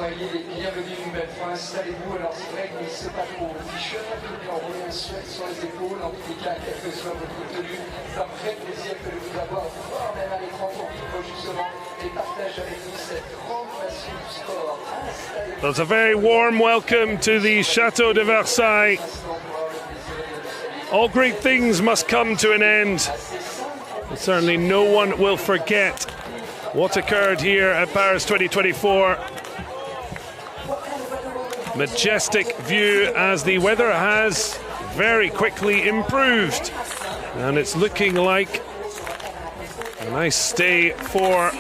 Soyez les bienvenus une belle fois, installez-vous. Alors c'est vrai qu'il ne se pas trop au t-shirt, mais en roulant un sweat sur les épaules, en tous les cas, quelle que soit votre tenue, c'est un vrai plaisir que de vous avoir, voire même à l'écran pour vivre justement et partager avec nous cette grande passion du sport. Well, it's a very warm welcome to the Chateau de Versailles. All great things must come to an end. And certainly no one will forget what occurred here at Paris 2024. Majestic view as the weather has very quickly improved. And it's looking like a nice day for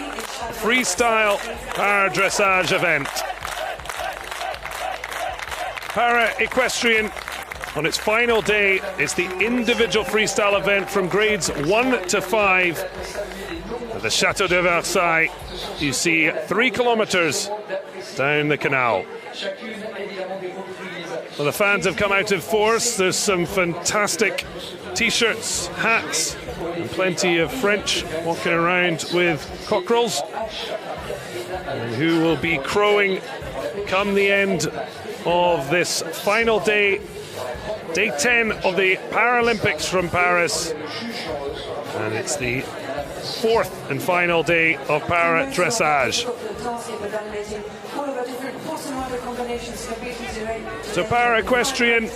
freestyle para dressage event. Para Equestrian on its final day. It's the individual freestyle event from grades 1 to 5 at the Chateau de Versailles. You see 3 kilometers down the canal. Well, the fans have come out in force. There's some fantastic t-shirts, hats, and plenty of French walking around with cockerels, and who will be crowing come the end of this final day, day 10 of the Paralympics from Paris. And it's the 4th and final day of para dressage. So para equestrian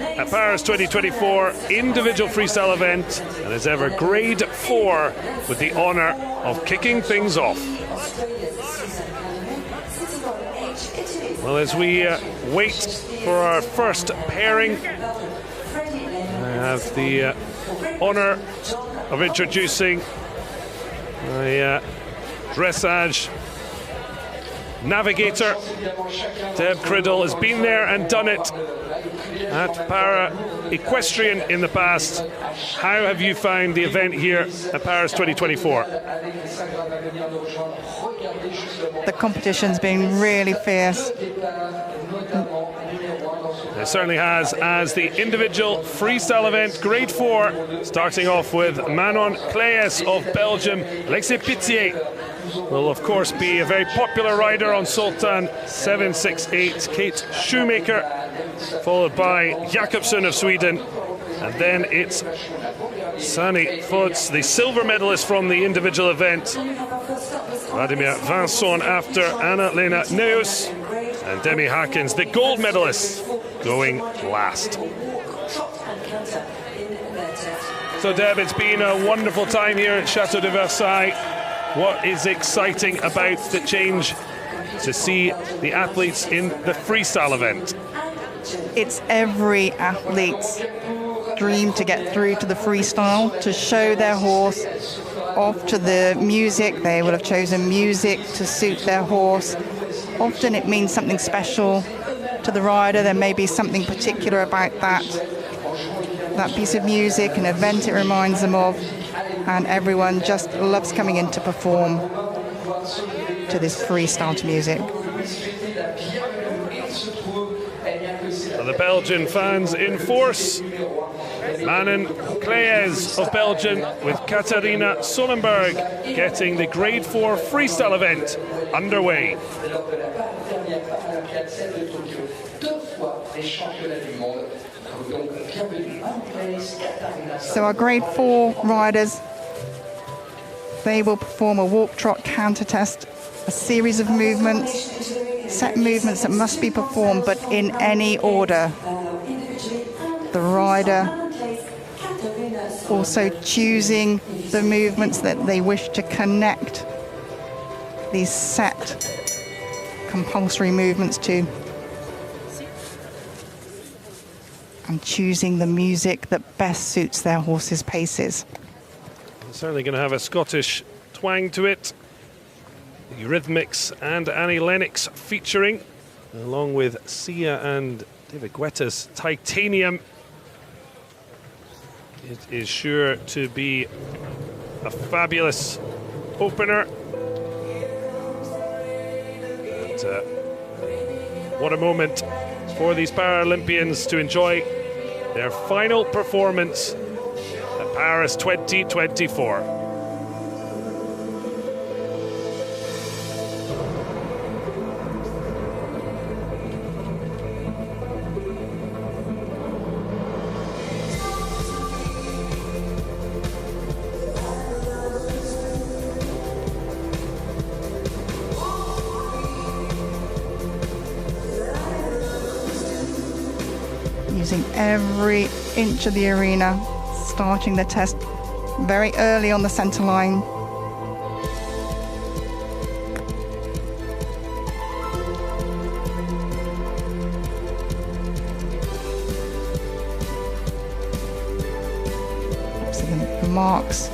at Paris 2024 individual freestyle event, and as ever grade 4 with the honour of kicking things off. Well, as we wait for our first pairing, I have the honour of introducing my dressage navigator. Deb Criddle has been there and done it at Para Equestrian in the past. How have you found the event here at Paris 2024? The competition's been really fierce. It certainly has, as the individual freestyle event, grade 4, starting off with Manon Clayes of Belgium. Alexis Pitié will, of course, be a very popular rider on Sultan 768. Kate Shoemaker, followed by Jakobsen of Sweden. And then it's Sani Fods, the silver medalist from the individual event. Vladimir Vincent after Anna-Lena Neus. And Demi Harkins, the gold medalist, going last. So Deb, it's been a wonderful time here at Chateau de Versailles. What is exciting about the change to see the athletes in the freestyle event? It's every athlete's dream to get through to the freestyle, to show their horse off to the music. They will have chosen music to suit their horse. Often it means something special to the rider. There may be something particular about that piece of music, an event it reminds them of, and everyone just loves coming in to perform to this freestyle to music. So the Belgian fans in force. Manon Clayes of Belgium with Katarina Solenberg getting the grade 4 freestyle event underway. So our grade 4 riders, they will perform a walk, trot, counter test, a series of movements, set movements that must be performed, but in any order. The rider also choosing the movements that they wish to connect these set compulsory movements to, and choosing the music that best suits their horse's paces. Certainly going to have a Scottish twang to it. Eurythmics and Annie Lennox featuring, along with Sia and David Guetta's Titanium. It is sure to be a fabulous opener. And, what a moment for these Paralympians to enjoy their final performance at Paris 2024. using every inch of the arena, starting the test very early on the center line. So the marks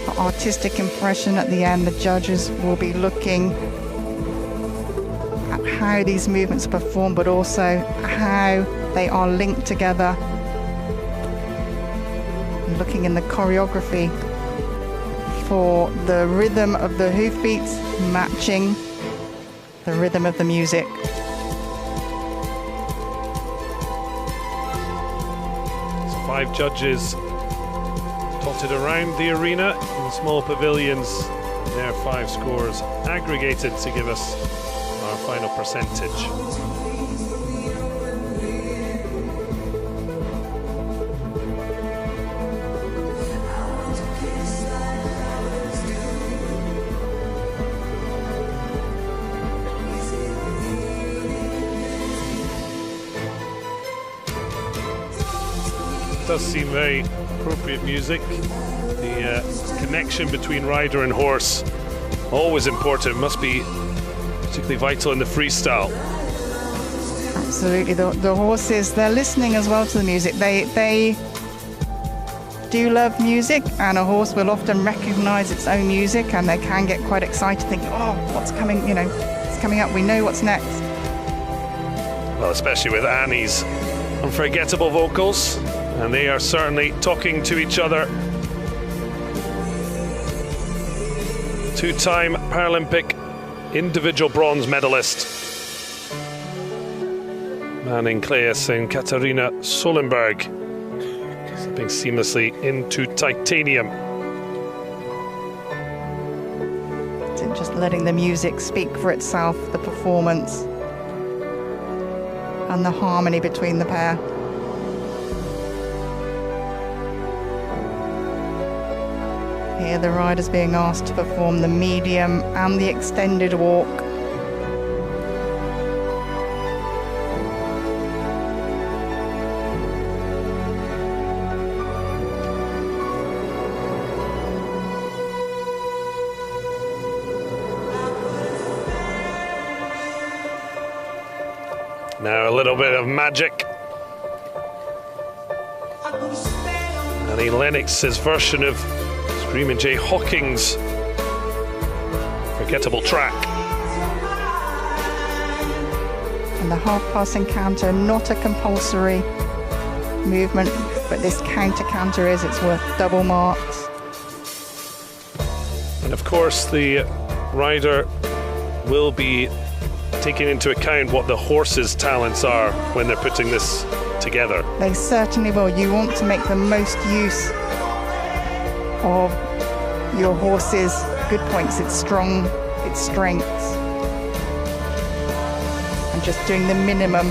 for artistic impression at the end, the judges will be looking at how these movements are performed, but also how they are linked together. Looking in the choreography for the rhythm of the hoofbeats matching the rhythm of the music. So 5 judges dotted around the arena in small pavilions. Their 5 scores aggregated to give us our final percentage. It does seem very appropriate music. The connection between rider and horse, always important, must be particularly vital in the freestyle. Absolutely, the horses, they're listening as well to the music. They do love music, and a horse will often recognize its own music, and they can get quite excited thinking, oh, what's coming, you know, it's coming up, we know what's next. Well, especially with Annie's unforgettable vocals, and they are certainly talking to each other. 2-time Paralympic individual bronze medalist Manning Claes and Katarina Solenberg slipping seamlessly into titanium. Just letting the music speak for itself, the performance and the harmony between the pair. Here the rider's being asked to perform the medium and the extended walk. Now a little bit of magic. Annie Lennox's version of Screaming Jay Hawkins' forgettable track. And the half-pass encounter, not a compulsory movement, but this counter is, it's worth double marks. And of course the rider will be taking into account what the horse's talents are when they're putting this together. They certainly will. You want to make the most use of your horse's good points, its strong, its strengths, and just doing the minimum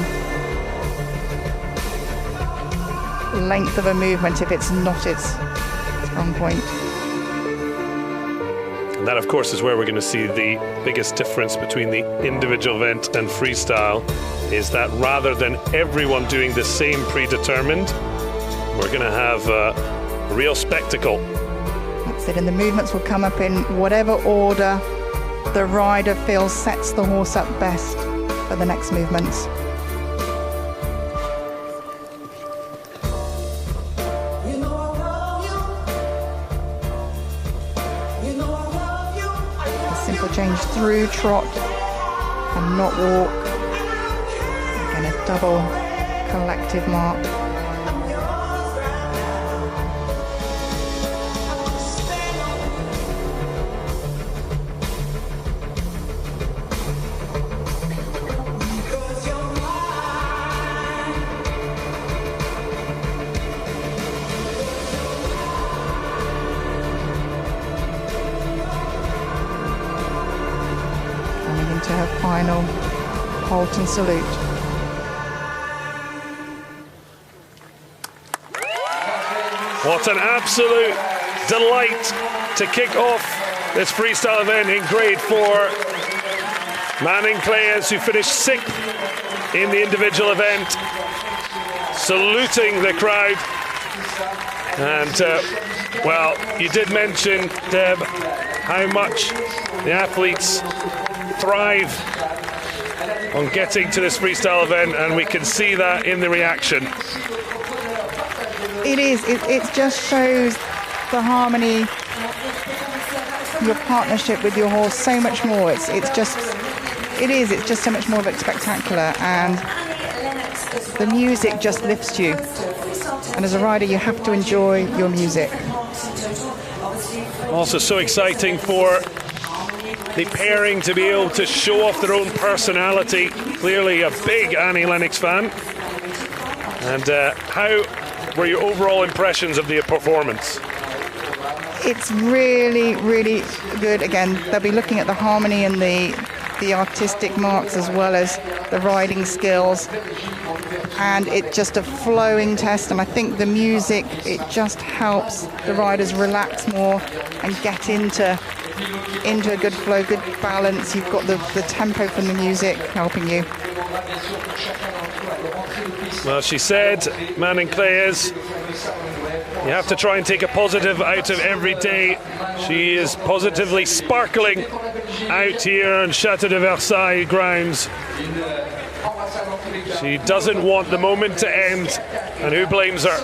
length of a movement if it's not its strong point. And that, of course, is where we're going to see the biggest difference between the individual event and freestyle, is that rather than everyone doing the same predetermined, we're going to have a real spectacle. That's it, and the movements will come up in whatever order the rider feels sets the horse up best for the next movements. Change through trot and not walk. Again, a double collective mark. To her final halt and salute. What an absolute delight to kick off this freestyle event in grade 4. Manning Claes, who finished 6th in the individual event, saluting the crowd. And, well, you did mention, Deb, how much the athletes thrive on getting to this freestyle event, and we can see that in the reaction. It is. It just shows the harmony, your partnership with your horse so much more. It's just so much more of a spectacular, and the music just lifts you. And as a rider, you have to enjoy your music. Also so exciting for the pairing to be able to show off their own personality. Clearly a big Annie Lennox fan. And how were your overall impressions of the performance? It's really, really good. Again, they'll be looking at the harmony and the artistic marks as well as the riding skills. And it's just a flowing test, and I think the music, it just helps the riders relax more and get into a good flow, good balance. You've got the tempo from the music helping you. Well, she said, Manon Clayes, you have to try and take a positive out of every day. She is positively sparkling out here on Chateau de Versailles grounds. She doesn't want the moment to end, and who blames her?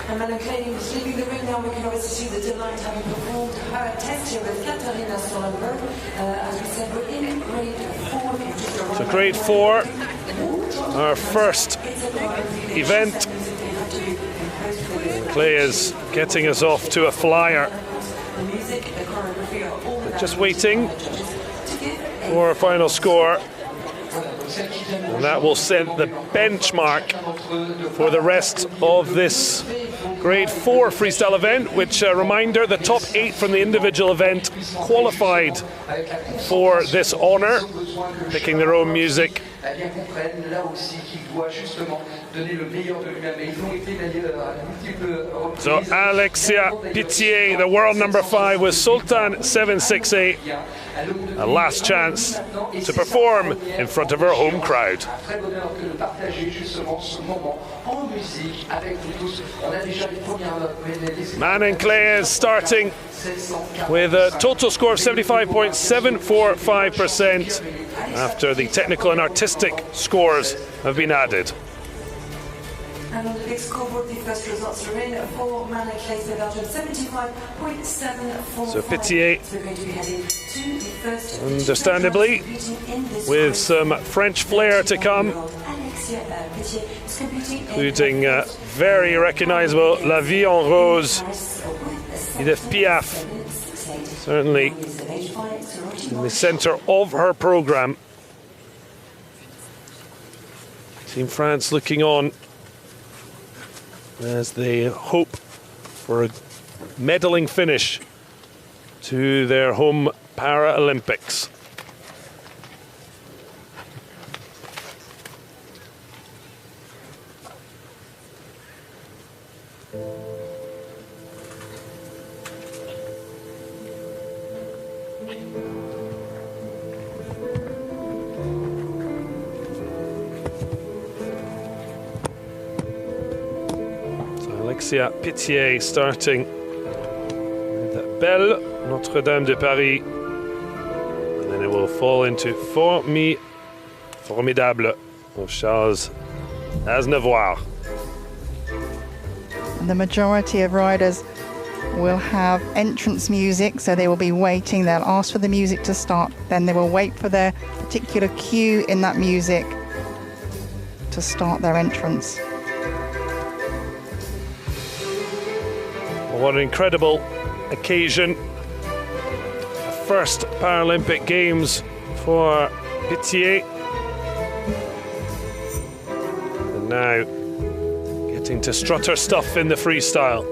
And Manon Clayes is leaving the ring now. We can obviously see the delight having performed her test here with Katarina Solenberg. As we said, we're in grade 4. So grade 4, our first event. Clay is getting us off to a flyer. Just waiting for a final score. And that will set the benchmark for the rest of this grade 4 freestyle event, which, a reminder, the top 8 from the individual event qualified for this honor, picking their own music. So Alexia Pitié, the world number 5, with Sultan 768, a last chance to perform in front of her home crowd. Manon Clayes starting with a total score of 75.745% after the technical and artistic scores have been added. And on the big scoreboard, the first results are in for Manon Clayes, Belgium, 75.745. So Pitié, understandably, with some French flair to come, including very recognisable La Vie en Rose, Edith Piaf, certainly in the centre of her programme. Team France looking on as they hope for a medaling finish to their home Paralympics. Alexia Pitié starting with Belle, Notre-Dame de Paris, and then it will fall into Formidable of Charles Aznavour. The majority of riders will have entrance music, so they will be waiting. They'll ask for the music to start, then they will wait for their particular cue in that music to start their entrance. What an incredible occasion. First Paralympic Games for Pitié. And now getting to strut her stuff in the freestyle.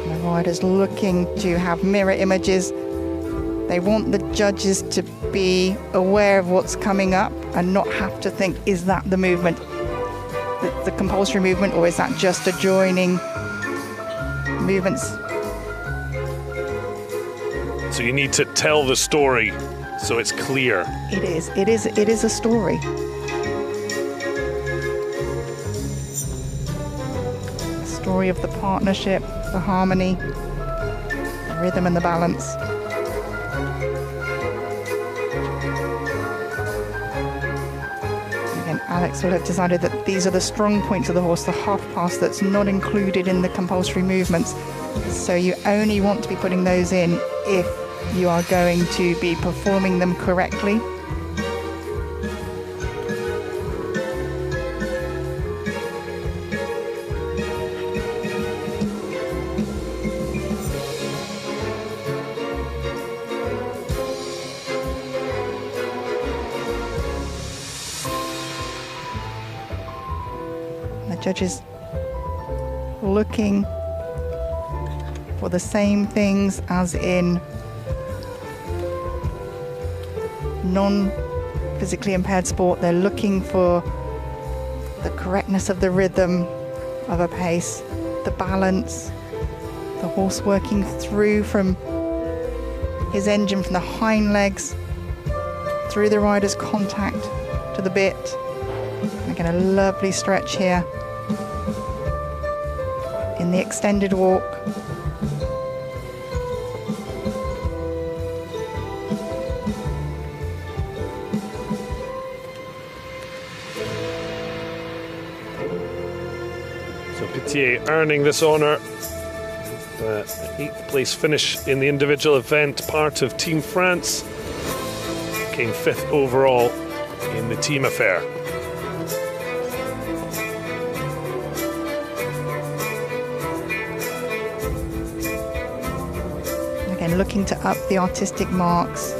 The riders looking to have mirror images. They want the judges to be aware of what's coming up and not have to think, is that the movement? The compulsory movement, or is that just adjoining movements? So you need to tell the story so it's clear. It is a story. A story of the partnership, the harmony, the rhythm and the balance. Again, Alex will have decided that these are the strong points of the horse, the half pass that's not included in the compulsory movements. So you only want to be putting those in if you are going to be performing them correctly. The judges looking for the same things as in non-physically impaired sport. They're looking for the correctness of the rhythm of a pace, the balance, the horse working through from his engine, from the hind legs, through the rider's contact to the bit. Again, a lovely stretch here in the extended walk. Earning this honour, the 8th place finish in the individual event, part of Team France, came 5th overall in the team affair. Again, looking to up the artistic marks,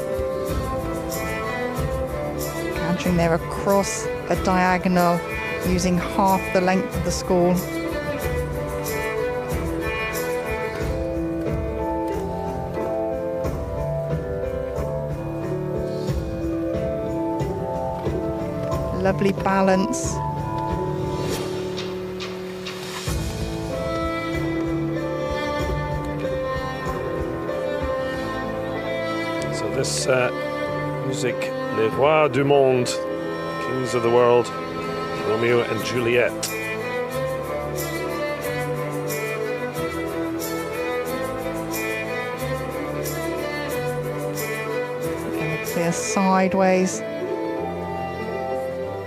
cantering there across a diagonal using half the length of the school. Lovely balance. So this music, Les Rois du Monde, Kings of the World, Romeo and Juliet. And clear sideways.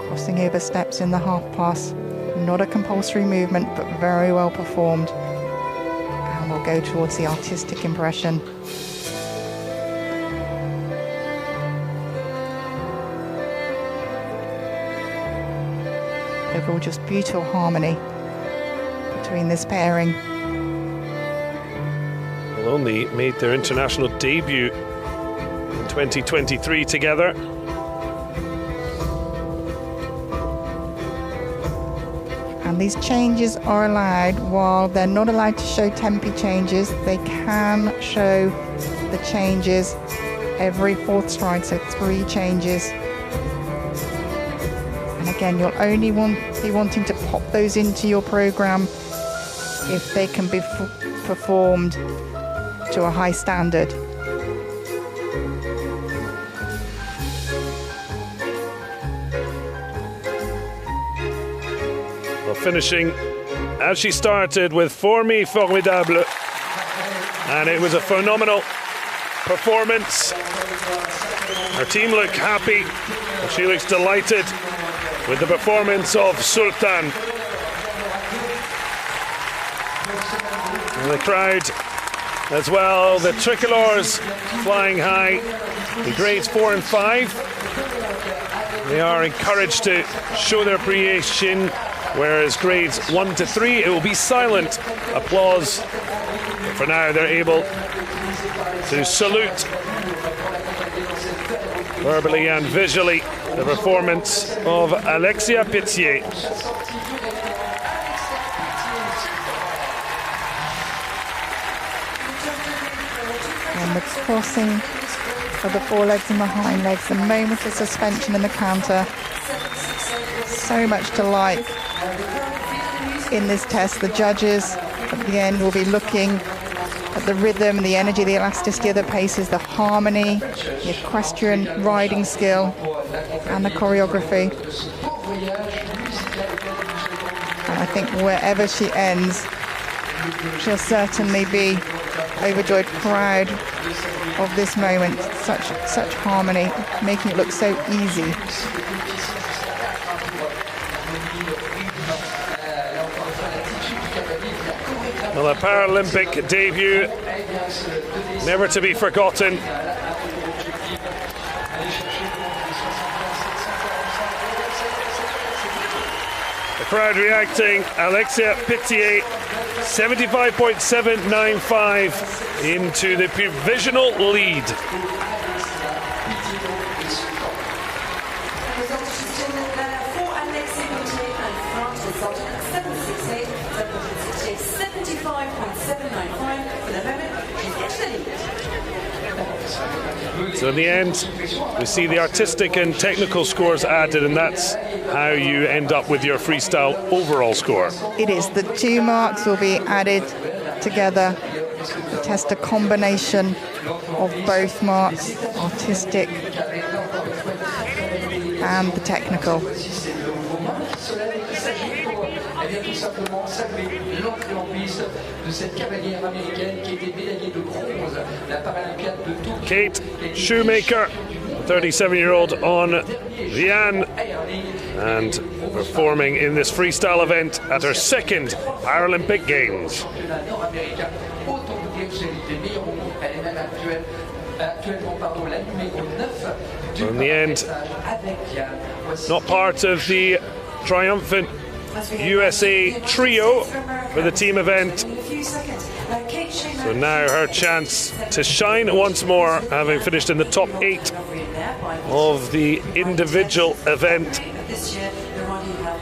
Crossing over steps in the half pass. Not a compulsory movement, but very well performed. And we'll go towards the artistic impression. Overall, just beautiful harmony between this pairing. Well, only made their international debut in 2023 together. And these changes are allowed. While they're not allowed to show tempi changes, they can show the changes every 4th stride, so 3 changes. And again, you'll only be wanting to pop those into your program if they can be performed to a high standard. Finishing as she started with For Me Formidable, and it was a phenomenal performance. Her team look happy, and she looks delighted with the performance of Sultan. And the crowd as well, the tricolores flying high, the grades 4 and 5. They are encouraged to show their appreciation, whereas grades 1 to 3, it will be silent applause. But for now, they're able to salute verbally and visually the performance of Alexia Pitié. And the crossing of the forelegs and the hind legs, the moment of suspension in the canter. So much to like in this test. The judges at the end will be looking But the rhythm, the energy, the elasticity of the paces, the harmony, the equestrian riding skill, and the choreography. And I think wherever she ends, she'll certainly be overjoyed, proud of this moment. Such harmony, making it look so easy. Well, a Paralympic debut, never to be forgotten. The crowd reacting. Alexia Pitié, 75.795 into the provisional lead. So in the end, we see the artistic and technical scores added, and that's how you end up with your freestyle overall score. It is. The two marks will be added together to test a combination of both marks, artistic and the technical. Kate Shoemaker, 37-year-old on Vian, and performing in this freestyle event at her second Paralympic Games. So in the end, not part of the triumphant USA trio for the team event. So now her chance to shine once more, having finished in the top 8 of the individual event. This year, the one you have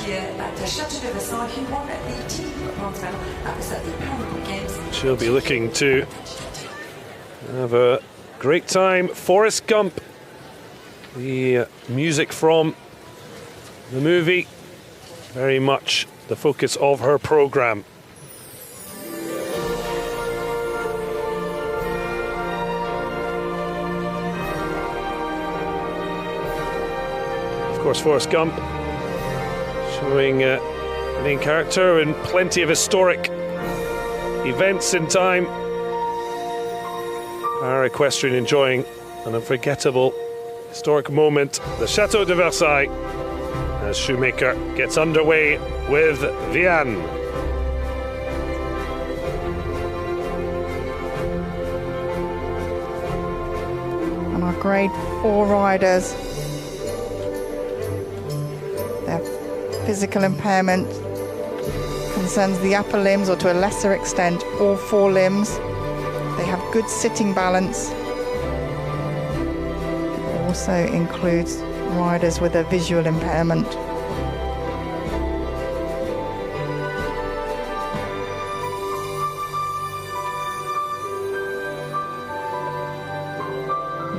here at the Chateau de Versailles, who won at the team bronze medal at the Paralympic Games. She'll be looking to have a great time. Forrest Gump, the music from the movie, very much the focus of her program. Of course, Forrest Gump showing main character in plenty of historic events in time. Our Equestrian enjoying an unforgettable historic moment, the Chateau de Versailles, as Shoemaker gets underway with Vian. And our grade 4 riders, their physical impairment concerns the upper limbs, or to a lesser extent all 4 limbs. They have good sitting balance. It also includes riders with a visual impairment.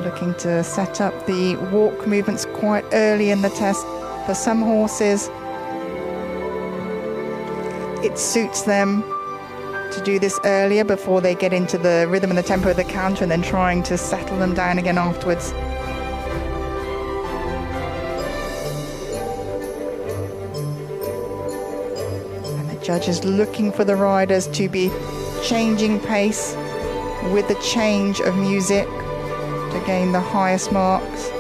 Looking to set up the walk movements quite early in the test. For some horses, it suits them to do this earlier before they get into the rhythm and the tempo of the canter, and then trying to settle them down again afterwards. And the judge is looking for the riders to be changing pace with the change of music to gain the highest marks.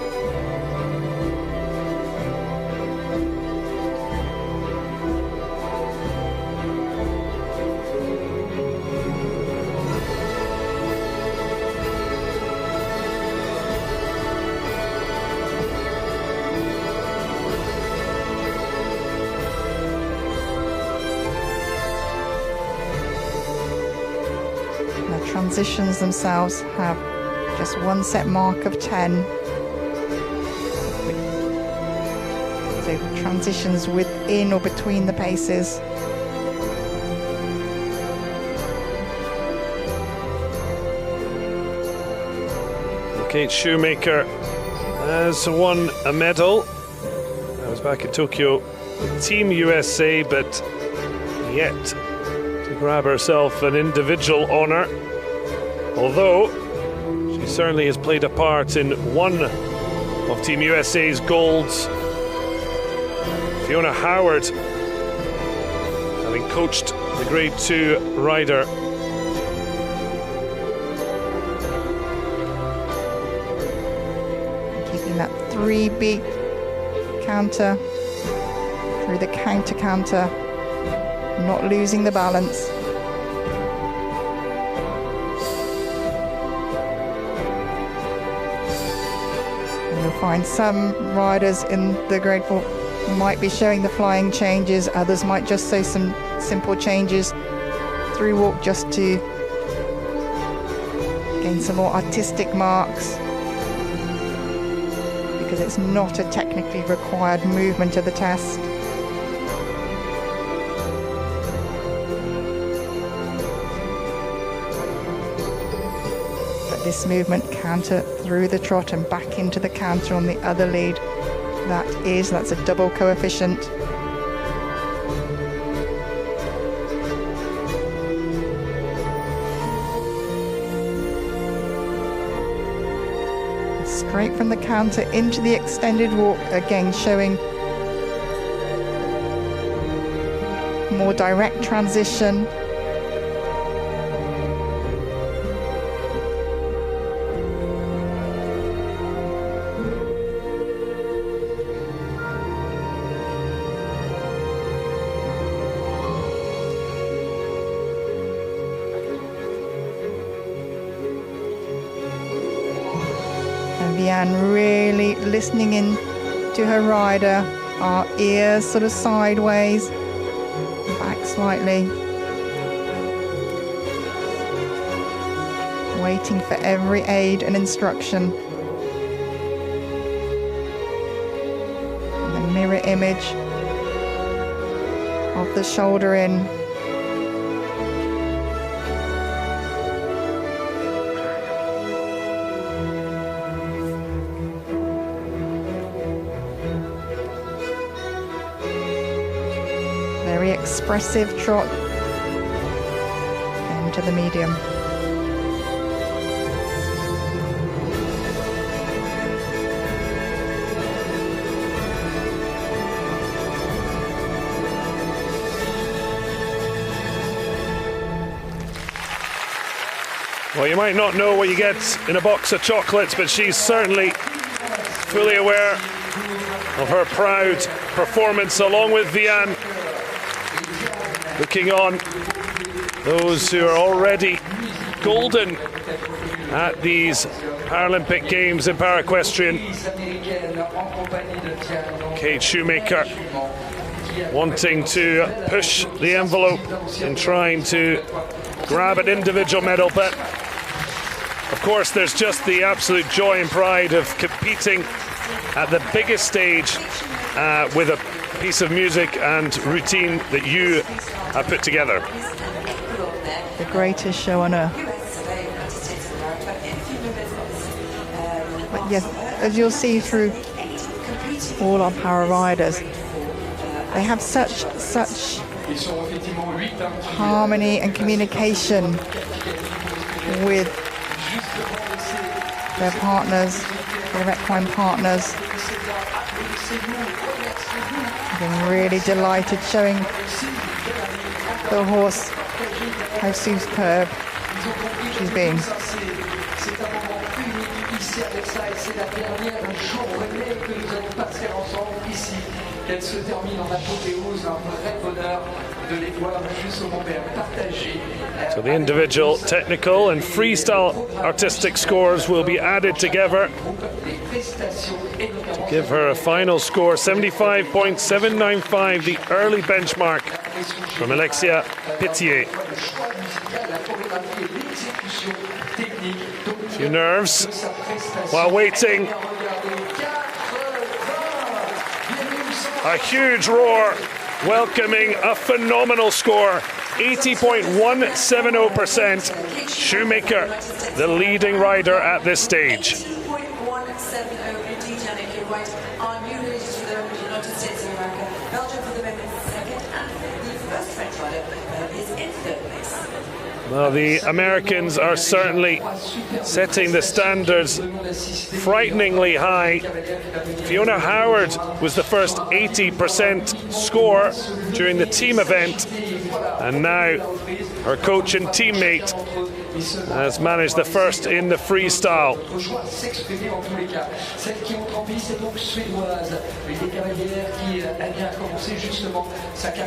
Transitions themselves have just one set mark of 10. So transitions within or between the paces. Kate Shoemaker has won a medal. That was back in Tokyo with Team USA, but yet to grab herself an individual honour, although she certainly has played a part in one of Team USA's golds. Fiona Howard, having coached the Grade 2 rider. Keeping that 3-beat counter through the counter, not losing the balance. And you'll find some riders in the Grade 4 might be showing the flying changes, others might just say some simple changes through walk just to gain some more artistic marks, because it's not a technically required movement of the test. But this movement, canter through the trot and back into the canter on the other lead, that's a double coefficient. Straight from the canter into the extended walk, again showing more direct transition. Really listening in to her rider, our ears sort of sideways, back slightly, waiting for every aid and instruction. And the mirror image of the shoulder in. Very expressive trot into the medium. Well, you might not know what you get in a box of chocolates, but she's certainly fully aware of her proud performance, along with Vianne, looking on those who are already golden at these Paralympic Games in Para-Equestrian. Kate Shoemaker wanting to push the envelope in trying to grab an individual medal, but of course there's just the absolute joy and pride of competing at the biggest stage with a piece of music and routine that you have put together. The greatest show on earth. But yes, as you'll see through all our para riders, they have such harmony and communication with their partners, their equine partners. I've been really delighted showing the horse how superb she's been. So the individual technical and freestyle artistic scores will be added together to give her a final score, 75.795, the early benchmark from Alexia Pitié. Few nerves while waiting. A huge roar welcoming a phenomenal score, 80.170%. Shoemaker, the leading rider at this stage. 80.170 right. Our new releases for the United States of America. Belgium for the moment second, and the first French rider is in third. Well, the Americans are certainly setting the standards frighteningly high. Fiona Howard was the first 80% score during the team event, and now her coach and teammate has managed the first in the freestyle.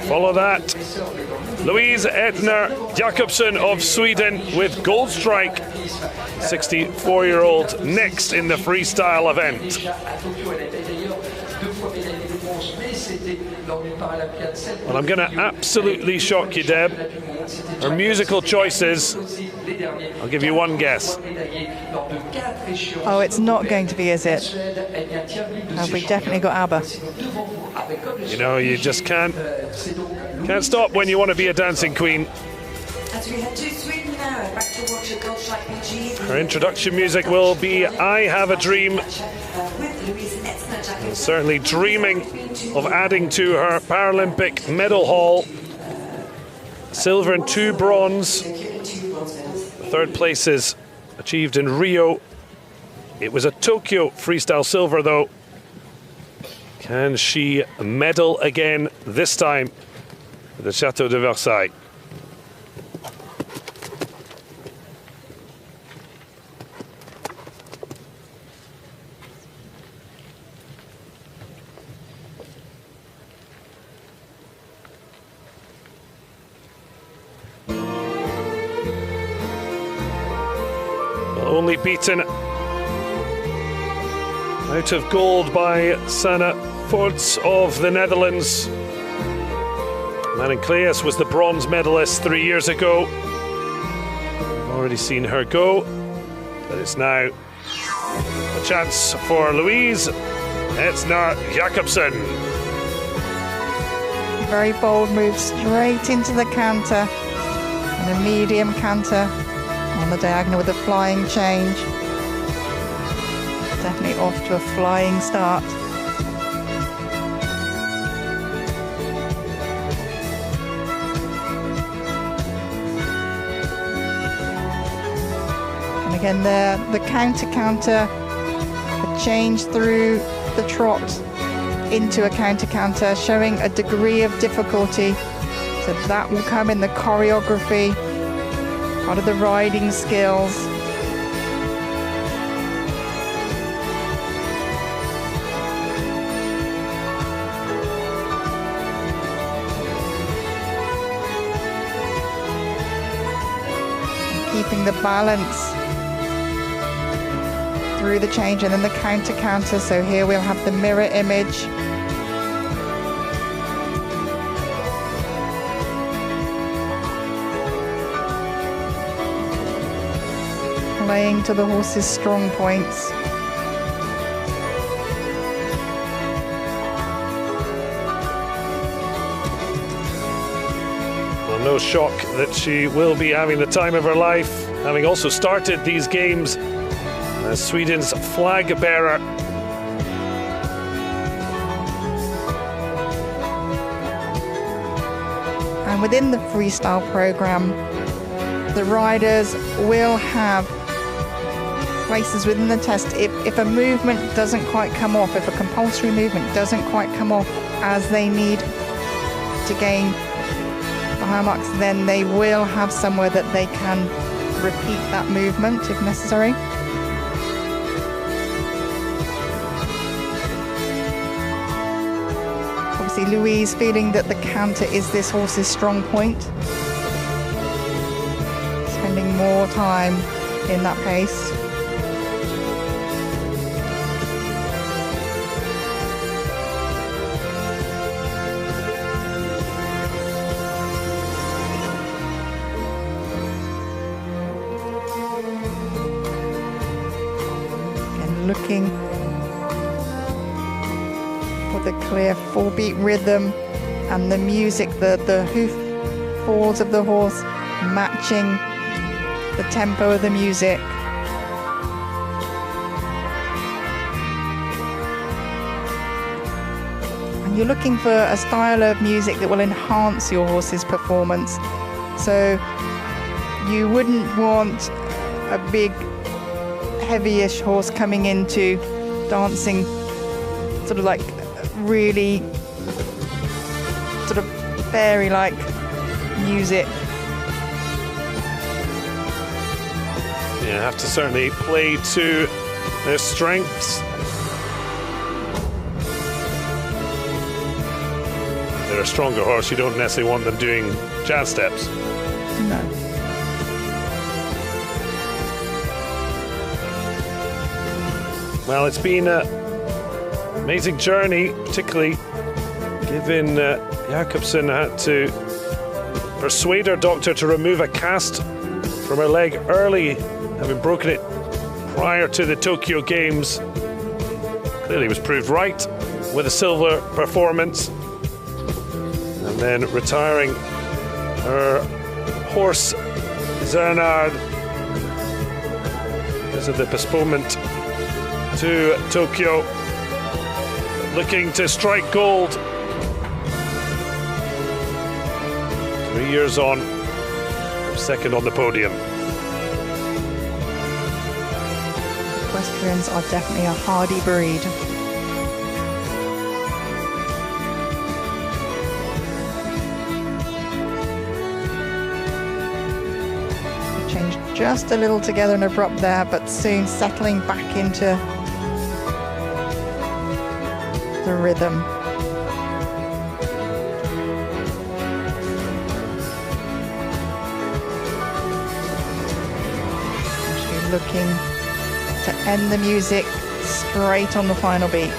Follow that, Louise Etner Jakobsen of Sweden with gold strike, 64-year-old, next in the freestyle event. Well, I'm going to absolutely shock you, Deb. Her musical choices, I'll give you one guess. Oh, it's not going to be, is it? We definitely got ABBA. You know, you just can't stop when you want to be a dancing queen. Her introduction music will be I Have a Dream. And certainly dreaming of adding to her Paralympic medal haul. Silver and 2 bronze. Third places achieved in Rio. It was a Tokyo freestyle silver though. Can she medal again this time at the Chateau de Versailles? Only beaten out of gold by Sanne Voorts of the Netherlands. Manon Klees was the bronze medalist 3 years ago. Already seen her go, but it's now a chance for Louise Etner Jakobsen. Very bold move straight into the canter, and a medium canter on the diagonal with a flying change. Definitely off to a flying start. And again there, the counter, a change through the trot into a counter, showing a degree of difficulty. So that will come in the choreography, part of the riding skills. And keeping the balance through the change and then the counter. So here we'll have the mirror image. Playing to the horse's strong points. Well, no shock that she will be having the time of her life, having also started these games as Sweden's flag bearer. And within the freestyle program, the riders will have places within the test. If a movement doesn't quite come off, if a compulsory movement doesn't quite come off as they need to gain the high marks, then they will have somewhere that they can repeat that movement if necessary. Obviously Louise feeling that the canter is this horse's strong point, spending more time in that pace. Looking for the clear 4-beat rhythm and the music, the hoof falls of the horse matching the tempo of the music. And you're looking for a style of music that will enhance your horse's performance. So You wouldn't want a big, heavyish horse coming into dancing, sort of like really sort of fairy-like music. Yeah, have to certainly play to their strengths. They're a stronger horse, you don't necessarily want them doing jazz steps. No. Well, it's been an amazing journey, particularly given Jakobsen had to persuade her doctor to remove a cast from her leg early, having broken it prior to the Tokyo Games. Clearly was proved right with a silver performance. And then retiring her horse, Zernard, because of the postponement to Tokyo, looking to strike gold 3 years on, second on the podium. Equestrians are definitely a hardy breed. Changed just a little together and abrupt there, but soon settling back into the rhythm. She's looking to end the music straight on the final beat.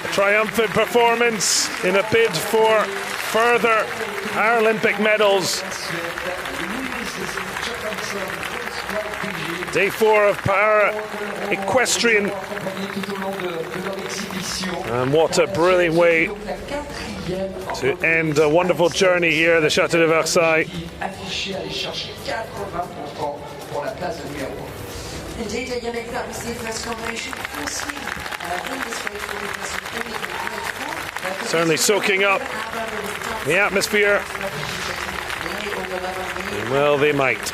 A triumphant performance in a bid for further Paralympic medals. Day 4 of Equestrian. And what a brilliant way to end a wonderful journey here at the Chateau de Versailles. Indeed, Yannick, that was the first combination for Sweden. Certainly soaking up the atmosphere. Well, they might.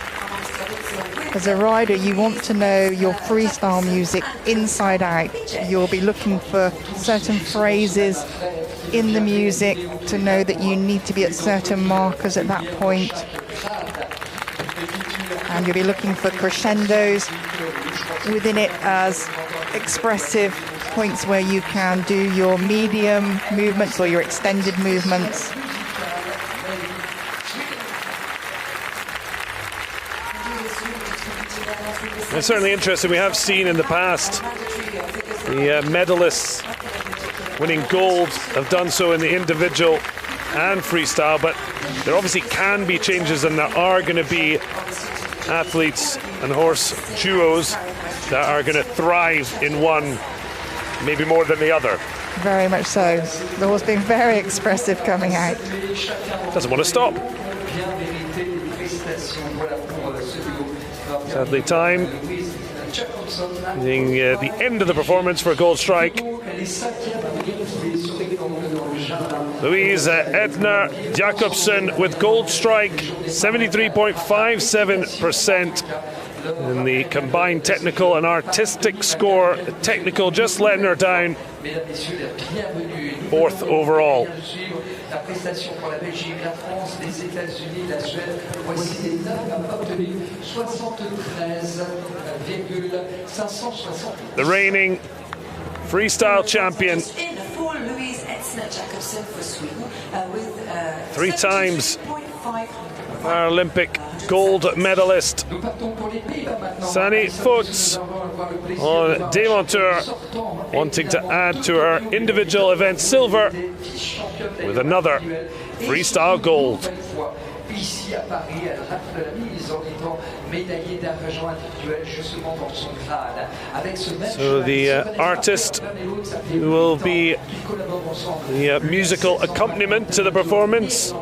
As a rider, you want to know your freestyle music inside out. You'll be looking for certain phrases in the music to know that you need to be at certain markers at that point. And you'll be looking for crescendos within it as expressive points where you can do your medium movements or your extended movements. It's certainly interesting. We have seen in the past the medalists winning gold have done so in the individual and freestyle, but there obviously can be changes, and there are going to be athletes and horse duos that are going to thrive in one maybe more than the other. Very much so. The horse being very expressive coming out. Doesn't want to stop. Sadly, time being the end of the performance for a gold strike. Louise Edna Jakobsen with gold strike, 73.57% in the combined technical and artistic score. Technical just letting her down, 4th overall. La prestation pour la Belgique, la France, les États-Unis, la Suède. Voici les dames ont obtenu 73,560. The reigning freestyle champion. 3 times Paralympic gold medalist Sani Foots on Demonteur, wanting to add to her individual event silver with another freestyle gold. Ici à Paris, elle rafle la mise en étant médaillée d'argent individuel justement dans son grade. Avec ce même So the artist who will be the musical accompaniment to the performance,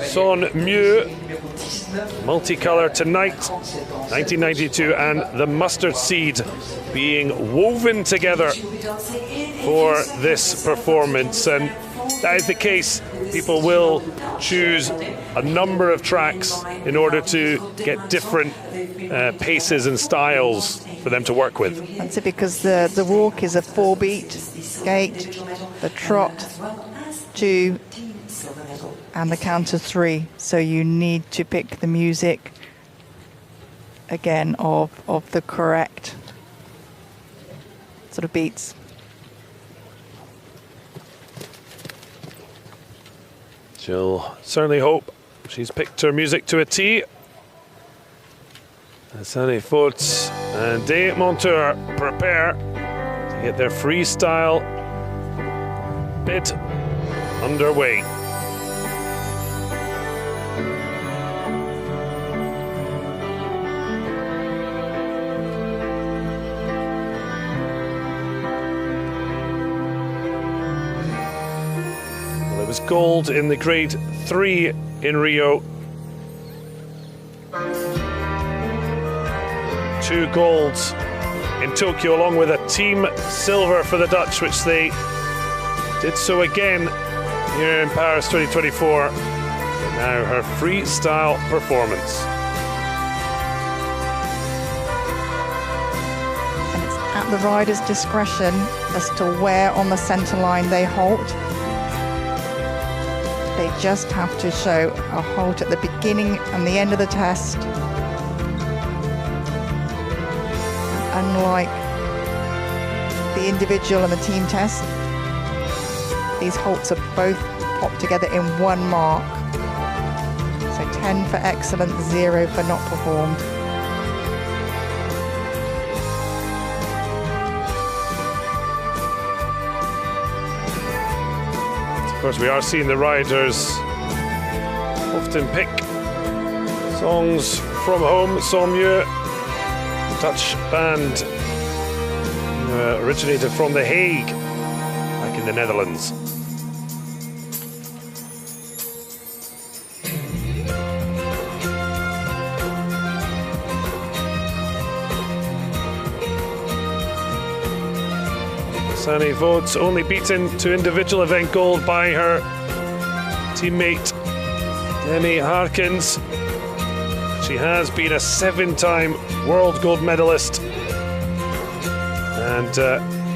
Son Mieux, Multicolor Tonight, 1992, and The Mustard Seed being woven together for this performance, and that is the case. People will choose a number of tracks in order to get different paces and styles for them to work with. That's it, because the walk is a 4-beat gait, the trot 2, and the counter 3. So you need to pick the music again of the correct sort of beats. She'll certainly hope she's picked her music to a T. Sunny Fautes and Des Monteurs prepare to get their freestyle bit underway. Well, it was gold in the grade 3 in Rio. 2 golds in Tokyo, along with a team silver for the Dutch, which they did so again here in Paris 2024. Now her freestyle performance. And it's at the rider's discretion as to where on the centre line they halt. They just have to show a halt at the beginning and the end of the test. Unlike the individual and the team test, these halts are both popped together in one mark. So 10 for excellent, 0 for not performed. Of course, we are seeing the riders often pick songs from home. Sans Mieux, Dutch band originated from The Hague, back in the Netherlands. Sunny Fautes only beaten to individual event gold by her teammate Demi Harkins. She has been a 7-time world gold medalist. And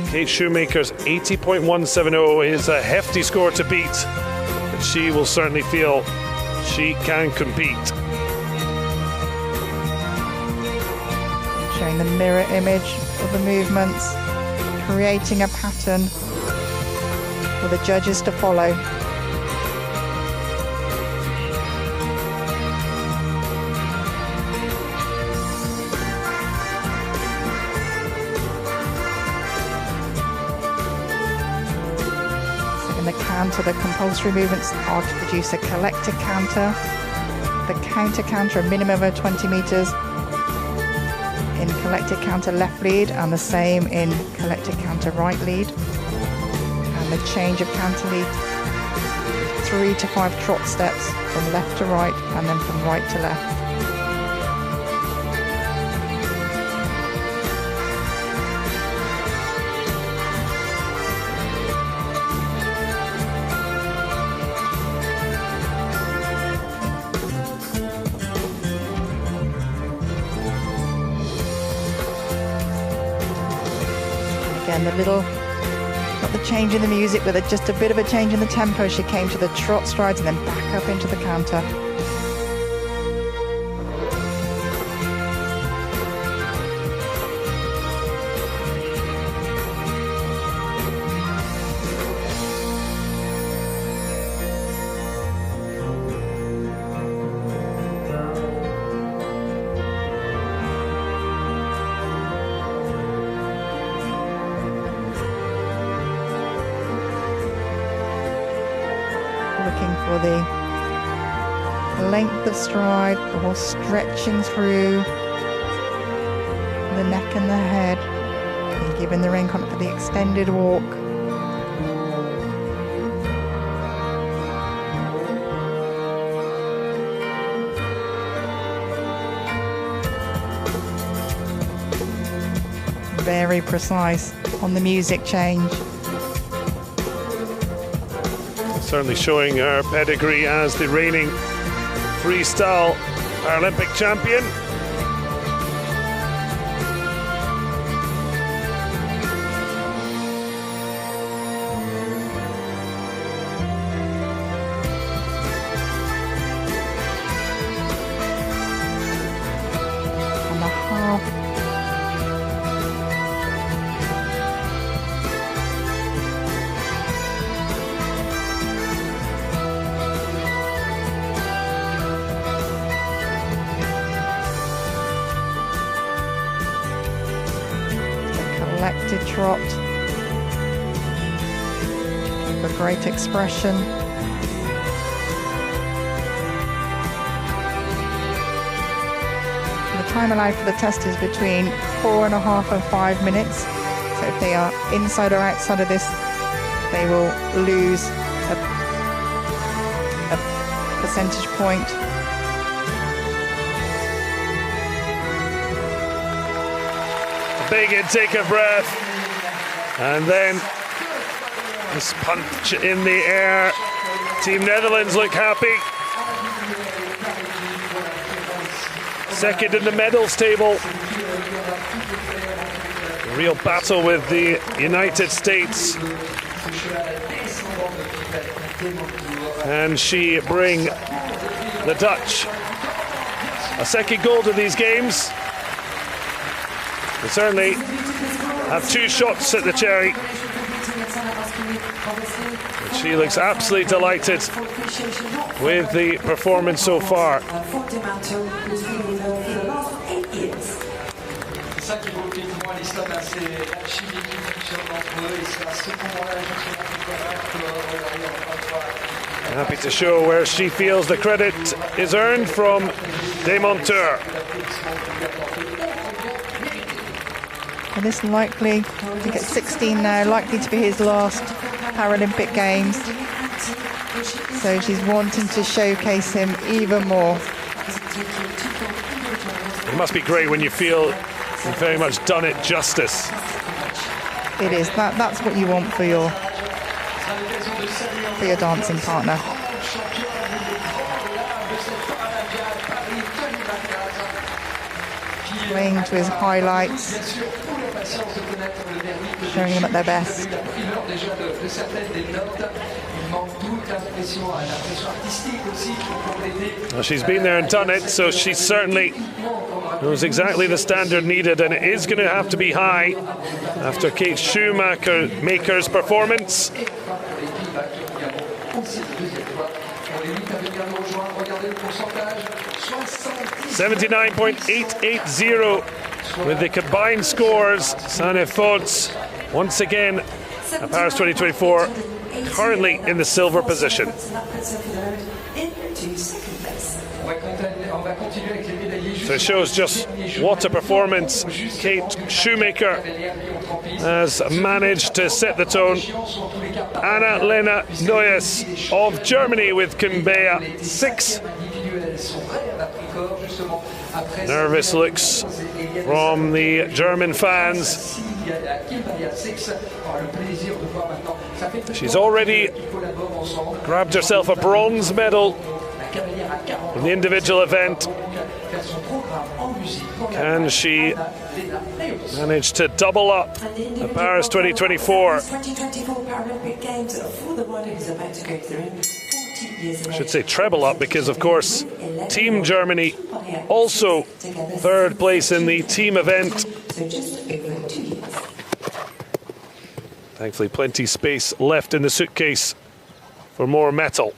Kate Shoemaker's 80.170 is a hefty score to beat, but she will certainly feel she can compete. Showing the mirror image of the movements, creating a pattern for the judges to follow. The canter, the compulsory movements are to produce a collected canter, the counter a minimum of 20 meters in collected canter left lead, and the same in collected canter right lead, and the change of canter lead 3 to 5 trot steps from left to right and then from right to left. Again, the little, not the change in the music, but just a bit of a change in the tempo. She came to the trot strides and then back up into the canter. Looking for the length of stride, the horse stretching through the neck and the head, and giving the rein contact for the extended walk. Very precise on the music change. Certainly showing her pedigree as the reigning freestyle Paralympic champion. And the half. Collected trot for great expression. The time allowed for the test is between 4.5 and 5 minutes. So if they are inside or outside of this, they will lose a percentage point. Big intake of breath, and then this punch in the air. Team Netherlands look happy. Second in the medals table. A real battle with the United States. And she bring the Dutch a second gold to these games. They certainly have 2 shots at the cherry. But she looks absolutely delighted with the performance so far. Happy to show where she feels the credit is earned from Demonteur. And this likely to get 16 now, likely to be his last Paralympic Games. So she's wanting to showcase him even more. It must be great when you feel you've very much done it justice. It is. That's what you want for your dancing partner. Playing to his highlights, showing them at their best. Well, she's been there and done it, so she certainly knows exactly the standard needed, and it is going to have to be high after Kate Schumacher's performance. 79.880 with the combined scores. Sanne Fod's once again at Paris 2024, currently in the silver position. So it shows just what a performance Kate Schumacher has managed to set the tone. Anna-Lena Neues of Germany with Kumbea 6. Nervous looks from the German fans. She's already grabbed herself a bronze medal in the individual event. Can she manage to double up at Paris 2024? I should say treble up, because of course Team Germany also third place in the team event. Thankfully plenty space left in the suitcase for more metal.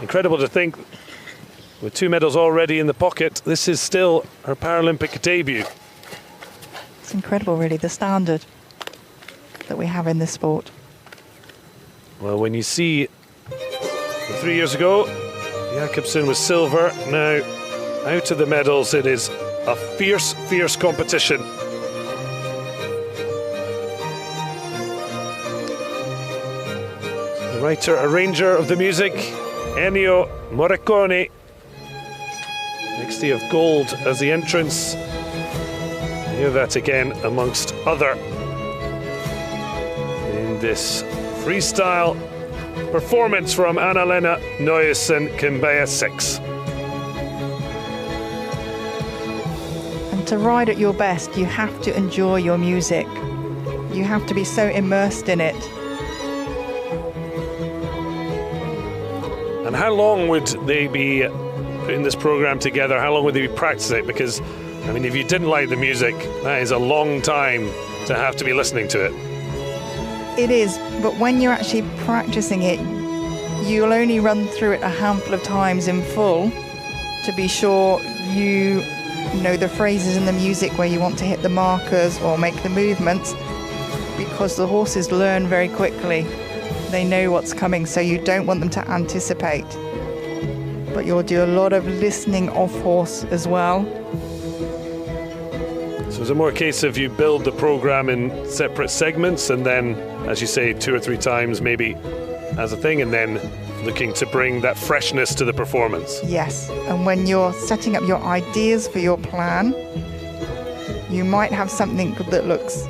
Incredible to think, with 2 medals already in the pocket, this is still her Paralympic debut. It's incredible, really, the standard that we have in this sport. Well, when you see 3 years ago, Jacobsen was silver. Now, out of the medals, it is a fierce, fierce competition. The writer, arranger of the music, Ennio Morricone. Next day of gold as the entrance Hear that again amongst other in this freestyle performance from Anna-Lena Neuesen Kimbaya 6. And to ride at your best, you have to enjoy your music. You have to be so immersed in it. And how long would they be putting this program together? How long would they be practicing it? Because, I mean, if you didn't like the music, that is a long time to have to be listening to it. It is, but when you're actually practicing it, you'll only run through it a handful of times in full to be sure you know the phrases in the music where you want to hit the markers or make the movements, because the horses learn very quickly. They know what's coming, so you don't want them to anticipate. But you'll do a lot of listening off horse as well. So is it more a case of you build the program in separate segments and then, as you say, 2 or 3 times maybe as a thing, and then looking to bring that freshness to the performance? Yes, and when you're setting up your ideas for your plan, you might have something that looks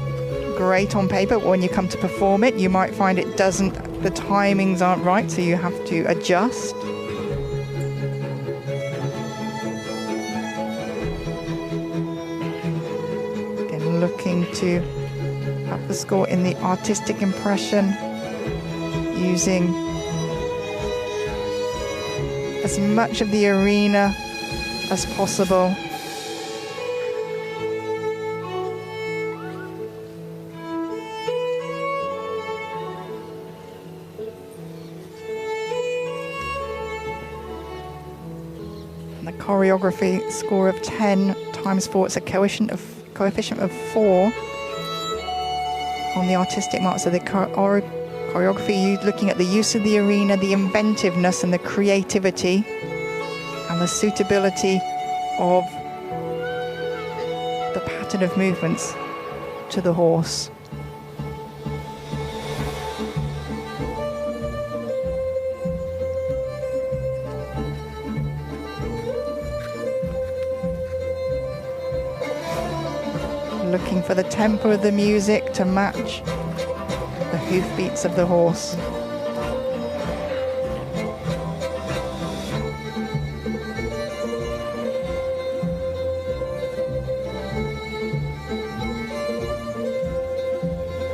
great on paper, but when you come to perform it, you might find it doesn't, the timings aren't right, so you have to adjust. Looking to up the score in the artistic impression, using as much of the arena as possible. And the choreography score of 10 times 4, it's a coefficient of 4 on the artistic mark. So the choreography, you looking at the use of the arena, the inventiveness and the creativity and the suitability of the pattern of movements to the horse. Looking for the tempo of the music to match the hoof beats of the horse.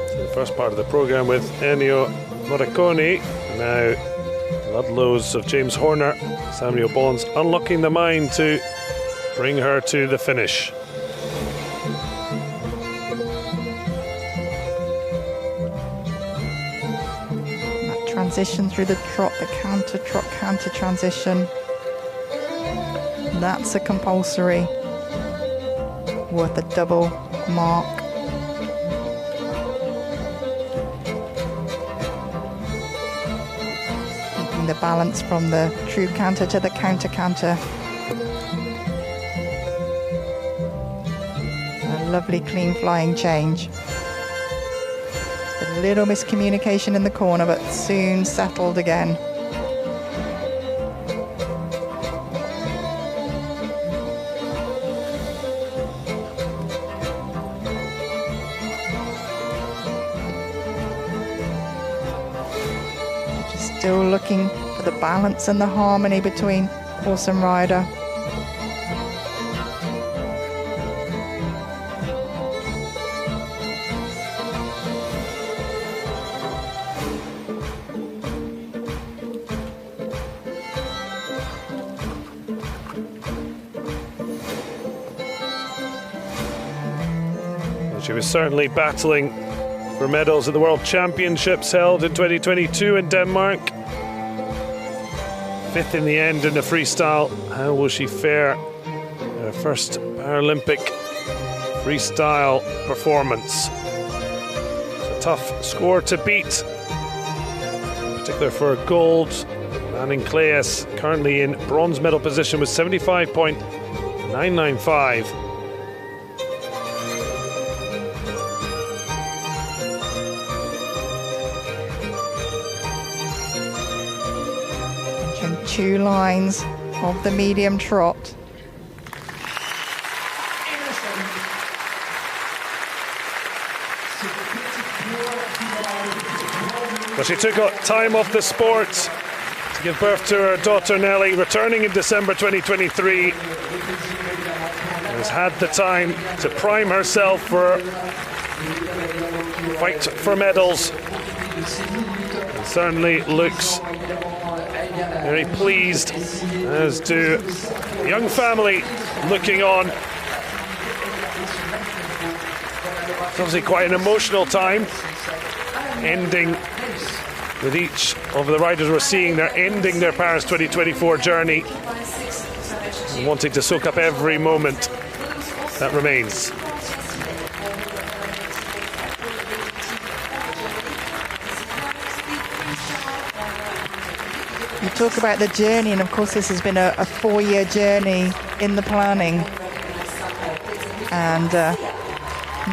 So the first part of the program with Ennio Morricone, now Ludlows of James Horner, Samuel Bonds unlocking the mind to bring her to the finish. Transition through the trot, the counter trot, counter transition. That's a compulsory, worth a double mark. Keeping the balance from the true canter to the counter canter. A lovely clean flying change. A little miscommunication in the corner, but soon settled again. Just still looking for the balance and the harmony between horse and rider. She was certainly battling for medals at the World Championships held in 2022 in Denmark. 5th in the end in the freestyle. How will she fare in her first Paralympic freestyle performance? It's a tough score to beat, in particular for gold. Manning Claes currently in bronze medal position with 75.995. Two lines of the medium trot. Well, she took time off the sport to give birth to her daughter Nelly, returning in December 2023. Has had the time to prime herself for fight for medals. And certainly looks very pleased, as do the young family looking on. It's obviously quite an emotional time, ending with each of the riders we're seeing. They're ending their Paris 2024 journey, wanting to soak up every moment that remains. You talk about the journey, and of course this has been a 4-year journey in the planning, and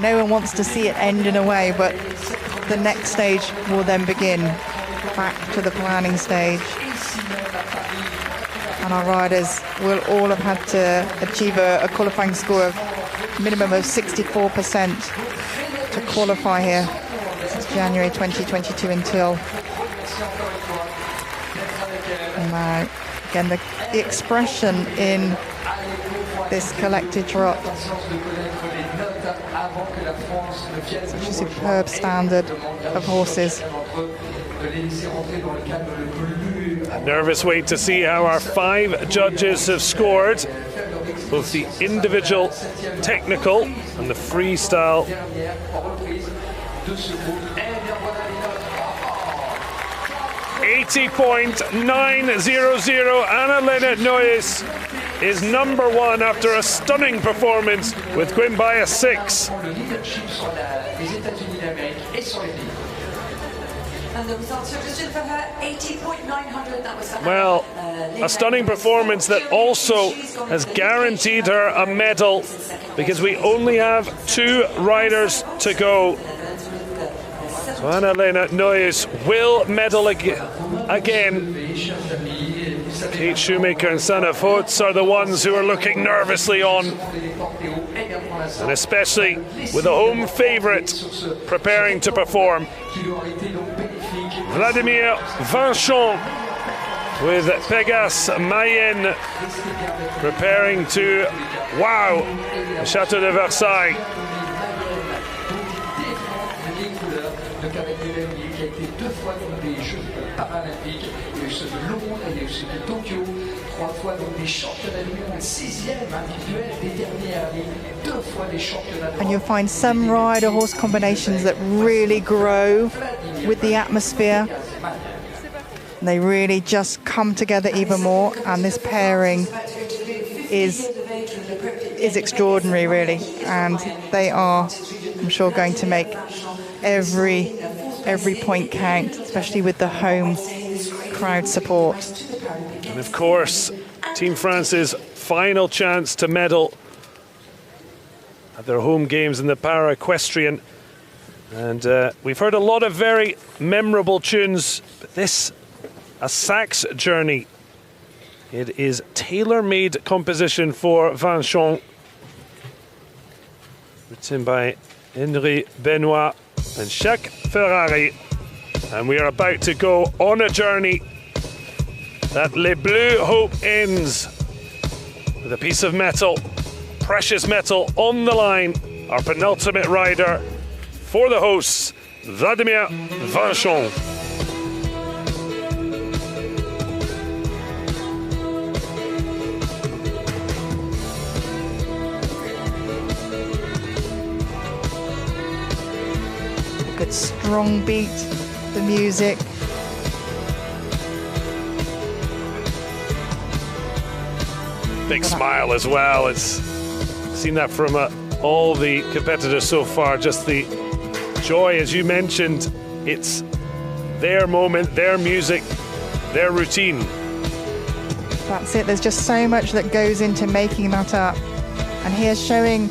no one wants to see it end in a way, but the next stage will then begin, back to the planning stage, and our riders will all have had to achieve a qualifying score of minimum of 64% to qualify here since January 2022 until now. Again, the expression in this collected trot, such a superb standard of horses. A nervous wait to see how our 5 judges have scored, both the individual technical and the freestyle. 80.900. Anna-Lena Neues is number 1 after a stunning performance with Quimbaya 6. And the results are just for her 80.900. That was well, a stunning performance that also has guaranteed her a medal, because we only have 2 riders to go. So Anna-Lena Neues will medal again. Kate Shoemaker and Sanna Voets are the ones who are looking nervously on, and especially with the home favourite preparing to perform. Vladimir Vincent with Pégase Mayenne preparing to wow the Chateau de Versailles. And you'll find some rider horse combinations that really grow with the atmosphere. They really just come together even more, and this pairing is extraordinary, really. And they are, I'm sure, going to make every point count, especially with the home crowd support. And of course, Team France's final chance to medal at their home games in the Para Equestrian. And we've heard a lot of very memorable tunes, but this, a sax journey. It is tailor-made composition for Vincent, written by Henri Benoit and Jacques Ferrari. And we are about to go on a journey that Les Bleus hope ends with a piece of metal, precious metal on the line. Our penultimate rider for the hosts, Vladimir Vincent. Good strong beat, the music. Big smile as well. It's seen that from all the competitors so far. Just the joy, as you mentioned. It's their moment, their music, their routine. That's it. There's just so much that goes into making that up. And here's showing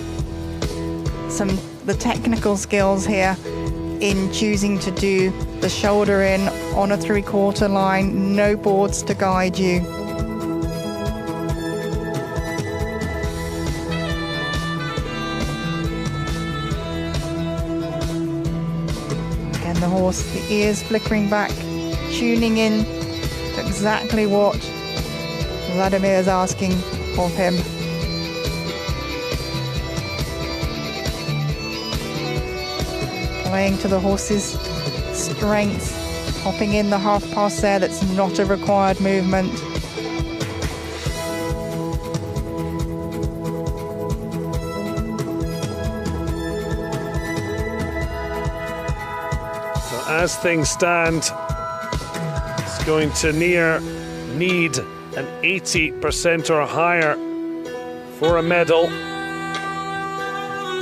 the technical skills here in choosing to do the shoulder in on a 3/4 line, no boards to guide you. the horse, the ears flickering back, tuning in to exactly what Vladimir is asking of him. Playing to the horse's strengths, hopping in the half pass there, that's not a required movement. So as things stand, it's going to need an 80% or higher for a medal,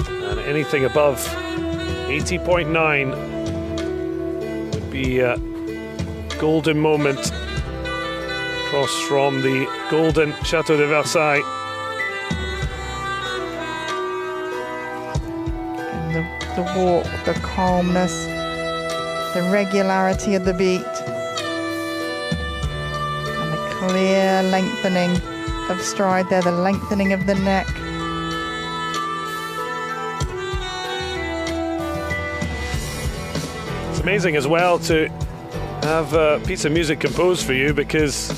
and anything above 80.9 would be a golden moment across from the golden Chateau de Versailles. And the walk, the calmness, the regularity of the beat, and the clear lengthening of stride there, the lengthening of the neck. Amazing as well to have a piece of music composed for you, because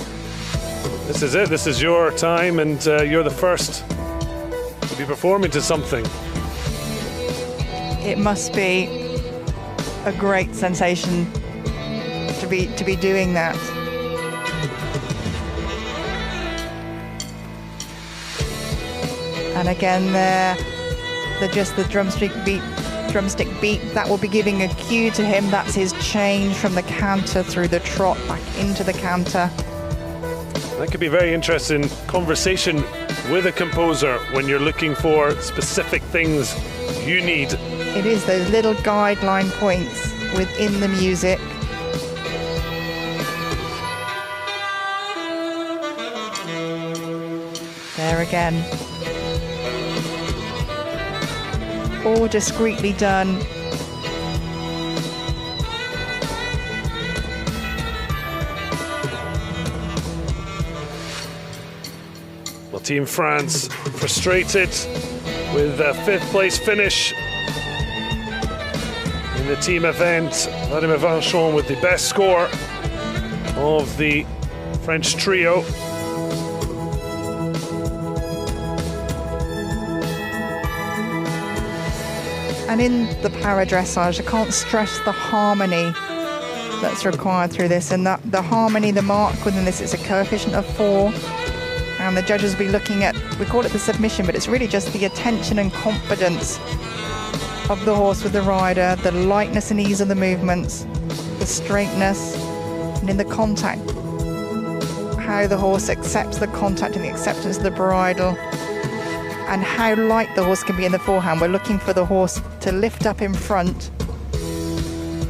this is it, this is your time, and you're the first to be performing to something. It must be a great sensation to be doing that. And again there, the drumstick beat, that will be giving a cue to him. That's his change from the canter through the trot back into the canter. That could be very interesting conversation with a composer when you're looking for specific things you need. It is those little guideline points within the music. There again. All discreetly done. Well, Team France frustrated with a 5th place finish in the team event. Vladimir Vanchon with the best score of the French trio. And in the para dressage, I can't stress the harmony that's required through this. And that the harmony, the mark within this is a coefficient of 4. And the judges will be looking at, we call it the submission, but it's really just the attention and confidence of the horse with the rider, the lightness and ease of the movements, the straightness, and in the contact, how the horse accepts the contact and the acceptance of the bridle, and how light the horse can be in the forehand. We're looking for the horse to lift up in front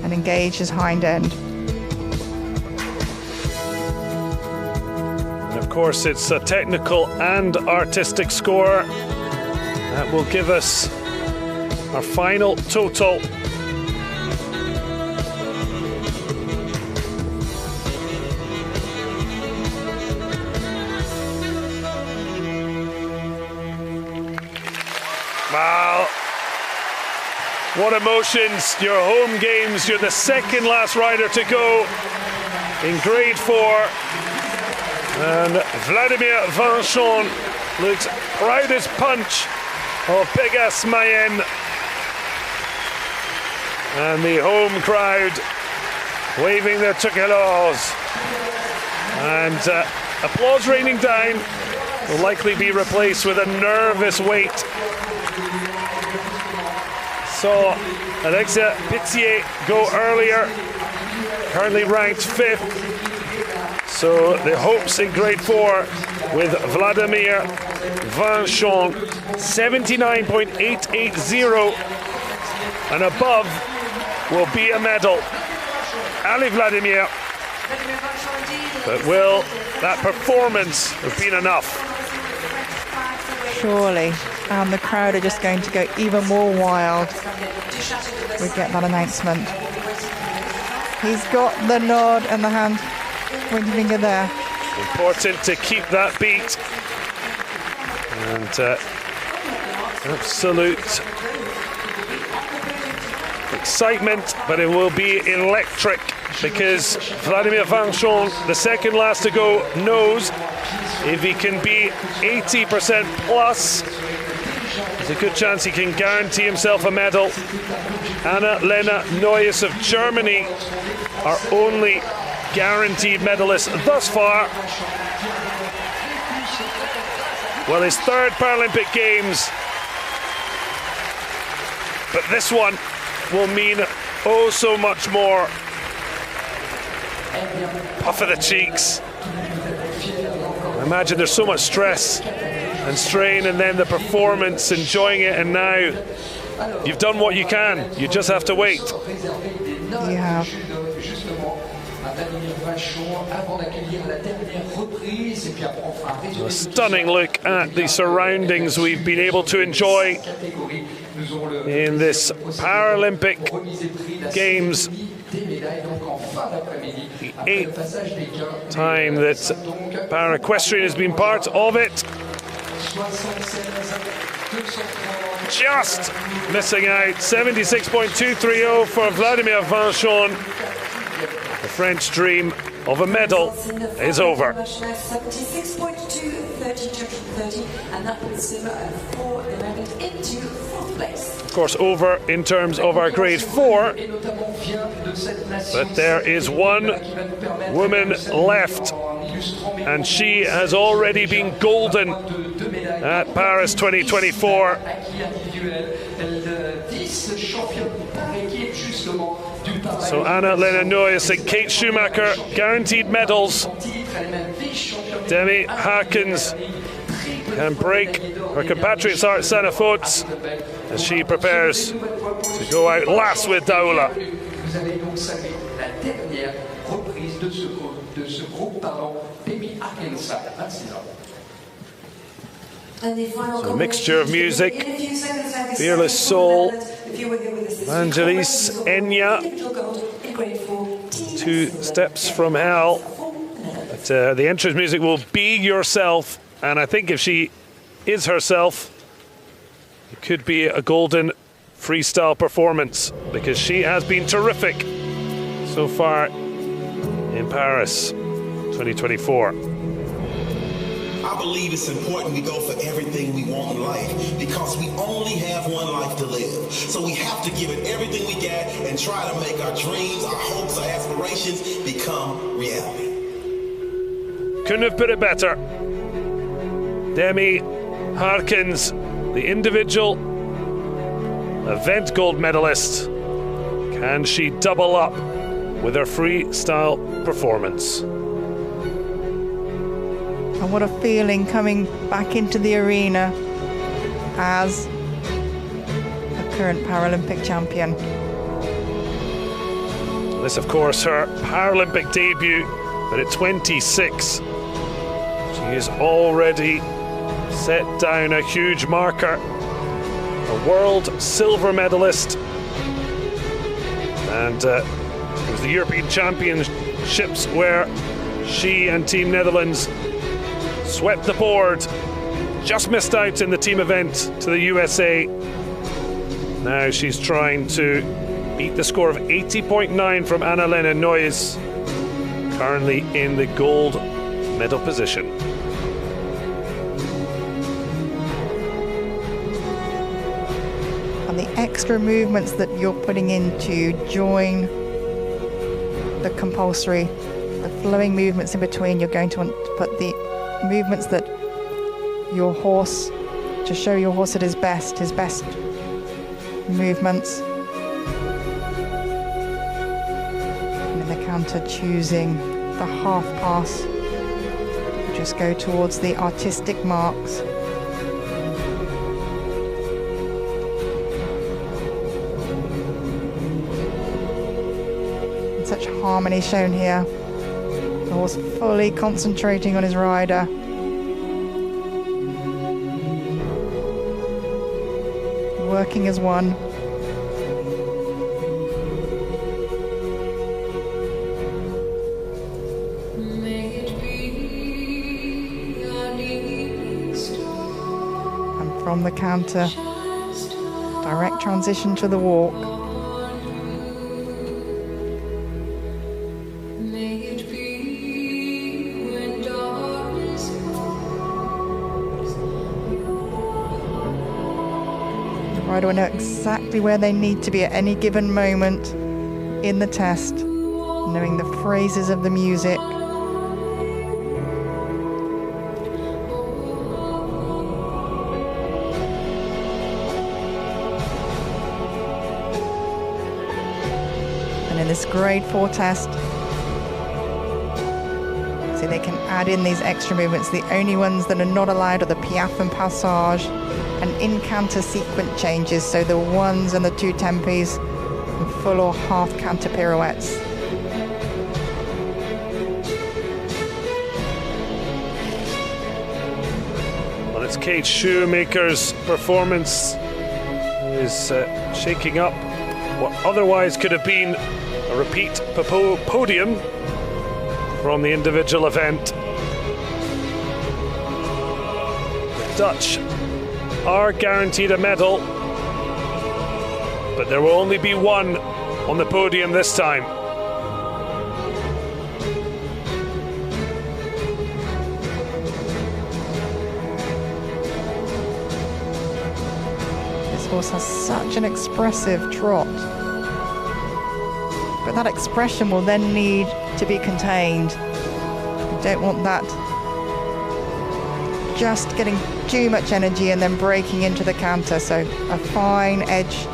and engage his hind end. And of course, it's a technical and artistic score that will give us our final total. Wow, what emotions. Your home games, you're the second last rider to go in grade 4, and Vladimir Vanchon looks proud as punch of Pegas Mayenne, and the home crowd waving their tricolores, and applause raining down will likely be replaced with a nervous wait. Saw Alexia Pitié go earlier, currently ranked 5th. So the hopes in grade 4 with Vladimir Vanchon, 79.880, and above will be a medal. Allez Vladimir. But will that performance have been enough? Surely. And the crowd are just going to go even more wild. We get that announcement. He's got the nod and the hand pointing finger there. Important to keep that beat. And absolute excitement, but it will be electric because Vladimir Vanchon, the second last to go, knows if he can be 80% plus, there's a good chance he can guarantee himself a medal. Anna-Lena Neues of Germany, our only guaranteed medalist thus far. Well, his third Paralympic Games, but this one will mean oh so much more. Puff of the cheeks. I imagine there's so much stress and strain, and then the performance, enjoying it, and now you've done what you can. You just have to wait. You have. A stunning look at the surroundings we've been able to enjoy in this Paralympic Games. The 8th time that Para-Equestrian has been part of it. Just missing out. 76.230 for Vladimir Vanchon. The French dream of a medal is over. 76.230, and that puts him 4 Americans into 4th place. Of course, over in terms of our grade 4, but there is one woman left, and she has already been golden at Paris 2024. So Anna-Lena Neues and Kate Schumacher guaranteed medals. Demi Harkins can break her compatriot's heart, Sana Foats, as she prepares to go out last with Daoula. So a mixture of music, Fearless Soul, Vangelis Enya, 2 Steps from Hell. But the entrance music will Be Yourself, and I think if she is herself, it could be a golden freestyle performance, because she has been terrific so far in Paris 2024. I believe it's important we go for everything we want in life, because we only have one life to live. So we have to give it everything we got and try to make our dreams, our hopes, our aspirations become reality. Couldn't have put it better. Demi Harkins, the individual event gold medalist. Can she double up with her freestyle performance? And what a feeling coming back into the arena as a current Paralympic champion. This, of course, her Paralympic debut, but at 26, she has already set down a huge marker. A world silver medalist. And it was the European Championships where she and Team Netherlands swept the board, just missed out in the team event to the USA. Now she's trying to beat the score of 80.9 from Anna-Lena Neues, currently in the gold medal position. And the extra movements that you're putting in to join the compulsory, the flowing movements in between, you're going to want to put the movements that your horse, to show your horse at his best movements. And in the counter, choosing the half pass, just go towards the artistic marks. And such harmony shown here. The horse fully concentrating on his rider. Working as one. And from the counter, direct transition to the walk. rider will know exactly where they need to be at any given moment in the test, knowing the phrases of the music. And in this grade 4 test, so they can add in these extra movements. The only ones that are not allowed are the piaffe and passage and in-canter sequence changes, so the ones and the two tempis and full or half canter pirouettes. Well, it's Kate Shoemaker's performance is shaking up what otherwise could have been a repeat podium from the individual event. The Dutch are guaranteed a medal, but there will only be one on the podium this time. This horse has such an expressive trot, but that expression will then need to be contained. You don't want that just getting too much energy and then breaking into the canter, so a fine edge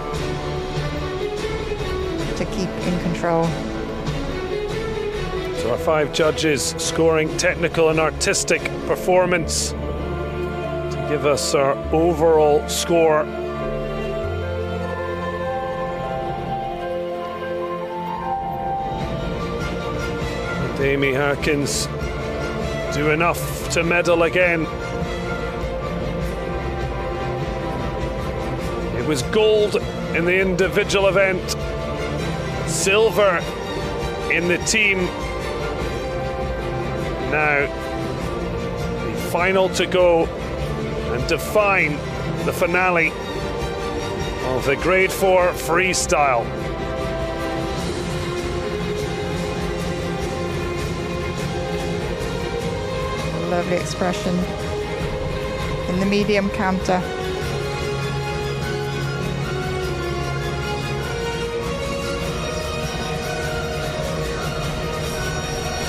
to keep in control. So our 5 judges scoring technical and artistic performance to give us our overall score. Amy Harkins do enough to medal again. It was gold in the individual event, silver in the team. Now, the final to go and define the finale of the Grade 4 Freestyle. Lovely expression in the medium canter.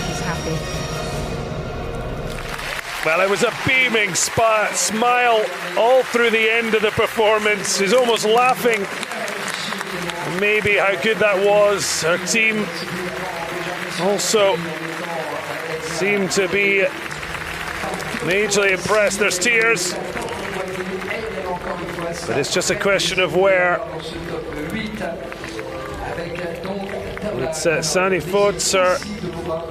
He's happy. Well, it was a beaming smile all through the end of the performance. He's almost laughing. Maybe how good that was. Her team also seemed to be majorly impressed. There's tears, but it's just a question of where. It's Sani Fod's her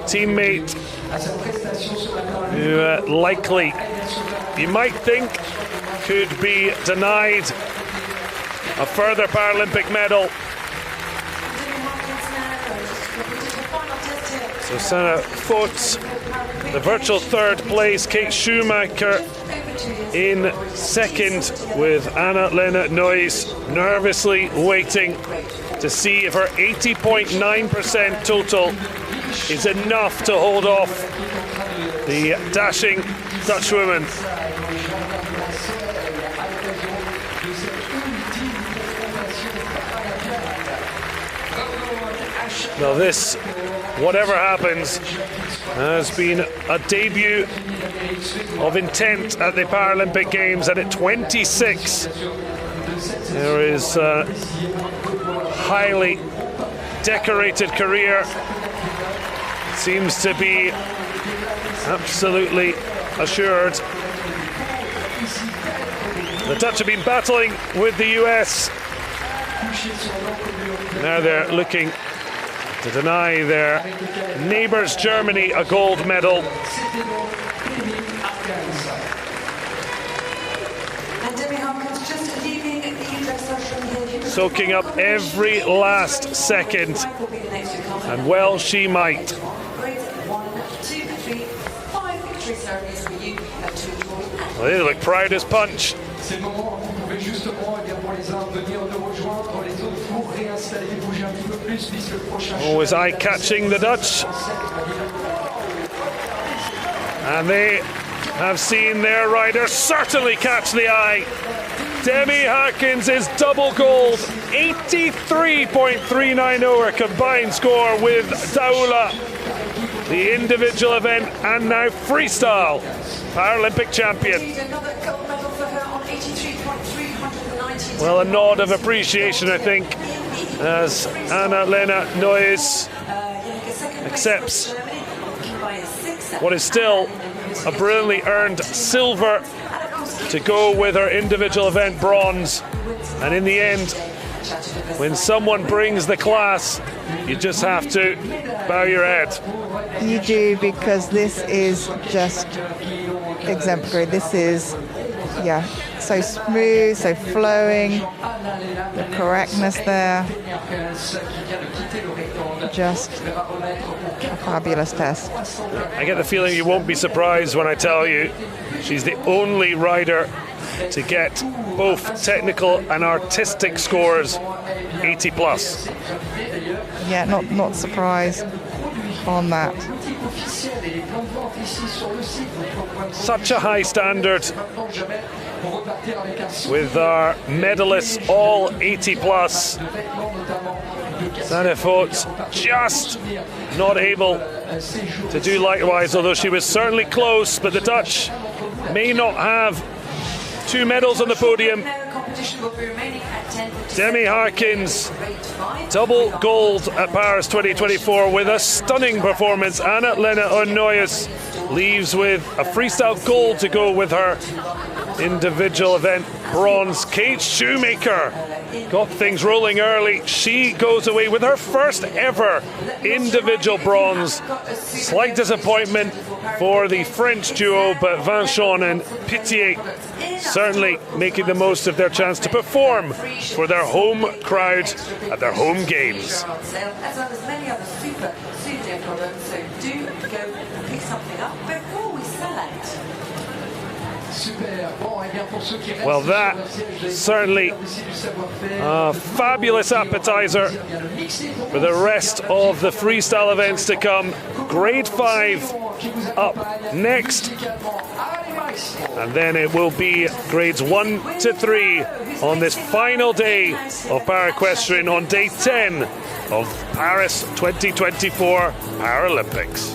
teammate, who likely, you might think, could be denied a further Paralympic medal. So Sana Fod's the virtual third place, Kate Schumacher in second, with Anna-Lena Neuss nervously waiting to see if her 80.9% total is enough to hold off the dashing Dutch woman. Now this, whatever happens, has been a debut of intent at the Paralympic Games, and at 26 there is a highly decorated career. Seems to be absolutely assured. The Dutch have been battling with the US. Now they're looking to deny their neighbours Germany a gold medal. Soaking up every last second, and well she might. Well, they look proud as punch. Always eye-catching, the Dutch. And they have seen their rider certainly catch the eye Demi Harkins is double gold, 83.390 her combined score with Daula. The individual event and now freestyle Paralympic champion. Well, a nod of appreciation, I think, as Anna-Lena Neuss accepts what is still a brilliantly earned silver to go with her individual event bronze. And in the end, when someone brings the class, you just have to bow your head. You do, because this is just exemplary. This is, yeah, so smooth, so flowing, the correctness there. Just a fabulous test. I get the feeling you won't be surprised when I tell you she's the only rider to get both technical and artistic scores 80 plus. Yeah, not surprised on that. Such a high standard with our medalists all 80 plus. Sanefot just not able to do likewise, although she was certainly close, but the Dutch may not have two medals on the podium. Demi Harkins, double gold at Paris 2024 with a stunning performance. Anna-Lena Neuss leaves with a freestyle gold to go with her individual event bronze. Kate Shoemaker got things rolling early. She goes away with her first ever individual bronze. Slight disappointment for the French duo, but Vincent and Pitié certainly making the most of their chance to perform for their home crowd at their home games. As well as many other super souvenir products, so do go pick something up before we select. Well, that certainly a fabulous appetizer for the rest of the freestyle events to come. Grade 5 up next, and then it will be grades 1 to 3 on this final day of Para-Equestrian on day 10 of Paris 2024 Paralympics.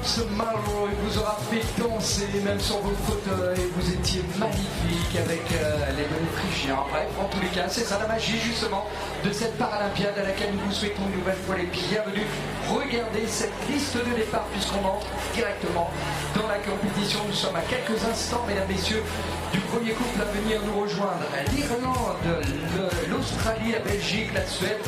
ce Malraux, il vous aura fait danser, même sur vos fauteuils, vous étiez magnifique avec les menus phrygiens. Bref, en tous les cas, c'est ça la magie justement de cette Paralympiade à laquelle nous vous souhaitons une nouvelle fois les bienvenus. Regardez cette liste de départ puisqu'on entre directement dans la compétition. Nous sommes à quelques instants, mesdames, messieurs, du premier couple à venir nous rejoindre. L'Irlande, l'Australie, la Belgique, la Suède,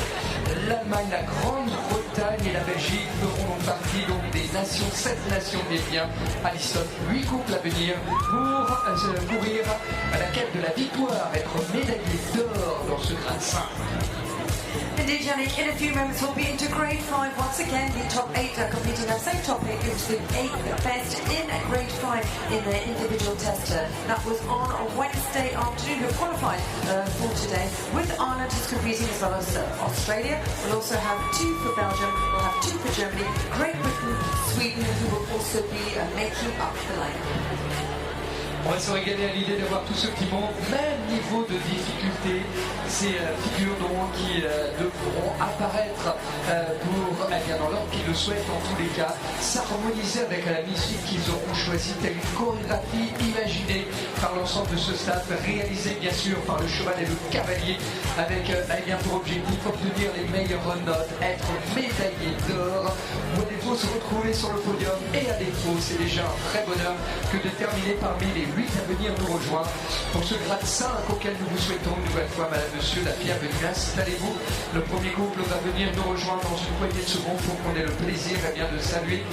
l'Allemagne, la Grande-Bretagne et la Belgique feront donc partie donc des nations, 7 nations des biens. Alison, 8 couples à venir pour courir à la quête de la victoire, être médaillé d'or dans ce grade 5. Indeed, Yannick, in a few moments we'll be into grade 5 once again. The top 8 are competing. That same top 8 is the 8th best in grade 5 in their individual test. That was on a Wednesday afternoon. Who qualified for today, with Ireland who's competing as well as Australia. We'll also have 2 for Belgium, we'll have 2 for Germany, Great Britain, Sweden, who will also be making up the line. On va se régaler à l'idée d'avoir tous ceux qui montent, même niveau de difficulté, ces figures donc qui devront apparaître pour, dans l'ordre qu'ils le souhaitent en tous les cas, s'harmoniser avec la musique qu'ils auront choisie, telle une chorégraphie imaginée par l'ensemble de ce staff, réalisée bien sûr par le cheval et le cavalier, avec pour objectif obtenir les meilleures notes, être médaillé d'or. Ou à défaut se retrouver sur le podium, et à défaut c'est déjà un vrai bonheur que de terminer parmi les 8 à venir nous rejoindre pour ce grade 5 auquel nous vous souhaitons une nouvelle fois, madame, monsieur, la bienvenue. Installez-vous. Le premier couple va venir nous rejoindre dans une poignée de secondes pour qu'on ait le plaisir de saluer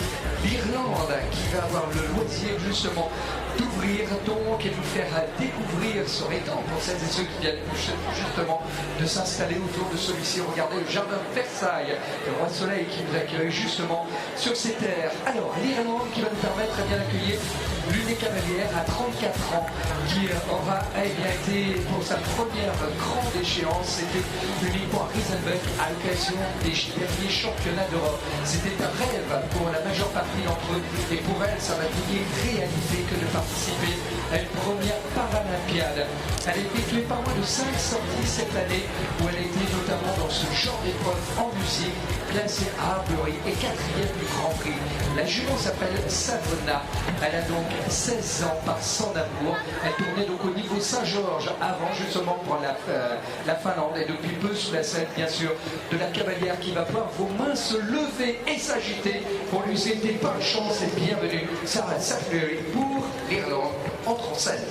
l'Irlande qui va avoir le loisir justement d'ouvrir donc et de vous faire découvrir sur étang pour celles et ceux qui viennent justement de s'installer autour de celui-ci. Regardez le jardin de Versailles, le roi soleil qui nous accueille justement sur ces terres. Alors l'Irlande qui va nous permettre d'accueillir l'une des cavalières à 34 ans qui aura été pour sa première grande échéance, c'était uniquement à Riesenbeck à l'occasion des derniers championnats d'Europe. C'était un rêve pour la majeure partie d'entre eux et pour elle ça va devenir une réalité que de participer à une première Paralympiade. Elle a été tuée par moins de 5 sorties cette année où elle a été notamment dans ce genre d'épreuve en musique, classée à Harbury et 4e du Grand Prix. La jument s'appelle Savona. Elle a donc 16 ans par son amour. Elle tournait donc au niveau Saint-Georges avant justement pour la Finlande et depuis peu sous la scène bien sûr de la cavalière qui va voir vos mains se lever et s'agiter pour lui souhaiter bonne chance et bienvenue. Sarah Saffery pour l'Irlande entre en scène.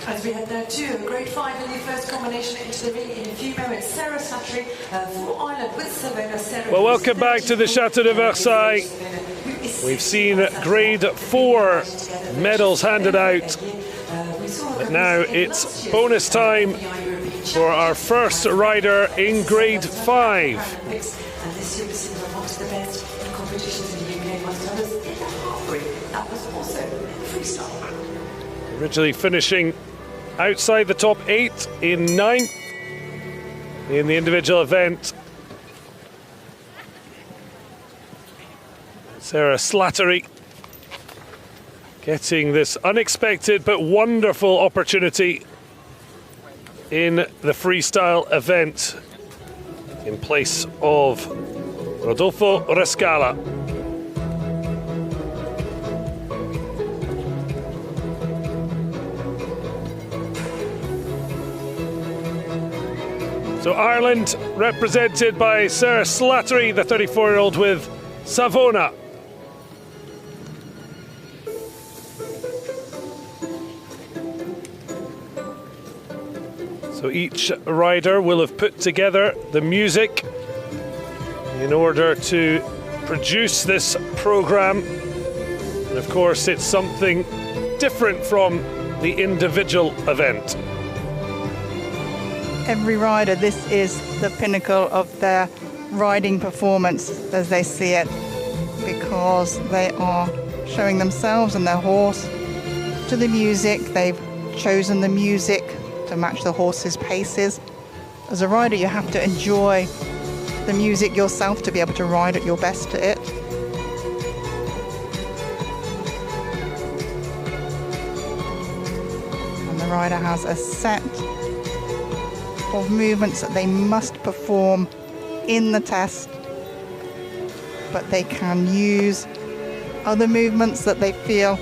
As we head now to grade 5 in the first combination into the ring in a few moments. Sarah Saffery for Ireland with Savona. Sarah, well, welcome back to the Chateau de Versailles. We've seen grade 4 medals handed out, but now it's bonus time for our first rider in grade 5. And this year was amongst the best in competitions in the UK, amongst others in the Harbury. That was also freestyle. Originally finishing outside the top 8 in 9th in the individual event. Sarah Slattery getting this unexpected but wonderful opportunity in the freestyle event in place of Rodolfo Rescala. So Ireland represented by Sarah Slattery, the 34-year-old with Savona. So each rider will have put together the music in order to produce this program. And of course, it's something different from the individual event. Every rider, this is the pinnacle of their riding performance as they see it, because they are showing themselves and their horse to the music. They've chosen the music to match the horse's paces. As a rider, you have to enjoy the music yourself to be able to ride at your best to it. And the rider has a set of movements that they must perform in the test, but they can use other movements that they feel,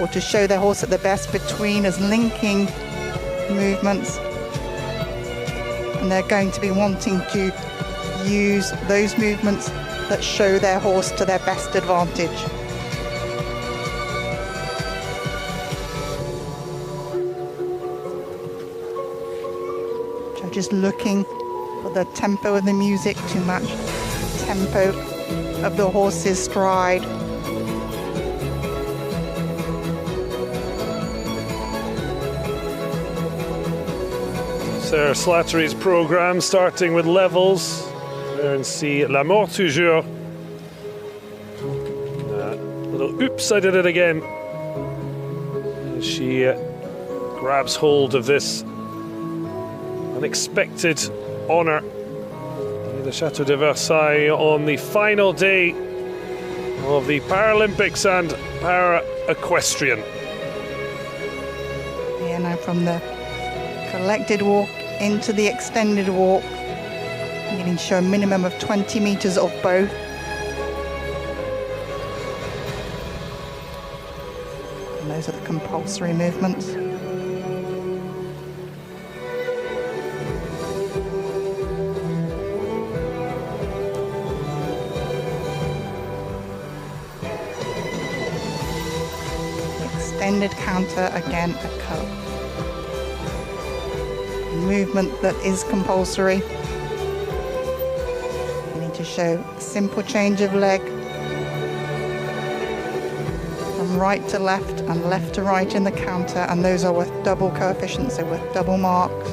or to show their horse at their best between as linking movements. And they're going to be wanting to use those movements that show their horse to their best advantage. Just looking for the tempo of the music to match the tempo of the horse's stride. Sarah Slattery's programme starting with levels. There and see La Mort Toujours. Little oops, I did it again. And she grabs hold of this unexpected honour in the Chateau de Versailles on the final day of the Paralympics and Para-Equestrian. Yeah, now from the collected walk into the extended walk, needing to show a minimum of 20 metres of both. And those are the compulsory movements. Extended counter, again a cut. Movement that is compulsory. You need to show a simple change of leg from right to left and left to right in the counter, and those are with double coefficients, so with double marks.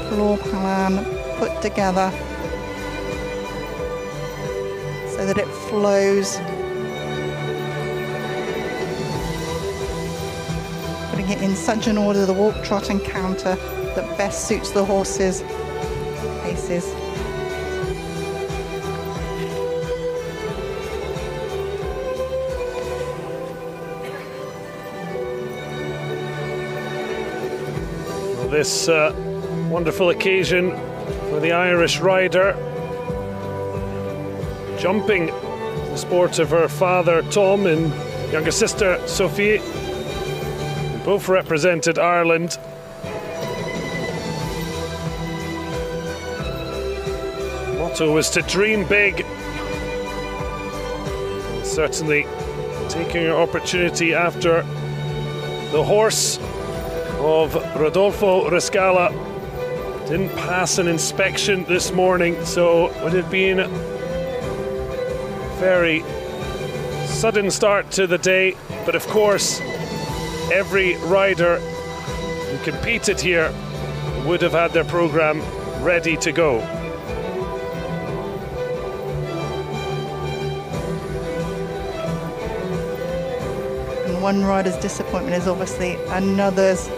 Floor plan put together so that it flows, putting it in such an order, the walk, trot and counter, that best suits the horse's paces. Well, this wonderful occasion for the Irish rider, jumping the sport of her father Tom and younger sister Sophie, who both represented Ireland. The motto was to dream big. Certainly taking her opportunity after the horse of Rodolfo Rescala didn't pass an inspection this morning, so it would have been a very sudden start to the day. But of course, every rider who competed here would have had their programme ready to go. And one rider's disappointment is obviously another's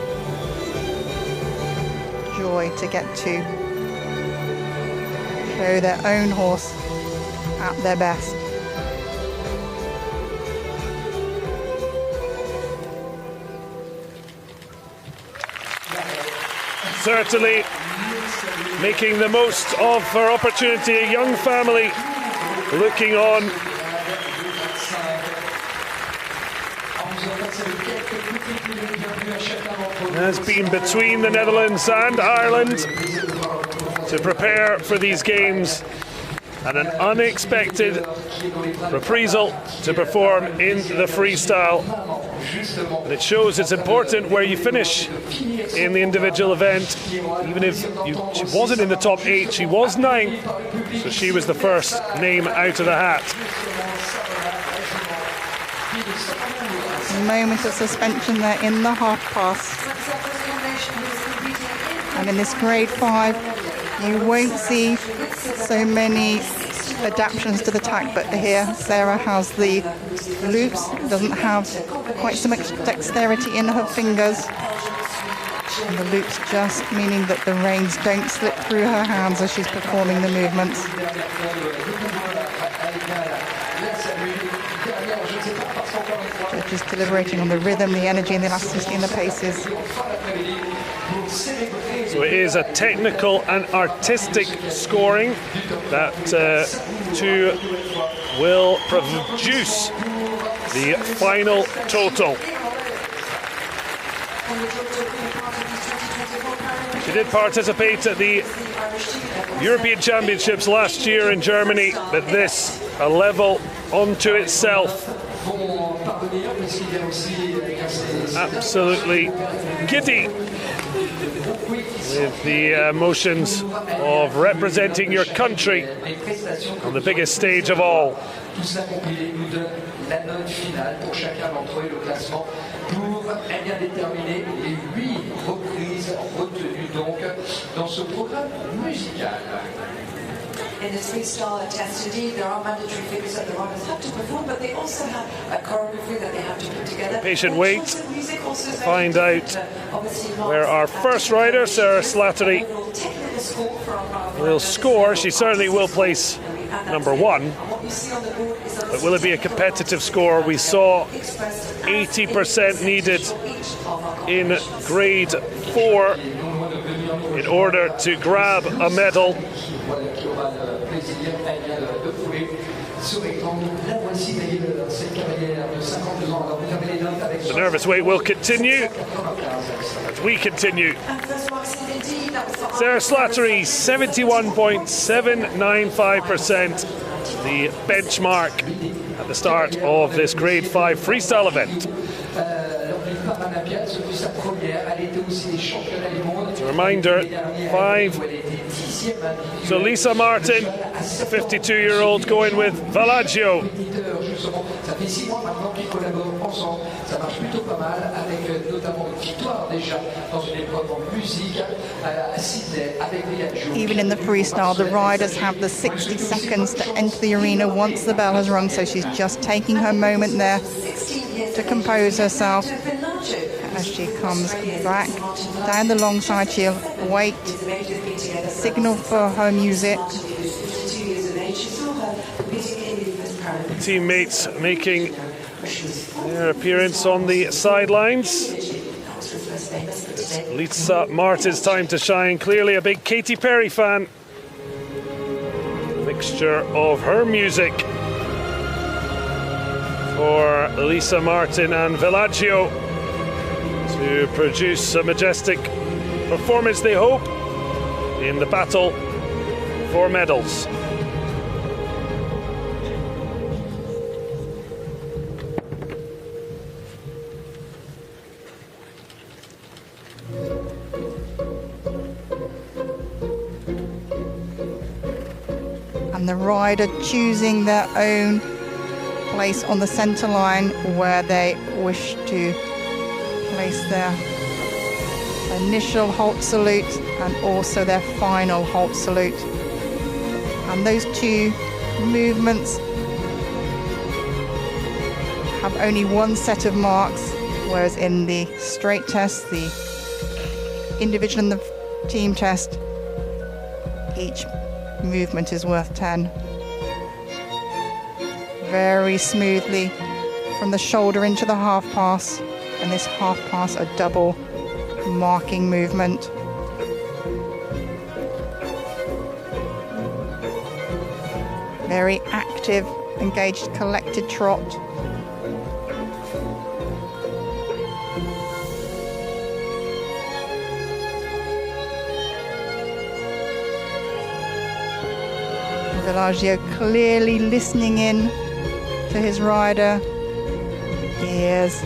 joy to get to show their own horse at their best. Certainly making the most of her opportunity, a young family looking on. Has been between the Netherlands and Ireland to prepare for these games, and an unexpected reprisal to perform in the freestyle. And it shows it's important where you finish in the individual event. Even if she wasn't in the top 8, she was 9th, so she was the first name out of the hat. A moment of suspension there in the half pass. And in this grade 5, you won't see so many adaptations to the tack, but here Sarah has the loops, doesn't have quite so much dexterity in her fingers. And the loops just meaning that the reins don't slip through her hands as she's performing the movements. Judges deliberating on the rhythm, the energy, and the elasticity in the paces. So it is a technical and artistic scoring that two will produce the final total. She did participate at the European Championships last year in Germany, but this a level unto itself. Absolutely giddy with the emotions of representing your country on the biggest stage of all. In this freestyle test, indeed, there are mandatory figures that the riders have to perform, but they also have a choreography that they have to put together. Patient wait to find out where our first rider, Sarah Slattery, will score. She certainly will place number one, but will it be a competitive score? We saw 80% needed in grade 4 in order to grab a medal. The nervous wait will continue as we continue. Sarah Slattery, 71.795%, the benchmark at the start of this grade 5 freestyle event. As a reminder, 5. So Lisa Martin, the 52-year-old, going with Villaggio. Even in the freestyle, the riders have the 60 seconds to enter the arena once the bell has rung, so she's just taking her moment there to compose herself. As she comes back down the long side, she'll wait, signal for her music. Teammates making their appearance on the sidelines. It's Lisa Martin's time to shine. Clearly a big Katy Perry fan. Mixture of her music for Lisa Martin and Villaggio to produce a majestic performance, they hope, in the battle for medals. And the rider choosing their own place on the center line where they wish to place their initial halt salute and also their final halt salute. And those two movements have only one set of marks, whereas in the straight test, the individual and the team test, each movement is worth 10. Very smoothly from the shoulder into the half pass, and this half pass a double marking movement. Very active, engaged, collected trot. Villaggio clearly listening in to his rider. Ears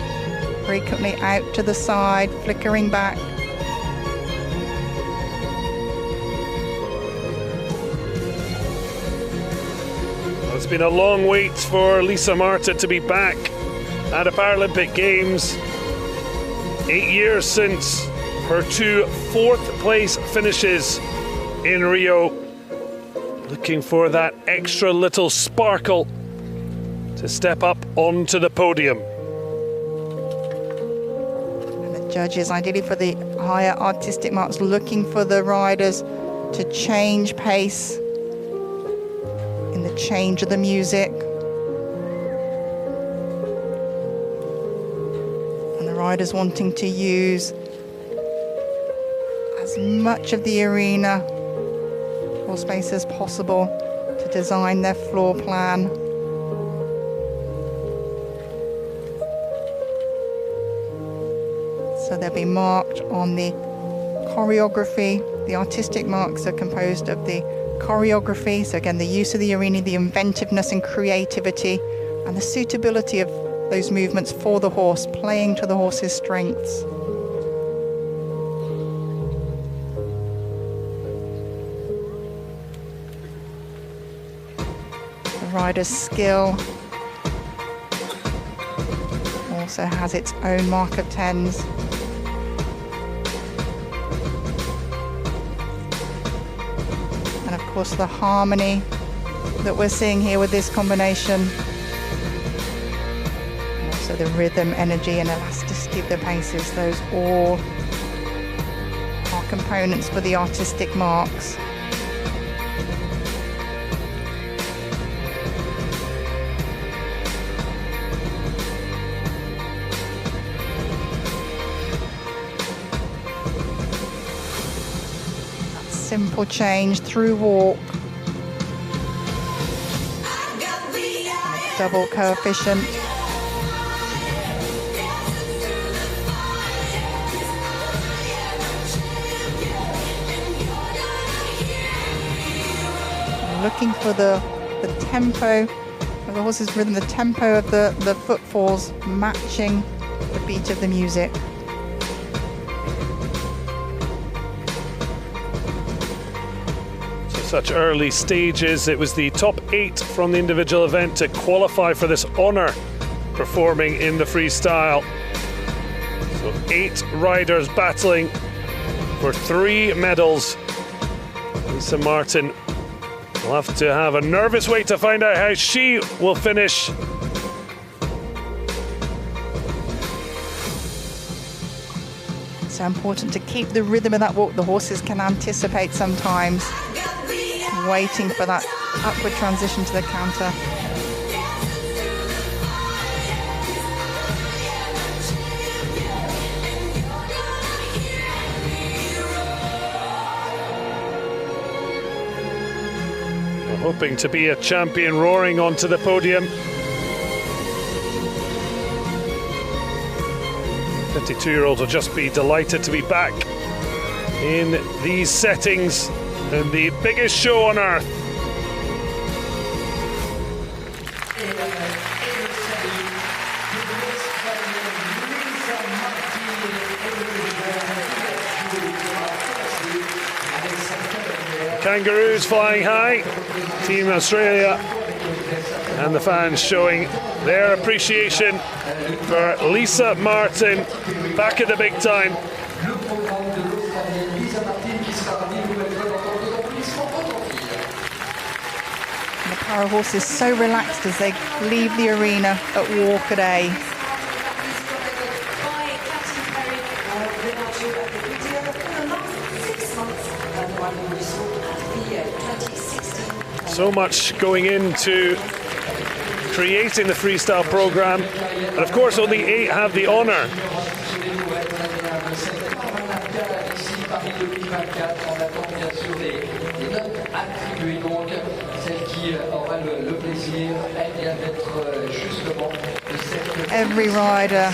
frequently out to the side, flickering back. Well, it's been a long wait for Lisa Martin to be back at a Paralympic Games. 8 years since her 2 fourth-place finishes in Rio. Looking for that extra little sparkle to step up onto the podium. And the judges, ideally for the higher artistic marks, looking for the riders to change pace in the change of the music. riders wanting to use as much of the arena or space as possible to design their floor plan. So they'll be marked on the choreography. The artistic marks are composed of the choreography, so again the use of the arena, the inventiveness and creativity, and the suitability of those movements for the horse, playing to the horse's strengths. The rider's skill also has its own mark of 10s. And of course the harmony that we're seeing here with this combination. Also the rhythm, energy and elasticity of the paces, those all are components for the artistic marks. Simple change through walk. Double coefficient. Looking for the tempo of the horse's rhythm, the tempo of the footfalls matching the beat of the music. Such early stages. It was the top 8 from the individual event to qualify for this honour, performing in the freestyle. So 8 riders battling for 3 medals. Lisa Martin will have to have a nervous wait to find out how she will finish. So important to keep the rhythm of that walk. The horses can anticipate sometimes, waiting for that upward transition to the counter. We're hoping to be a champion roaring onto the podium. 52-year-olds will just be delighted to be back in these settings. And the biggest show on earth. Kangaroos flying high. Team Australia and the fans showing their appreciation for Lisa Martin back at the big time. Our horse is so relaxed as they leave the arena at walk a day. So much going into creating the freestyle program, and of course only 8 have the honour. Every rider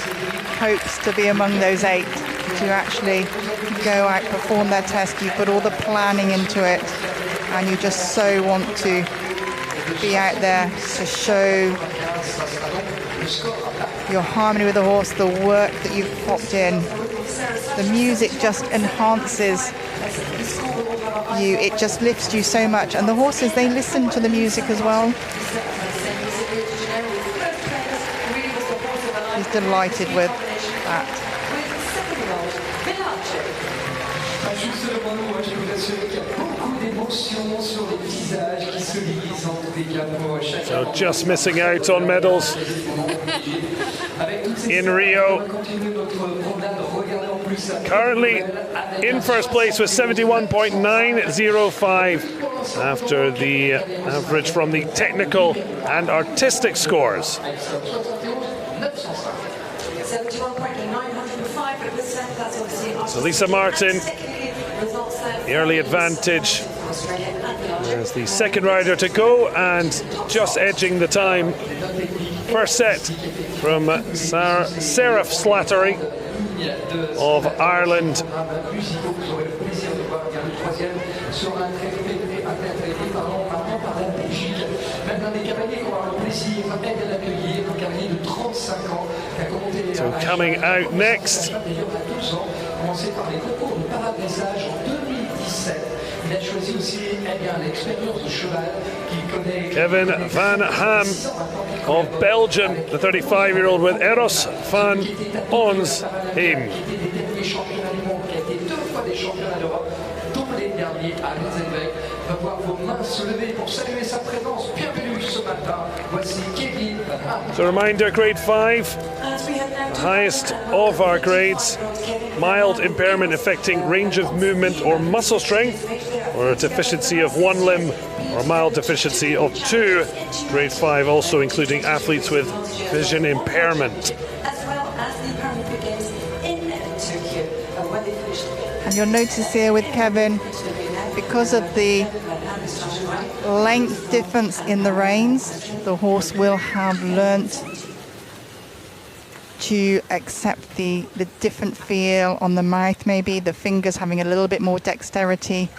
hopes to be among those 8 to actually go out, perform their test. You put all the planning into it, and you just so want to be out there to show your harmony with the horse, the work that you've popped in. The music just enhances you, it just lifts you so much, and the horses, they listen to the music as well. He's delighted with that. So just missing out on medals in Rio. Currently in first place with 71.905 after the average from the technical and artistic scores. 71.905. So Lisa Martin, the early advantage as the second rider to go, and just edging the time. First set from Seraph Slattery of Ireland. So coming out next, Kevin van Ham of Belgium, the 35-year-old with Eros van Ons Heem. So a reminder, grade 5, the highest of our grades, mild impairment affecting range of movement or muscle strength, or a deficiency of one limb or mild deficiency of two. Grade 5 also including athletes with vision impairment. As well as the Paralympic Games in Tokyo. And you'll notice here with Kevin, because of the length difference in the reins, the horse will have learnt to accept the different feel on the mouth, maybe the fingers having a little bit more dexterity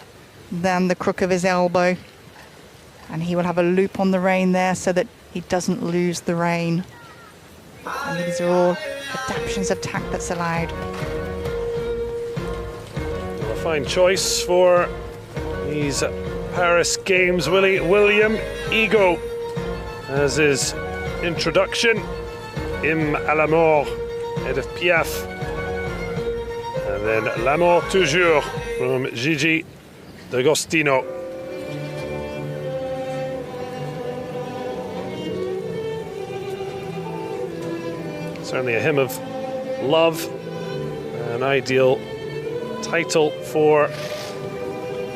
than the crook of his elbow, and he will have a loop on the rein there so that he doesn't lose the rein. And these are all adaptations of tact that's allowed. A fine choice for these Paris Games. William Ego as his introduction. Hymne à la mort, head of Piaf. And then La Mort Toujours from Gigi D'Agostino. Certainly a hymn of love, an ideal title for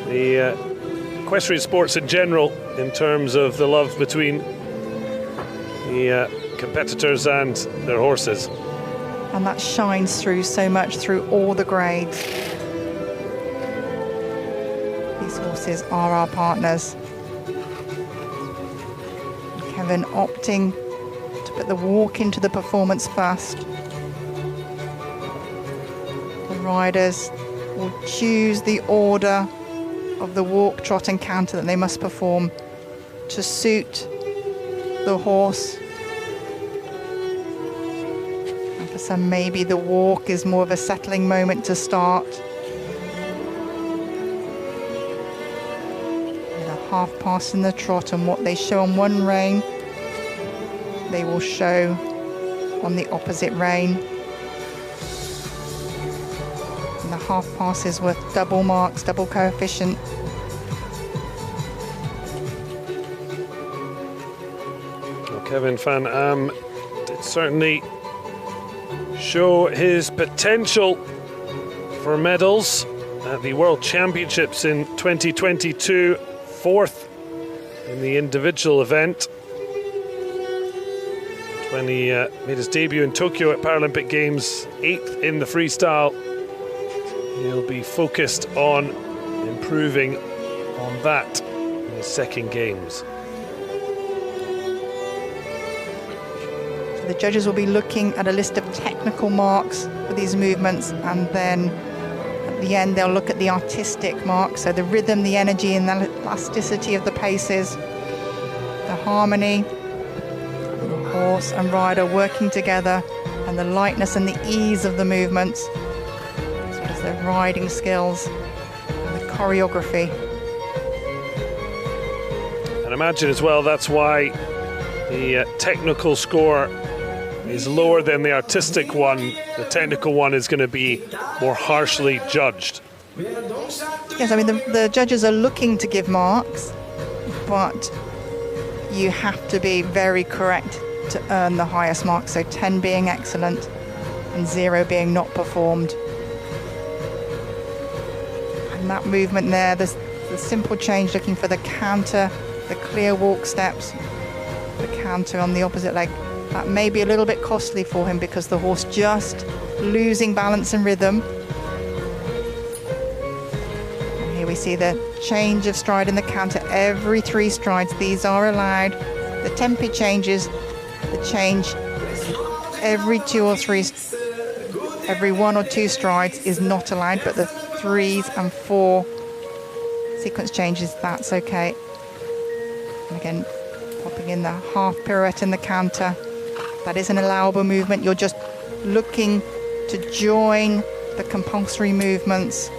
the equestrian sports in general, in terms of the love between the competitors and their horses. And that shines through so much through all the grades. These horses are our partners. Kevin opting to put the walk into the performance first. The riders will choose the order of the walk, trot and canter that they must perform to suit the horse. And for some, maybe the walk is more of a settling moment to start. With a half pass in the trot, and what they show on one rein, they will show on the opposite rein. And the half pass is worth double marks, double coefficient. Well, Kevin van Am did certainly show his potential for medals at the World Championships in 2022, fourth in the individual event. When he made his debut in Tokyo at Paralympic Games, 8th in the freestyle. He'll be focused on improving on that in his second games. So the judges will be looking at a list of technical marks for these movements, and then at the end they'll look at the artistic marks, so the rhythm, the energy and the elasticity of the paces, the harmony, horse and rider working together, and the lightness and the ease of the movements, as well as their riding skills and the choreography. And imagine as well, that's why the technical score is lower than the artistic one. The technical one is going to be more harshly judged. Yes, I mean the judges are looking to give marks, but you have to be very correct to earn the highest mark, so 10 being excellent and 0 being not performed. And that movement there, the simple change, looking for the canter, the clear walk steps, the canter on the opposite leg, that may be a little bit costly for him because the horse just losing balance and rhythm. Here we see the change of stride in the canter every 3 strides. These are allowed. The tempi changes, the change every 2 or 3, every 1 or 2 strides is not allowed, but the 3s and 4 sequence changes, that's okay. And again, popping in the half pirouette in the canter. That is an allowable movement. You're just looking to join the compulsory movements,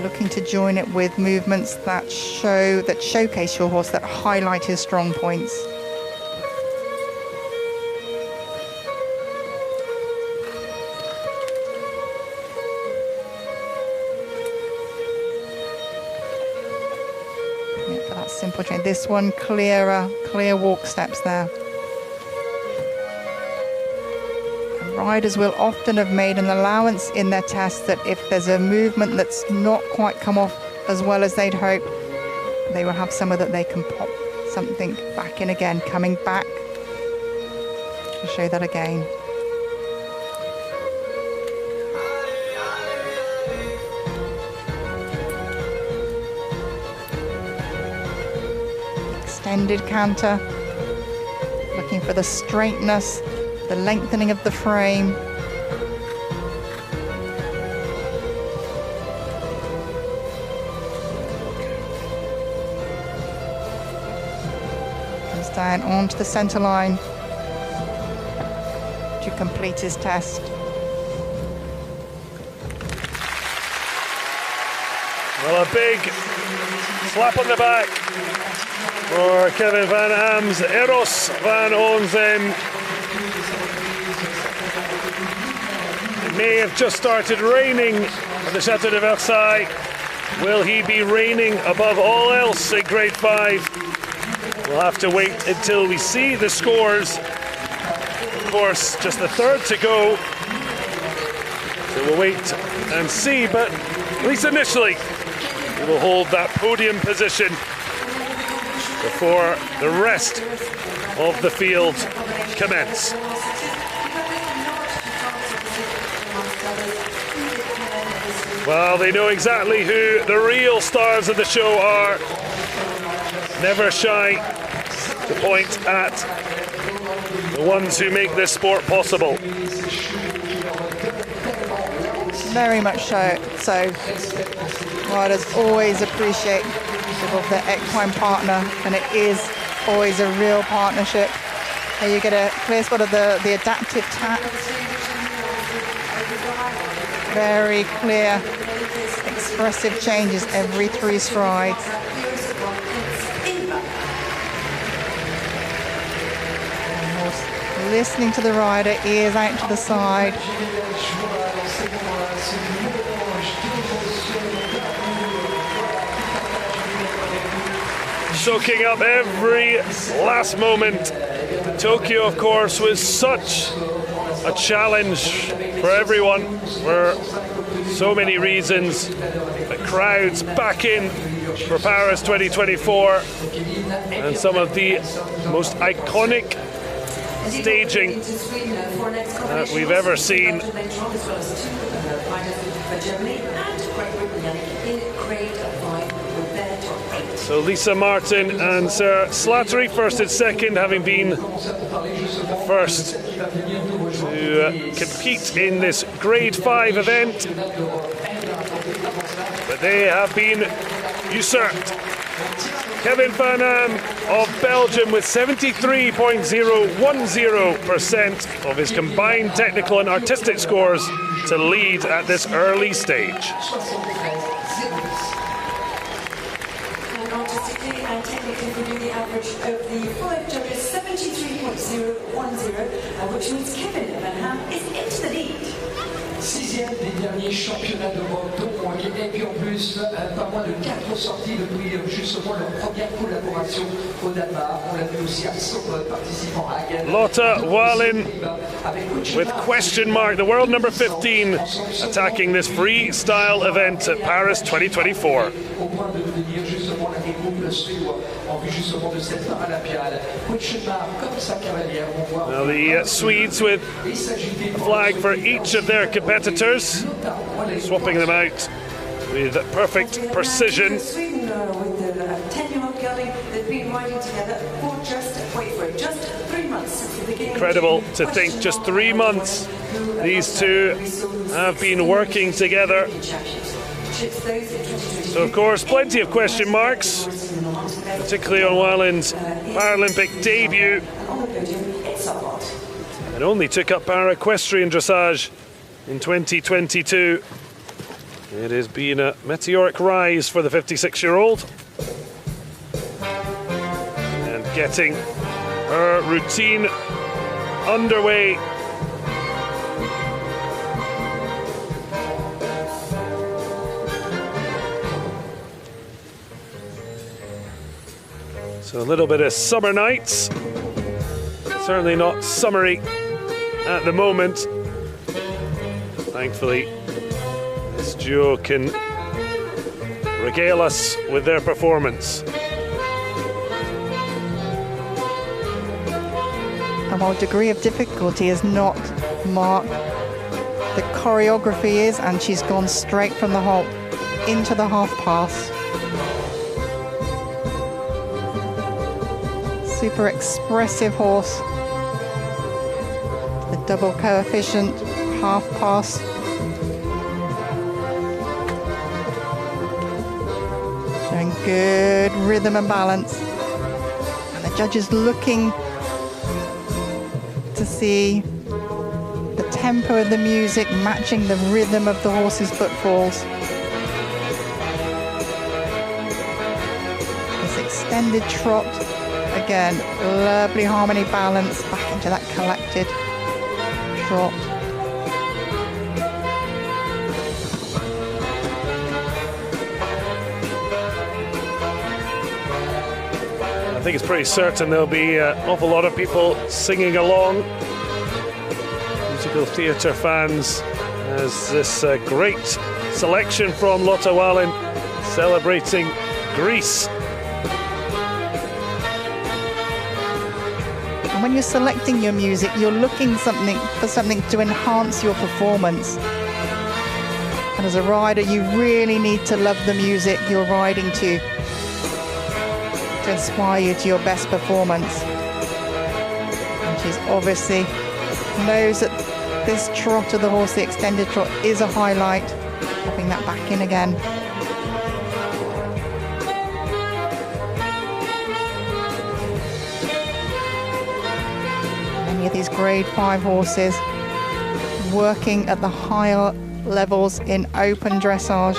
looking to join it with movements that showcase your horse, that highlight his strong points. For that simple train. This one clear walk steps there. Riders will often have made an allowance in their tests that if there's a movement that's not quite come off as well as they'd hope, they will have somewhere that they can pop something back in again, coming back. I'll show that again. Extended canter, looking for the straightness, the lengthening of the frame. Comes down onto the centre line to complete his test. Well, a big slap on the back for Kevin van Am's Eros van Onzen. It may have just started raining at the Chateau de Versailles. Will he be reigning above all else in Grade 5? We'll have to wait until we see the scores. Of course, just the third to go. So we'll wait and see, but at least initially, he will hold that podium position before the rest of the field commence. Well, they know exactly who the real stars of the show are. Never shy to point at the ones who make this sport possible. Very much so. Riders always appreciate their equine partner, and it is always a real partnership. Here you get a clear spot of the adaptive tap. Very clear, expressive changes every 3 strides. Listening to the rider, ears out to the side. Soaking up every last moment. Tokyo, of course, was such a challenge for everyone for so many reasons. The crowds back in for Paris 2024, and some of the most iconic staging that we've ever seen. So Lisa Martin and Sarah Slattery, first and second, having been the first to compete in this Grade 5 event. But they have been usurped. Kevin van Am of Belgium with 73.010% of his combined technical and artistic scores to lead at this early stage. Artistically and technically we do the average of the 5 judges, 73.010, which means Kevin van Am is into the lead. 6e des derniers championnats d'Europe, et puis en plus, pas moins de 4 sorties depuis justement leur première collaboration au Danemark. On l'a vu aussi à son participant à Hagen. Lotta Wallin with question mark, the world number 15, attacking this freestyle event at Paris 2024. Au point de devenir justement l'un des groupes suédois en vue justement de cette Paralympiade. Question mark comme sa cavalière, on voit. Now the Swedes with a flag for each of their competitors, swapping them out with perfect precision. With the 10-year-old gelding, they've been riding together for just 3 months since the beginning. Incredible to think, just 3 months these two have been working together. So of course, plenty of question marks, particularly on Wallen's Paralympic debut. And only took up para-equestrian dressage in 2022. It has been a meteoric rise for the 56-year-old. And getting her routine underway. So a little bit of summer nights. Certainly not summery at the moment. Thankfully, this duo can regale us with their performance. And while degree of difficulty is not marked, the choreography is, and she's gone straight from the halt into the half pass. Super expressive horse. The double coefficient half pass. Showing good rhythm and balance. And the judges looking to see the tempo of the music matching the rhythm of the horse's footfalls. This extended trot. Again, lovely harmony balance back into that collected trot. I think it's pretty certain there'll be an awful lot of people singing along. Musical theatre fans, as this great selection from Lotte Wallin celebrating Greece. And when you're selecting your music, you're looking for something to enhance your performance. And as a rider, you really need to love the music you're riding to inspire you to your best performance. And she's obviously knows that this trot of the horse, the extended trot, is a highlight. Popping that back in again. Many of these grade 5 horses working at the higher levels in open dressage.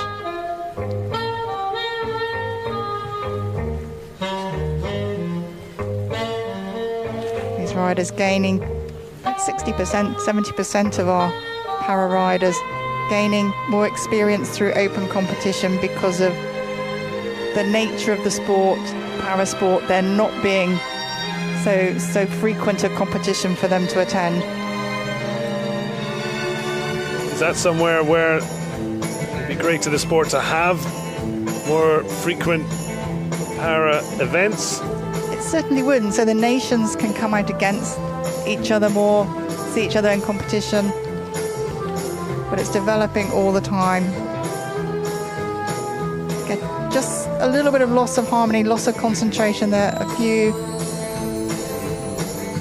These riders gaining 60%, 70% of our para riders gaining more experience through open competition because of the nature of the sport, para sport, there not being so frequent a competition for them to attend. Is that somewhere where it'd be great to the sport to have more frequent para events? It certainly would, and so the nations can come out against each other more, see each other in competition, but it's developing all the time. Again, just a little bit of loss of harmony, loss of concentration there, a few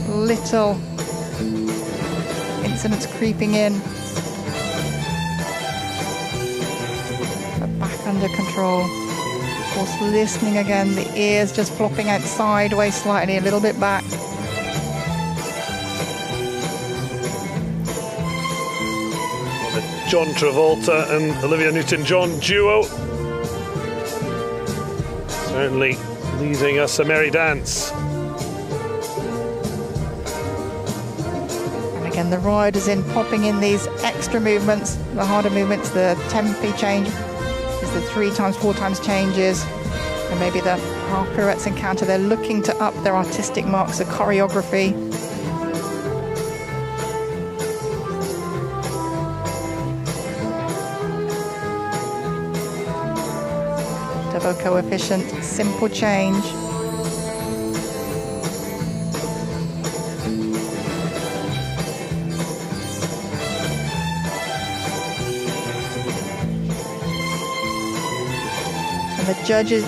little incidents creeping in, but back under control. Of course, listening again, the ears just flopping out sideways slightly, a little bit back. John Travolta and Olivia Newton-John duo. Certainly leading us a merry dance. And again, the riders in popping in these extra movements, the harder movements, the tempi change, is the 3 times, 4 times changes, and maybe the half pirouettes and counter. They're looking to up their artistic marks, the choreography. Double coefficient, simple change. And the judges,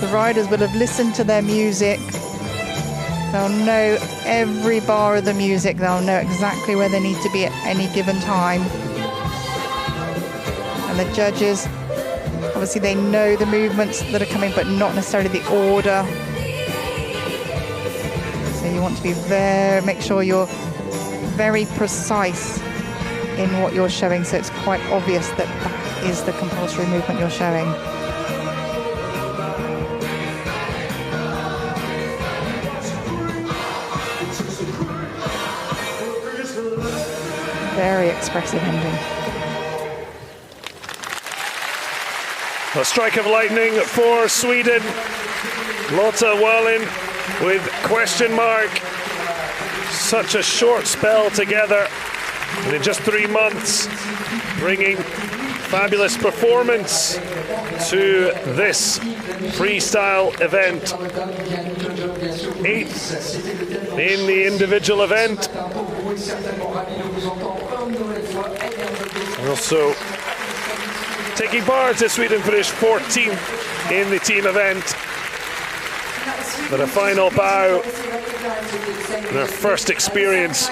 the riders will have listened to their music. They'll know every bar of the music. They'll know exactly where they need to be at any given time. And the judges, obviously they know the movements that are coming, but not necessarily the order. So you want to be make sure you're very precise in what you're showing, so it's quite obvious that that is the compulsory movement you're showing. Very expressive ending. A strike of lightning for Sweden. Lotta Wallin with question mark. Such a short spell together, and in just 3 months, bringing fabulous performance to this freestyle event. 8th in the individual event. And also taking part as Sweden finished 14th in the team event. But a final bow, their first experience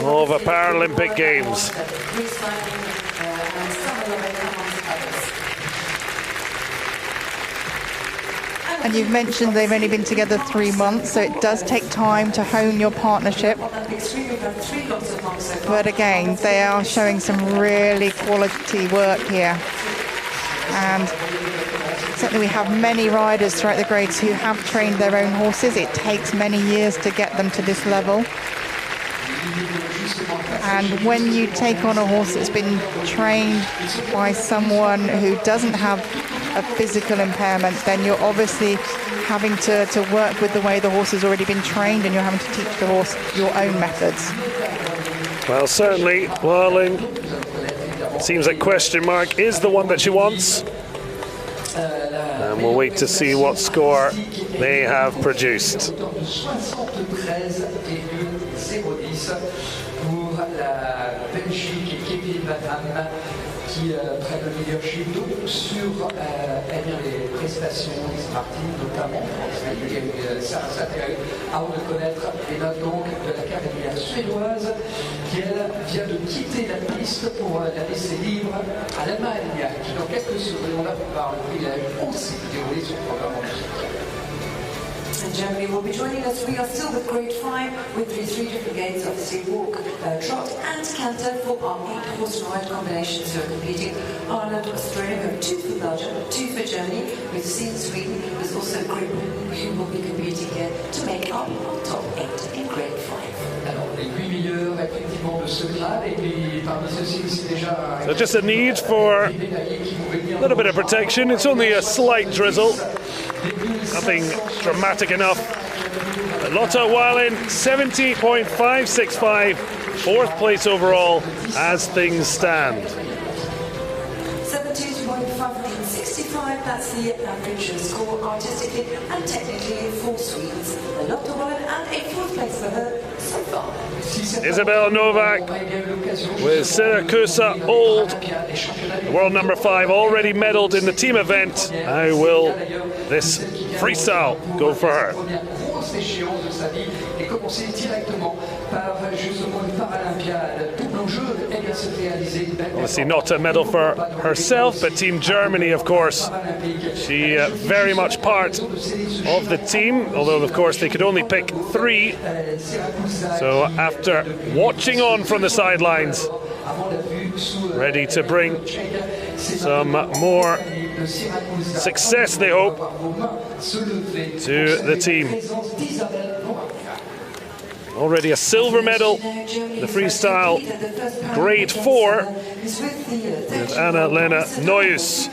of a Paralympic Games. And you've mentioned they've only been together 3 months, so it does take time to hone your partnership. But again, they are showing some really quality work here. And certainly we have many riders throughout the grades who have trained their own horses. It takes many years to get them to this level. And when you take on a horse that's been trained by someone who doesn't have a physical impairment, then you're obviously having to work with the way the horse has already been trained, and you're having to teach the horse your own methods. Well, certainly, Wallin seems like question mark is the one that she wants. And we'll wait to see what score they have produced. Qui prennent le leadership sur les prestations sportives, notamment. Ça fait avant de connaître les notes donc de l'académie suédoise qui elle vient de quitter la piste pour la laisser libre à l'Allemagne, qui dans quelques secondes par le prix a aussi déroulé son programme en musique. And Germany will be joining us. We are still with grade 5 with the 3 different games, obviously walk, trot and canter for our 8-horse ride combinations who are competing. Ireland, Australia, we have 2 for Belgium, 2 for Germany. We've seen Sweden. There's also Great Britain who will be competing here to make up our top 8 in grade 5. So just a need for a little bit of protection. It's only a slight drizzle. Nothing dramatic enough. Lotta Wallin, 70.565, 4th place overall as things stand. 72.565, that's the average score artistically and technically for Swedes. Lotta Wallin and a 4th place for her so far. Isabel Novak with Siracusa Old, world number 5, already medalled in the team event. How will this freestyle go for her? Obviously not a medal for herself, but Team Germany, of course. She very much part of the team, although of course they could only pick 3. So after watching on from the sidelines, ready to bring some more success, they hope, to the team. Already a silver medal, the freestyle grade 4 with Anna-Lena Neuss.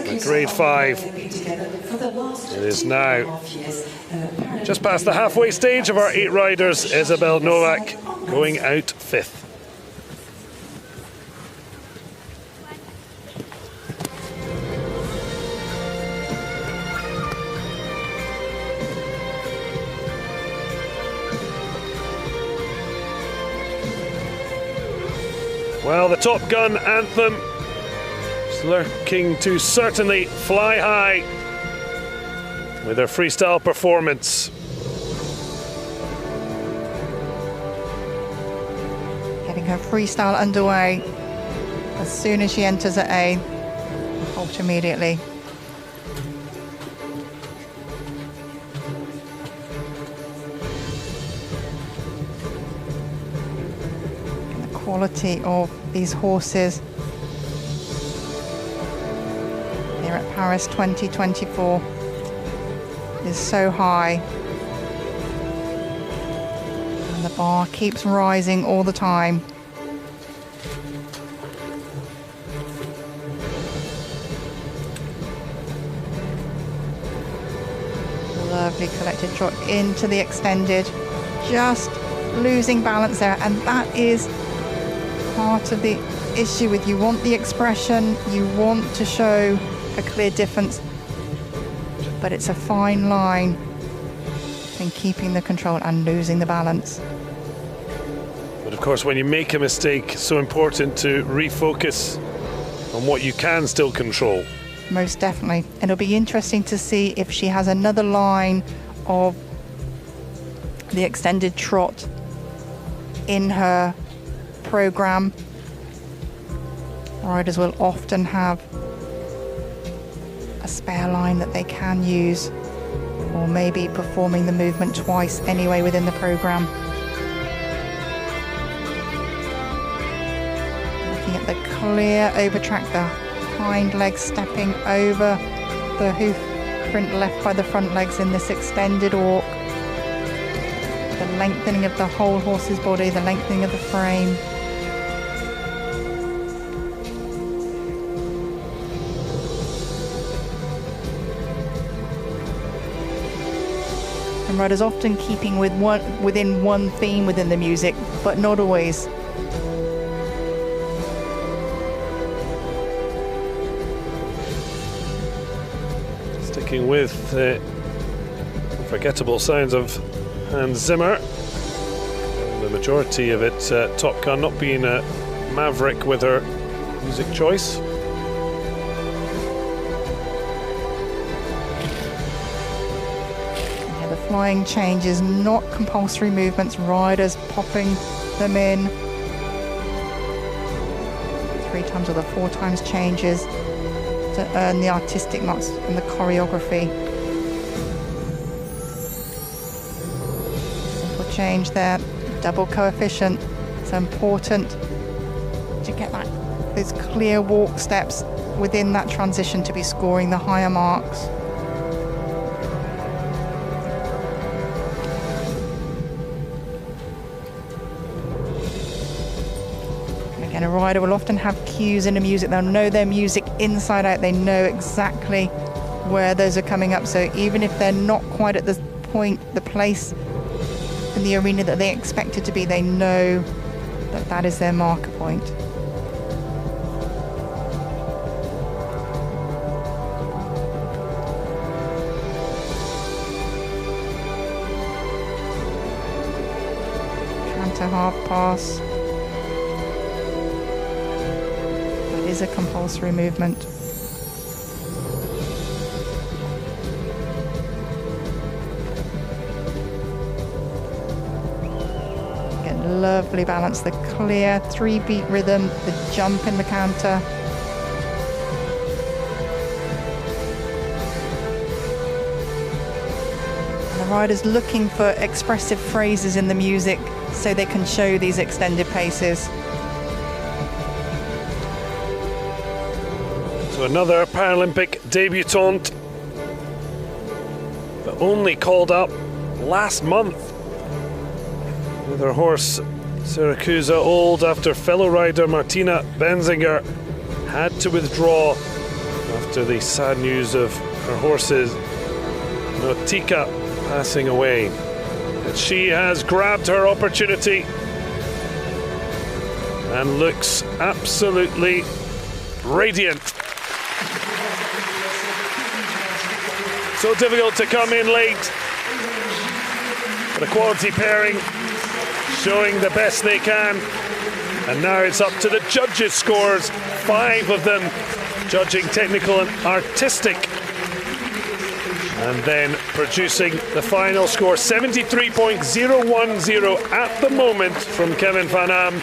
The grade 5. It is now just past the halfway stage of our 8 riders. Isabel Novak going out 5th. Well, the Top Gun anthem She's looking to certainly fly high with her freestyle performance. Getting her freestyle underway. As soon as she enters at A, halt immediately. And the quality of these horses here at Paris 2024 is so high. And the bar keeps rising all the time. Lovely collected trot into the extended, just losing balance there, and that is part of the issue with you want the expression, you want to show a clear difference, but it's a fine line between keeping the control and losing the balance. But of course, when you make a mistake, it's so important to refocus on what you can still control. Most definitely. And it'll be interesting to see if she has another line of the extended trot in her program. Riders will often have a spare line that they can use, or maybe performing the movement twice anyway within the program. Looking at the clear over track, the hind legs stepping over the hoof print left by the front legs in this extended walk. The lengthening of the whole horse's body, the lengthening of the frame. And riders often keeping within one theme within the music, but not always. Sticking with the forgettable sounds of Hans Zimmer. The majority of it, Top Gun, not being a maverick with her music choice. Yeah, the flying changes, not compulsory movements, riders popping them in. 3 times or the 4 times changes to earn the artistic marks and the choreography. Simple change there, double coefficient. It's important to get those clear walk steps within that transition to be scoring the higher marks. And a rider will often have cues in the music. They'll know their music inside out. They know exactly where those are coming up. So even if they're not quite at the point, the place in the arena that they expect it to be, they know that that is their marker point. Canter half pass. Is a compulsory movement. Get lovely balance, the clear 3-beat rhythm, the jump in the canter. And the rider's looking for expressive phrases in the music so they can show these extended paces. So another Paralympic debutante, but only called up last month with her horse Siracusa Old after fellow rider Martina Benzinger had to withdraw after the sad news of her horse's Nautica passing away. But she has grabbed her opportunity and looks absolutely radiant. So difficult to come in late, but a quality pairing showing the best they can And now it's up to the judges' scores, 5 of them judging technical and artistic, and then producing the final score, 73.010 at the moment from Kevin van Am,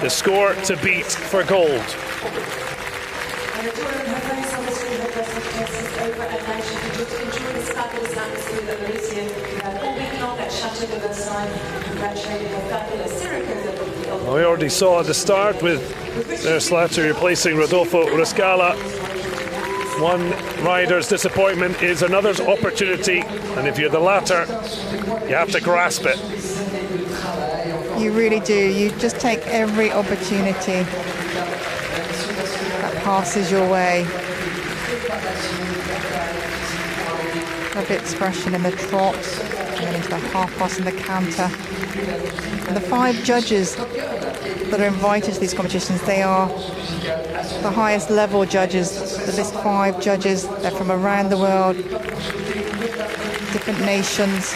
the score to beat for gold. And the tournament has very obviously had Dressage cases over at Manchester to just enjoy this fabulous atmosphere that Mauricio had all week long at Chateau de Versailles, congratulating a fabulous Syracuse. Well, we already saw at the start with their Slattery replacing Rodolfo Ruscala. One rider's disappointment is another's opportunity, and if you're the latter, you have to grasp it. You really do. You just take every opportunity that passes your way. Love the expression in the trot, and then into the half pass and the canter. And the 5 judges that are invited to these competitions, they are the highest level judges. The list 5 judges, they're from around the world, different nations.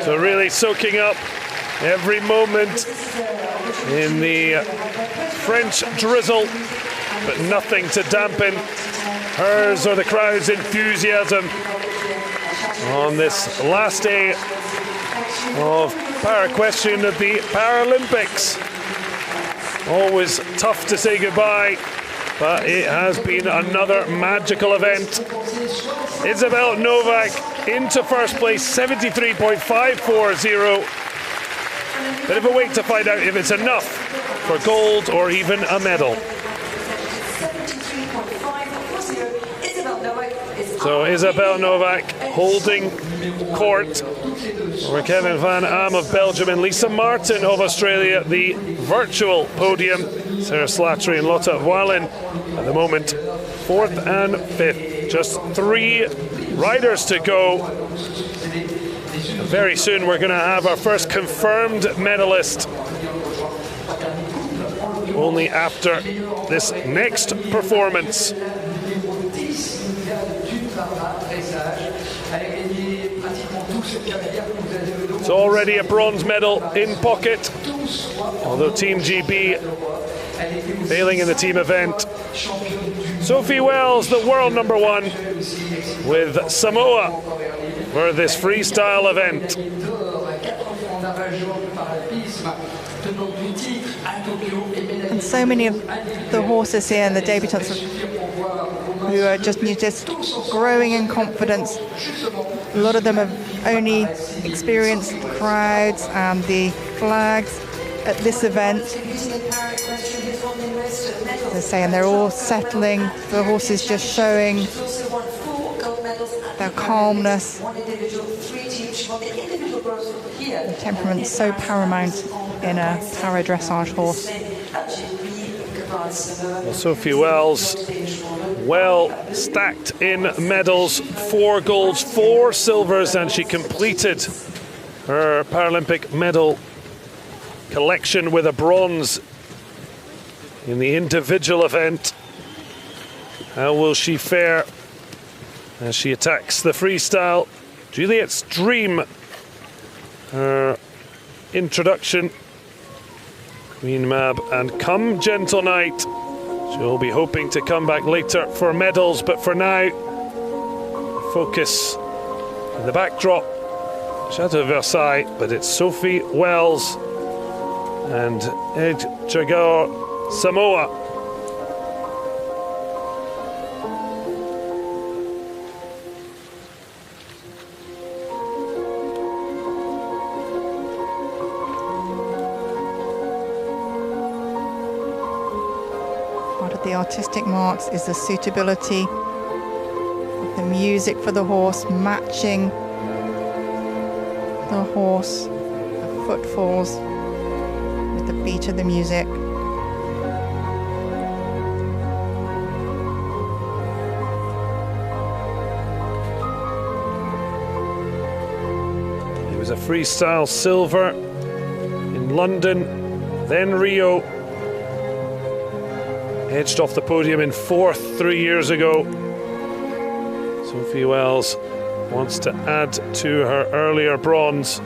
So really soaking up every moment in the French drizzle, but nothing to dampen hers or the crowd's enthusiasm on this last day of para-equestrian at the Paralympics. Always tough to say goodbye, but it has been another magical event. Isabel Novak into first place, 73.540. Bit of a wait to find out if it's enough for gold or even a medal. So Isabel Novak holding court over Kevin van Am of Belgium and Lisa Martin of Australia, the virtual podium. Sarah Slattery and Lotte Wallin at the moment 4th and 5th. Just 3 riders to go. Very soon we're going to have our first confirmed medalist, only after this next performance. It's already a bronze medal in pocket, although Team GB failing in the team event. Sophie Wells, the world #1 with Samoa for this freestyle event. And so many of the horses here and the debutants who are just growing in confidence. A lot of them have only experienced the crowds and the flags at this event. As I say, and they're all settling. The horses just showing their calmness. The temperament so paramount in a para-dressage horse. Well, Sophie Wells, well stacked in medals, 4 golds, 4 silvers, and she completed her Paralympic medal collection with a bronze in the individual event. How will she fare as she attacks the freestyle? Juliet's Dream, her introduction. Queen Mab and Come Gentle Knight. She'll be hoping to come back later for medals, but for now, focus in the backdrop, Chateau de Versailles, but it's Sophie Wells and Edgar Samoa. The artistic marks is the suitability of the music for the horse, matching the horse, the footfalls with the beat of the music. It was a freestyle silver London, then Rio. Edged off the podium in 4th 3 years ago. Sophie Wells wants to add to her earlier bronze.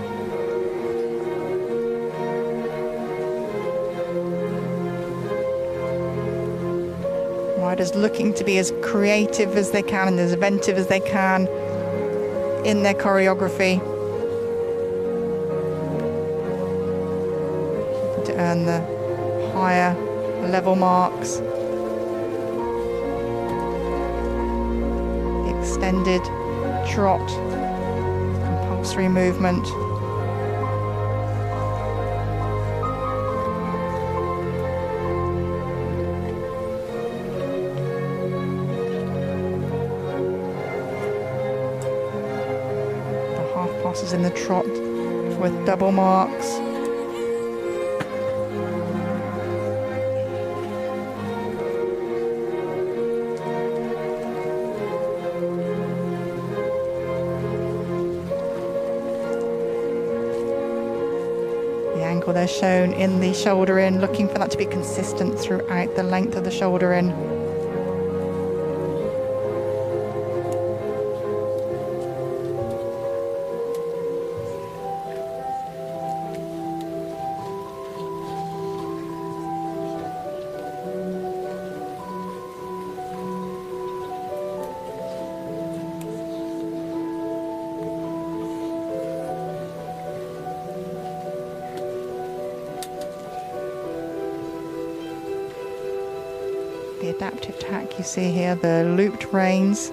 Riders looking to be as creative as they can and as inventive as they can in their choreography to earn the higher level marks. The extended trot, compulsory movement. Passes in the trot with double marks. The angle they're shown in the shoulder in, looking for that to be consistent throughout the length of the shoulder in. The adaptive tack you see here, the looped reins.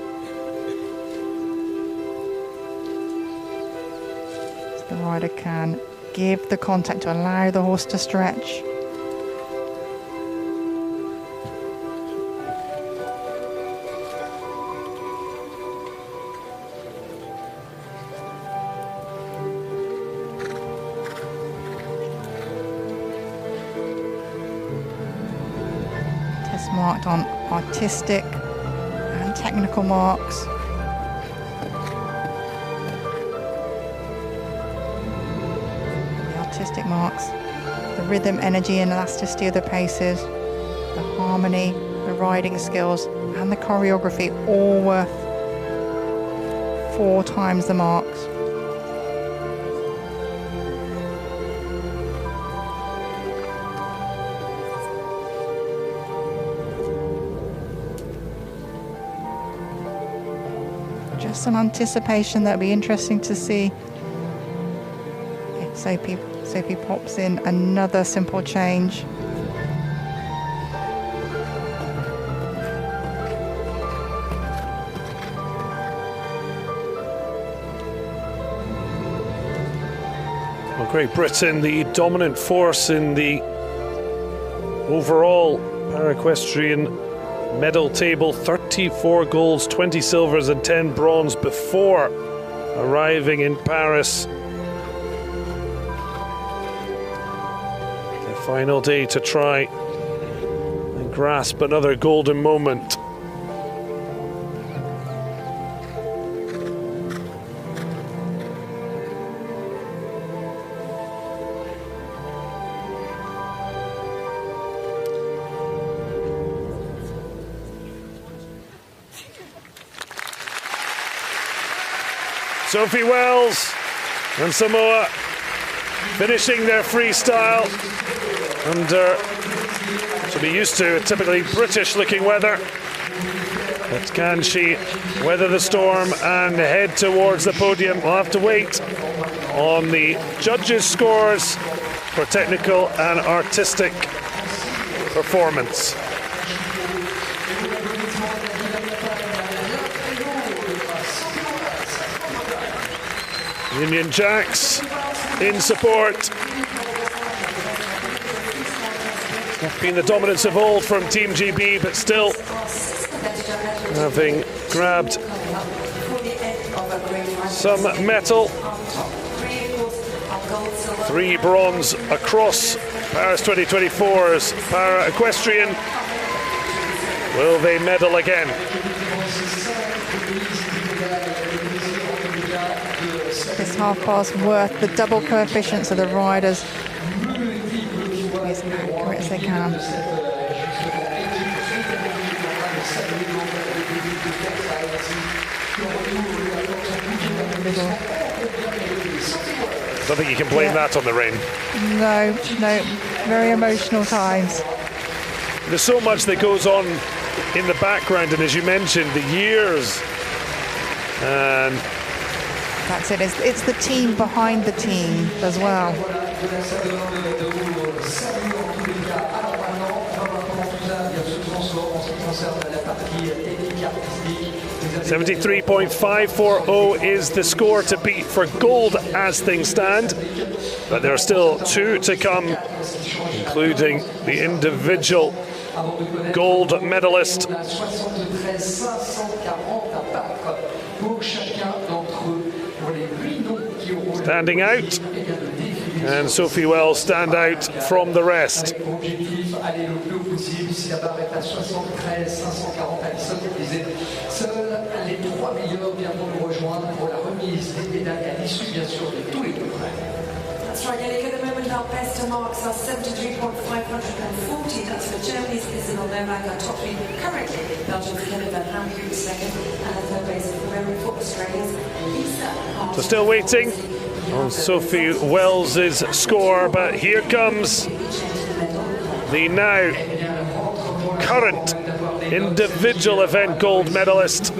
So the rider can give the contact to allow the horse to stretch. Marked on artistic and technical marks. The artistic marks, the rhythm, energy and elasticity of the paces, the harmony, the riding skills and the choreography, all worth 4 times the marks. Just some anticipation. That'll be interesting to see if Sophie pops in another simple change. Well, Great Britain, the dominant force in the overall para-equestrian medal table, 34 golds, 20 silvers and 10 bronze before arriving in Paris. The final day to try and grasp another golden moment. Sophie Wells and Samoa finishing their freestyle under, to be used to, typically British-looking weather. But can she weather the storm and head towards the podium? We'll have to wait on the judges' scores for technical and artistic performance. Union Jacks in support. Been the dominance of old from Team GB, but still having grabbed some metal. 3 bronze across Paris 2024's para-equestrian. Will they medal again? This half bar's worth the double coefficients of the riders Yes, they can. I don't think you can blame that on the rain. No, very emotional times. There's so much that goes on in the background, and as you mentioned, the years. And that's it. It's the team behind the team as well. 73.540 is the score to beat for gold as things stand, but there are still two to come, including the individual gold medalist. Standing out, and Sophie Wells stand out from the rest. That's right, Yannick. At the moment, our best marks are 73.540. That's for Germany's Isabel Novak, our top three currently. Belgium's Kevin Van Hampen second, and third place for women for Australia's Lisa. So still waiting on Sophie Wells' score, but here comes the now current individual event gold medalist.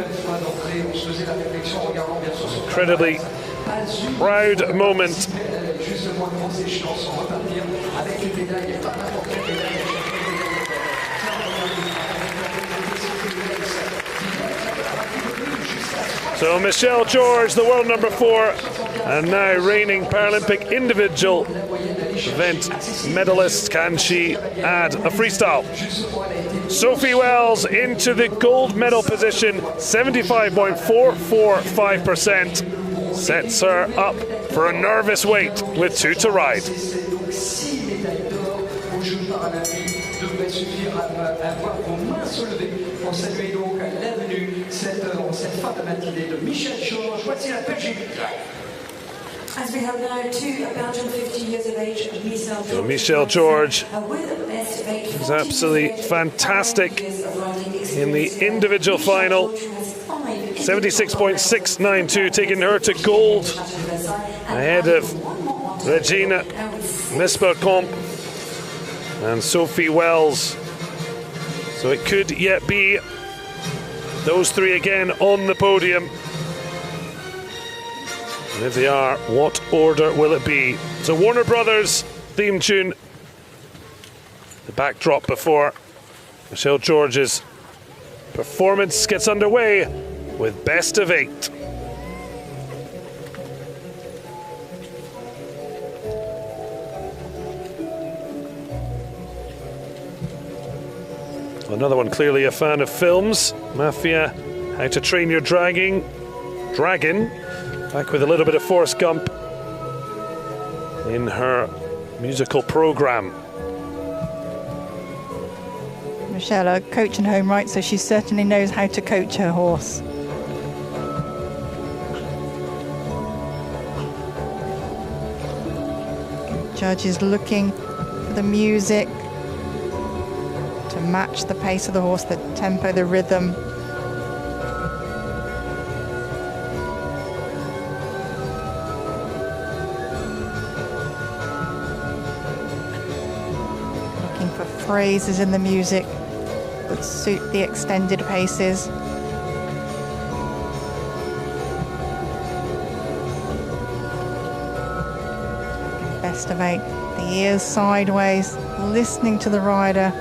Incredibly proud moment. So Michelle George, the world number 4, and now reigning Paralympic individual event medalist. Can she add a freestyle? Sophie Wells into the gold medal position, 75.445%. Sets her up for a nervous wait with 2 to ride. As we have now 2 Belgian 50 years of age, So Michelle George is absolutely fantastic in the individual final. 76.692, taking her to gold ahead of Regina Mispercomp and Sophie Wells. So it could yet be those 3 again on the podium. And if they are, what order will it be? So Warner Brothers theme tune, the backdrop before Michelle George's performance gets underway with best of 8. Another one clearly a fan of films. Mafia, How to Train Your Dragon. Back with a little bit of Forrest Gump in her musical program. Michelle, a coach in home right, so she certainly knows how to coach her horse. Judge is looking for the music to match the pace of the horse, the tempo, the rhythm. Looking for phrases in the music that suit the extended paces. Best of 8, the ears sideways, listening to the rider.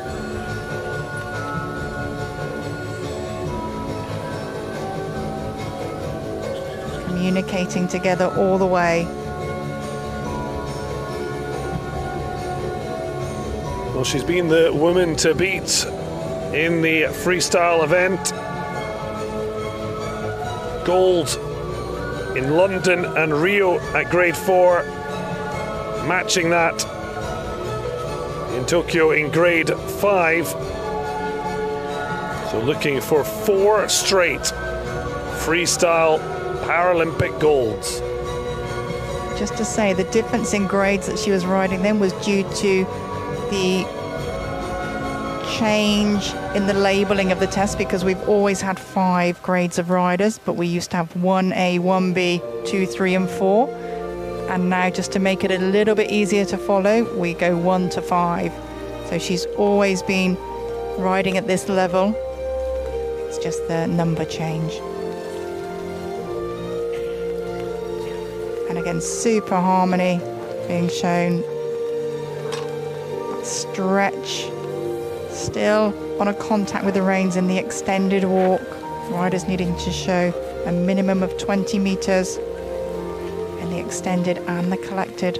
Communicating together all the way. Well, she's been the woman to beat in the freestyle event. Gold in London and Rio at grade 4. Matching that in Tokyo in grade 5. So looking for 4 straight freestyle Paralympic golds. Just to say, the difference in grades that she was riding then was due to the change in the labeling of the test because we've always had 5 grades of riders, but we used to have 1A, 1B, 2, 3 and 4. And now, just to make it a little bit easier to follow, we go 1 to 5. So she's always been riding at this level. It's just the number change. And again, super harmony being shown. Stretch, still on a contact with the reins in the extended walk. Riders needing to show a minimum of 20 meters in the extended and the collected.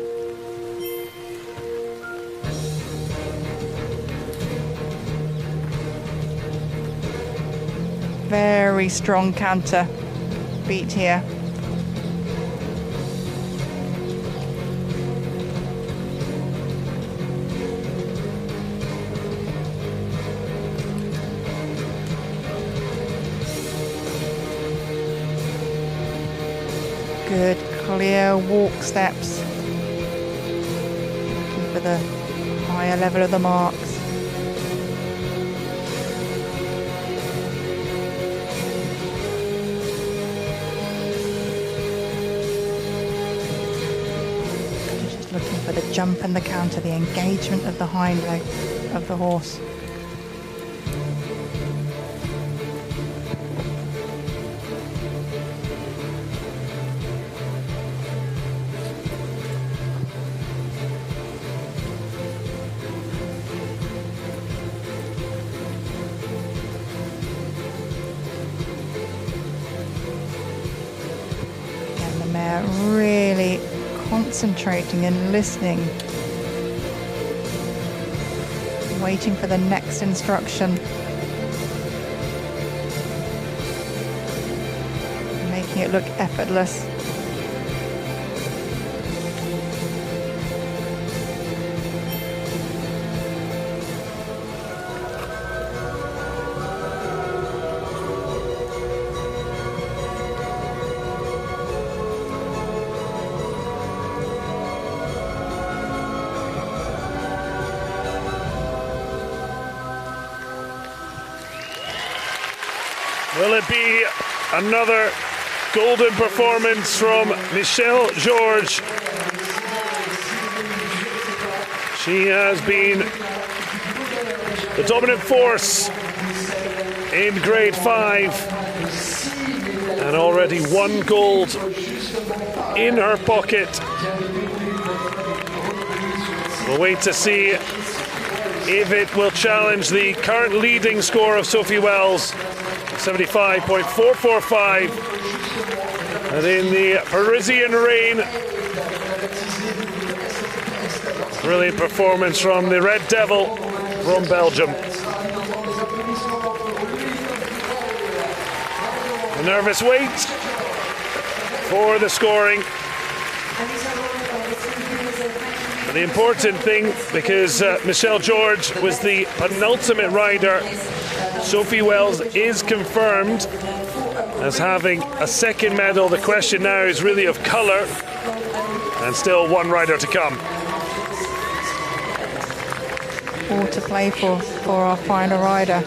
Very strong canter beat here. Good clear walk steps. Looking for the higher level of the marks. Just looking for the jump and the counter, the engagement of the hind leg of the horse. Really concentrating and listening, waiting for the next instruction, making it look effortless. Will it be another golden performance from Michelle George? She has been the dominant force in grade 5 and already 1 gold in her pocket. We'll wait to see if it will challenge the current leading score of Sophie Wells, 75.445. And in the Parisian rain, brilliant performance from the Red Devil from Belgium. A nervous wait for the scoring. But the important thing, because Michelle George was the penultimate rider, Sophie Wells is confirmed as having a second medal. The question now is really of colour, and still 1 rider to come. All to play for our final rider.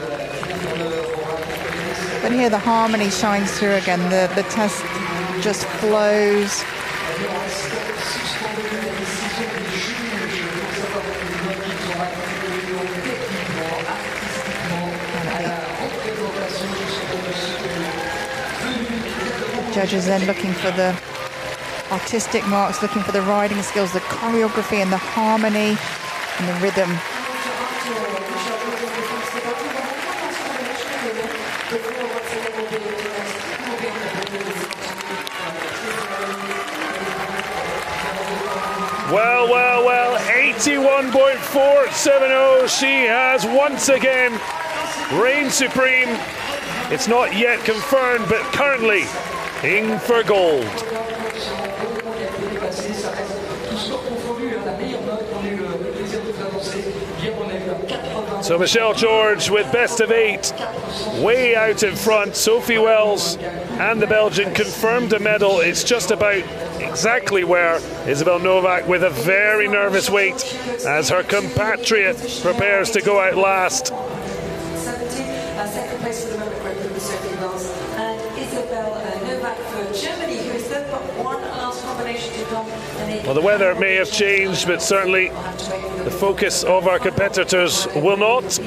But here the harmony shines through again. The test just flows. Judges then looking for the artistic marks, looking for the riding skills, the choreography and the harmony and the rhythm. Well, 81.470. She has once again reigned supreme. It's not yet confirmed, but currently in for gold. So Michelle George with best of 8, way out in front. Sophie Wells and the Belgian confirmed a medal. It's just about exactly where Isabel Novak with a very nervous wait as her compatriot prepares to go out last. 20. Second place for the moment, Great Britain, Sophie Wells, and Isabel Novak for Germany, who is third, but one last combination to come. Well, the weather may have changed, but certainly the focus of our competitors will not.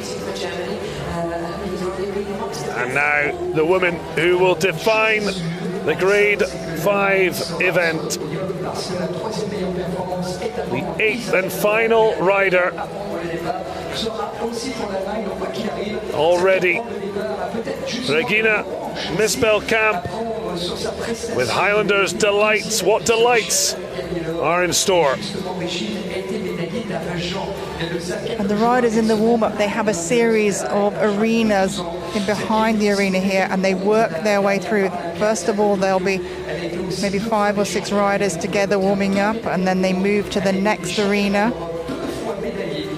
And now the woman who will define the Grade 5 event. The 8th and final rider. Already Regina Mispelkamp with Highlanders delights. What delights are in store? And the riders in the warm-up, they have a series of arenas in behind the arena here, and they work their way through. First of all, there'll be maybe 5 or 6 riders together warming up, and then they move to the next arena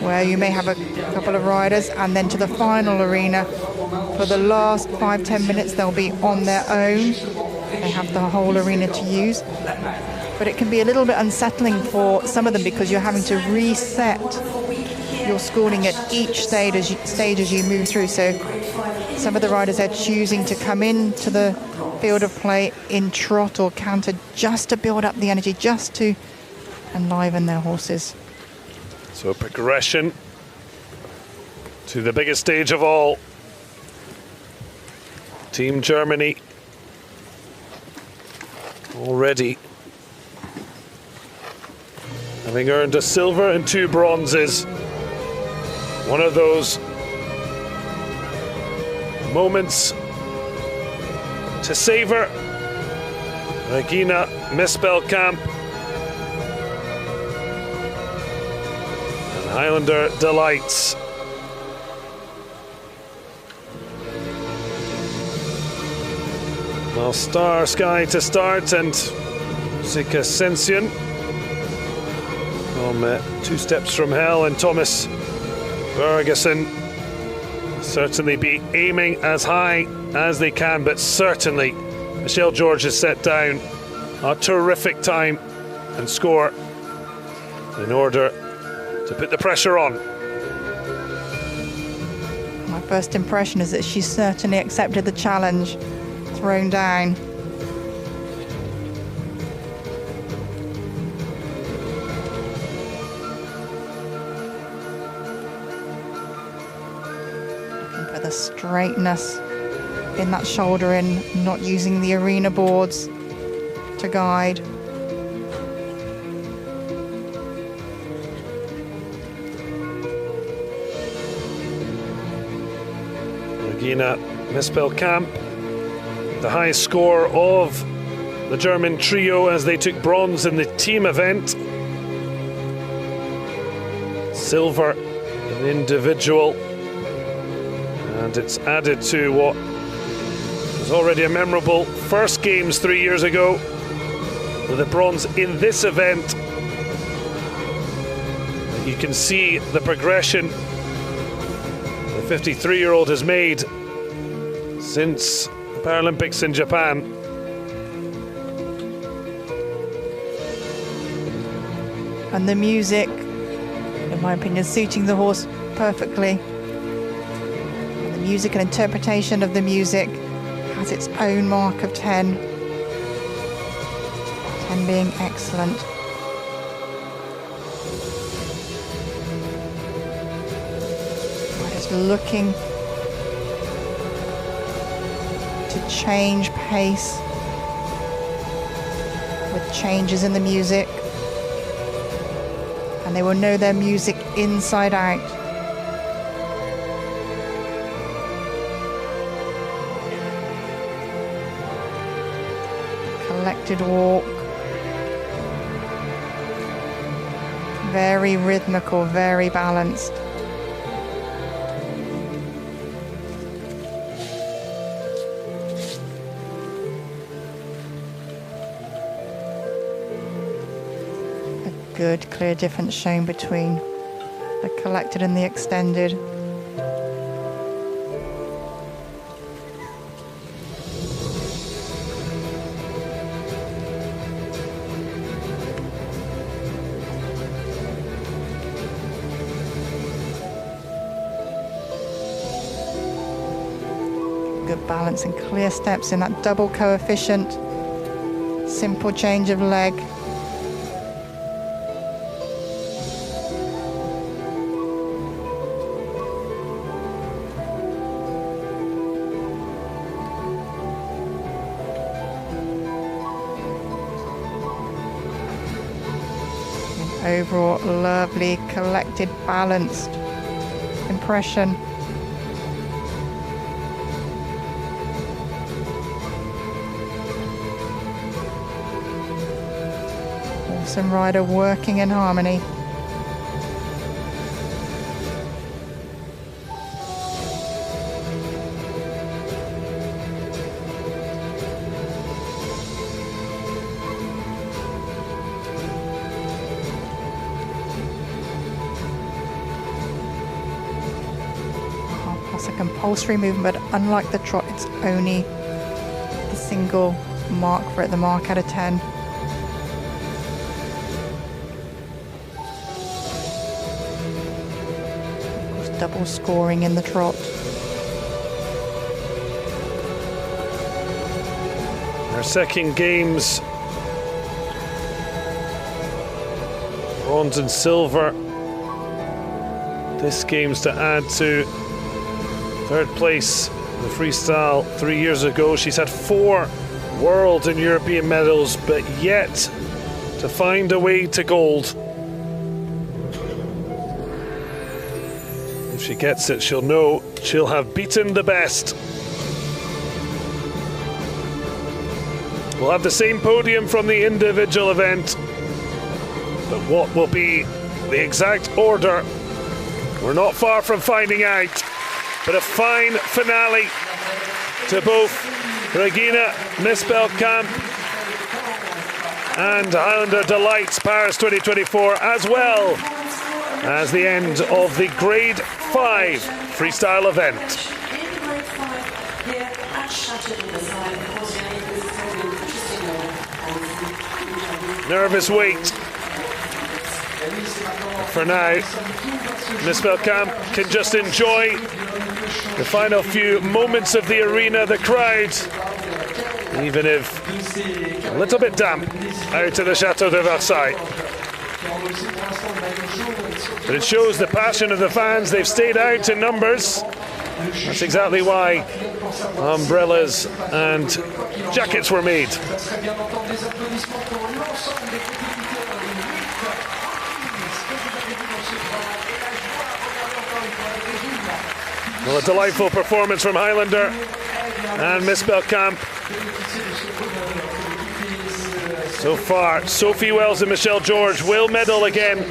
where you may have a couple of riders, and then to the final arena. For the last 5-10 minutes, they'll be on their own. They have the whole arena to use. But it can be a little bit unsettling for some of them because you're having to reset your schooling at each stage as you move through. So some of the riders are choosing to come into the field of play in trot or canter just to build up the energy, just to enliven their horses. So a progression to the biggest stage of all. Team Germany already having earned a silver and 2 bronzes. One of those moments to savor. Regina Mispelkamp and Highlander delights. Well, Star Sky to start, and Music Ascension from 2 Steps from Hell, and Thomas Bergeson certainly be aiming as high as they can, but certainly Michelle George has set down a terrific time and score in order to put the pressure on. My first impression is that she certainly accepted the challenge thrown down. Looking for the straightness in that shoulder in, not using the arena boards to guide. Regina Mispelkamp, the highest score of the German trio as they took bronze in the team event. Silver in individual. And it's added to what was already a memorable first games 3 years ago with a bronze in this event. You can see the progression the 53-year-old has made since the Paralympics in Japan. And the music, in my opinion, suiting the horse perfectly. And the music and interpretation of the music has its own mark of 10. 10 being excellent. Just looking to change pace with changes in the music, and they will know their music inside out. Collected walk, very rhythmical, very balanced. Good, clear difference shown between the collected and the extended. Good balance and clear steps in that double coefficient. Simple change of leg. Overall, lovely, collected, balanced impression. Awesome rider working in harmony. Plus a compulsory movement, but unlike the trot, it's only the single mark for it, the mark out of 10. Double scoring in the trot. Our second games, bronze and silver. This game's to add to third place in the freestyle 3 years ago. She's had 4 world and European medals, but yet to find a way to gold. If she gets it, she'll know she'll have beaten the best. We'll have the same podium from the individual event, but what will be the exact order, we're not far from finding out. But a fine finale to both Regina Mispelkamp and Highlander Delights Paris 2024, as well as the end of the Grade 5 freestyle event. In Grade 5 here at Chateau de Versailles. Nervous wait. For now, Mispelkamp can just enjoy the final few moments of the arena, the crowd, even if a little bit damp out of the Chateau de Versailles. But it shows the passion of the fans. They've stayed out in numbers. That's exactly why umbrellas and jackets were made. Well, a delightful performance from Highlander and Mispelkamp. So far, Sophie Wells and Michelle George will medal again.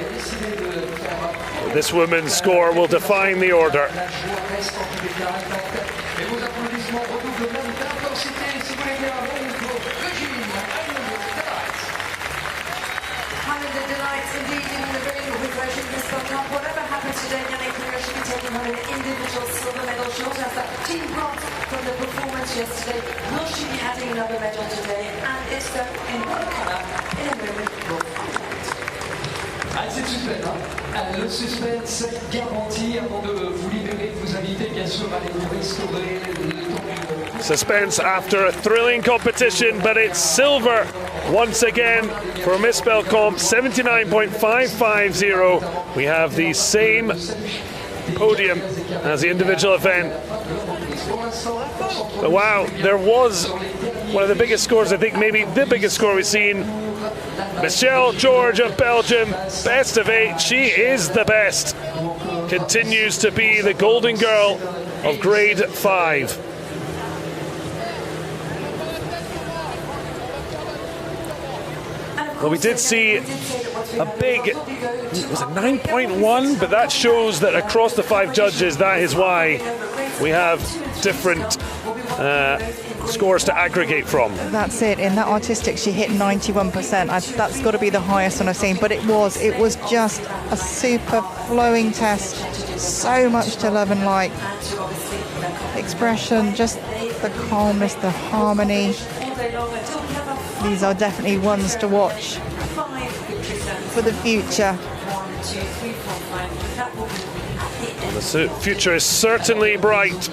This women's score will define the order. Highlander Delights indeed in the ring with Regina Mispelkamp. Whatever happens today, Yannick Couillard should be taking home an individual silver medal. She also has that team bronze from the performance yesterday. Will she be adding another medal today? And if so, in what colour? In a moment, we'll find out. Ah, c'est super, hein? Le suspense garanti. Avant de vous libérer, de vous inviter bien sûr à aller vous restaurer le temps. Suspense after a thrilling competition, but it's silver once again for Mispelkamp, 79.550. We have the same podium as the individual event. But wow, there was one of the biggest scores, I think maybe the biggest score we've seen. Michelle George of Belgium, best of 8. She is the best. Continues to be the golden girl of Grade 5. Well, we did see a big, it was a 9.1, but that shows that across the 5 judges, that is why we have different scores to aggregate from. That's it. In that artistic, she hit 91%. That's got to be the highest one I've seen. But it was just a super flowing test. So much to love and like. Expression, just the calmness, the harmony. These are definitely ones to watch for the future. And the future is certainly bright.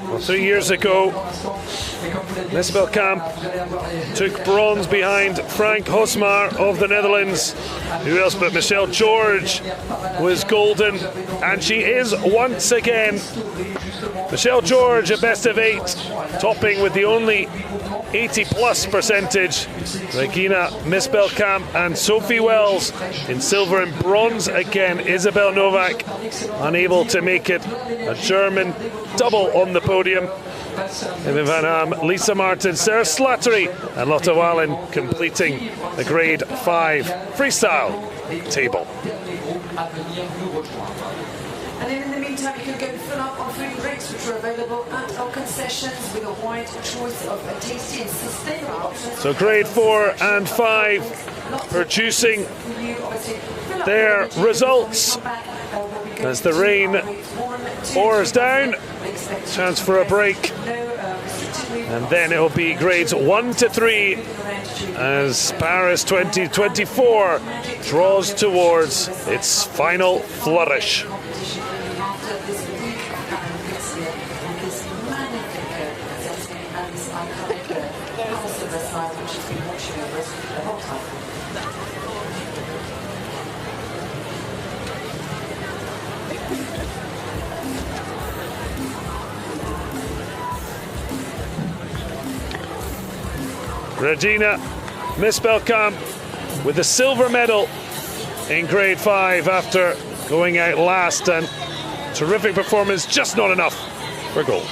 Well, 3 years ago, Misbel Kamp took bronze behind Frank Hosmar of the Netherlands. Who else but Michelle George was golden, and she is once again. Michelle George, a best of 8, topping with the only 80+ percentage. Regina Misbel Kamp and Sophie Wells in silver and bronze again. Isabel Novak unable to make it. A German double on the podium. Evan Van Ham, Lisa Martin, Sarah Slattery and Lotte Wallen completing the grade 5 freestyle table. And then in the meantime, you can go and fill up on food and drinks, which are available at our concessions with a wide choice of tasty and sustainable options. So grade 4 and 5 producing their results as the rain pours down. Chance for a break. And then it will be grades 1 to 3 as Paris 2024 draws towards its final flourish. Regina Misbel Kamp with the silver medal in grade 5 after going out last, and terrific performance, just not enough for gold.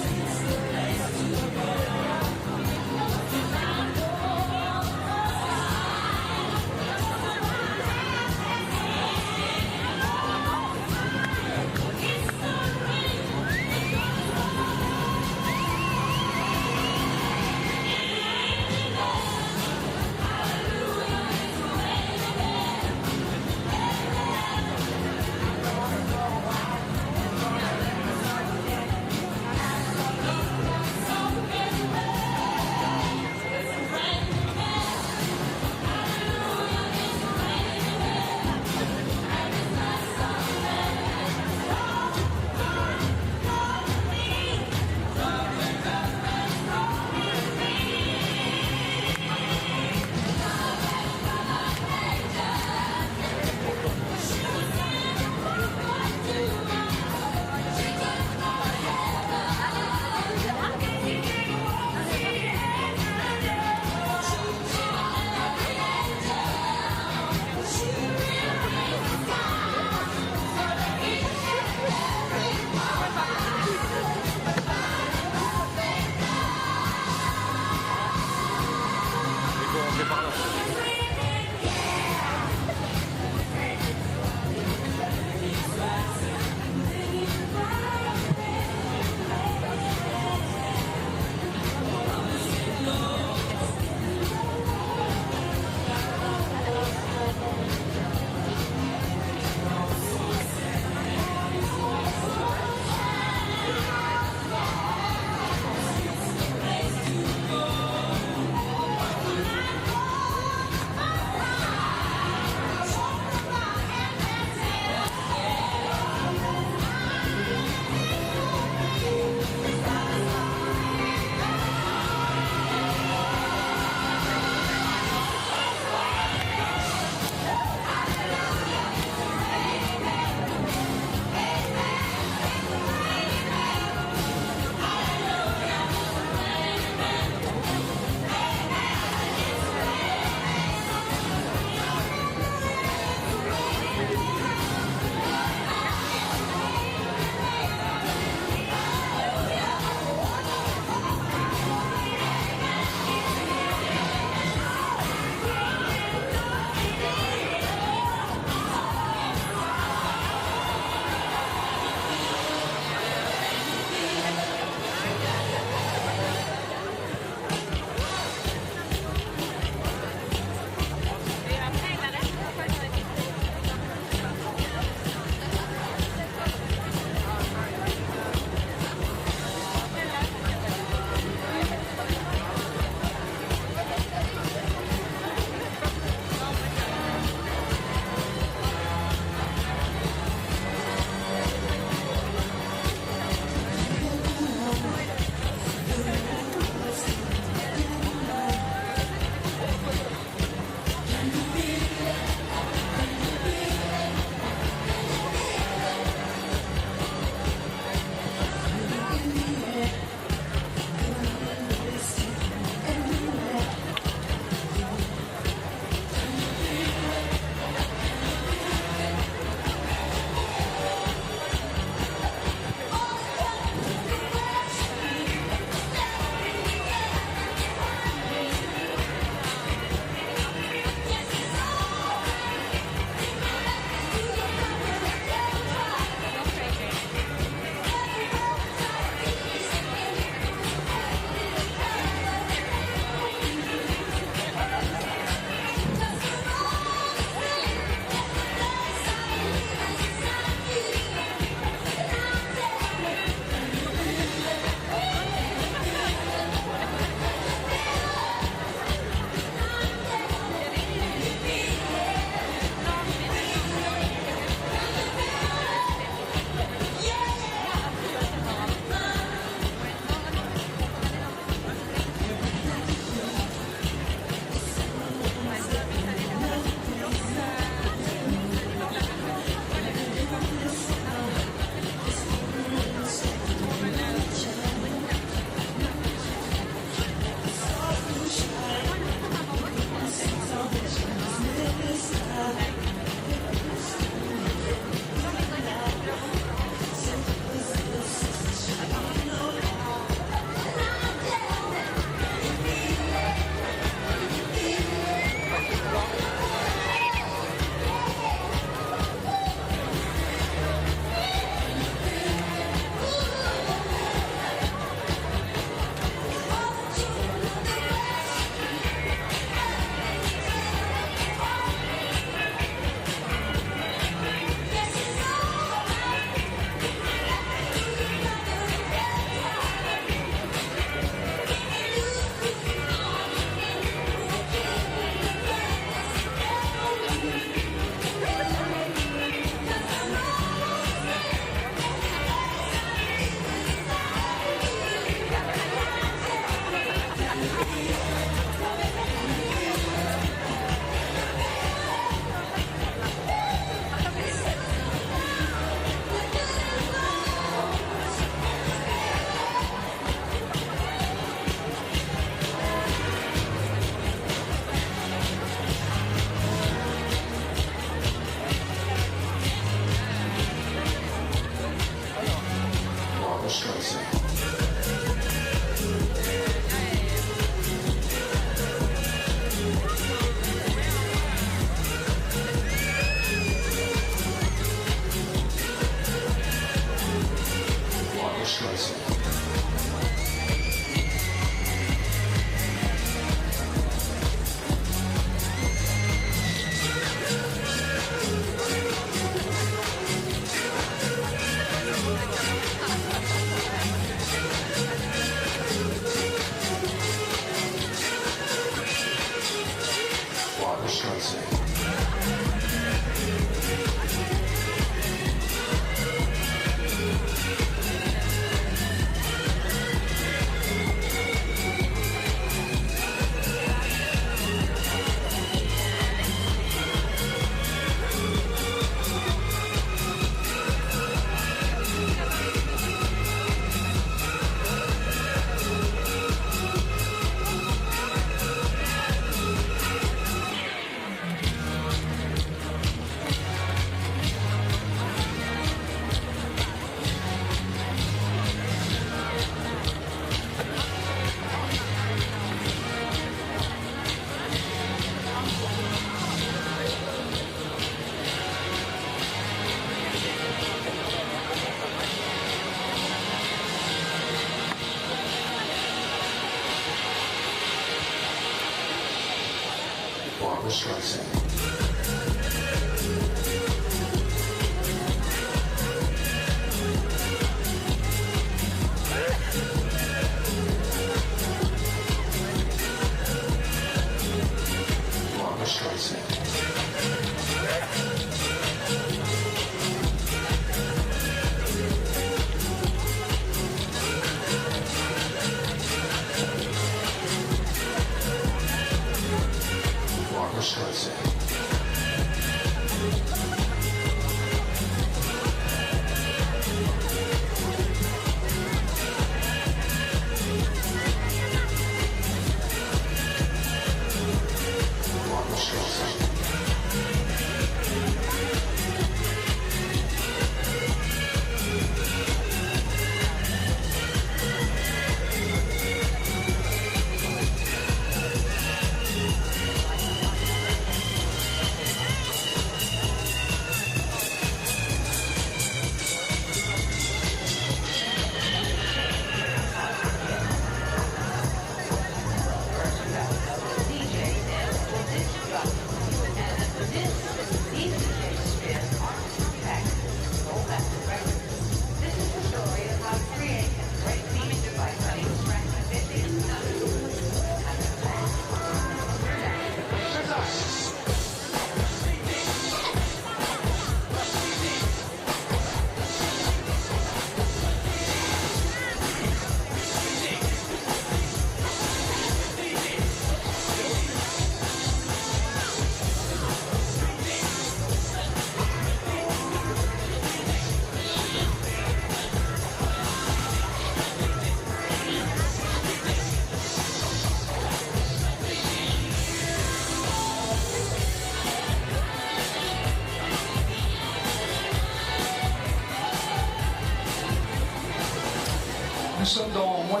Nous sommes dans moins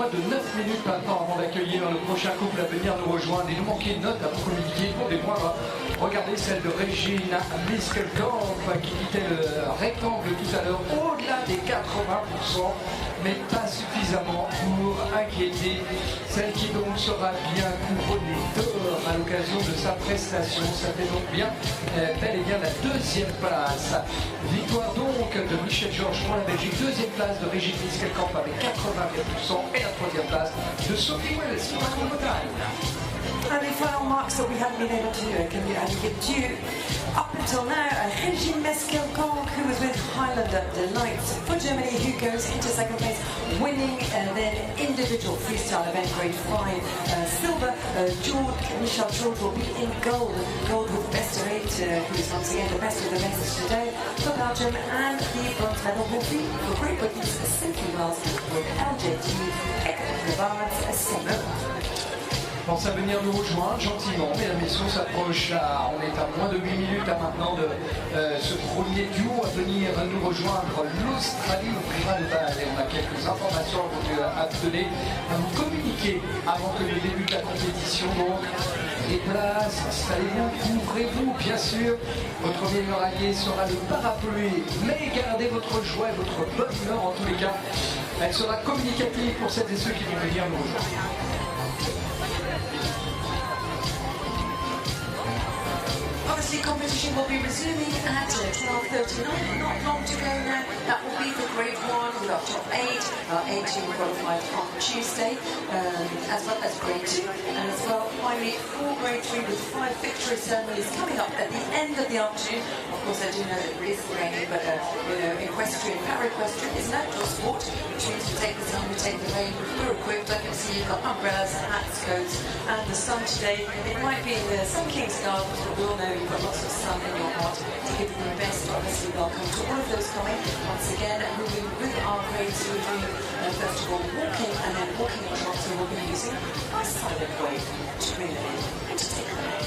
de 9 minutes maintenant avant d'accueillir le prochain couple à venir nous rejoindre. Il nous manquait une note à vous communiquer. Pour des mois, regardez celle de Regina Miskelkamp qui quittait le rectangle tout à l'heure, au-delà des 80%, mais pas suffisamment pour inquiéter celle qui donc sera bien couronnée d'or à l'occasion de sa prestation. Ça fait donc bien, bel et bien la deuxième place. Victoire donc de Michel Georges pour la Belgique, deuxième place de Regina Miskelkamp avec 80% et la troisième place de Sophie Wells pour la Grande-Bretagne. And the final marks that we haven't been able to give due up until now, Regina Miskelkamp, who was with Highlander Delights for Germany, who goes into second place, winning their individual freestyle event, grade 5 silver. Michel Georges will be in gold with best of 8, who is once again the best of the best today for Belgium, and the bronze medal will be for Great Britain's Simply Wells with LJT Equestrian Samoa. Pense à venir nous rejoindre gentiment, mesdames et messieurs, on s'approche là, on est à moins de 8 minutes maintenant de ce premier duo à venir nous rejoindre, l'Australie ouvrira le bal et on a quelques informations à vous donner, à vous communiquer avant que ne débute la compétition. Donc les places, installez-vous, couvrez-vous bien sûr, votre meilleur allié sera le parapluie, mais gardez votre joie et votre bonne humeur en tous les cas, elle sera communicative pour celles et ceux qui vont venir nous rejoindre. Obviously, competition will be resuming at 12:39. Not long to go now. That will will be the grade 1 with our top 8. Our 8 who qualified on Tuesday, as well as grade 2, and as well finally 4 grade 3 with 5 victory ceremonies coming up at the end of the afternoon. Of course, I do know that it is raining, but equestrian, para-equestrian is an outdoor sport, which means you take the sun, you take the rain. We're equipped. I can see you've got umbrellas, hats, coats, and the sun today. It might be in the Sun King's Gardens, but we all know you've got lots of sun in your heart to give them the best. Obviously, welcome to all of those coming. Once again, moving with our grades, we're doing first of all walking, and then walking on top, so we'll be using our silent wave to bring them in and to take them out.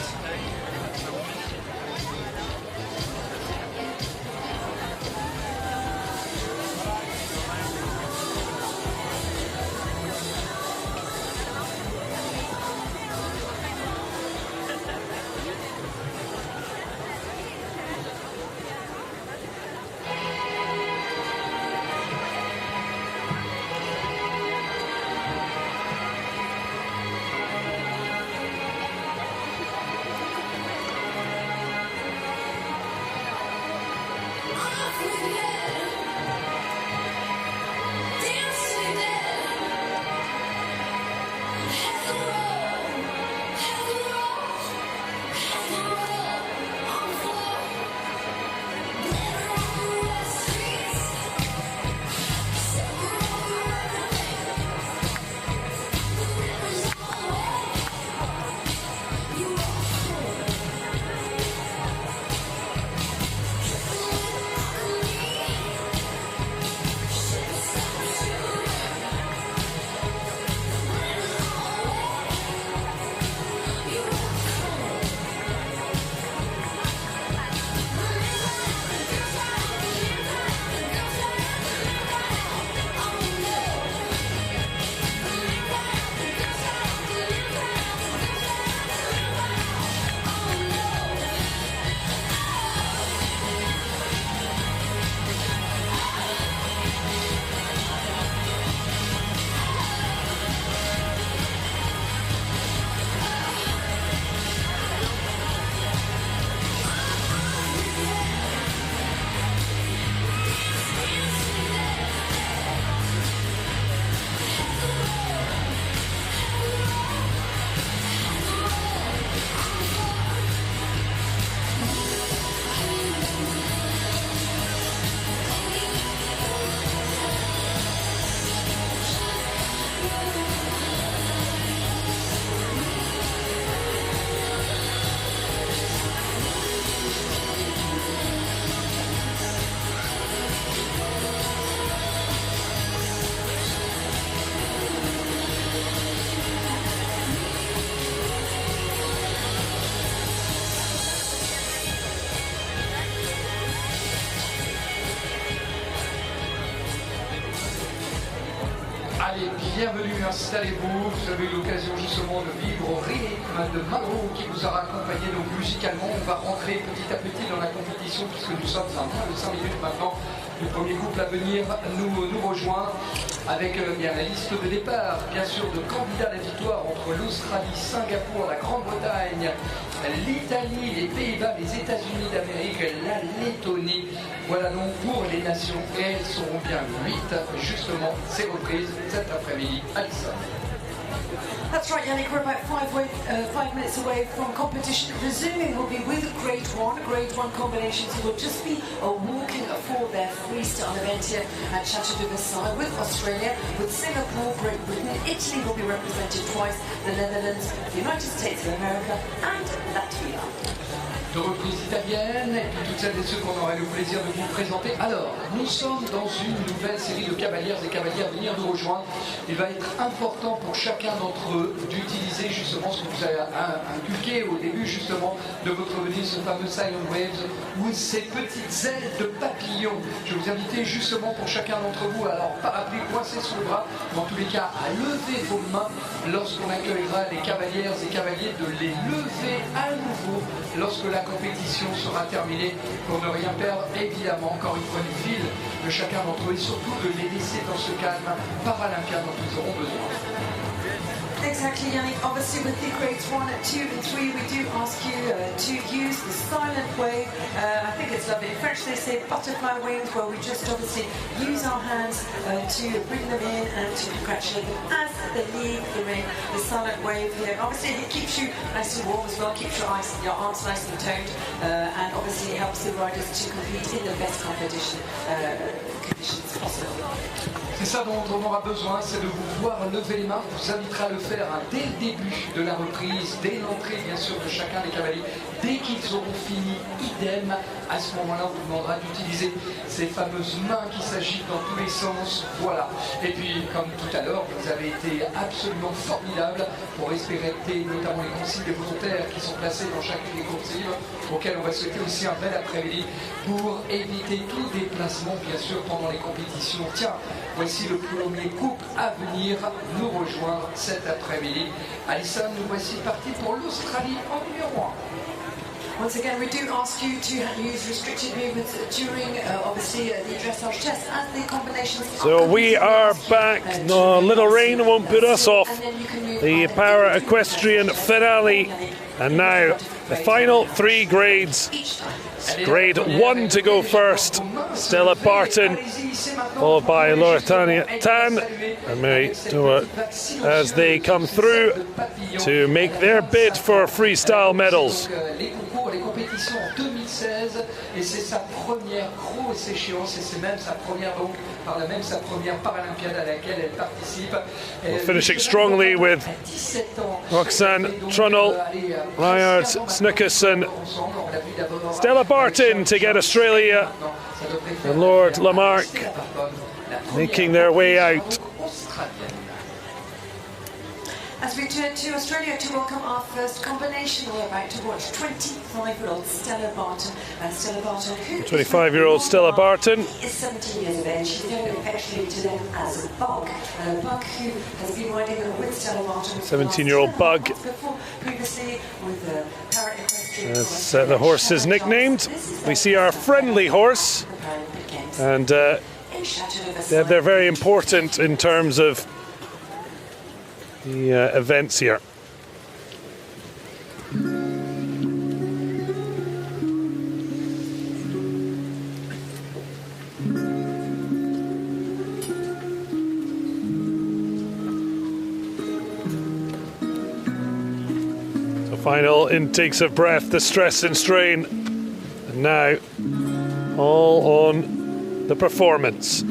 Allez, bienvenue, installez-vous. Vous avez eu l'occasion justement de vivre au rythme de Maro qui vous aura accompagné donc musicalement. On va rentrer petit à petit dans la compétition puisque nous sommes à moins de 5 minutes maintenant du premier couple à venir nous rejoindre avec bien la liste de départ, bien sûr, de candidats à la victoire entre l'Australie, Singapour, la Grande-Bretagne, l'Italie, les Pays-Bas, les États-Unis d'Amérique, la Lettonie. Voilà donc pour les nations et elles seront bien 8 justement ces reprises cet après-midi à Lissabonne. That's right, Yannick, we're about 5 minutes away from competition. Resuming will be with grade 1 combinations who will just be walking for their freestyle event here at Chateau de Versailles with Australia, with Singapore, Great Britain, Italy will be represented twice, the Netherlands, the United States of America and Latvia. De reprises italiennes et puis toutes celles et ceux qu'on aura le plaisir de vous présenter. Alors, nous sommes dans une nouvelle série de cavalières et cavaliers à venir nous rejoindre. Il va être important pour chacun d'entre eux d'utiliser justement ce que vous avez inculqué au début justement de votre venue, ce fameux Silent Waves, ou ces petites ailes de papillon. Je vais vous inviter justement pour chacun d'entre vous, alors parapluie coincé sous le bras, mais en tous les cas à lever vos mains lorsqu'on accueillera les cavalières et cavaliers, de les lever à nouveau lorsque la compétition sera terminée pour ne rien perdre, évidemment, encore une fois, du fil de chacun d'entre eux et surtout de les laisser dans ce calme paralympien dont ils auront besoin. Exactly, Yannick. Obviously, with the grades 1, 2 and 3, we do ask you to to use the silent wave. I think it's lovely. In French they say butterfly wings, where we just obviously use our hands to bring them in and to congratulate them as they leave the ring. The silent wave here. Obviously it keeps you nice and warm as well, keeps your arms nice and toned, and obviously it helps the riders to compete in the best conditions possible. C'est ça dont on aura besoin, c'est de vous voir lever les mains. Je vous inviterai à le faire dès le début de la reprise, dès l'entrée bien sûr de chacun des cavaliers. Dès qu'ils auront fini, idem, à ce moment-là on vous demandera d'utiliser ces fameuses mains qui s'agitent dans tous les sens. Voilà. Et puis comme tout à l'heure, vous avez été absolument formidable pour respecter notamment les consignes des volontaires qui sont placés dans chacune des coursives, auxquelles on va souhaiter aussi un bel après-midi pour éviter tout déplacement bien sûr pendant les compétitions. Tiens, voici le premier couple à venir nous rejoindre cet après-midi. Alison, nous voici partis pour l'Australie en numéro 1. Once again, we do ask you to use restricted movements during, obviously, the dressage test as the combinations. So we are back. No, little rain won't put us off. The Para Equestrian finale. And now the final 3 grades. Grade 1 to go first. Stella Barton, followed by Lauretania Tan and Mary Stewart as they come through to make their bid for freestyle medals. Les compétitions en 2016 et c'est sa première grosse échéance et c'est même sa première, donc par là même sa première Paralympiade à laquelle elle participe. Finishing strongly with Roxanne Trunnell, Ryard Snickerson, Stella Barton to get Australia, and Lord Lamarck making their way out. As we turn to Australia to welcome our first combination, we're about to watch 25-year-old Stella Barton. Stella Barton, who 25-year-old Stella Barton is 17 years of age. She's known affectionately to them as Bug. Bug, who has been riding with Stella Barton. 17-year-old Bug. Previously with the Equestrian. As the horse is nicknamed, we see our friendly horse, and they're very important in terms of the events here. So final intakes of breath, the stress and strain, and now all on the performance.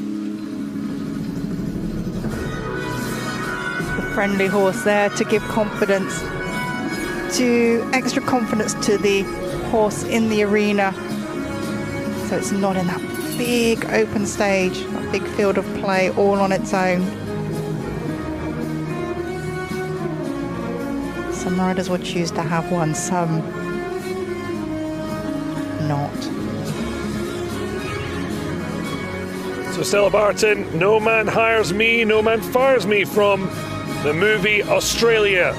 Friendly horse there to give confidence, extra confidence to the horse in the arena, so it's not in that big open stage, that big field of play all on its own. Some riders will choose to have one, some not. So Stella Barton, no man hires me, no man fires me from the movie Australia.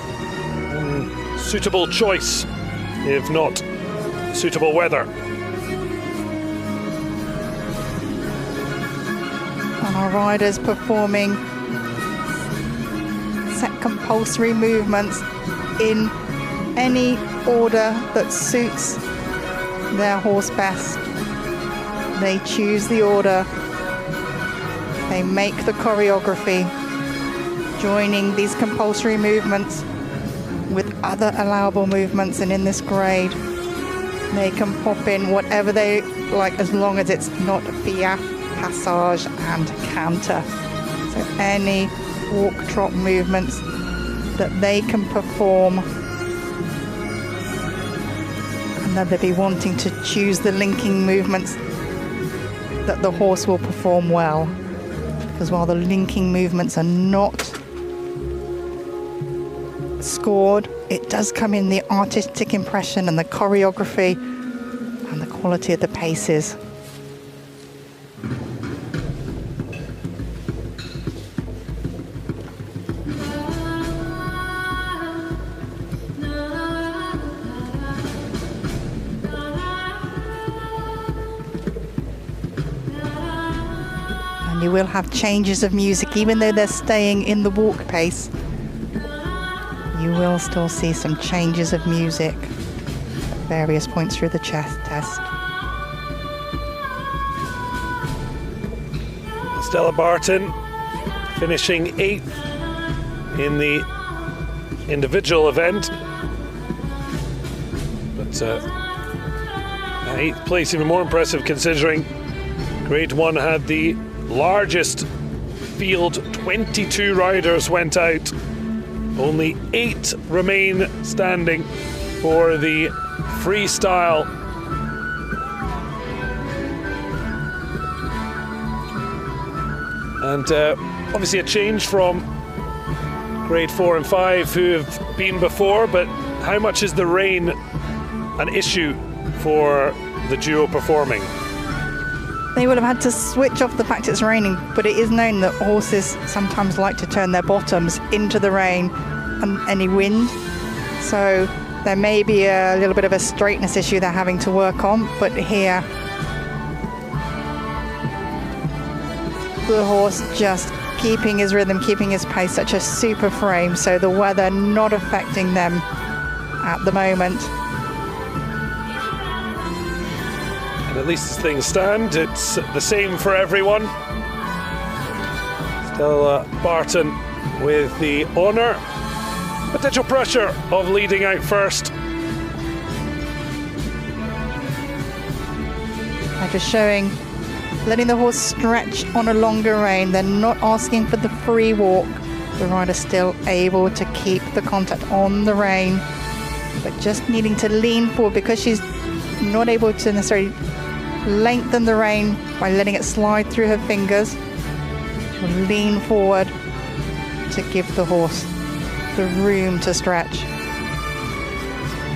Suitable choice, if not suitable weather. And our riders performing set compulsory movements in any order that suits their horse best. They choose the order, they make the choreography, joining these compulsory movements with other allowable movements, and in this grade they can pop in whatever they like as long as it's not piaffe, passage and canter. So any walk trot movements that they can perform, and then they'll be wanting to choose the linking movements that the horse will perform well, because while the linking movements are not scored, it does come in the artistic impression and the choreography and the quality of the paces. And you will have changes of music, even though they're staying in the walk pace. You will still see some changes of music. various points through the chest test. Stella Barton finishing 8th in the individual event. But 8th place even more impressive considering Grade 1 had the largest field. 22 riders went out. Only 8 remain standing for the freestyle. And obviously a change from Grade 4 and 5 who have been before, but how much is the rain an issue for the duo performing? They will have had to switch off the fact it's raining, but it is known that horses sometimes like to turn their bottoms into the rain and any wind. So there may be a little bit of a straightness issue they're having to work on, but here the horse just keeping his rhythm, keeping his pace, such a super frame, so the weather not affecting them at the moment. And at least as things stand, it's the same for everyone. Stella Barton with the honour, potential pressure of leading out first. They're just showing, letting the horse stretch on a longer rein. They're not asking for the free walk. The rider's still able to keep the contact on the rein, but just needing to lean forward because she's not able to necessarily lengthen the rein by letting it slide through her fingers. She'll lean forward to give the horse the room to stretch.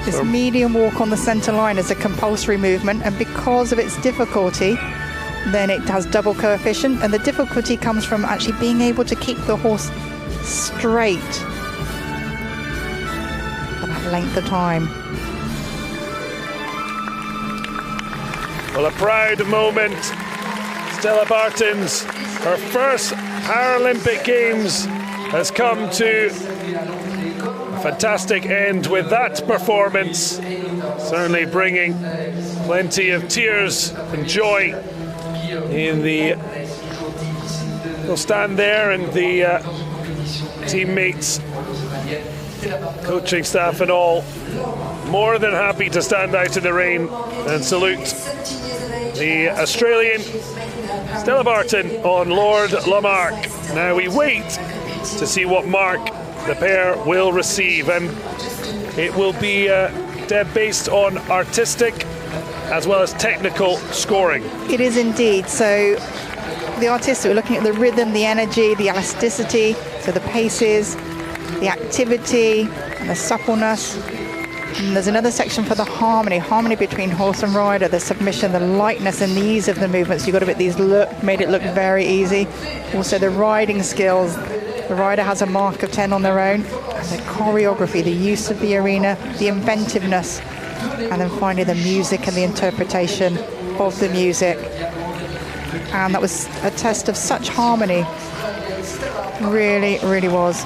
This medium walk on the centre line is a compulsory movement, and because of its difficulty, then it has double coefficient, and the difficulty comes from actually being able to keep the horse straight for that length of time. Well, a proud moment. Stella Barton's, her first Paralympic Games, has come to a fantastic end with that performance. Certainly bringing plenty of tears and joy in the... They'll stand there, and the teammates, coaching staff and all, more than happy to stand out in the rain and salute the Australian Stella Barton on Lord Lamarck. Now we wait to see what mark the pair will receive, and it will be based on artistic as well as technical scoring. It is indeed. So the artists are looking at the rhythm, the energy, the elasticity, so the paces, the activity and the suppleness. And there's another section for the harmony between horse and rider, the submission, the lightness and the ease of the movements. You've got a bit these made it look very easy. Also the riding skills. The rider has a mark of 10 on their own. And the choreography, the use of the arena, the inventiveness, and then finally the music and the interpretation of the music. And that was a test of such harmony. Really, really was.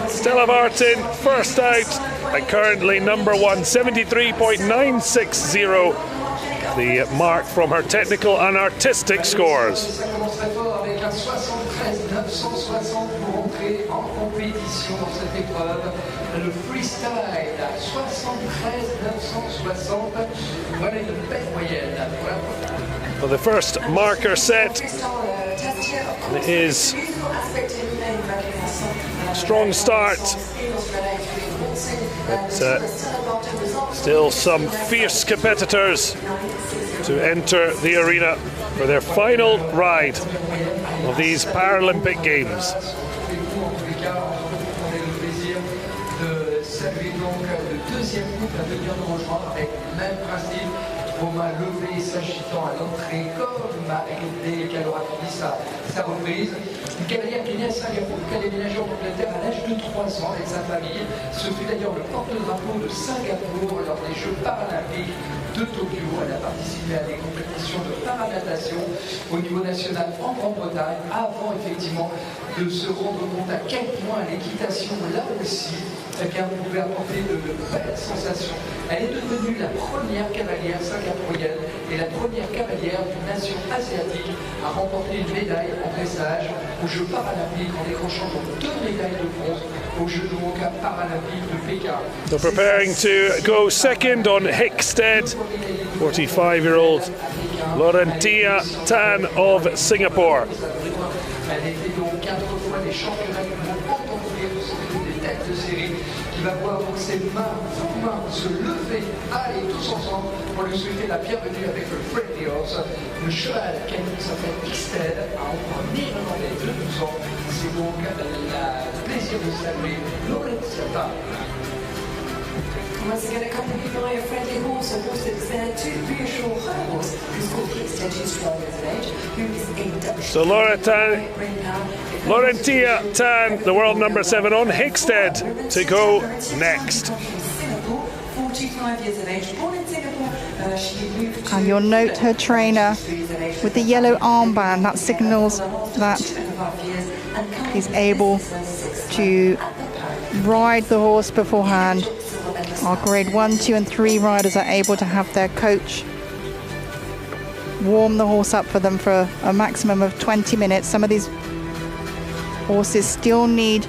Stella Barton first out and currently number 1, 73.960, the mark from her technical and artistic scores. Le freestyle à 73,960. Voilà une belle moyenne. Well, the first marker set is a strong start, but still some fierce competitors to enter the arena for their final ride of these Paralympic Games. Saluer donc le deuxième groupe à venir nous rejoindre avec le même principe, vos mains levées s'agitant à l'entrée comme a été qu'elle aura fini sa reprise. Une cavalière qui est née à Singapour, qui a déménagé en Angleterre à l'âge de 3 ans avec sa famille. Ce fut d'ailleurs le porte-drapeau de Singapour lors des Jeux paralympiques de Tokyo. Elle a participé à des compétitions de paranatation au niveau national en Grande-Bretagne avant effectivement de se rendre compte à quel point l'équitation, là aussi, pouvait apporter de belles sensations. Elle est devenue la première cavalière singapourienne et la première cavalière d'une nation asiatique à remporter une médaille en dressage aux Jeux paralympiques en décrochant donc 2 médailles de bronze aux Jeux paralympiques de Pékin. So preparing to go second on Hickstead, 45-year-old Laurentia Tan of Singapore. Elle était donc 4 fois les championnats du monde en tant que des têtes de série qui va voir donc ses mains, vos mains se lever, allez tous ensemble pour lui souhaiter la bienvenue avec le Friendly Horse. Le cheval qui s'appelle Hickstead a encore né dans les 12 ans. C'est donc le plaisir de saluer Laurentia Tan. Once again, accompanied by a friendly horse, a horse that's there to reassure her horse, who's called Hickstead, who's 12 years of age, who is a Dutch. So Laurentia Tan, the world number 7 on Hickstead, to go next. 45 years of age, born in Singapore. She moved to And you'll note her trainer with the yellow armband. That signals that he's able to ride the horse beforehand. Our grade 1, 2 and 3 riders are able to have their coach warm the horse up for them for a maximum of 20 minutes. Some of these horses still need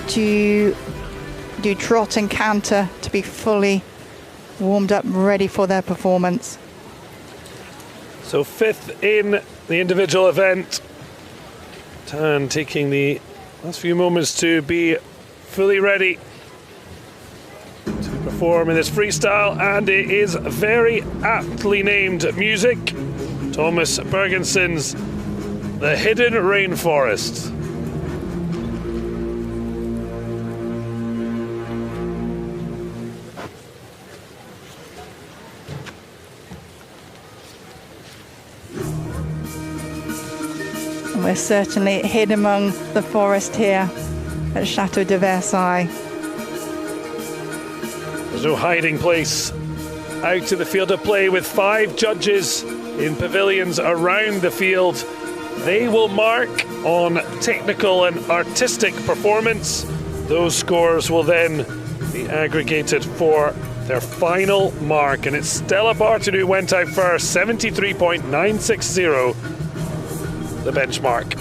to do trot and canter to be fully warmed up, ready for their performance. So 5th in the individual event. Tan taking the last few moments to be fully ready to perform in this freestyle, and it is very aptly named music. Thomas Bergenson's The Hidden Rainforest. We're certainly hid among the forest here at Chateau de Versailles. There's no hiding place. Out to the field of play with 5 judges in pavilions around the field. They will mark on technical and artistic performance. Those scores will then be aggregated for their final mark. And it's Stella Barton who went out first, 73.960, the benchmark.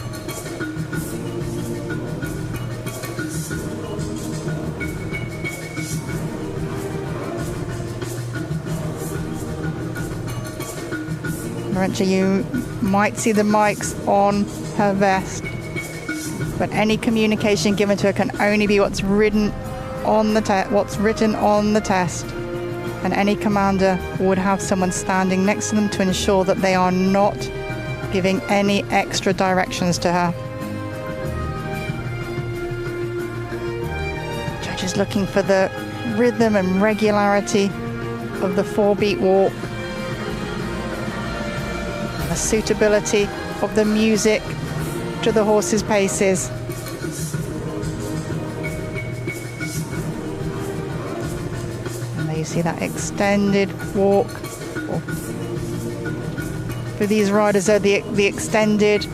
Laurentia, you might see the mics on her vest, but any communication given to her can only be what's written on the test, and any commander would have someone standing next to them to ensure that they are not giving any extra directions to her. Judge is looking for the rhythm and regularity of the 4-beat walk, the suitability of the music to the horse's paces. And there you see that extended walk. For these riders, though, the extended,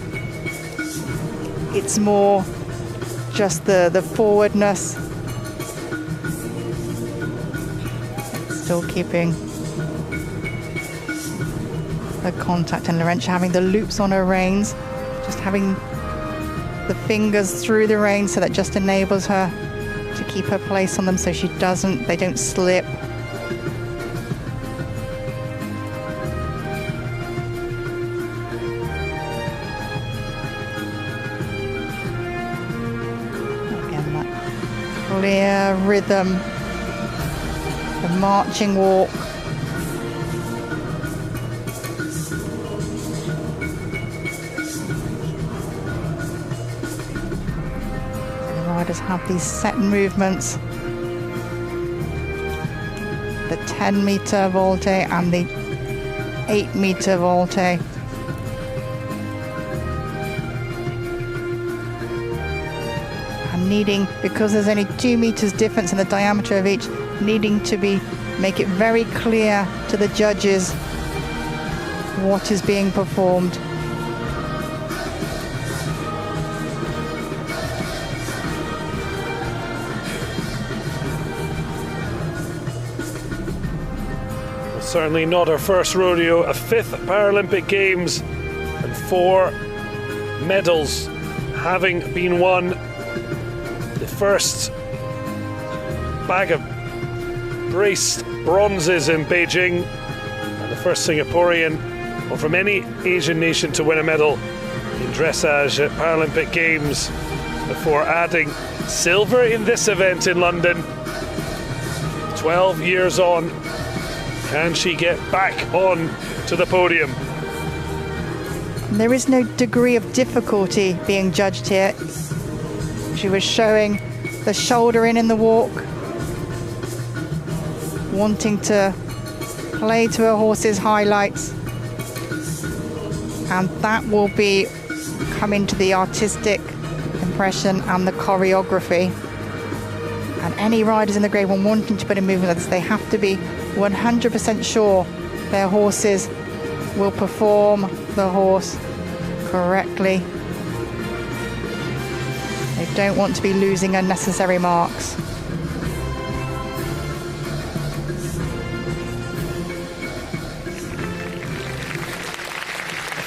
it's more just the forwardness. It's still keeping the contact, and Laurentia having the loops on her reins, just having the fingers through the reins, so that just enables her to keep her place on them so they don't slip. Again, that clear rhythm, the marching walk. Have these set movements, the 10-meter volte and the 8-meter volte. And needing, because there's only 2 meters difference in the diameter of each, needing to make it very clear to the judges what is being performed. Certainly not her first rodeo, a 5th Paralympic Games and 4 medals having been won. The first bag of braced bronzes in Beijing, and the first Singaporean or from any Asian nation to win a medal in dressage at Paralympic Games, before adding silver in this event in London. 12 years on, can she get back on to the podium? There is no degree of difficulty being judged here. She was showing the shoulder in the walk, wanting to play to her horse's highlights, and that will be coming to the artistic impression and the choreography. And any riders in the Grade 1 wanting to put in movement like this, they have to be 100% sure their horses will perform the horse correctly. They don't want to be losing unnecessary marks.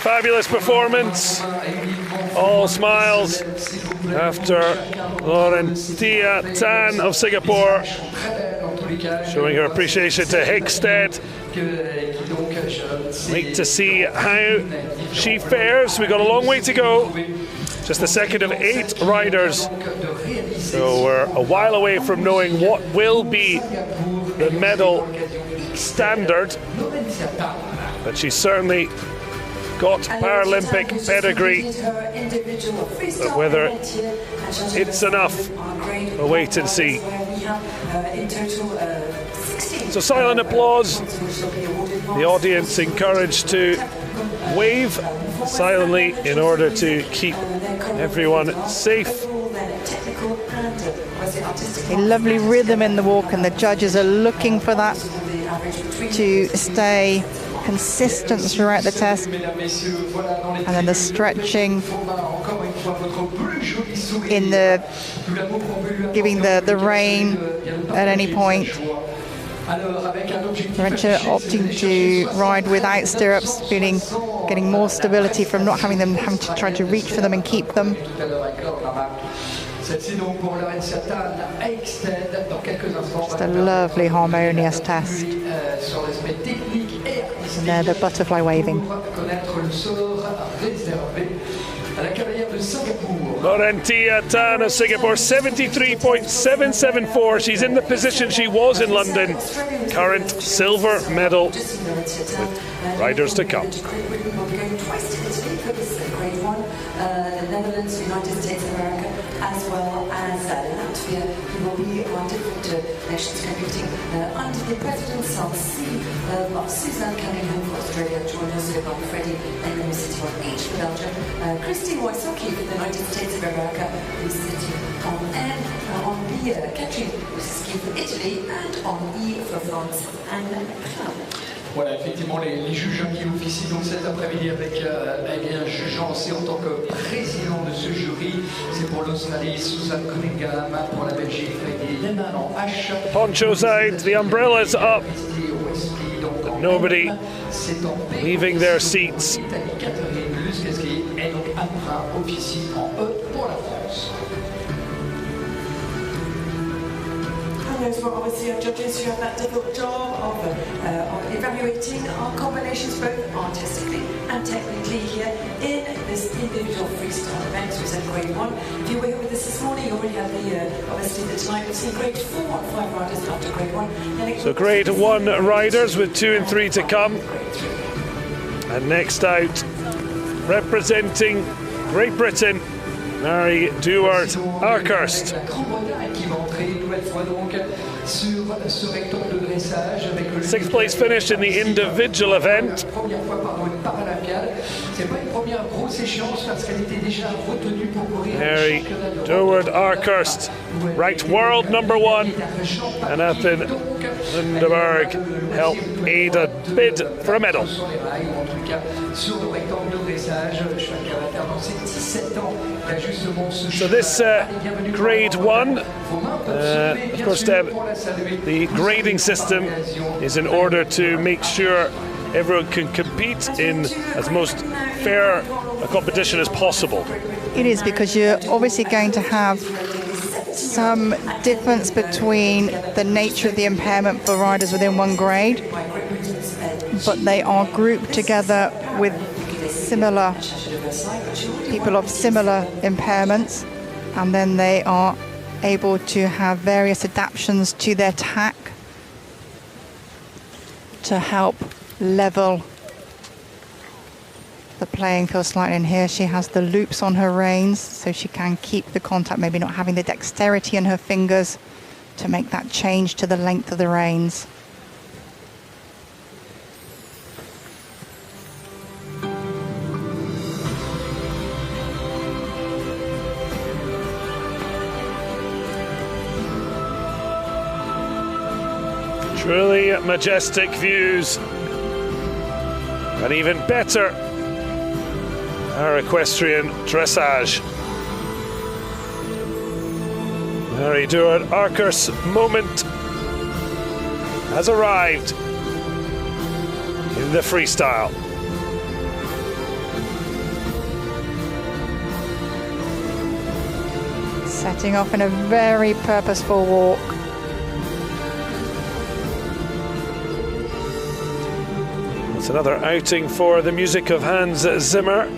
Fabulous performance, all smiles after Laurentia Tan of Singapore, showing her appreciation to Hickstead. Wait to see how she fares. We've got a long way to go, just the second of 8 riders, so we're a while away from knowing what will be the medal standard, but she's certainly got Paralympic pedigree, but whether it's enough, we'll wait and see. So silent applause, the audience encouraged to wave silently in order to keep everyone safe. A lovely rhythm in the walk, and the judges are looking for that to stay consistent throughout the test. And then the stretching in the giving the rein at any point. Laurentia opting to ride without stirrups, getting more stability from not having to try to reach for them and keep them. Just a lovely harmonious test. And there the butterfly waving. Laurentia Tan of Singapore, 73.774. She's in the position she was in London. Current silver medal with riders to come. The Netherlands, United States of America, as well as Latvia, who will be on different nations competing under the presidents of Suzanne Cunningham for Australia, Jordan Silva, Freddie, and then sitting on H for Belgium, Christine Wysocki for the United States of America, who's sitting on N, on B, Catherine Wysocki for Italy, and on E for France and Club. Voilà, effectivement, les juges qui officient donc cet après-midi avec un juge lancé en tant que président de ce jury, c'est pour l'Australie, Suzanne Cunningham, pour la Belgique, Freddie Lehmann en H. Ponchos out, the umbrellas up, but nobody leaving their seats. Catherine Luskeski et donc Anne Brun officie en E pour la France. Those were obviously our judges who have that difficult job of evaluating our combinations both artistically and technically here in this individual freestyle event. So it's at Grade 1. If you were here with us this morning, you already have obviously the tonight we've seen Grade 4 and 5 riders after Grade 1. So Grade 1 riders with 2 and 3 to come. And next out, representing Great Britain, Mary Dewart Arkhurst. Sixth place finish in the individual event. Mary Durward Arkhurst, ranked world #1, and Athen Lundeberg help Ada bid for a medal. So this grade 1, of course, the grading system is in order to make sure everyone can compete in as most fair a competition as possible. It is, because you're obviously going to have some difference between the nature of the impairment for riders within one grade, but they are grouped together with similar people of similar impairments, and then they are able to have various adaptations to their tack to help level the playing field slightly. And here she has the loops on her reins so she can keep the contact, maybe not having the dexterity in her fingers to make that change to the length of the reins. Truly majestic views, and even better, our equestrian dressage. Mary Durward Arkhurst's moment has arrived in the freestyle. Setting off in a very purposeful walk. It's another outing for the music of Hans Zimmer,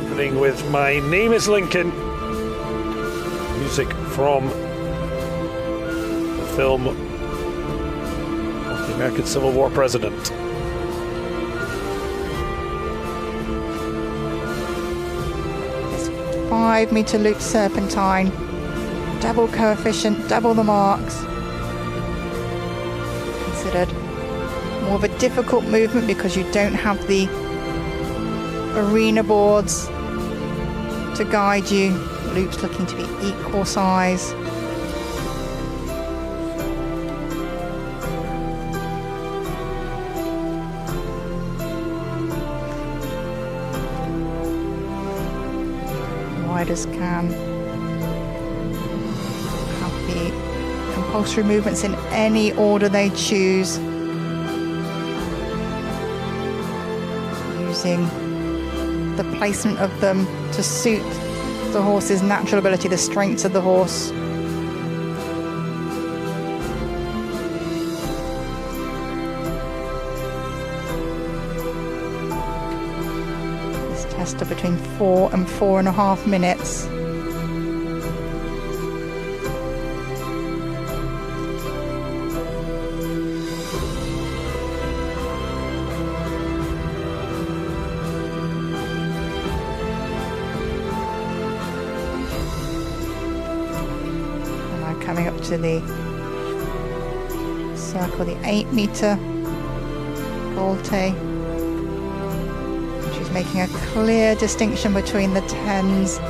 opening with My Name is Lincoln, music from the film of the American Civil War president. This 5-meter loop serpentine, double coefficient, double the marks. Considered more of a difficult movement because you don't have the arena boards to guide you. Loops looking to be equal size. Riders can have the compulsory movements in any order they choose, using the placement of them to suit the horse's natural ability, the strengths of the horse. This test of between 4 and 4.5 minutes. Coming up to the circle, the 8-meter volte. She's making a clear distinction between the 10s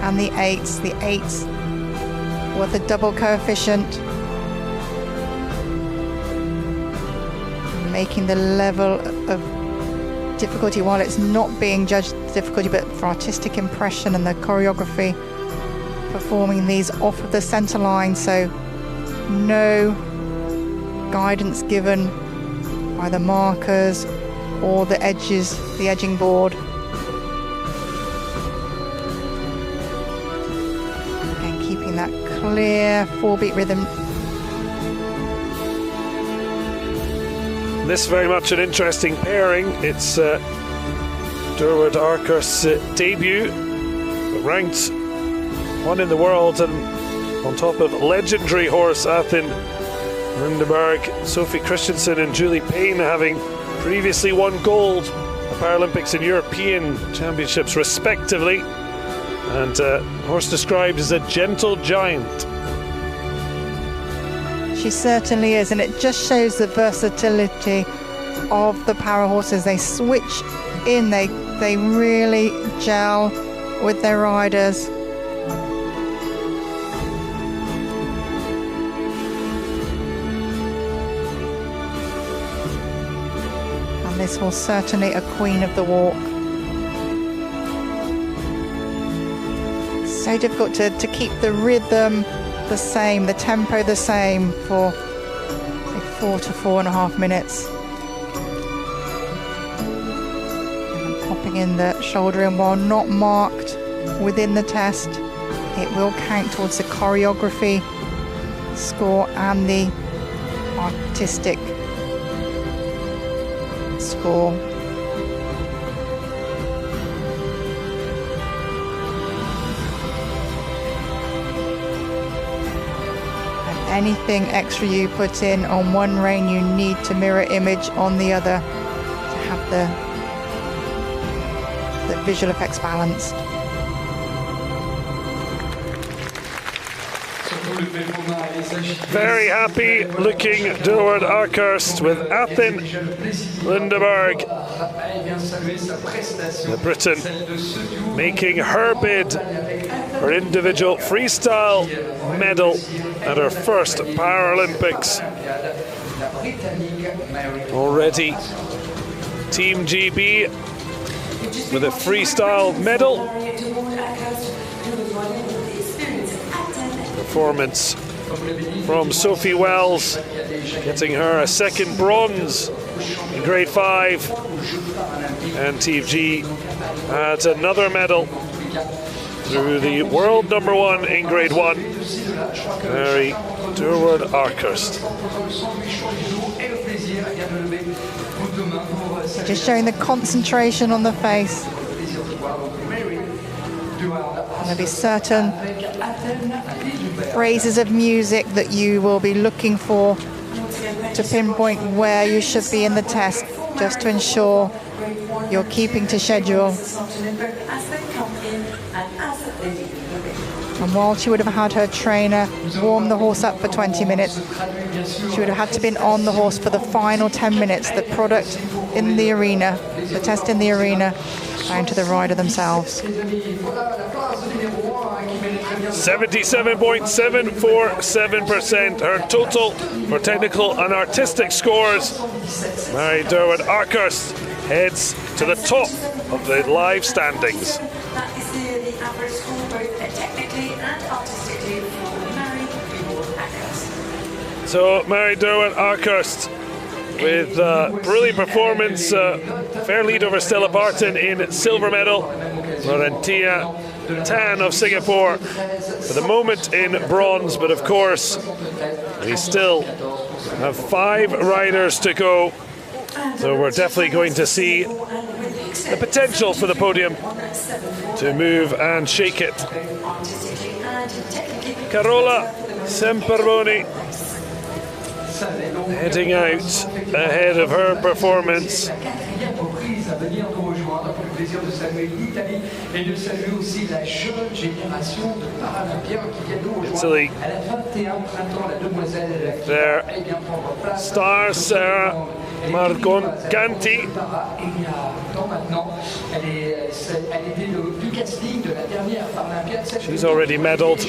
and the 8s. The 8s with a double coefficient, making the level of difficulty, while it's not being judged difficulty, but for artistic impression and the choreography, performing these off of the center line, so no guidance given by the markers or the edges, the edging board. And keeping that clear 4-beat rhythm. This very much an interesting pairing. It's Durward Arkhurst's debut, ranked 1 in the world, and on top of legendary horse Athen Lundeberg, Sophie Christensen and Julie Payne having previously won gold at Paralympics and European Championships respectively, and horse described as a gentle giant. She certainly is, and it just shows the versatility of the para horses. They switch in, they They really gel with their riders. And this was certainly a queen of the walk. So difficult to keep the rhythm the same, the tempo the same for say 4 to 4.5 minutes. And popping in the shoulder in while not marked within the test, it will count towards the choreography score and the artistic score. Anything extra you put in on one rein, you need to mirror image on the other to have the visual effects balanced. Very happy looking Durward Arkhurst with Athen Lindeberg, the Briton, making her bid for individual freestyle medal at her first Paralympics. Already Team GB with a freestyle medal. Performance from Sophie Wells, getting her a second bronze in grade 5, and Team G adds another medal through the world #1 in grade 1, Mary Durward Arkhurst. Just showing the concentration on the face. There'll be certain phrases of music that you will be looking for to pinpoint where you should be in the test, just to ensure you're keeping to schedule. And while she would have had her trainer warm the horse up for 20 minutes, she would have had to been on the horse for the final 10 minutes. The product in the arena, the test in the arena, down to the rider themselves. 77.747% her total for technical and artistic scores. Mary Durward Arkhurst heads to the top of the live standings. That is the average score both technically and artistically for Mary Durward Arkhurst. So Mary Durward Arkhurst with brilliant performance, fair lead over Stella Barton in silver medal. Laurentia Tan of Singapore for the moment in bronze, but of course we still have 5 riders to go, so we're definitely going to see the potential for the podium to move and shake it. Carola Semperboni heading out ahead of her performance. Italy, their star Sarah Margonganti. She's already medalled.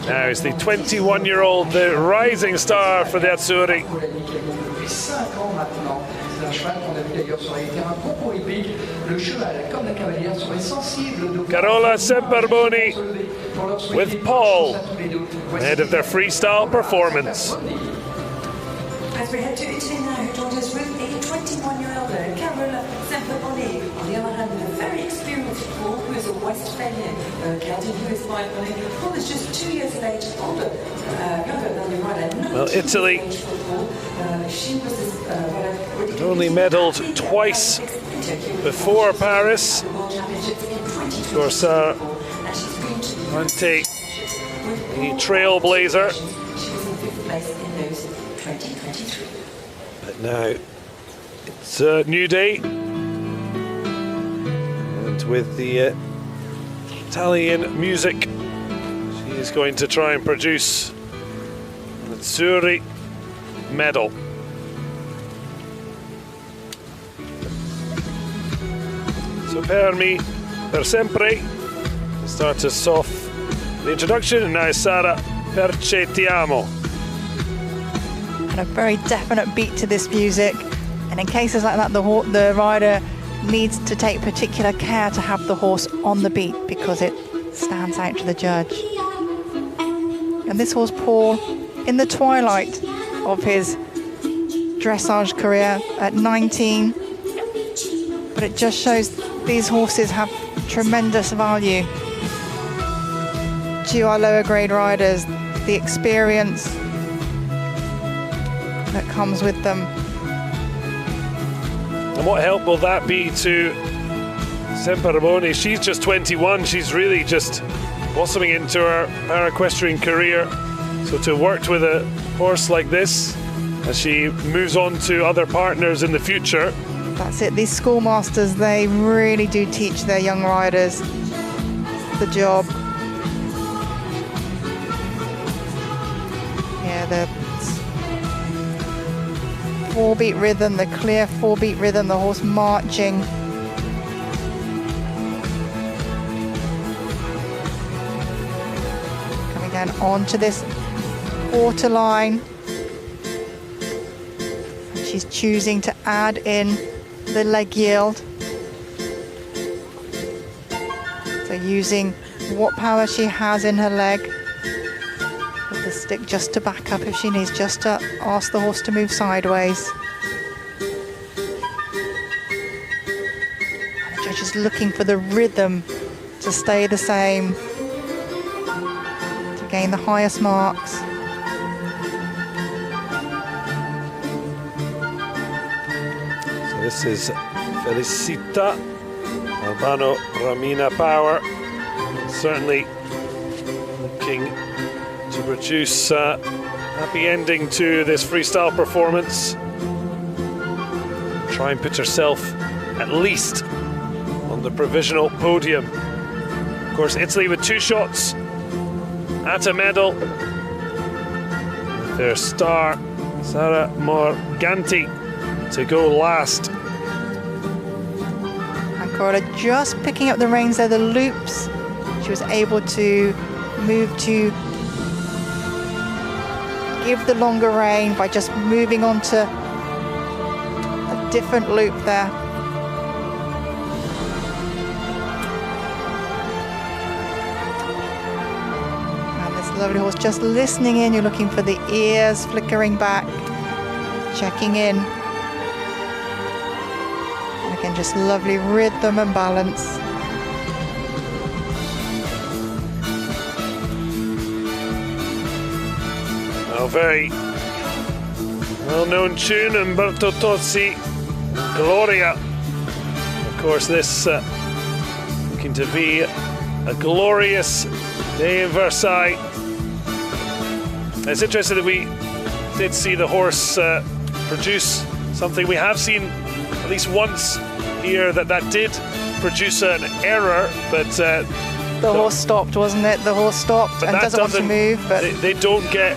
Now is the 21-year-old, the rising star for the Azzurri. Carola Semperboni with Paul ahead of their freestyle performance. As we head to Italy now, who joined us with a 21-year-old Carola Semperboni. On the other hand, with a very experienced Paul, who is a Westphalian county, who is 5'9". Paul is just 2 years of age older, younger than the rider. Well, Italy had only medalled twice before Paris. Of course, Monte, the trailblazer. But now it's a new day, and with the Italian music, she is going to try and produce an Azzurri medal. Supermi per sempre starts us off the introduction, and now Sara Perce Ti Amo. And a very definite beat to this music, and in cases like that the rider needs to take particular care to have the horse on the beat because it stands out to the judge. And this horse, Paul, in the twilight of his dressage career at 19, but it just shows these horses have tremendous value to our lower grade riders, the experience that comes with them. And what help will that be to Semperboni? She's just 21. She's really just blossoming into her para-equestrian career. So to work with a horse like this as she moves on to other partners in the future. That's it. These schoolmasters, they really do teach their young riders the job. Yeah, the 4-beat rhythm, the clear 4-beat rhythm, the horse marching. Coming down onto this quarter line. And she's choosing to add in the leg yield. So using what power she has in her leg. With the stick just to back up if she needs, just to ask the horse to move sideways. And the judge is looking for the rhythm to stay the same, to gain the highest marks. This is Felicita Albano Ramina Power. Certainly looking to produce a happy ending to this freestyle performance. Try and put herself at least on the provisional podium. Of course, Italy with 2 shots at a medal. With their star, Sara Morganti, to go last. And Carola just picking up the reins there, the loops. She was able to move to give the longer rein by just moving on to a different loop there. And this lovely horse just listening in. You're looking for the ears flickering back, checking in. And again, just lovely rhythm and balance. A very well-known tune, Umberto Tozzi, Gloria. Of course, this looking to be a glorious day in Versailles. It's interesting that we did see the horse produce something we have seen at least once here, that did produce an error, but the horse stopped, wasn't it? The horse stopped and doesn't want to move, but they don't get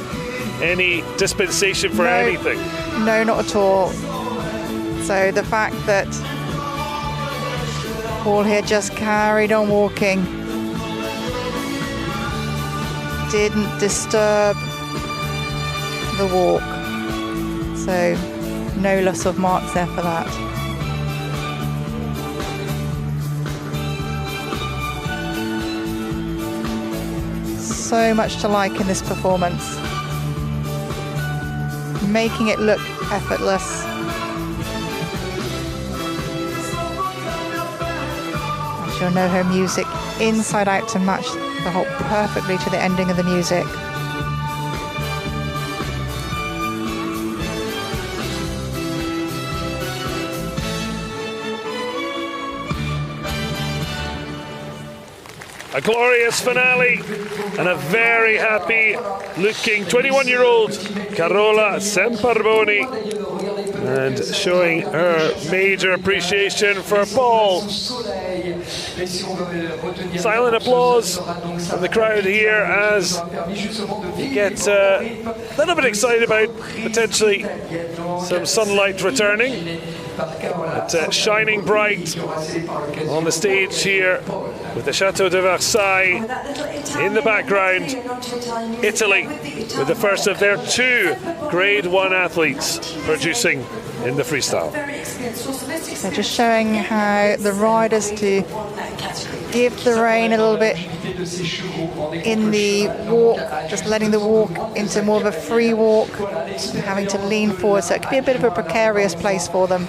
any dispensation for anything. No, not at all. So the fact that Paul here just carried on walking, didn't disturb the walk. So no loss of marks there for that. So much to like in this performance. Making it look effortless. And she'll know her music inside out to match the halt perfectly to the ending of the music. A glorious finale and a very happy looking 21-year-old Carola Semperboni, and showing her major appreciation for Paul. Silent applause from the crowd here as you get a little bit excited about potentially some sunlight returning. But shining bright on the stage here with the Chateau de Versailles in the background. Italy with the first of their 2 Grade 1 athletes producing in the freestyle. They're just showing how the riders to give the rein a little bit in the walk, just letting the walk into more of a free walk, having to lean forward, so it could be a bit of a precarious place for them.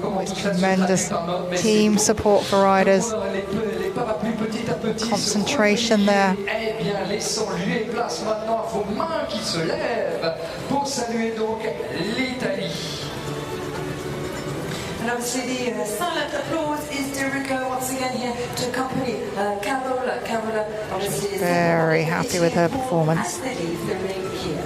Always tremendous team support for riders. Concentration there. And obviously the silent applause is to go once again here to accompany Carola. Carola obviously is very happy with her performance. As they leave the ring here.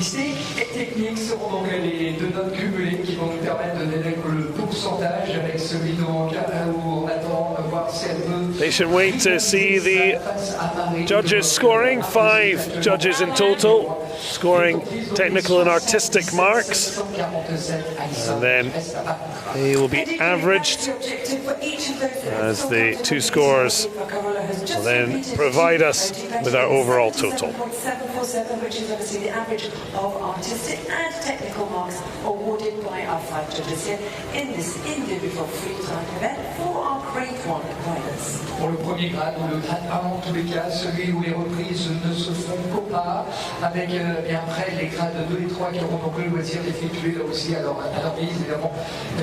Artistique et technique seront donc les 2 notes cumulées qui vont nous permettre de donner le pourcentage avec celui de Roland-Garros où on attend de voir si elle peut. Patient wait to see the judges scoring. 5 judges in total, scoring technical and artistic marks, and then they will be averaged as the 2 scores will then provide us with our overall total. Which is obviously the average of artistic and technical marks awarded by our 5 judges here in this individual freestyle event for our Grade 1 riders. Pour le premier grade, ou le grade 1 en tous les cas, celui où les reprises ne se font qu'au pas, avec bien après les grades 2 et 3 qui auront donc le loisir d'effectuer là aussi à leur mise, évidemment,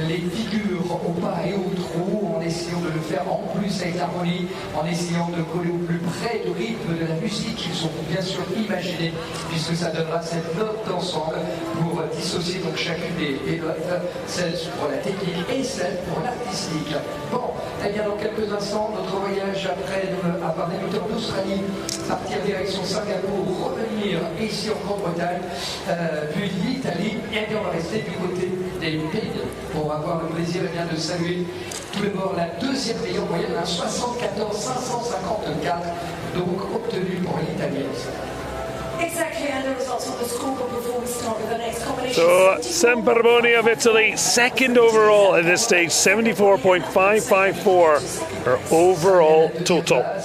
les figures au pas et au trou, en essayant de le faire en plus avec l'harmonie, en essayant de coller au plus près du rythme de la musique qu'ils ont bien sûr imaginé, puisque ça donnera cette note d'ensemble pour dissocier donc chacune des notes, celle pour la technique et celle pour l'artistique. Bon, eh bien dans quelques instants, notre voyage après avoir débuté en Australie, partir direction Singapour, revenir ici en Grande-Bretagne, puis l'Italie, et bien on va rester du côté des pays pour avoir le plaisir eh bien, de saluer tout d'abord la 2e meilleure moyenne, 74 554, donc obtenue pour l'Italienne. Exactly, and the results of the scoreboard before we start with the next combination. So Semperboni of Italy, 2nd overall at this stage, 74.554 her overall total. A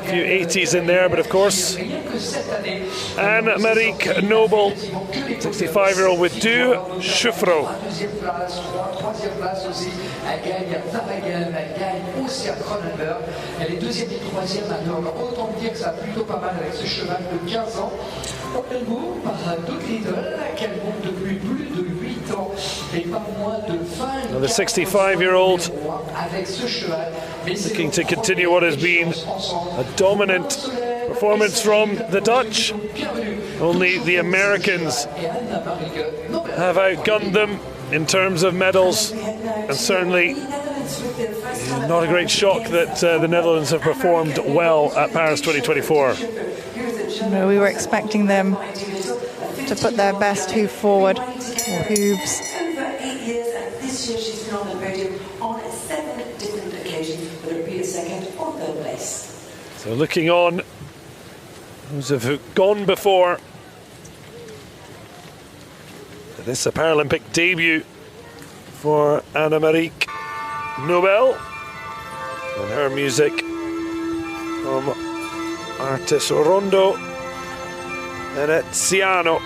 few 80s in there, but of course Anne-Marique Noble, 65-year-old with 2 Chauffreau. Elle est 2e et 3e à l'heure. Autant dire que ça a plutôt pas mal avec ce cheval de 15 ans. Elle monte par Doug Liddell, qu'elle monte depuis plus de 8 ans et pas moins de 20. The 65-year-old avec ce cheval. looking to continue what has been a dominant performance from the Dutch. Only the Americans have outgunned them in terms of medals, and certainly not a great shock that the Netherlands have performed well at Paris 2024. No, we were expecting them to put their best hoof forward, or hooves. Over 8 years, and this year she's been on the podium on 7 different occasions, whether it be a 2nd or 3rd place. So looking on, those have gone before. This is a Paralympic debut for Anne-Marique Noble, and her music from artist Rondo Veneziano.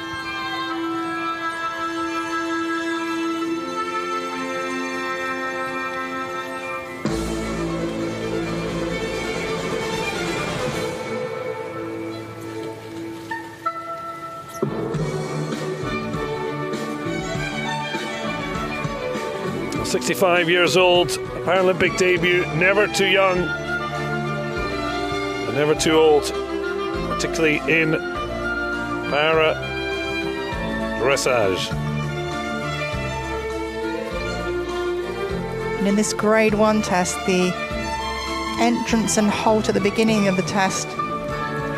Well, 65 years old, Paralympic debut, never too young and never too old, particularly in Dressage. And in this Grade 1 test, the entrance and halt at the beginning of the test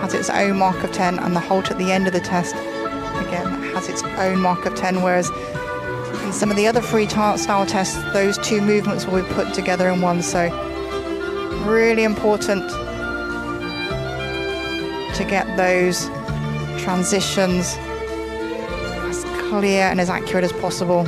has its own mark of 10, and the halt at the end of the test, again, has its own mark of 10, whereas in some of the other freestyle tests, those 2 movements will be put together in one. So really important to get those transitions as clear and as accurate as possible.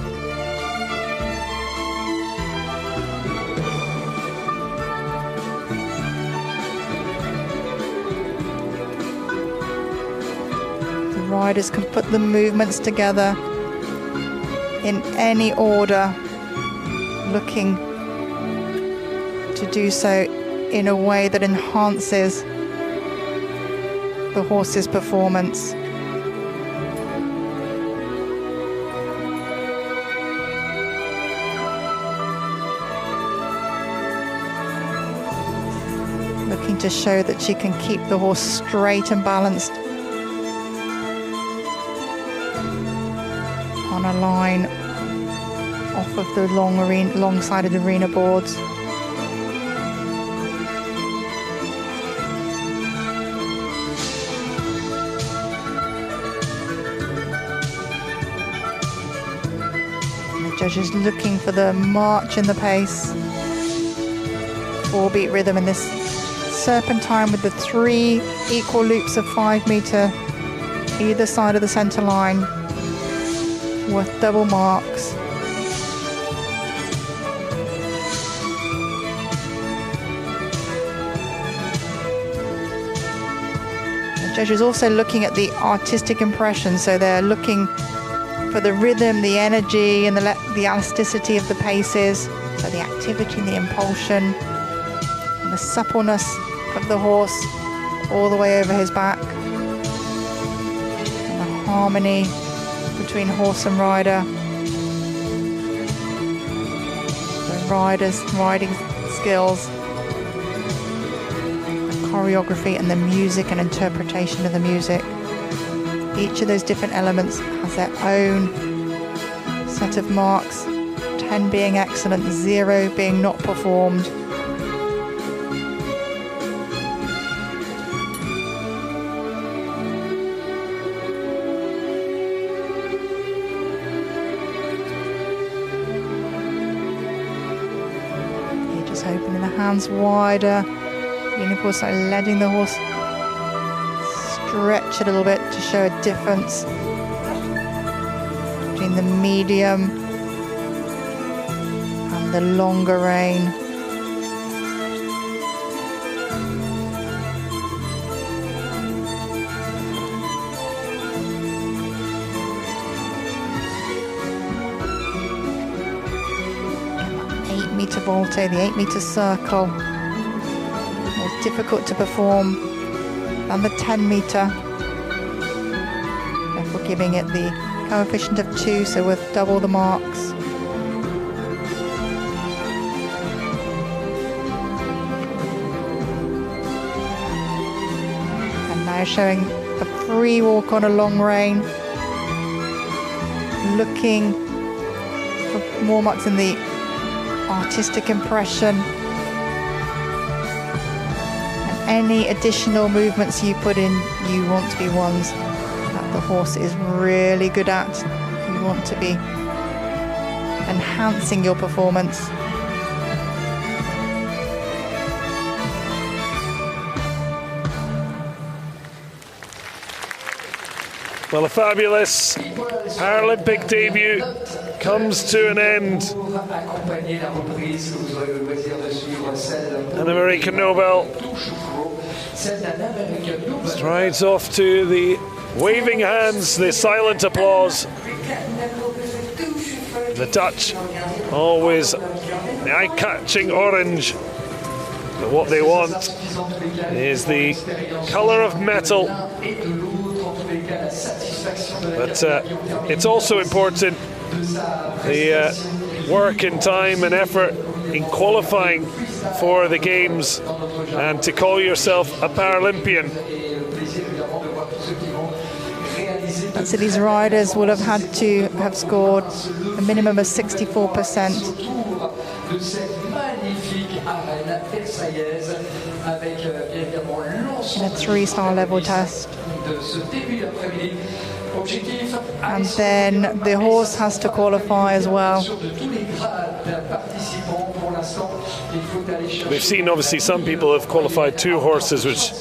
The riders can put the movements together in any order, looking to do so in a way that enhances the horse's performance. Looking to show that she can keep the horse straight and balanced on a line off of the long-sided arena boards. Judges looking for the march in the pace. 4-beat rhythm in this serpentine with the 3 equal loops of 5 meter either side of the center line with double marks. The judges also looking at the artistic impression, so they're looking for the rhythm, the energy, and the elasticity of the paces, so the activity and the impulsion, and the suppleness of the horse all the way over his back, and the harmony between horse and rider, the rider's riding skills, the choreography, and the music and interpretation of the music. Each of those different elements has their own set of marks, 10 being excellent, 0 being not performed. You're just opening the hands wider, of course, like letting the horse stretch a little bit to show a difference between the medium and the longer rein. The 8-meter volte, the 8-meter circle, more difficult to perform than the 10-meter, therefore giving it the coefficient of 2, so with double the marks. And now showing a free walk on a long rein, looking for more marks in the artistic impression. Any additional movements you put in, you want to be ones that the horse is really good at. You want to be enhancing your performance. Well, a fabulous Paralympic debut comes to an end. And American Nobel strides off to the waving hands, the silent applause. The Dutch, always the eye-catching orange. But what they want is the colour of metal. But it's also important the work and time and effort in qualifying for the games and to call yourself a Paralympian. So these riders will have had to have scored a minimum of 64% in a 3-star level test. And then the horse has to qualify as well. We've seen obviously some people have qualified 2 horses, which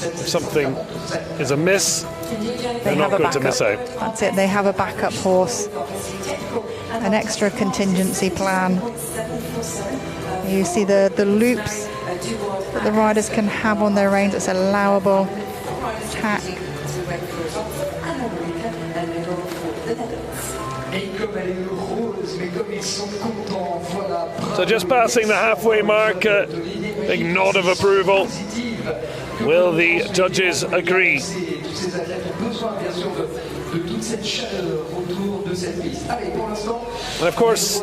if something is amiss, they're not going to miss out. That's it, they have a backup horse, an extra contingency plan. You see the loops that the riders can have on their reins. It's allowable tack. So just passing the halfway mark, big nod of approval. Will the judges agree? And of course,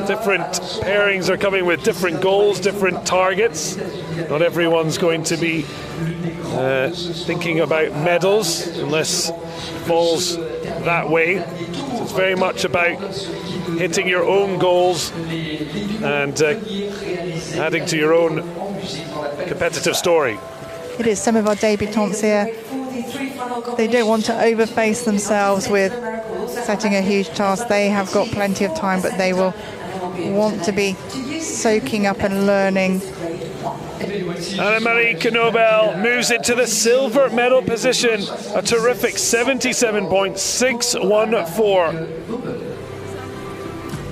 different pairings are coming with different goals, different targets. Not everyone's going to be thinking about medals unless it falls that way. So it's very much about hitting your own goals and adding to your own competitive story. It is. Some of our debutantes here, they don't want to overface themselves with setting a huge task. They have got plenty of time, but they will want to be soaking up and learning. Anne-Marie Knobel moves into the silver medal position, a terrific 77.614.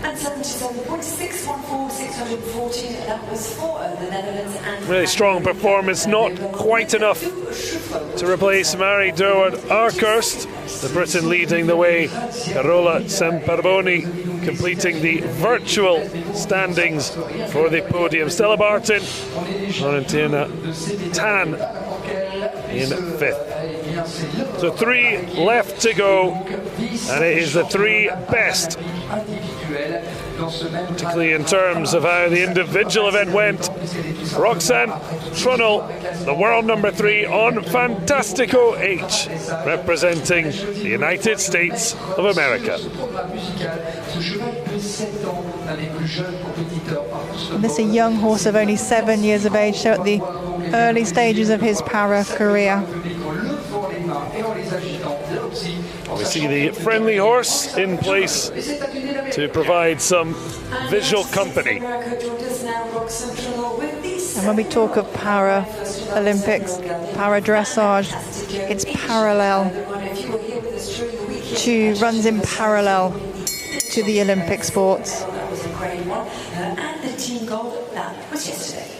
And 77.614, 614, that was for the Netherlands. And really strong performance, not quite enough to replace Marie Durward-Arkhurst. The Briton leading the way, Carola Semperboni completing the virtual standings for the podium. Stella Barton, Valentina Tan in 5th. So 3 left to go, and it is the 3 best, particularly in terms of how the individual event went. Roxanne Trunnell, the world number 3 on Fantastico H, representing the United States of America. And this is a young horse of only 7 years of age, so at the early stages of his para career. We see the friendly horse in place to provide some visual company. And when we talk of Paralympics, para dressage, it's parallel to, runs in parallel to the Olympic sports. and the team gold, that was yesterday.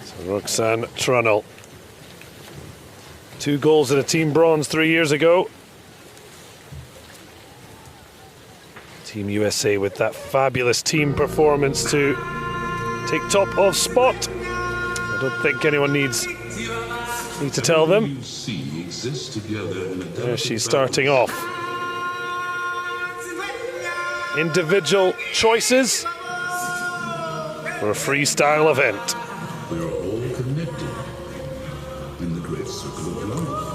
So Roxanne Trunnell. 2 goals and a team bronze 3 years ago. Team USA with that fabulous team performance to take top of spot. I don't think anyone needs to tell them. There she's starting off. Individual choices for a freestyle event. We are all connected in the great circle of love.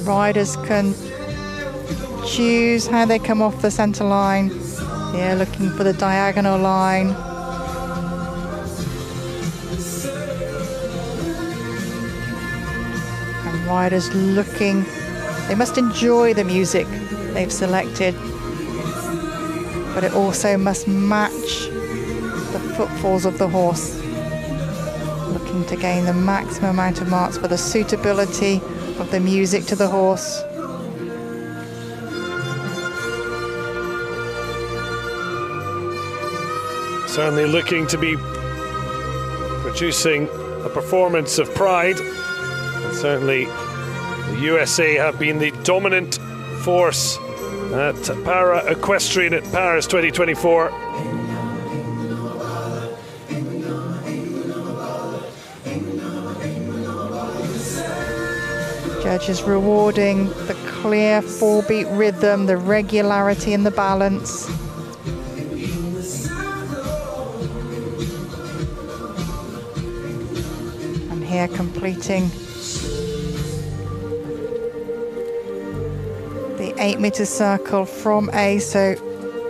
Riders can choose how they come off the centre line. Here, looking for the diagonal line. And riders looking, they must enjoy the music they've selected, but it also must match the footfalls of the horse. Looking to gain the maximum amount of marks for the suitability of the music to the horse. Certainly looking to be producing a performance of pride. And certainly the USA have been the dominant force at Equestrian at Paris 2024. Judges rewarding the clear 4-beat rhythm, the regularity and the balance. And here completing the 8-meter circle from A, so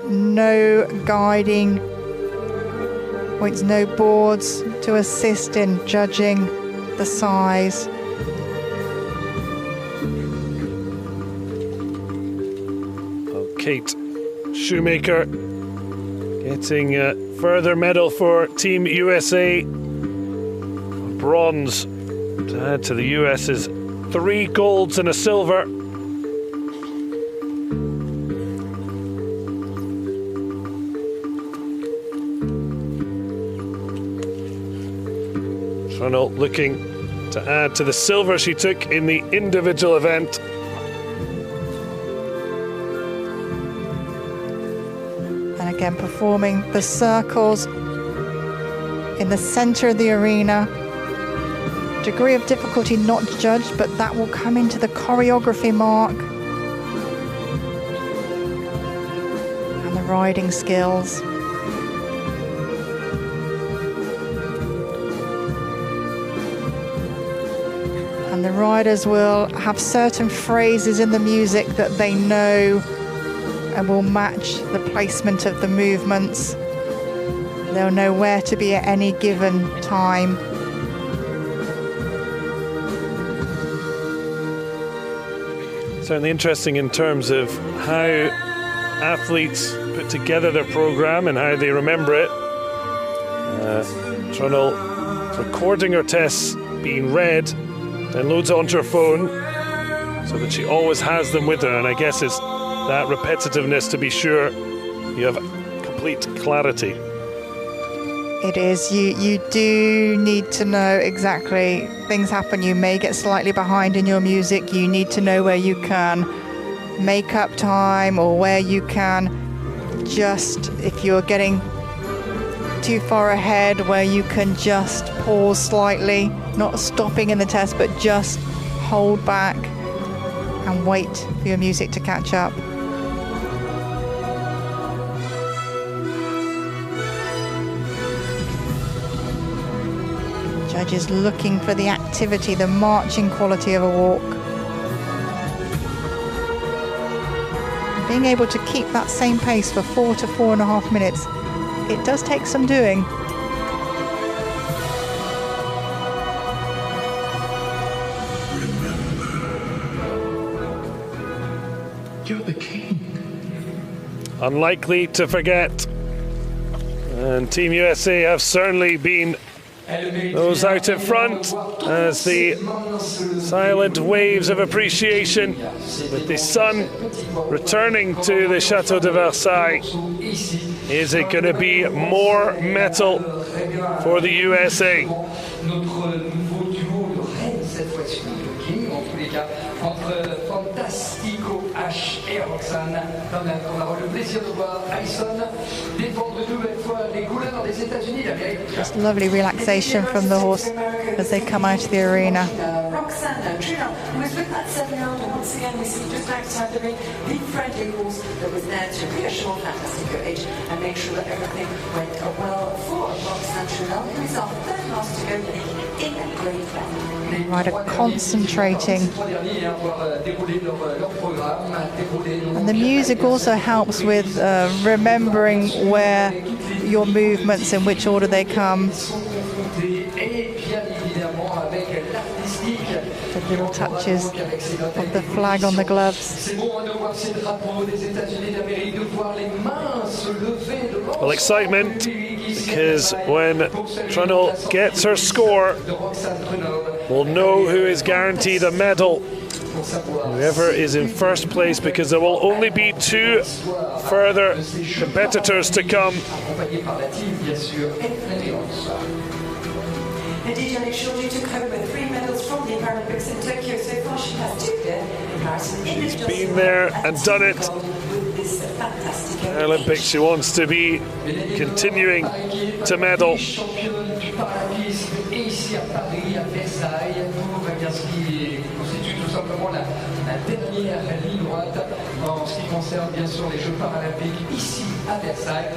no guiding points, no boards to assist in judging the size. Kate Shoemaker getting a further medal for Team USA. Bronze to add to the US's 3 golds and a silver. Trunnell looking to add to the silver she took in the individual event. And again, performing the circles in the center of the arena. Degree of difficulty not judged, but that will come into the choreography mark. And the riding skills. And the riders will have certain phrases in the music that they know and will match the placement of the movements. They'll know where to be at any given time. Certainly interesting in terms of how athletes put together their program and how they remember it. Trunnell recording her tests being read, then loads onto her phone so that she always has them with her, and I guess it's that repetitiveness to be sure you have complete clarity. It is. You do need to know exactly. Things happen. You may get slightly behind in your music. You need to know where you can make up time or where you can just, if you're getting too far ahead, where you can just pause slightly, not stopping in the test, but just hold back and wait for your music to catch up. Judges looking for the activity, the marching quality of a walk. Being able to keep that same pace for 4 to 4.5 minutes, it does take some doing. You're the king. Unlikely to forget. And Team USA have certainly been those out in front as the silent waves of appreciation with the sun returning to the Chateau de Versailles. Is it going to be more metal for the USA? Et Roxane, quand même, on aura le plaisir de voir Alison défendre une nouvelle fois les couleurs des États-Unis d'Amérique. Just lovely relaxation from the horse as they come out of the arena. Roxane who is with that 7-year-old, and once again we see just outside the ring the friendly horse that was there to reassure Fantastico H and make sure that everything went well for Roxane Trunel, who is our third last to go in grade 5. Rider concentrating. And the music also helps with remembering where your movements, in which order they come. The little touches of the flag on the gloves. Well, excitement, because when Trunnell gets her score, we'll know who is guaranteed a medal. Whoever is in first place, because there will only be 2 further competitors to come. Indeed, Yannick Chaudy took home with 3 medals from the Paralympics in Tokyo. So far, she has 2 there in Paris. She's been there and done it. Paralympics, she wants to be continuing to medal. La dernière ligne droite en ce qui concerne bien sûr les Jeux paralympiques ici à Versailles.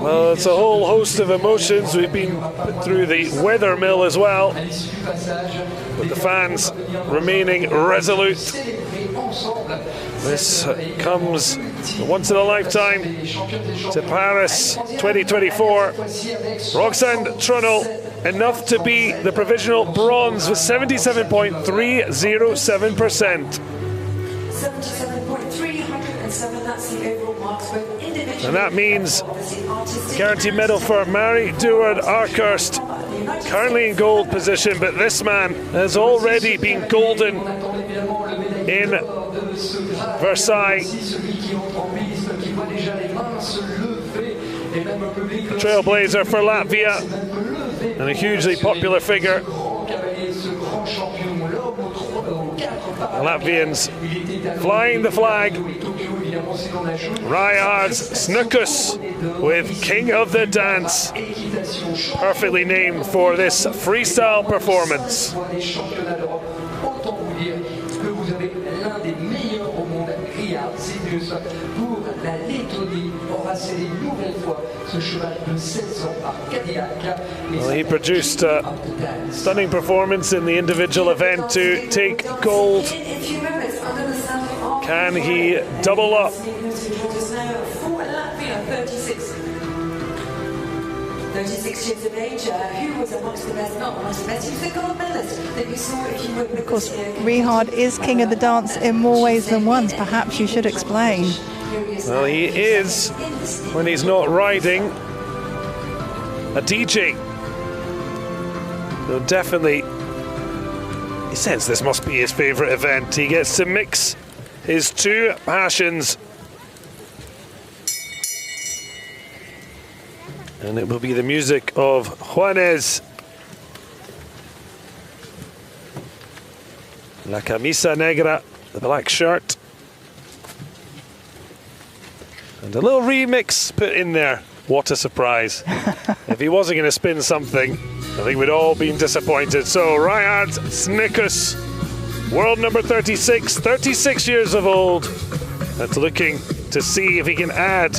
Well, it's a whole host of emotions. We've been put through the weather mill as well, with the fans remaining resolute. This comes once in a lifetime to Paris 2024. Roxane Trunnell, enough to be the provisional bronze with 77.307%. 77.307 7, that's the overall marks, both individually. And that means guaranteed medal for Mary Duward-Arkhurst, currently in gold position, but this man has already been golden in Versailles. Trailblazer for Latvia and a hugely popular figure. The Latvians flying the flag. Rajards Snukus with King of the Dance, perfectly named for this freestyle performance. Well, he produced a stunning performance in the individual event to take gold. Can he double up? 36 years of age, who was amongst the best, not amongst the best, he was the gold medalist that you saw if you were. Of course, Rajards is king of the dance in more ways than once. Perhaps you should explain. Well, he is, when he's not riding, a DJ. So definitely, he says this must be his favourite event. He gets to mix his two passions. And it will be the music of Juanes. La camisa negra, the black shirt. And a little remix put in there. What a surprise. If he wasn't going to spin something, I think we'd all been disappointed. So Rajards Snukus, world number 36, 36 years of old. That's looking to see if he can add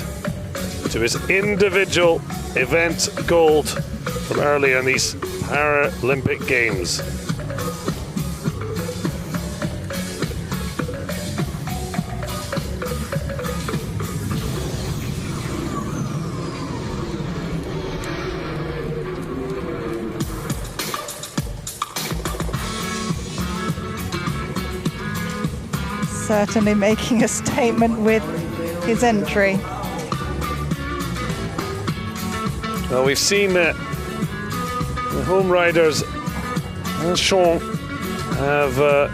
to his individual event gold from earlier in these Paralympic Games. Certainly making a statement with his entry. Well, we've seen the home riders and Sean have a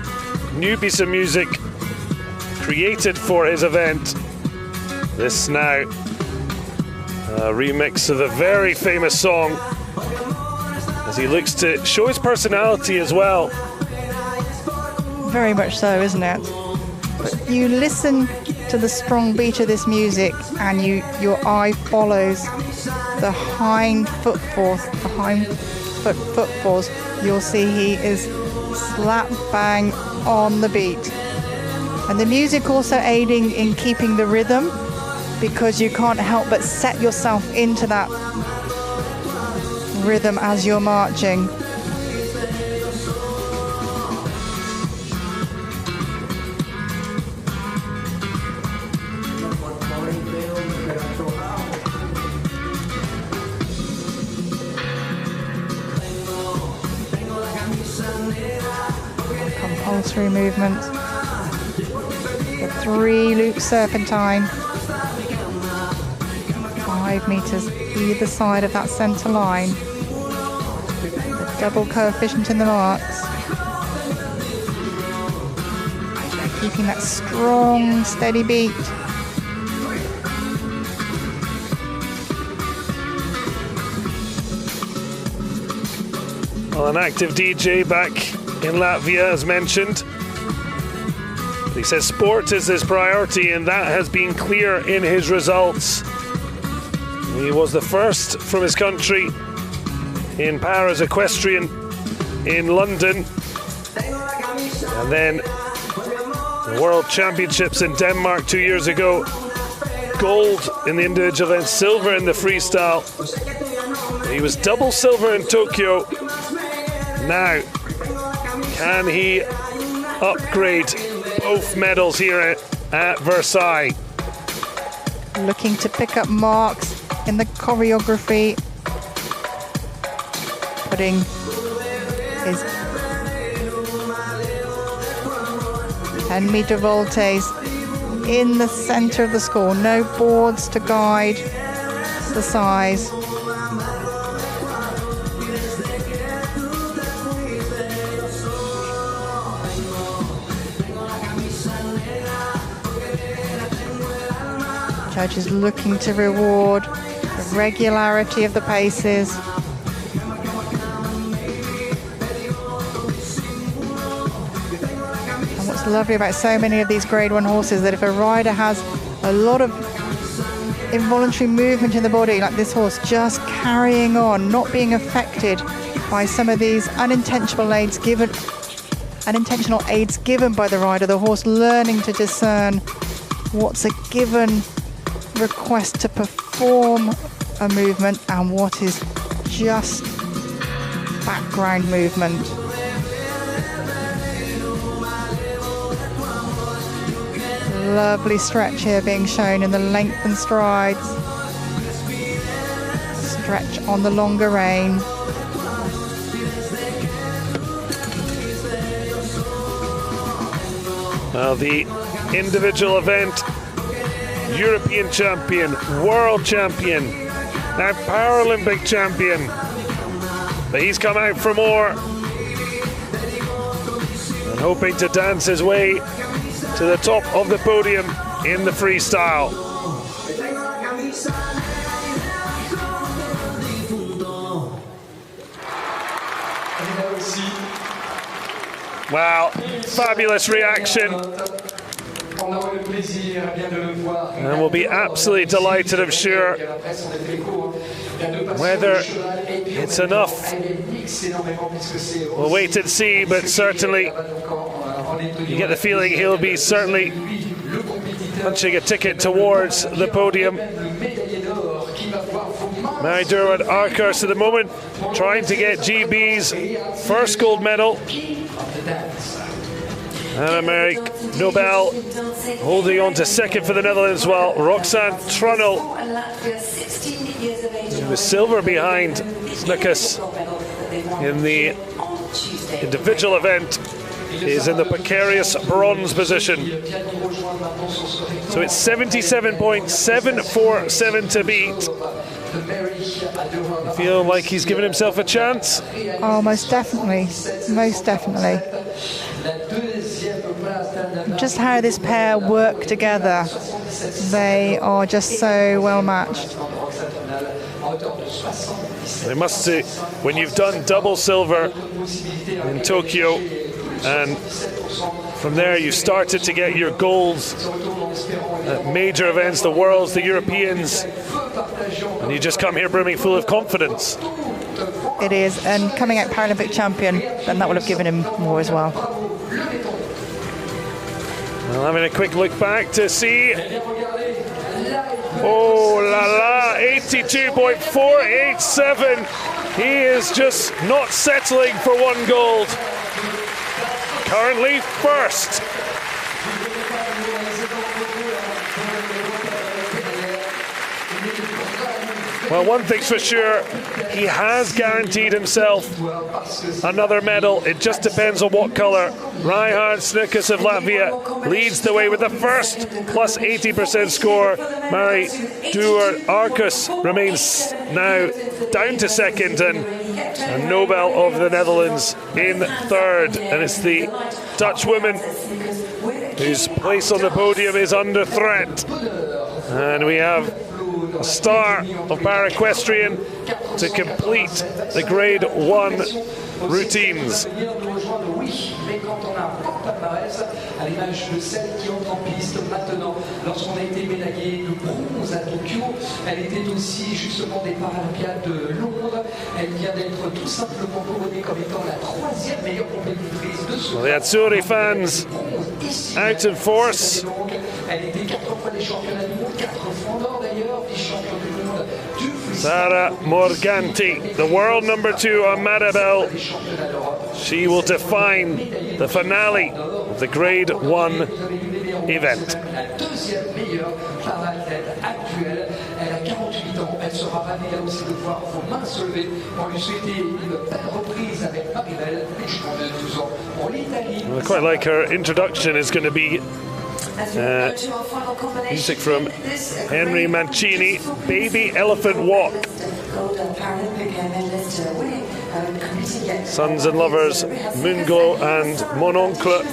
new piece of music created for his event. This now a remix of a very famous song as he looks to show his personality as well. Very much so, isn't it? But you listen to the strong beat of this music and your eye follows the hind footfalls, you'll see he is slap bang on the beat. And the music also aiding in keeping the rhythm, because you can't help but set yourself into that rhythm as you're marching. Compulsory movement. The 3-loop serpentine. 5 meters either side of that center line. The double coefficient in the marks. Keeping that strong, steady beat. Well, an active DJ back in Latvia, as mentioned. He says sport is his priority, and that has been clear in his results. He was the first from his country in Paris Equestrian in London, and then the World Championships in Denmark 2 years ago. Gold in the individual event, silver in the freestyle. He was double silver in Tokyo. Now, can he upgrade both medals here at Versailles? Looking to pick up marks in the choreography. Putting his 10-meter voltes in the center of the score. No boards to guide the size. Judges looking to reward the regularity of the paces. And what's lovely about so many of these Grade 1 horses, that if a rider has a lot of involuntary movement in the body, like this horse, just carrying on, not being affected by some of these unintentional aids given by the rider, the horse learning to discern what's a given request to perform a movement and what is just background movement. Lovely stretch here being shown in the lengthened strides. Stretch on the longer rein. Well, the individual event, European champion, world champion, now Paralympic champion. But he's come out for more and hoping to dance his way to the top of the podium in the freestyle. Wow, fabulous reaction. And we'll be absolutely delighted, I'm sure. Whether it's enough, we'll wait and see, but certainly you get the feeling he'll be certainly punching a ticket towards the podium. Mary Durward Arkhurst at the moment trying to get GB's first gold medal. Anna-Marie Nobel holding on to second for the Netherlands, while Roxanne Trunnell, with silver behind Snukas in the individual event, is in the precarious bronze position. So it's 77.747 to beat. Feel like he's given himself a chance? Oh, most definitely. Most definitely. Just how this pair work together. They are just so well matched. They must say, when you've done double silver in Tokyo, and from there you started to get your golds at major events, the Worlds, the Europeans, and you just come here brimming full of confidence. It is, and coming out Paralympic champion, then that would have given him more as well. Well, having a quick look back to see. Oh la la, 82.487. He is just not settling for one gold. Currently first. Well, one thing's for sure, he has guaranteed himself another medal. It just depends on what colour. Reinhard Snukas of Latvia leads the way with the first plus 80% score. Mary Durward Arkhurst remains now down to second, and Nobel of the Netherlands in third. And it's the Dutch woman whose place on the podium is under threat. And we have a star of Para-Equestrian to complete the Grade 1 routines. À l'image de celle qui entre en piste maintenant. Lorsqu'on a été médaillé de bronze à Tokyo, elle était aussi justement des Paralympiades de Londres. Elle vient d'être tout simplement couronnée comme étant la troisième meilleure compétitrice de ce. Well, the Azzurri fans out in force. Elle était 4 fois des championnats du monde, 4 fois d'or d'ailleurs, vice-champion du monde du freestyle. Sara Morganti, the world number 2 on Maribel. She will define the finale of the Grade 1 event. La deuxième meilleure para-athlète actuelle. Elle a 48 ans. Elle sera ravie là aussi de voir vos mains se lever pour lui souhaiter une belle reprise avec Maribel, les champions de 12 ans pour l'Italie. I quite like her introduction. Is going to be Music from Henry Mancini, Baby Elephant Walk. Sons and Lovers, Moonglow and Mon Oncle.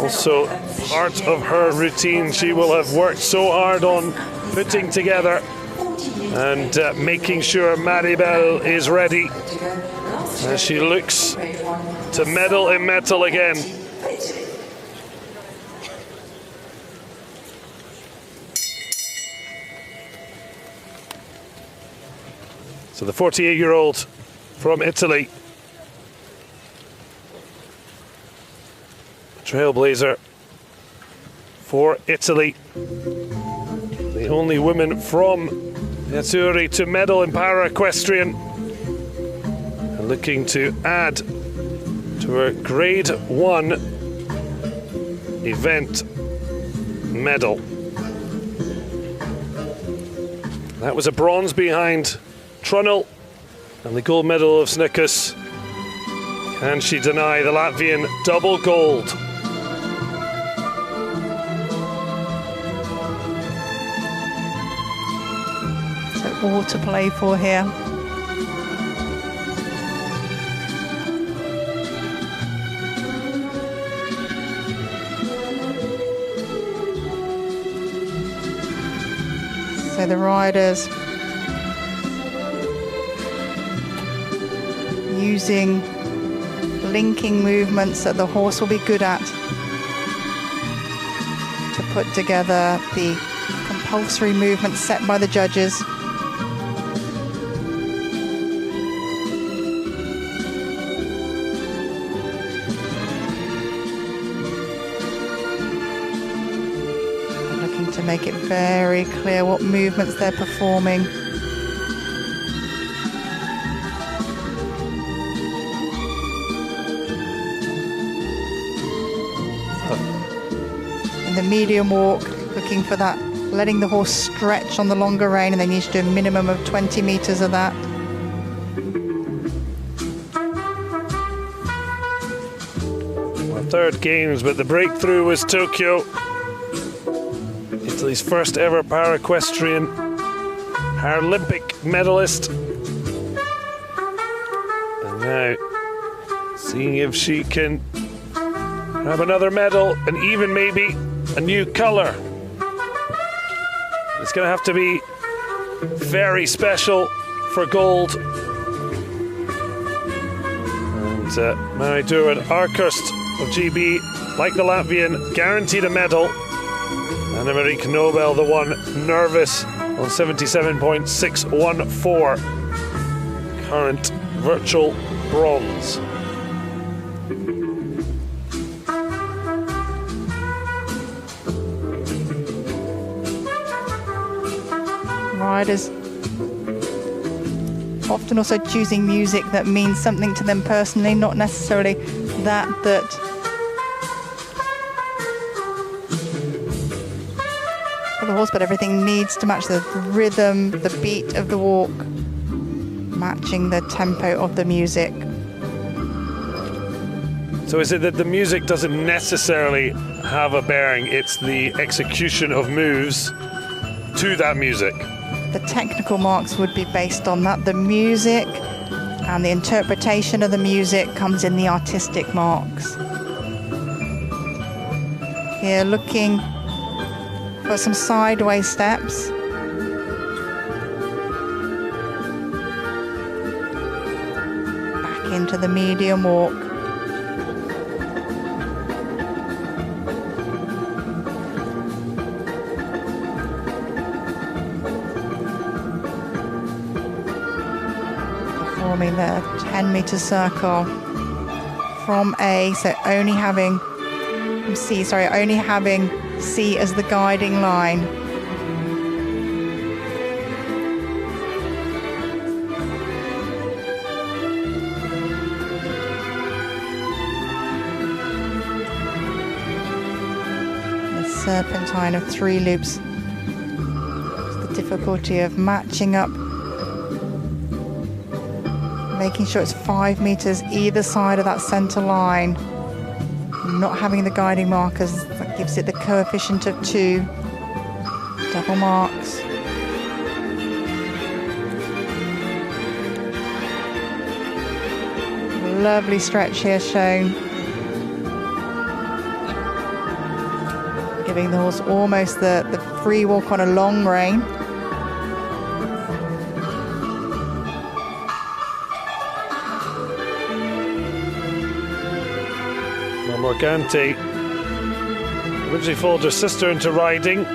Also part of her routine she will have worked so hard on putting together and making sure Maribel is ready as she looks to medal in metal again. So the 48-year-old from Italy, trailblazer for Italy, the only woman from Azzurri to medal in para-equestrian, and looking to add to her Grade 1 event medal. That was a bronze behind Trunnell and the gold medal of Snikus. Can she deny the Latvian double gold? So all to play for here. So the riders using linking movements that the horse will be good at to put together the compulsory movements set by the judges. Looking to make it very clear what movements they're performing. The medium walk, looking for that, letting the horse stretch on the longer rein, and they need to do a minimum of 20 meters of that. Well, third games, but the breakthrough was Tokyo. Italy's first ever para-equestrian Paralympic medalist. And now, seeing if she can have another medal, and even maybe a new colour. It's going to have to be very special for gold. And Mary-Durward Arkhurst of GB, like the Latvian, guaranteed a medal. Anna-Marieke Nobel, the one, nervous on 77.614. Current virtual bronze. Riders often also choosing music that means something to them personally, not necessarily that for the horse, but everything needs to match the rhythm, the beat of the walk, matching the tempo of the music. So is it that the music doesn't necessarily have a bearing, it's the execution of moves to that music? The technical marks would be based on that. The music and the interpretation of the music comes in the artistic marks. Here, looking for some sideways steps. Back into the medium walk. Forming the 10-meter circle from A, so only having C as the guiding line. The serpentine of 3 loops. The difficulty of matching up, making sure it's 5 meters either side of that center line, not having the guiding markers, that gives it the coefficient of 2. Double marks. Lovely stretch here shown. Giving the horse almost the free walk on a long rein. Morganti originally followed her sister into riding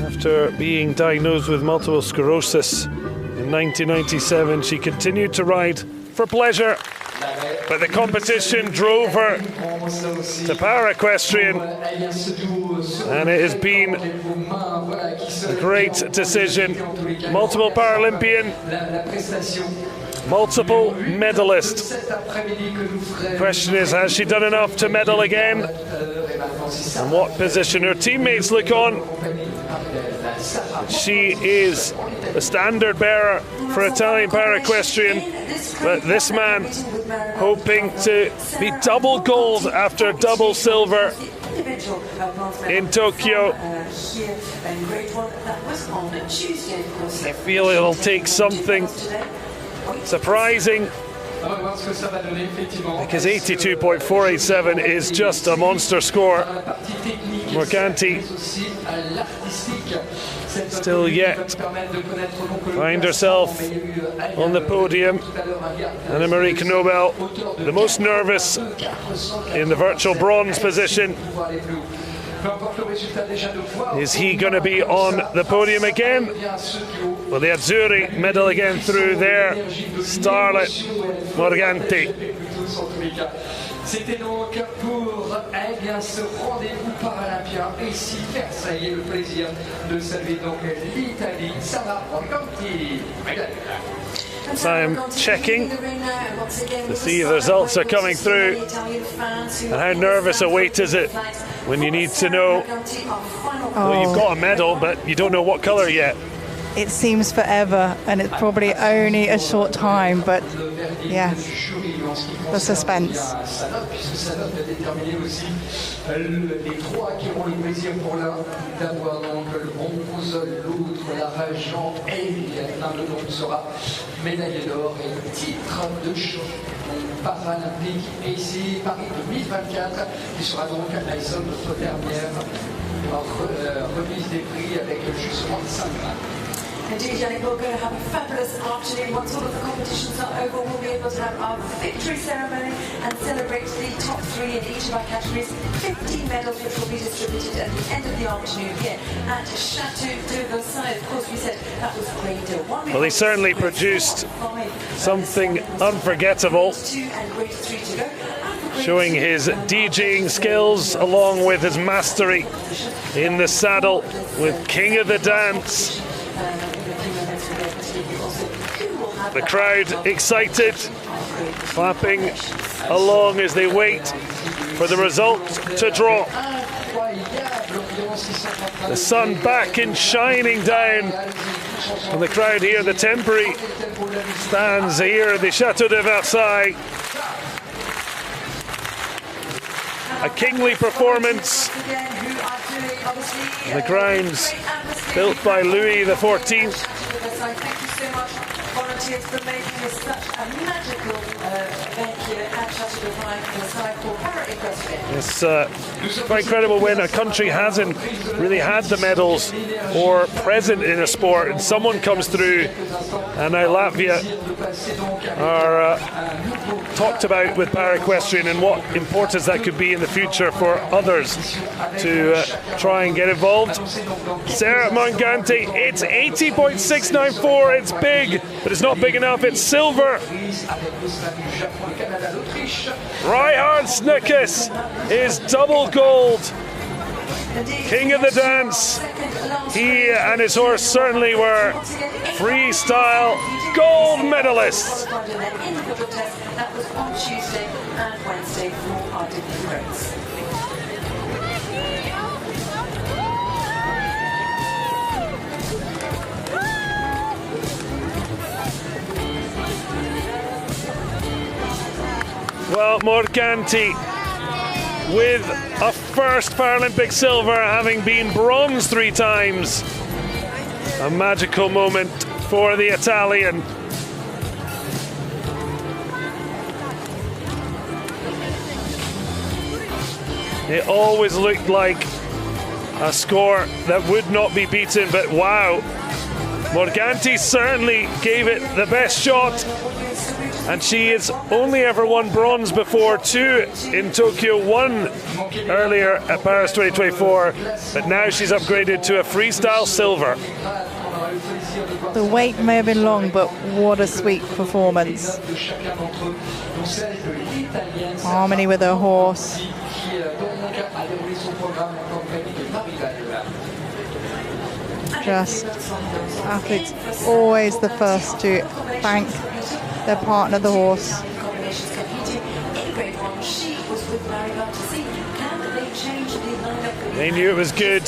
after being diagnosed with multiple sclerosis in 1997. She continued to ride for pleasure, but the competition drove her to Para-Equestrian, and it has been a great decision. Multiple Paralympian, multiple medalist. The question is, has she done enough to medal again? And what position her teammates look on? She is the standard bearer for Italian Para-Equestrian, but this man hoping to be double gold after double silver in Tokyo. I feel it'll take something surprising, because 82.487 is just a monster score. Morganti still yet find herself on the podium. Anna-Marie Knobel, the most nervous in the virtual bronze position. Is he going to be on the podium again? Well, the Azzurri medal again through their starlet Morganti. C'était donc pour ce rendez-vous paralympien ici Versailles, et le plaisir de saluer donc l'Italie, Sara Morganti. So I'm checking to see if the results are coming through, and how nervous a wait is it when you need to know, well, you've got a medal but you don't know what colour yet. It seems forever, and it's probably only a short time, but yeah, the suspense. Les trois qui auront le plaisir pour l'un d'avoir donc le bronze, l'autre l'argent et l'un de l'autre sera médaillé d'or et titre de champion paralympique. Et ici Paris 2024 qui sera donc à Eiffel, notre dernière remise des prix avec justement 5 grammes. Indeed, Yannick, we're going to have a fabulous afternoon. Once all of the competitions are over, we'll be able to have our victory ceremony and celebrate the top 3 in each of our categories. 15 medals which will be distributed at the end of the afternoon here at Chateau de Versailles. Of course, we said that was grade 1. Well, he certainly produced something unforgettable, showing his DJing skills along with his mastery in the saddle with King of the Dance. The crowd excited, clapping along as they wait for the result to drop. The sun back and shining down on the crowd here, the temporary stands here at the Chateau de Versailles. A kingly performance. The grounds built by Louis XIV. Thank you so much, volunteers, for making this such a magical event here at Chateau de Versailles for Para-Equestrian. It's quite incredible when a country hasn't really had the medals or present in a sport, and someone comes through, and now Latvia are talked about with Para-Equestrian and what importance that could be in the future for others to try and get involved. Sara Morganti, it's 80.694, it's big, but it's not big enough, it's silver. Reinhard Snickes is double gold. King of the Dance. He and his horse certainly were freestyle gold medalists. That was on Tuesday and Wednesday for our different grades. Well, Morganti with a first Paralympic silver, having been bronze 3 times. A magical moment for the Italian. It always looked like a score that would not be beaten, but wow, Morganti certainly gave it the best shot, and she has only ever won bronze before, 2 in Tokyo, 1 earlier at Paris 2024, but now she's upgraded to a freestyle silver. The wait may have been long, but what a sweet performance. Harmony with her horse. Just athletes always the first to thank their partner, the horse. They knew it was good.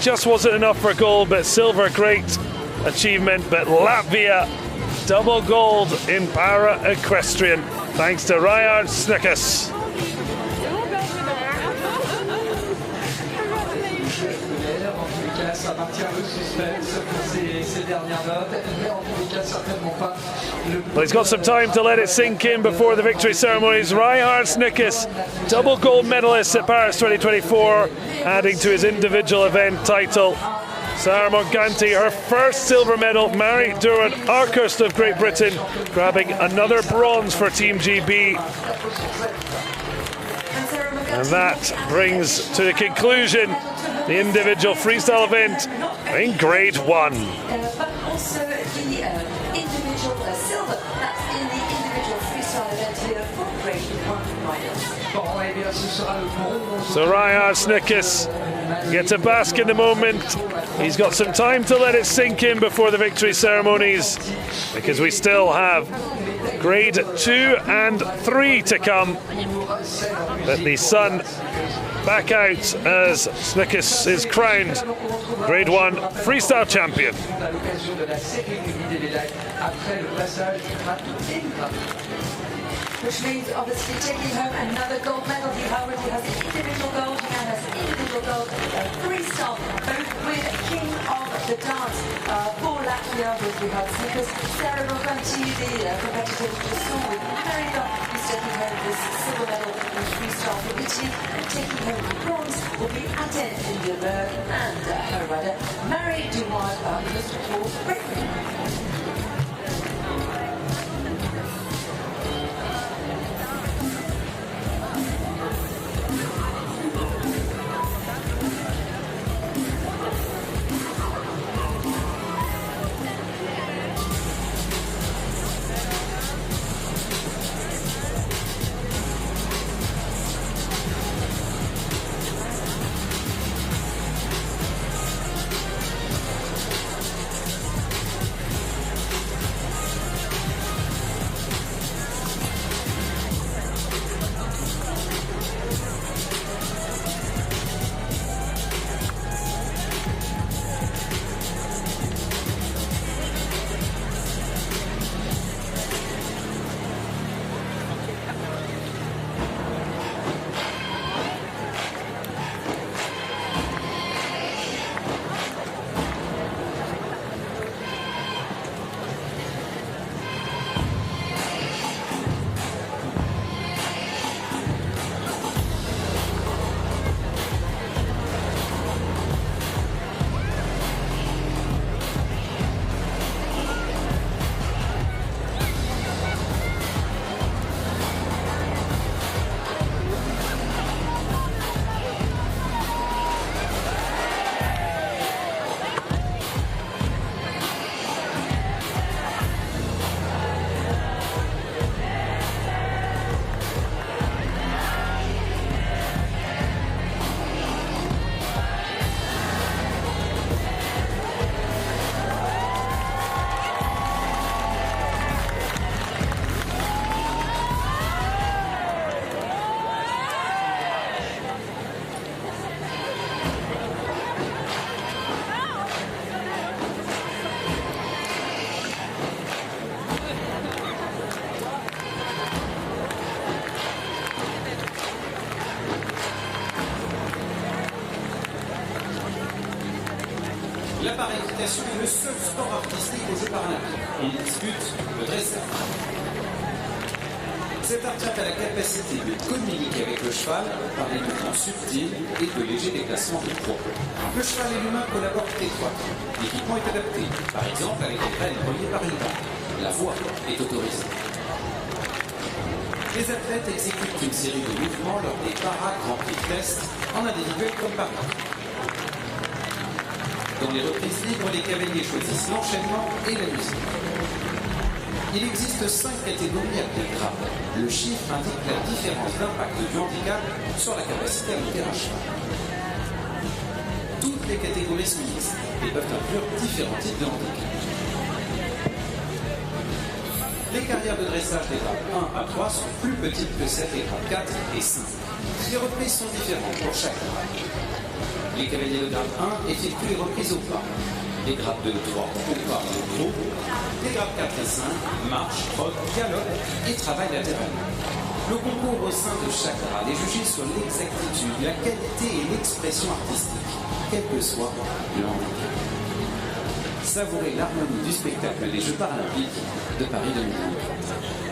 Just wasn't enough for gold, but silver, great achievement. But Latvia, double gold in para-equestrian, thanks to Ryan Snickers. Well, he's got some time to let it sink in before the victory ceremonies. Reinhard Snickers, double gold medalist at Paris 2024, adding to his individual event title. Sarah Morganti, her first silver medal. Mary Durant-Arkhurst of Great Britain grabbing another bronze for Team GB. And that brings to the conclusion the individual freestyle event in Grade 1. But also the individual silver, that's in the individual freestyle event here for Grade 1 finals. So Reinhard Snickers gets a bask in the moment. He's got some time to let it sink in before the victory ceremonies, because we still have Grade 2 and 3 to come. But the sun back out as Snickers is crowned Grade 1 freestyle champion. Which means obviously taking home another gold medal. He already has an individual gold, he now has an individual gold, freestyle, both with King of the Dance for Latvia with Reinhard Snickers. Sarah Morganti, the competitor to the school with Mary Durant, is taking home this silver medal in freestyle for Italy, and taking home the bronze will be Aten Lindeberg and her rider Mary Durant-Arkhurst for Britain. La paréquitation est le seul sport artistique aux Jeux paralympiques. On discute le dressage. Cet art tient à la capacité de communiquer avec le cheval par des mouvements subtils et de légers déplacements de poids. Le cheval et l'humain collaborent étroitement. L'équipement est adapté, par exemple avec des graines reliées par une barre. La voix est autorisée. Les athlètes exécutent une série de mouvements lors des para-Grand Prix tests en individuel comme par équipe. Dans les reprises libres, les cavaliers choisissent l'enchaînement et la musique. Il existe 5 catégories appelées grades. Le chiffre indique la différence d'impact du handicap sur la capacité à monter un cheval. Toutes les catégories sont mixtes et peuvent inclure différents types de handicap. Les carrières de dressage des grades 1 à 3 sont plus petites que celles des grades 4 et 5. Les reprises sont différentes pour chaque grade. Les cavaliers de grade 1 effectuent les reprises au pas. Les grades 2 et 3 au pas et au trot. Les grades 4 et 5 marchent, trottent, galopent et travaillent latéralement. Le concours au sein de chaque grade est jugé sur l'exactitude, la qualité et l'expression artistique, quel que soit le handicap. Savourez l'harmonie du spectacle des Jeux paralympiques de Paris 2024.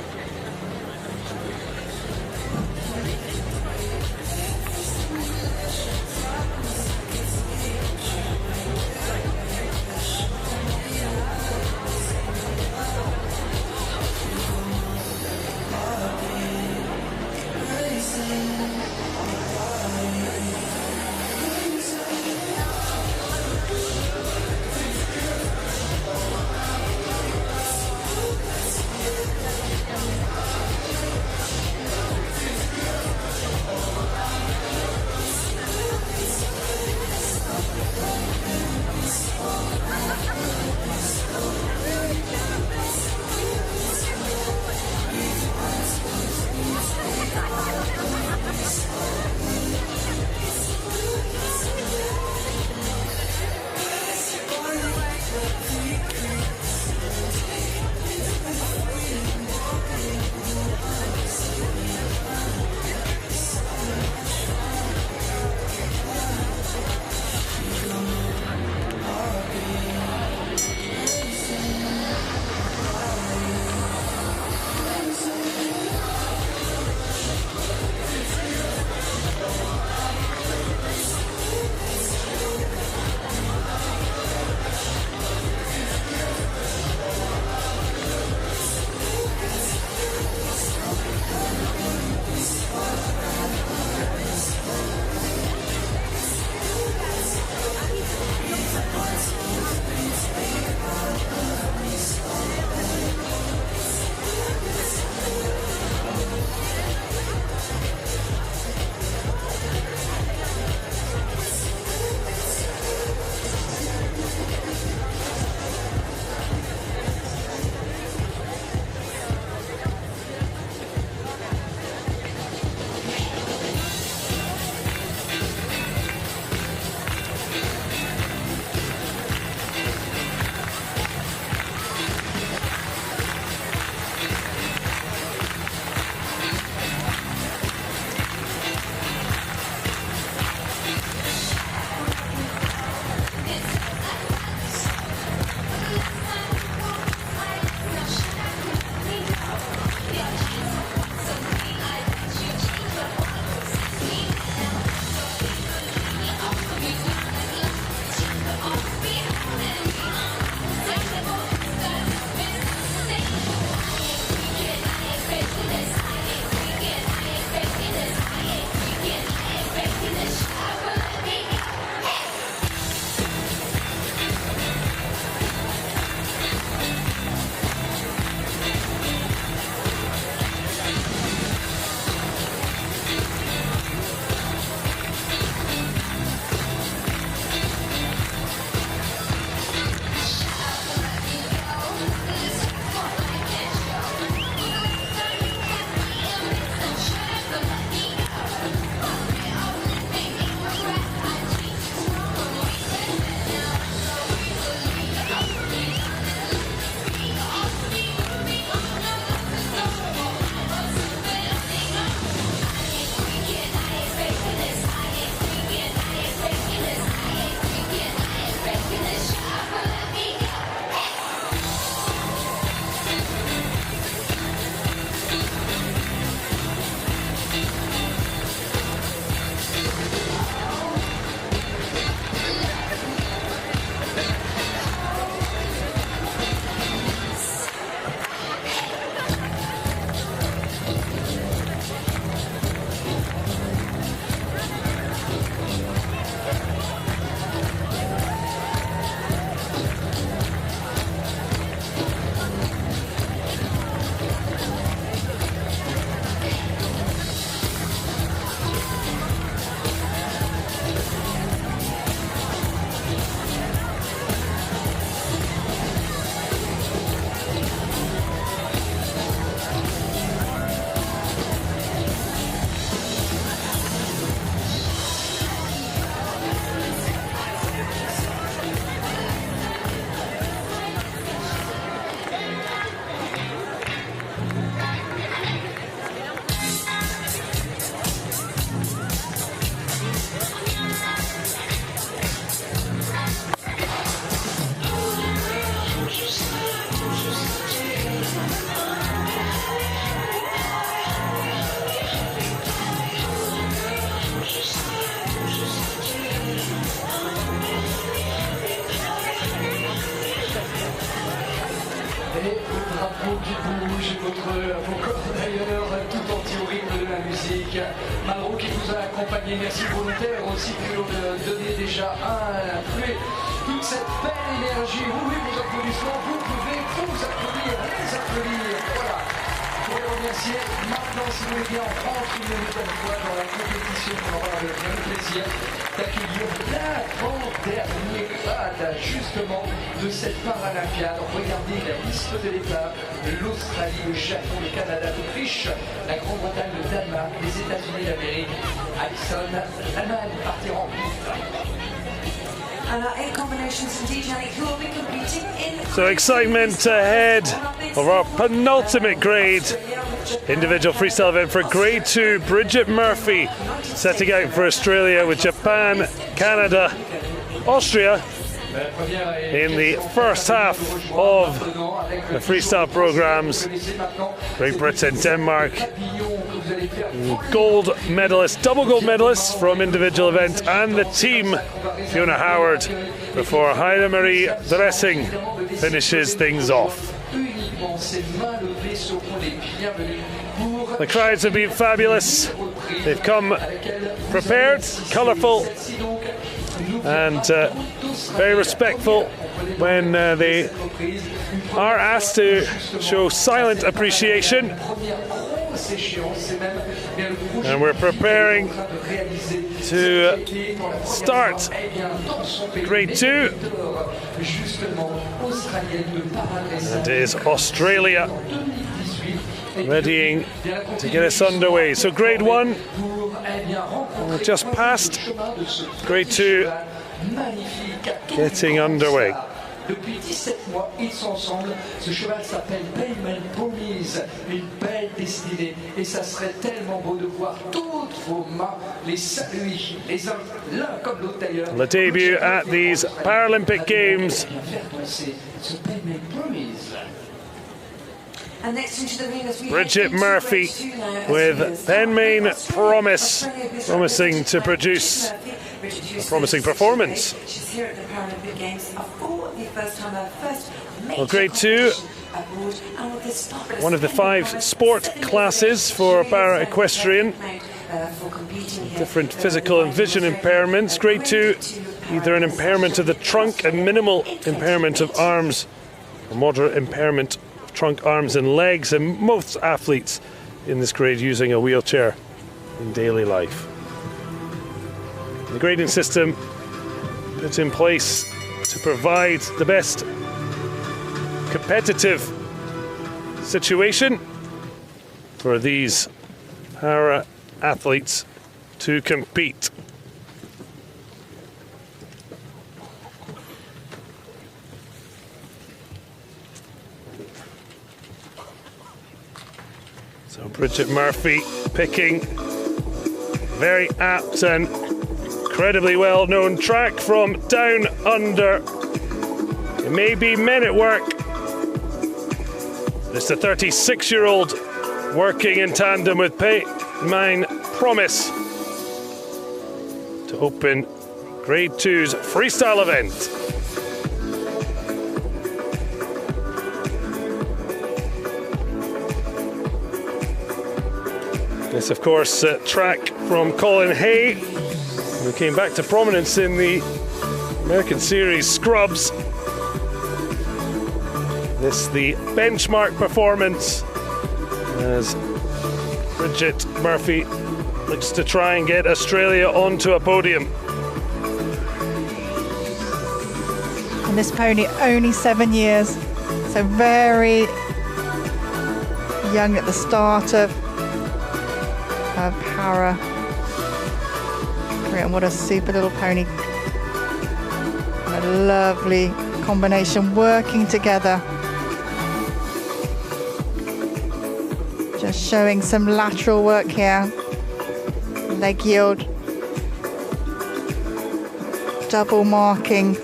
peau qui bouge, vos corps d'ailleurs, tout entier au rythme de la musique. Malraux qui nous a accompagnés, merci volontaire aussi pour nous donner déjà toute cette belle énergie. Oui, vos applaudissements, vous pouvez vous applaudir, les applaudir. Voilà. Pour les remercier, maintenant, si vous voulez bien, on rentre une nouvelle fois dans la compétition. On aura le grand plaisir d'accueillir l'avant-dernier grade, justement, de cette Paralympiade. Regardez la liste de départ: l'Australie, le Japon, le Canada, l'Autriche, la Grande-Bretagne, le Danemark, les États-Unis d'Amérique. Alison, l'Allemagne partiront. So excitement ahead of our penultimate grade individual freestyle event for grade 2. Bridget Murphy setting out for Australia with Japan, Canada, Austria in the first half of the freestyle programs. Great Britain, Denmark, gold medalists, double gold medalists from individual event, and the team, Fiona Howard, before Heide Marie Dressing finishes things off. The crowds have been fabulous. They've come prepared, colourful, and very respectful when they are asked to show silent appreciation. And we're preparing to start grade 2. And it is Australia readying to get us underway. So grade 1 just passed, grade 2 getting underway. Depuis 17 mois, ils sont ensemble. Ce cheval s'appelle Payment Promise, une belle destinée. Et ça serait tellement beau de voir toutes vos mains les saluer, les uns l'un comme l'autre d'ailleurs. The debut at these Paralympic Games. Bridget Murphy with Penmain Promise, promising to produce a promising performance. Well, grade 2, one of the 5 sport classes for para-equestrian, different physical and vision impairments. Grade 2, either an impairment of the trunk and minimal impairment of arms, or moderate impairment of trunk, arms and legs, and most athletes in this grade using a wheelchair in daily life. The grading system put in place to provide the best competitive situation for these para athletes to compete. So Bridget Murphy picking very apt and incredibly well-known track from Down Under. It may be men at work. It's the 36-year-old working in tandem with Penmain Promise to open Grade 2's freestyle event. This, of course, track from Colin Hay, who came back to prominence in the American series Scrubs. This the benchmark performance as Bridget Murphy looks to try and get Australia onto a podium. And this pony only 7 years, so very young at the start of para. And what a super little pony. A lovely combination working together. Just showing some lateral work here. Leg yield. Double marking.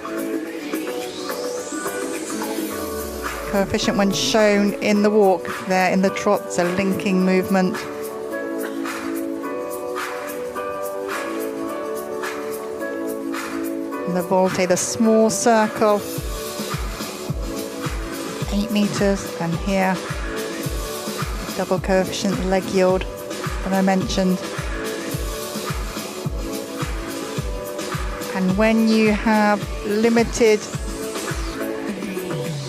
Coefficient when shown in the walk there in the trot, it's a linking movement. And the volte, the small circle. 8 meters, and here double coefficient leg yield that I mentioned. And when you have limited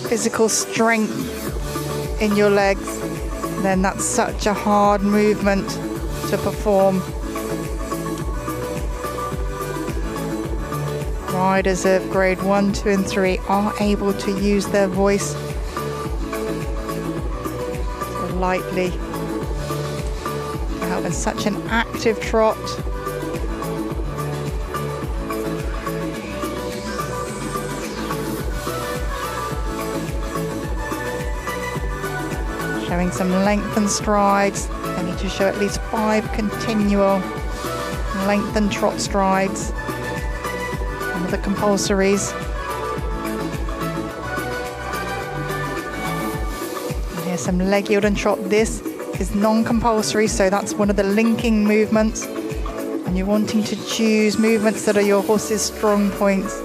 physical strength in your legs, then that's such a hard movement to perform. Riders of grade 1, 2 and 3 are able to use their voice lightly out in such an active trot. Showing some lengthened strides. They need to show at least 5 continual lengthened trot strides. One of the compulsories. And here's some leg yield and trot. This is non-compulsory, so that's one of the linking movements. And you're wanting to choose movements that are your horse's strong points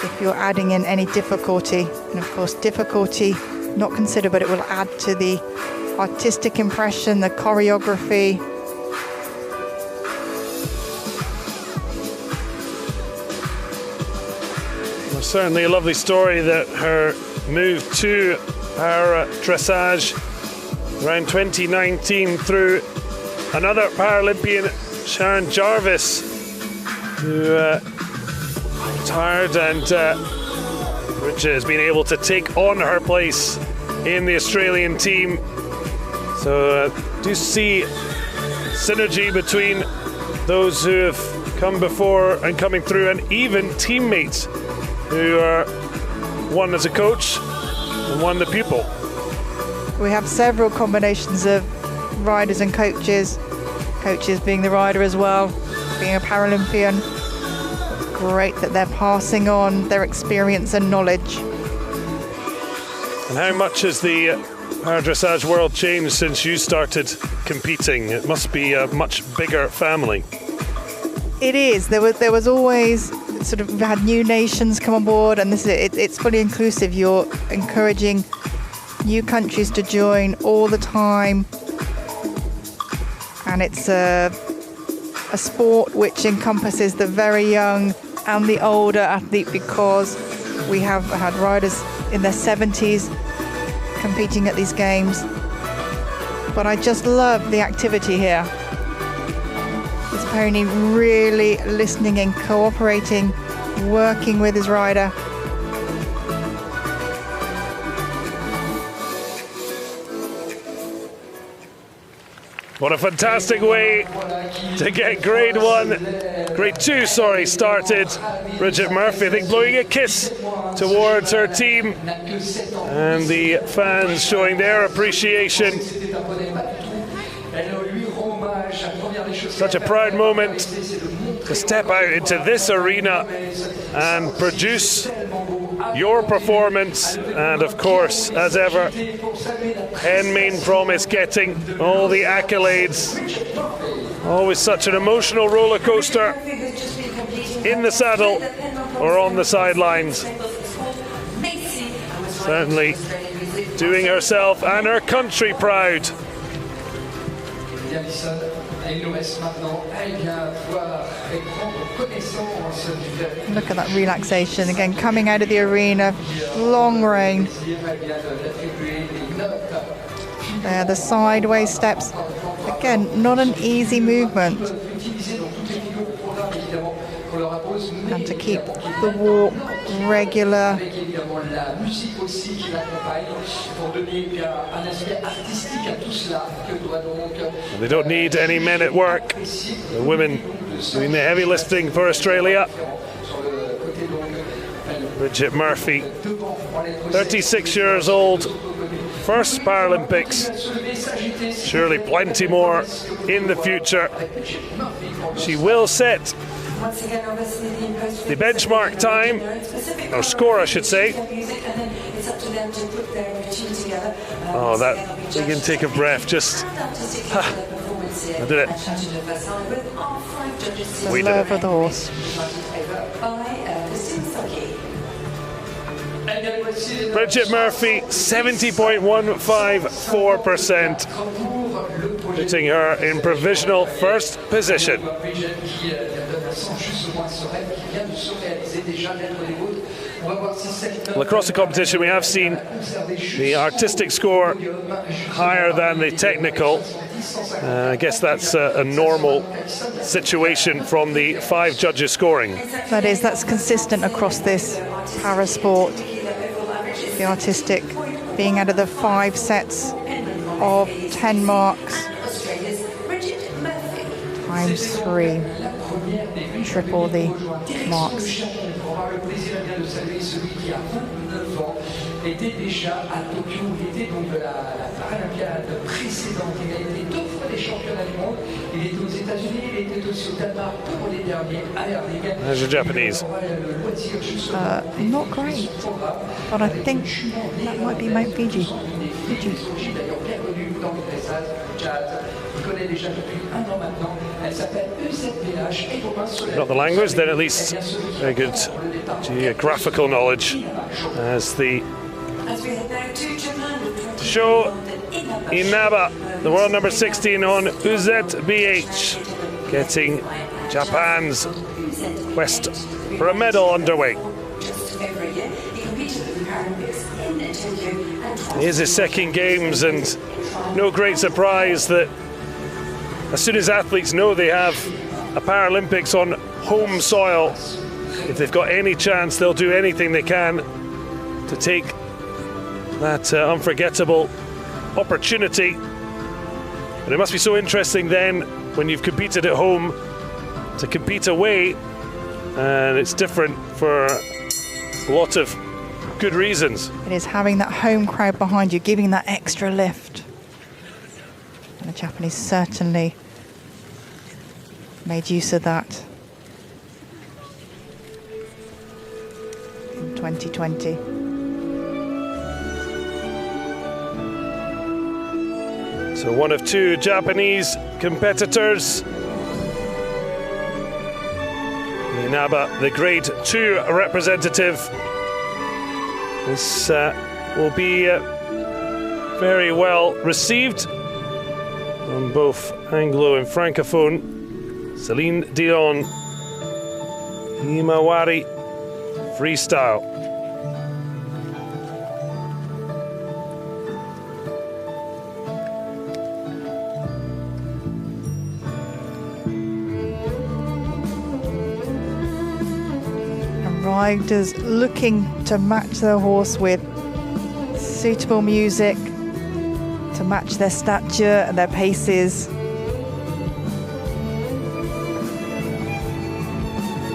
if you're adding in any difficulty. And of course, difficulty not considered, but it will add to the artistic impression, the choreography. Well, certainly a lovely story that her move to para dressage around 2019 through another Paralympian, Sharon Jarvis, who retired, and which has been able to take on her place in the Australian team. So do see synergy between those who have come before and coming through, and even teammates who are one as a coach and one the pupil. We have several combinations of riders and coaches being the rider as well, being a Paralympian. Great that they're passing on their experience and knowledge. And how much has the para dressage world changed since you started competing? It must be a much bigger family. It is. There was always sort of, we've had new nations come on board, and it's fully inclusive. You're encouraging new countries to join all the time, and it's a sport which encompasses the very young and the older athlete, because we have had riders in their 70s competing at these games. But I just love the activity here. This pony really listening and cooperating, working with his rider. What a fantastic way to get grade 2 started. Bridget Murphy, I think, blowing a kiss towards her team, and the fans showing their appreciation. Such a proud moment to step out into this arena and produce your performance, and of course, as ever, Hen Main Promise getting all the accolades. Always such an emotional roller coaster in the saddle or on the sidelines. Certainly doing herself and her country proud. Look at that relaxation again, coming out of the arena, long rein. There, the sideways steps. Again, not an easy movement. And to keep the walk regular. And they don't need any men at work. The women doing the heavy lifting for Australia. Bridget Murphy, 36 years old, first Paralympics. Surely plenty more in the future. She will set the benchmark time, or score I should say. Oh, that big intake of breath, just, I did it. We did it. For the horse. Bridget Murphy, 70.154%, putting her in provisional first position. Well, across the competition, we have seen the artistic score higher than the technical. I guess that's a normal situation from the 5 judges scoring. That's consistent across this para sport. The artistic being out of the 5 sets of 10 marks times 3, triple the marks. Était déjà à Tokyo, il était donc de la Paralympiade précédente. Il a été 2 fois les championnats du monde. Il était aux États-Unis, il était aussi au Danemark pour les derniers. There's the Japanese. Not great, but I think that might be Mount Fiji. D'ailleurs bien connue dans le dressage, jazz. Il connaît déjà depuis 1 an maintenant. Elle s'appelle EZBH et Robin Soler. Not the language, then at least very good geographical knowledge as the Sho Inaba, the world number 16 on UZBH, getting Japan's quest for a medal underway. Here's his second games, and no great surprise that as soon as athletes know they have a Paralympics on home soil, if they've got any chance, they'll do anything they can to take that unforgettable opportunity. And it must be so interesting then, when you've competed at home, to compete away, and it's different for a lot of good reasons. It is having that home crowd behind you, giving that extra lift. And the Japanese certainly made use of that in 2020. So one of 2 Japanese competitors. Inaba, the grade 2 representative. This will be very well received on both Anglo and Francophone. Celine Dion, Himawari, Freestyle. Riders looking to match their horse with suitable music to match their stature and their paces.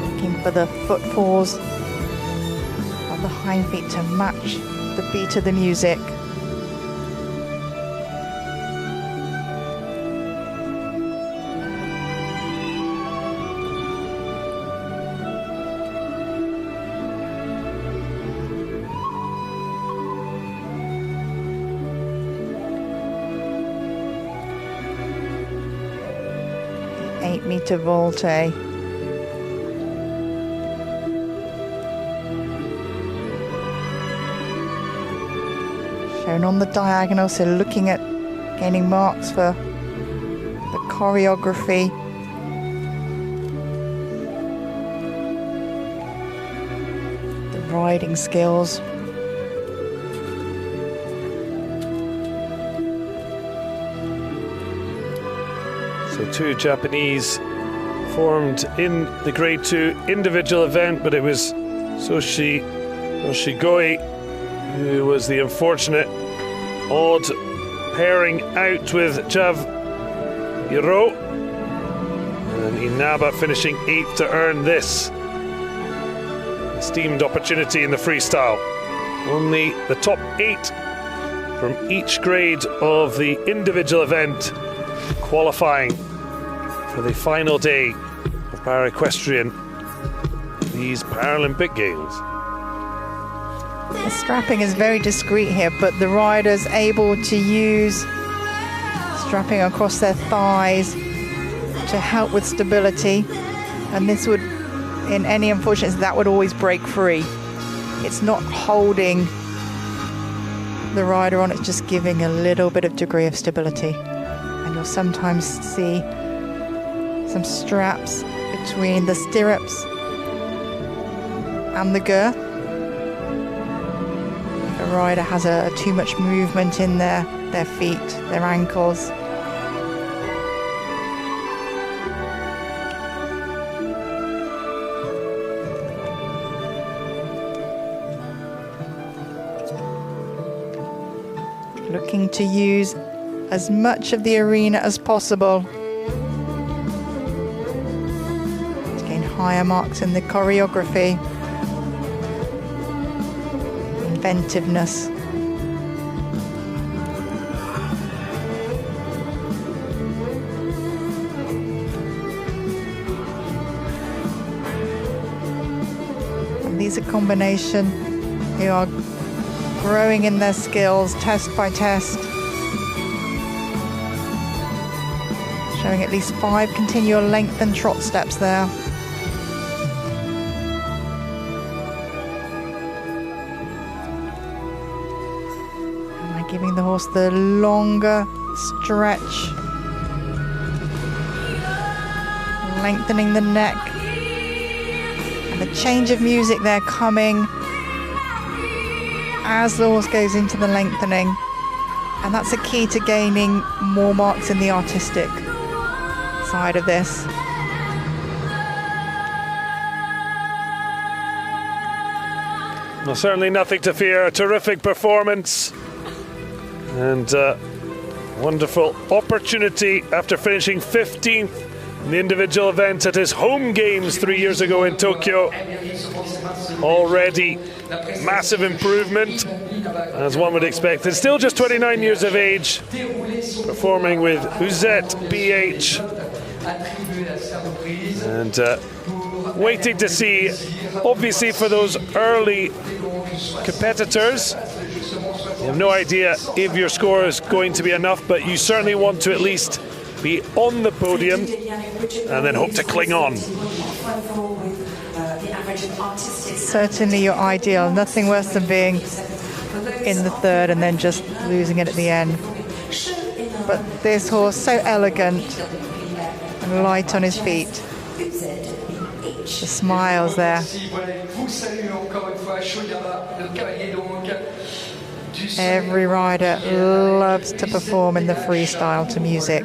Looking for the footfalls of the hind feet to match the beat of the music. To volte. Shown on the diagonal, so looking at gaining marks for the choreography. The riding skills. So 2 Japanese formed in the grade 2 individual event, but it was Soshi Oshigoi who was the unfortunate odd pairing out with Jav Hiro, and Inaba finishing 8th to earn this esteemed opportunity in the freestyle. Only the top 8 from each grade of the individual event qualifying for the final day of para-equestrian, these Paralympic Games. The strapping is very discreet here, but the rider's able to use strapping across their thighs to help with stability, and this would, in any unfortunate, that would always break free. It's not holding the rider on, it's just giving a little bit of degree of stability. And you'll sometimes see some straps between the stirrups and the girth. If a rider has too much movement in their feet, their ankles. Looking to use as much of the arena as possible to gain higher marks in the choreography, inventiveness. And these are combination who are growing in their skills, test by test. Showing at least 5 continual length and trot steps there. Am I giving the horse the longer stretch? Lengthening the neck. And the change of music there coming as the horse goes into the lengthening, and that's a key to gaining more marks in the artistic side of this. Well, certainly nothing to fear. A terrific performance and wonderful opportunity after finishing 15th in the individual event at his home games 3 years ago in Tokyo. Already massive improvement, as one would expect. And still just 29 years of age, performing with Uzet BH. And waiting to see, obviously, for those early competitors. You have no idea if your score is going to be enough, but you certainly want to at least be on the podium and then hope to cling on. Certainly your ideal. Nothing worse than being in the third and then just losing it at the end. But this horse, so elegant and light on his feet. The smiles there. Every rider loves to perform in the freestyle to music.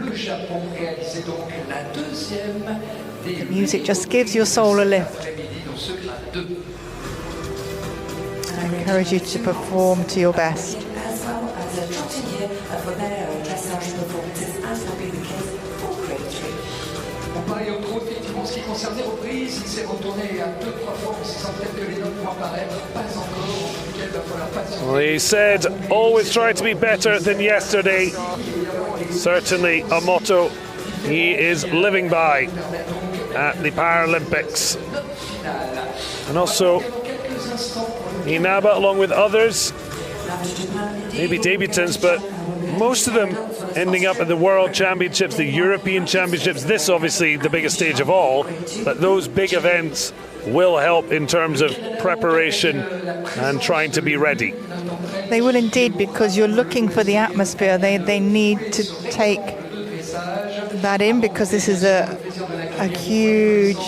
The music just gives your soul a lift. I encourage you to perform to your best. As well as trotting here for their dressage performances, as will be the case for grade 3. On parlait au trot, effectivement, ce qui concerne les reprises, il s'est retourné à 2-3 fois en sensant peut-être que les notes vont apparaître, pas encore, en tout cas il va falloir patienter. Well, he said, always try to be better than yesterday. Certainly a motto he is living by at the Paralympics. And also, Inaba, along with others, maybe debutants, but most of them ending up at the World Championships, the European Championships. This obviously the biggest stage of all, but those big events will help in terms of preparation and trying to be ready. They will indeed, because you're looking for the atmosphere. They need to take that in, because this is a huge...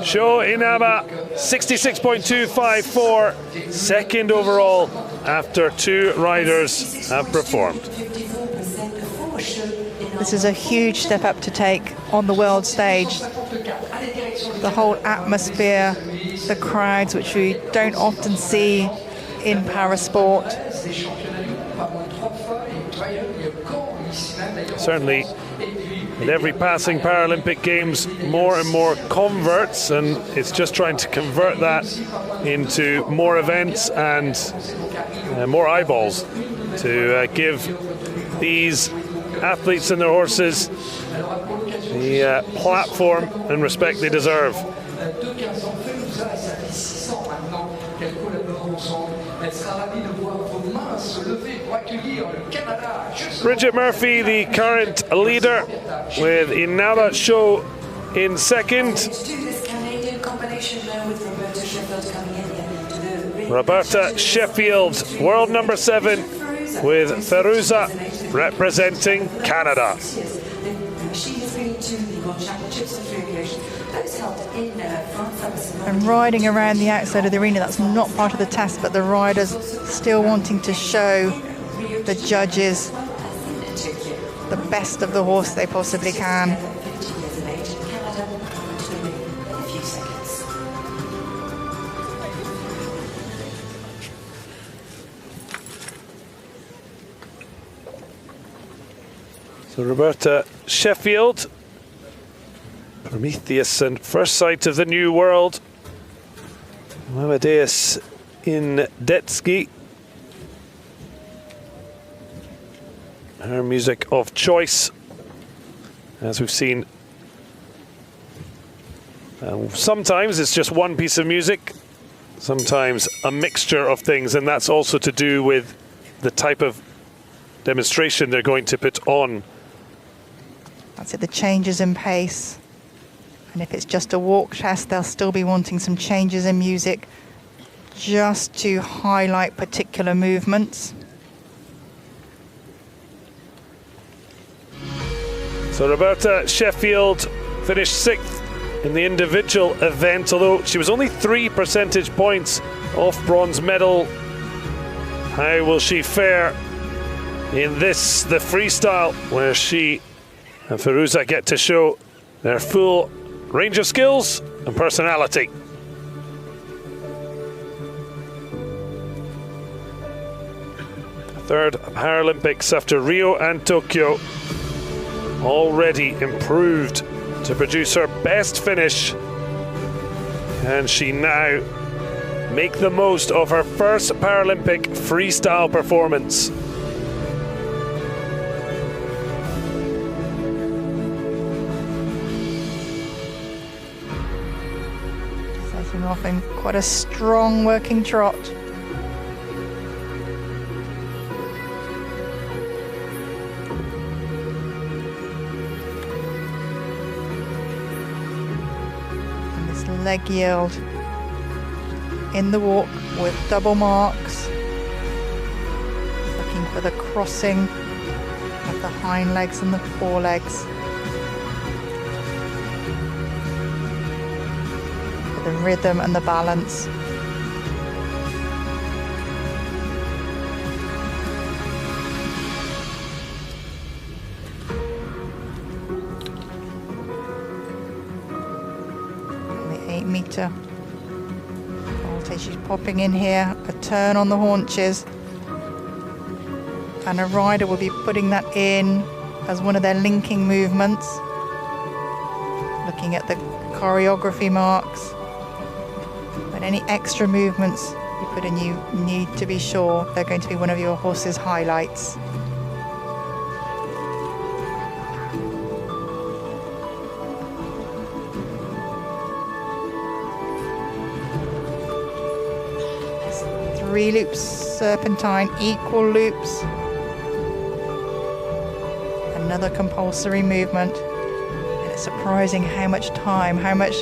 Sho Inaba, 66.254, second overall after 2 riders have performed. This is a huge step up to take on the world stage. The whole atmosphere, the crowds, which we don't often see in parasport. Certainly, at every passing Paralympic Games, more and more converts, and it's just trying to convert that into more events and more eyeballs to give these athletes and their horses the platform and respect they deserve. Bridget Murphy, the current leader, with Inaba Sho in second. To this Canadian combination now with Roberta Sheffield coming in here. Roberta Sheffield, world number 7, with Feruza representing Canada. She has been to the World Championships on 3 occasions. Those held in France. And riding around the outside of the arena, that's not part of the test, but the riders still wanting to show the judges the best of the horse they possibly can. So Roberta Sheffield, Prometheus and First Sight of the New World, Amadeus Indetsky, her music of choice, as we've seen. Sometimes it's just one piece of music, sometimes a mixture of things, and that's also to do with the type of demonstration they're going to put on. That's it, the changes in pace. And if it's just a walk test, they'll still be wanting some changes in music just to highlight particular movements. So Roberta Sheffield finished 6th in the individual event, although she was only 3 percentage points off bronze medal. How will she fare in this, the freestyle, where she and Feruza get to show their full range of skills and personality? Third Paralympics after Rio and Tokyo, already improved to produce her best finish. Can she now make the most of her first Paralympic freestyle performance? Setting off in quite a strong working trot. Leg yield in the walk with double marks, looking for the crossing of the hind legs and the forelegs, for the rhythm and the balance. Meter. She's popping in here, a turn on the haunches, and a rider will be putting that in as one of their linking movements, looking at the choreography marks. But any extra movements you put in, you need to be sure they're going to be one of your horse's highlights. Three loops serpentine, equal loops. Another compulsory movement. And it's surprising how much time, how much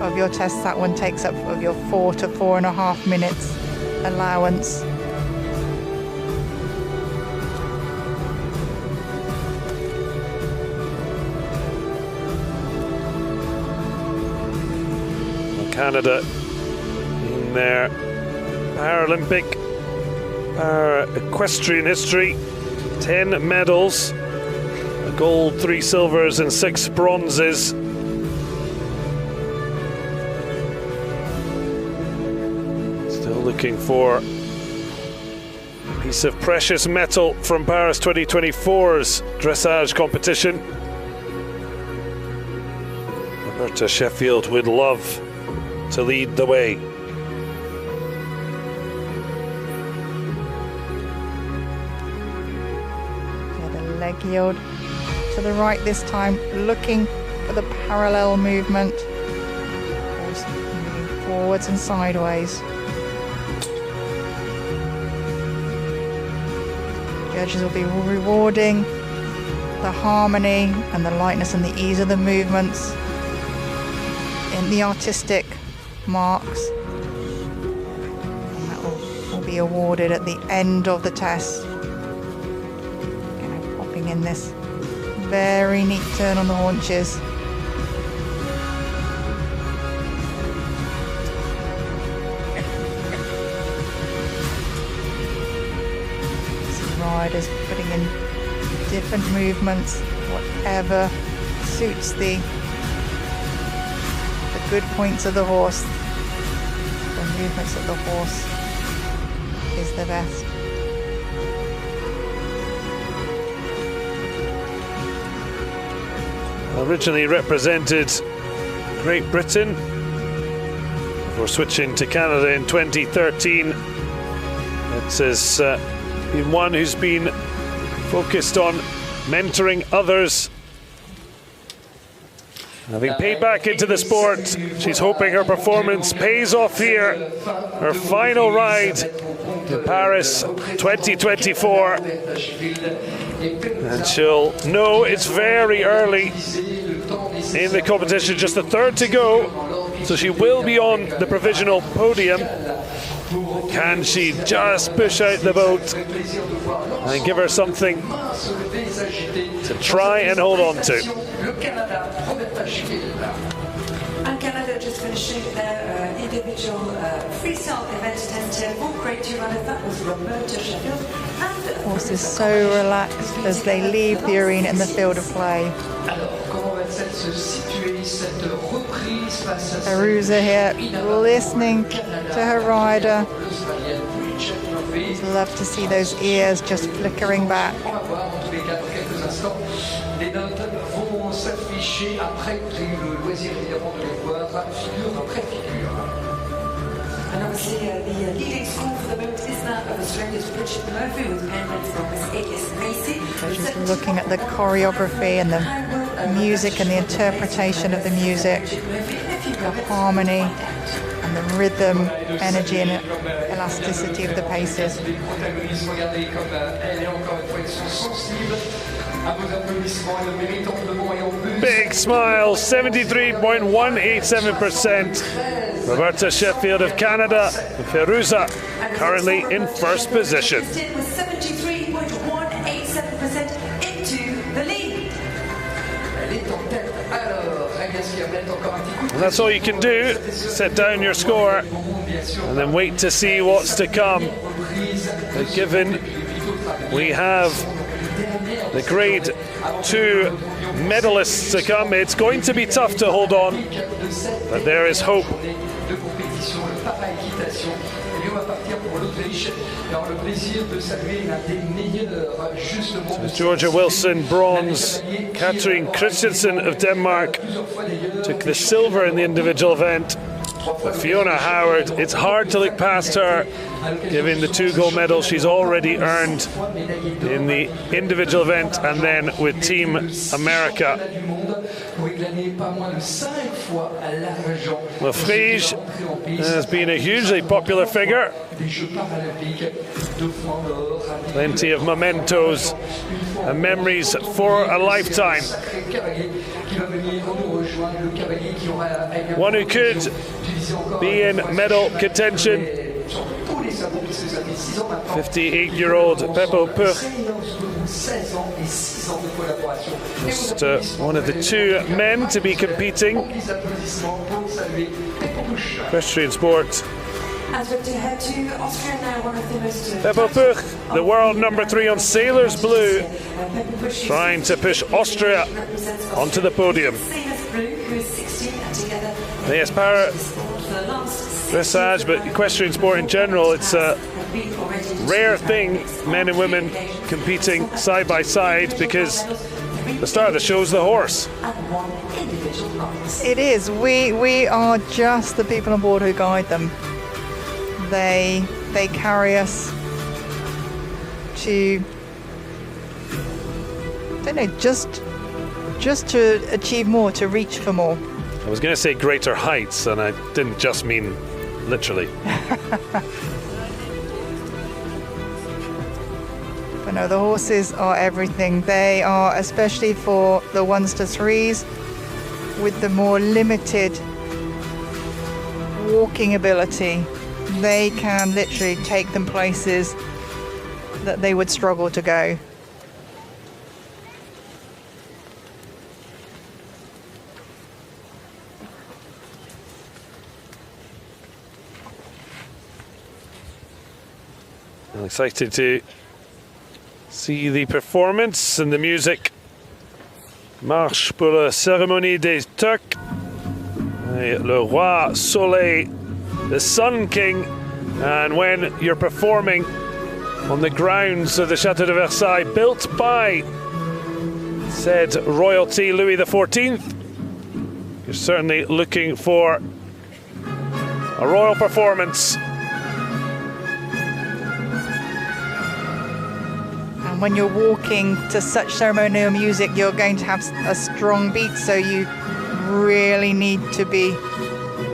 of your test that one takes up of your 4 to 4.5 minutes allowance. Canada in their Paralympic equestrian history, 10 medals, a gold, 3 silvers and 6 bronzes. Still looking for a piece of precious metal from Paris 2024's dressage competition. Roberta Sheffield would love to lead the way. Leg yield to the right this time, looking for the parallel movement, moving forwards and sideways. Judges will be rewarding the harmony and the lightness and the ease of the movements in the artistic marks, and that will be awarded at the end of the test. Popping in this very neat turn on the haunches. Riders putting in different movements, whatever suits the good points of the horse, the movements of the horse is the best. Originally represented Great Britain before switching to Canada in 2013. It has been one who's been focused on mentoring others. Having paid back into the sport, she's hoping her performance pays off here. Her final ride in Paris 2024. And she'll know it's very early in the competition, just the third to go. So she will be on the provisional podium. Can she just push out the boat and give her something to try and hold on to? And Canada just finishing their individual freestyle event test here for grade 2 runners. That was Roberta Sheffield. And Horses so relaxed as they leave the arena in the field of play. Arusa here, listening to her rider. I'd love to see those ears just flickering back. And obviously the leading score for the moment is that of Australia's Bridget Murphy with penguins from Miss Akis Macy. So just looking at the choreography and the music and the interpretation of the music, the harmony and the rhythm, energy and elasticity of the paces. Big smile, 73.187%. Roberta Sheffield of Canada, Feruza currently in first position. With 73.187% into the lead. And that's all you can do, set down your score and then wait to see what's to come. But given we have the grade 2 medalists to come, it's going to be tough to hold on, but there is hope. So Georgia Wilson, bronze. Katrin Christensen of Denmark took the silver in the individual event. But Fiona Howard, it's hard to look past her, given the 2 gold medals she's already earned in the individual event and then with Team America. Lafrige has been a hugely popular figure. Plenty of mementos and memories for a lifetime. One who could be in medal contention. 58-year-old Beppo Puch. Just one of the 2 men to be competing. Equestrian sport. Beppo Puch, the world number 3 on Sailors Blue, trying to push Austria onto the podium. Yes, dressage, but equestrian sport in general, it's a rare thing, men and women competing side by side, because the star of the show is the horse. It is. We are just the people on board who guide them. They carry us to, I don't know, just to achieve more, to reach for more. I was going to say greater heights, and I didn't just mean literally. But no, the horses are everything. They are, especially for the 1s to 3s, with the more limited walking ability, they can literally take them places that they would struggle to go. I'm excited to see the performance and the music. Marche pour la cérémonie des Turcs. Le Roi Soleil, the Sun King. And when you're performing on the grounds of the Chateau de Versailles, built by said royalty Louis XIV, you're certainly looking for a royal performance. And when you're walking to such ceremonial music, you're going to have a strong beat, so you really need to be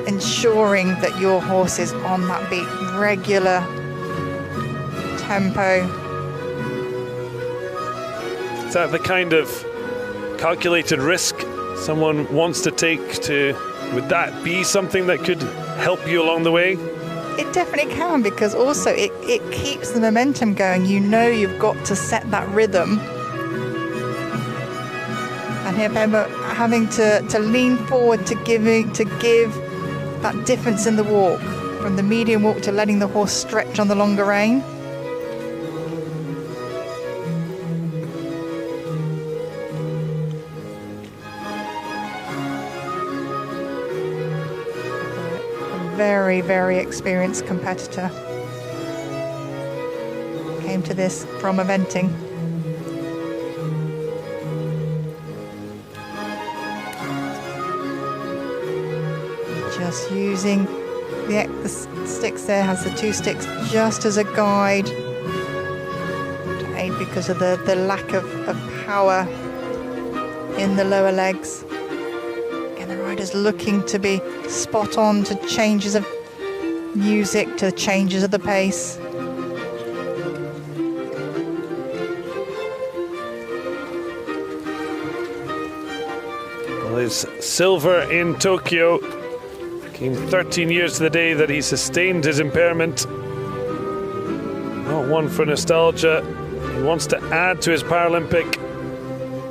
ensuring that your horse is on that beat, regular tempo. Is that the kind of calculated risk someone wants to take? Would that be something that could help you along the way? It definitely can, because also it keeps the momentum going. You know you've got to set that rhythm. And here, remember, having to lean forward to give that difference in the walk, from the medium walk to letting the horse stretch on the longer rein. Very, very experienced competitor. Came to this from eventing. Just using the sticks there, has the two sticks just as a guide to aid because of the lack of power in the lower legs. Again, the rider's looking to be spot on to changes of music, to changes of the pace. Well, his silver in Tokyo came 13 years to the day that he sustained his impairment. Not one for nostalgia. He wants to add to his Paralympic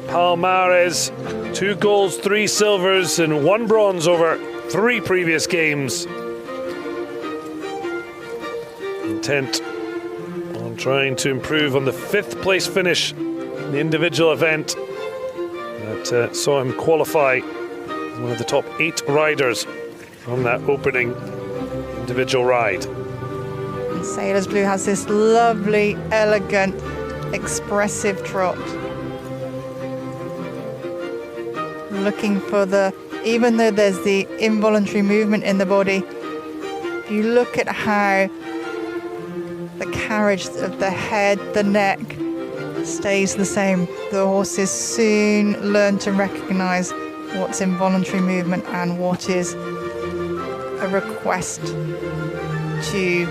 palmarès. 2 golds, 3 silvers, and 1 bronze over 3 previous games. Intent on trying to improve on the 5th place finish in the individual event that saw him qualify as one of the top 8 riders on that opening individual ride. And Sailors Blue has this lovely, elegant, expressive trot. Looking for even though there's the involuntary movement in the body, if you look at how the carriage of the head, the neck, stays the same, the horses soon learn to recognize what's involuntary movement and what is a request to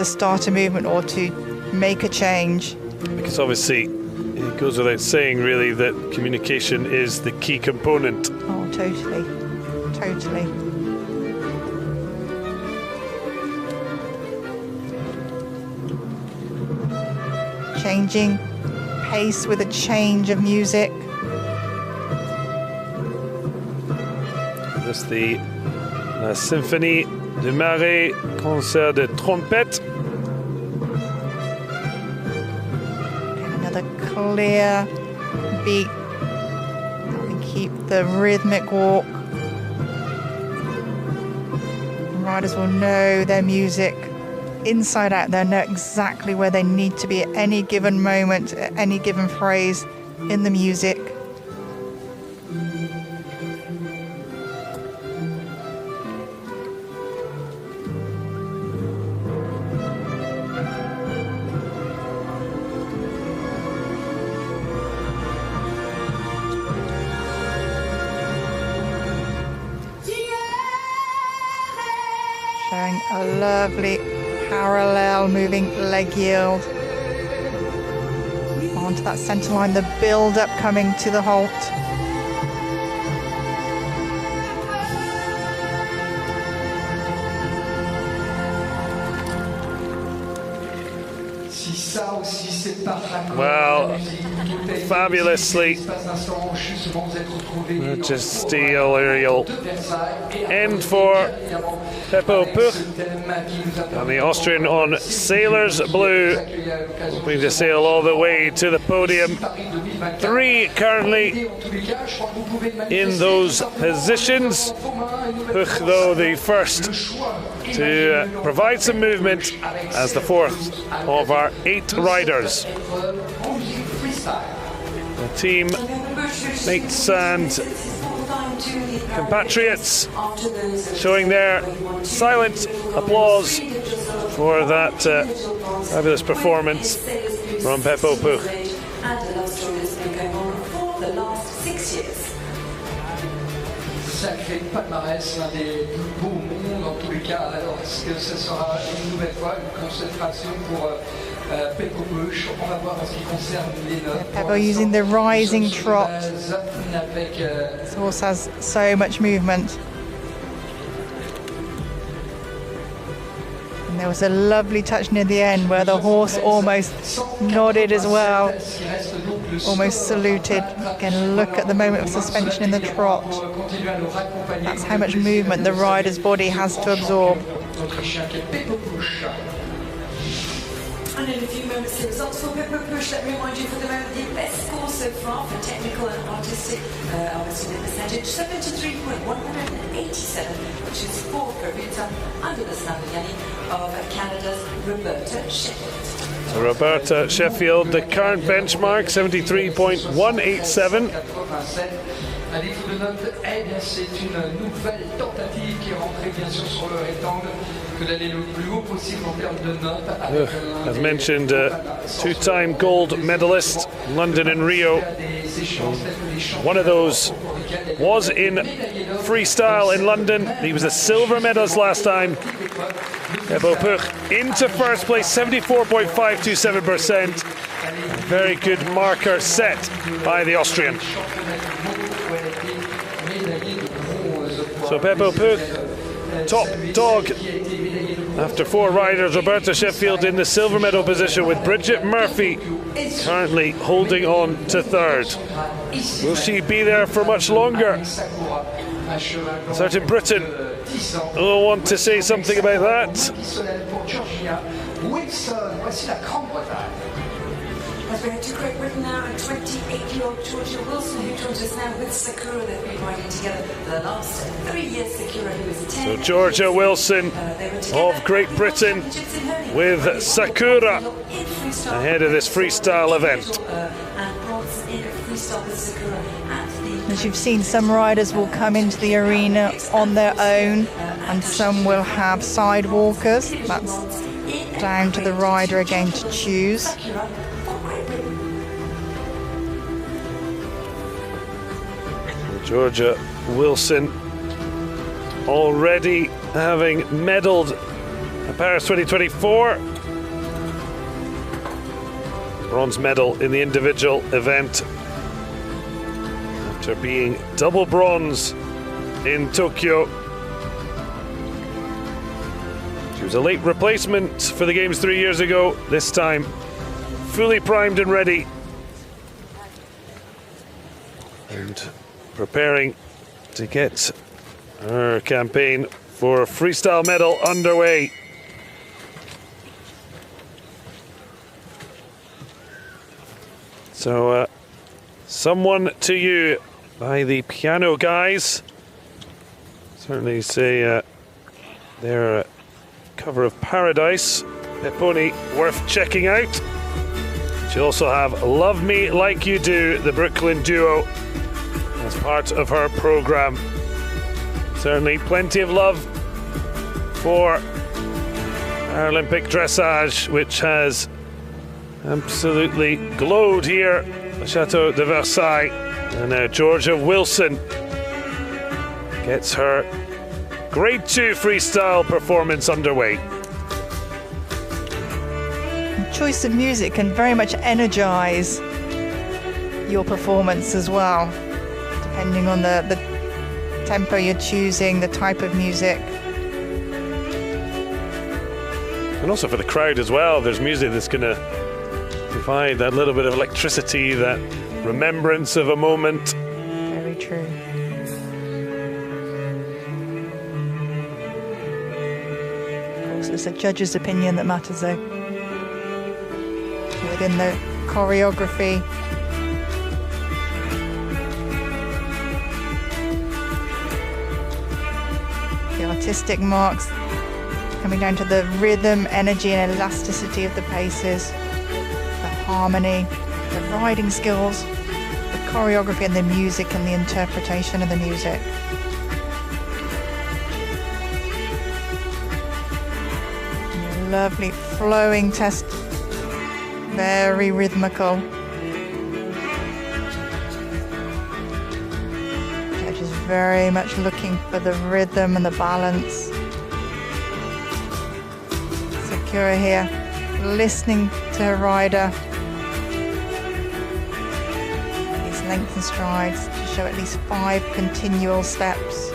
start a movement or to make a change. Because obviously it goes without saying really that communication is the key component. Oh, totally. Changing pace with a change of music. That's the La Symphonie de Marais, concert de trompette. Another clear beat. And keep the rhythmic walk. Riders will know their music inside out. They'll know exactly where they need to be at any given moment, at any given phrase in the music. Showing a lovely parallel moving leg yield onto that centre line, the build up coming to the halt. Well, fabulously magisterial end for Peppo Puch and the Austrian on sailor's blue, hoping to sail all the way to the podium. 3 currently in those positions. Puch, though, the first to provide some movement as the 4th of our 8 riders. The team mates and compatriots showing their silent applause for that fabulous performance from Peppo Puch. Sacré palmarès, l'un des plus beaux mondes en tous les cas. Alors, est-ce que ce sera une nouvelle fois une concentration pour Peppo Puch? On va voir en ce qui concerne les notes. Peppo using the rising trot. This horse has so much movement. And there was a lovely touch near the end where the horse almost nodded as well, almost saluted. Again, look at the moment of suspension in the trot. That's how much movement the rider's body has to absorb. And in a few moments, the results for Peppo Puch. Let me remind you for the moment, the best score so far for technical and artistic, obviously the percentage, 73.187, which is 4th for Rita under the Snappiani of Canada's Roberta Sheffield. So Roberta Sheffield, the current benchmark, 73.187. À défaut de note, c'est une nouvelle tentative qui est rentrée bien sûr sur le rectangle, que d'aller le plus haut possible en termes de notes. As mentioned, 2-time gold medalist, London and Rio. One of those was in freestyle in London. He was a silver medalist last time. Peppo Puch into first place, 74.527%. Very good marker set by the Austrian. So Peppo Puch, top dog after 4 riders. Roberta Sheffield in the silver medal position with Bridget Murphy currently holding on to 3rd. Will she be there for much longer? Certain Britain will want to say something about that. As we head to Great Britain now, and 28-year-old Georgia Wilson, who joins us now with Sakura. They've been riding together for the last 3 years. Sakura, who is 10. So Georgia Wilson of Great Britain with Sakura ahead of this freestyle event. As you've seen, some riders will come into the arena on their own and some will have sidewalkers. That's down to the rider again to choose. Georgia Wilson already having medalled at Paris 2024. Bronze medal in the individual event after being double bronze in Tokyo. She was a late replacement for the Games 3 years ago. This time fully primed and ready. And preparing to get her campaign for a freestyle medal underway. So, Someone to You by the Piano Guys. Certainly say their cover of Paradise. Pepponi, worth checking out. She also have Love Me Like You Do, the Brooklyn duo, as part of her program. Certainly plenty of love for Paralympic Dressage, which has absolutely glowed here at Chateau de Versailles. And now Georgia Wilson gets her Grade 2 freestyle performance underway. The choice of music can very much energize your performance as well, depending on the tempo you're choosing, the type of music. And also for the crowd as well, there's music that's going to provide that little bit of electricity, that remembrance of a moment. Very true. Of course, it's a judge's opinion that matters, though. Within the choreography. The artistic marks coming down to the rhythm, energy and elasticity of the paces, the harmony, the riding skills, the choreography and the music and the interpretation of the music. And a lovely flowing test, very rhythmical. Judge is very much looking for the rhythm and the balance. Sakura here, listening to her rider. These lengthened strides to show at least 5 continual steps.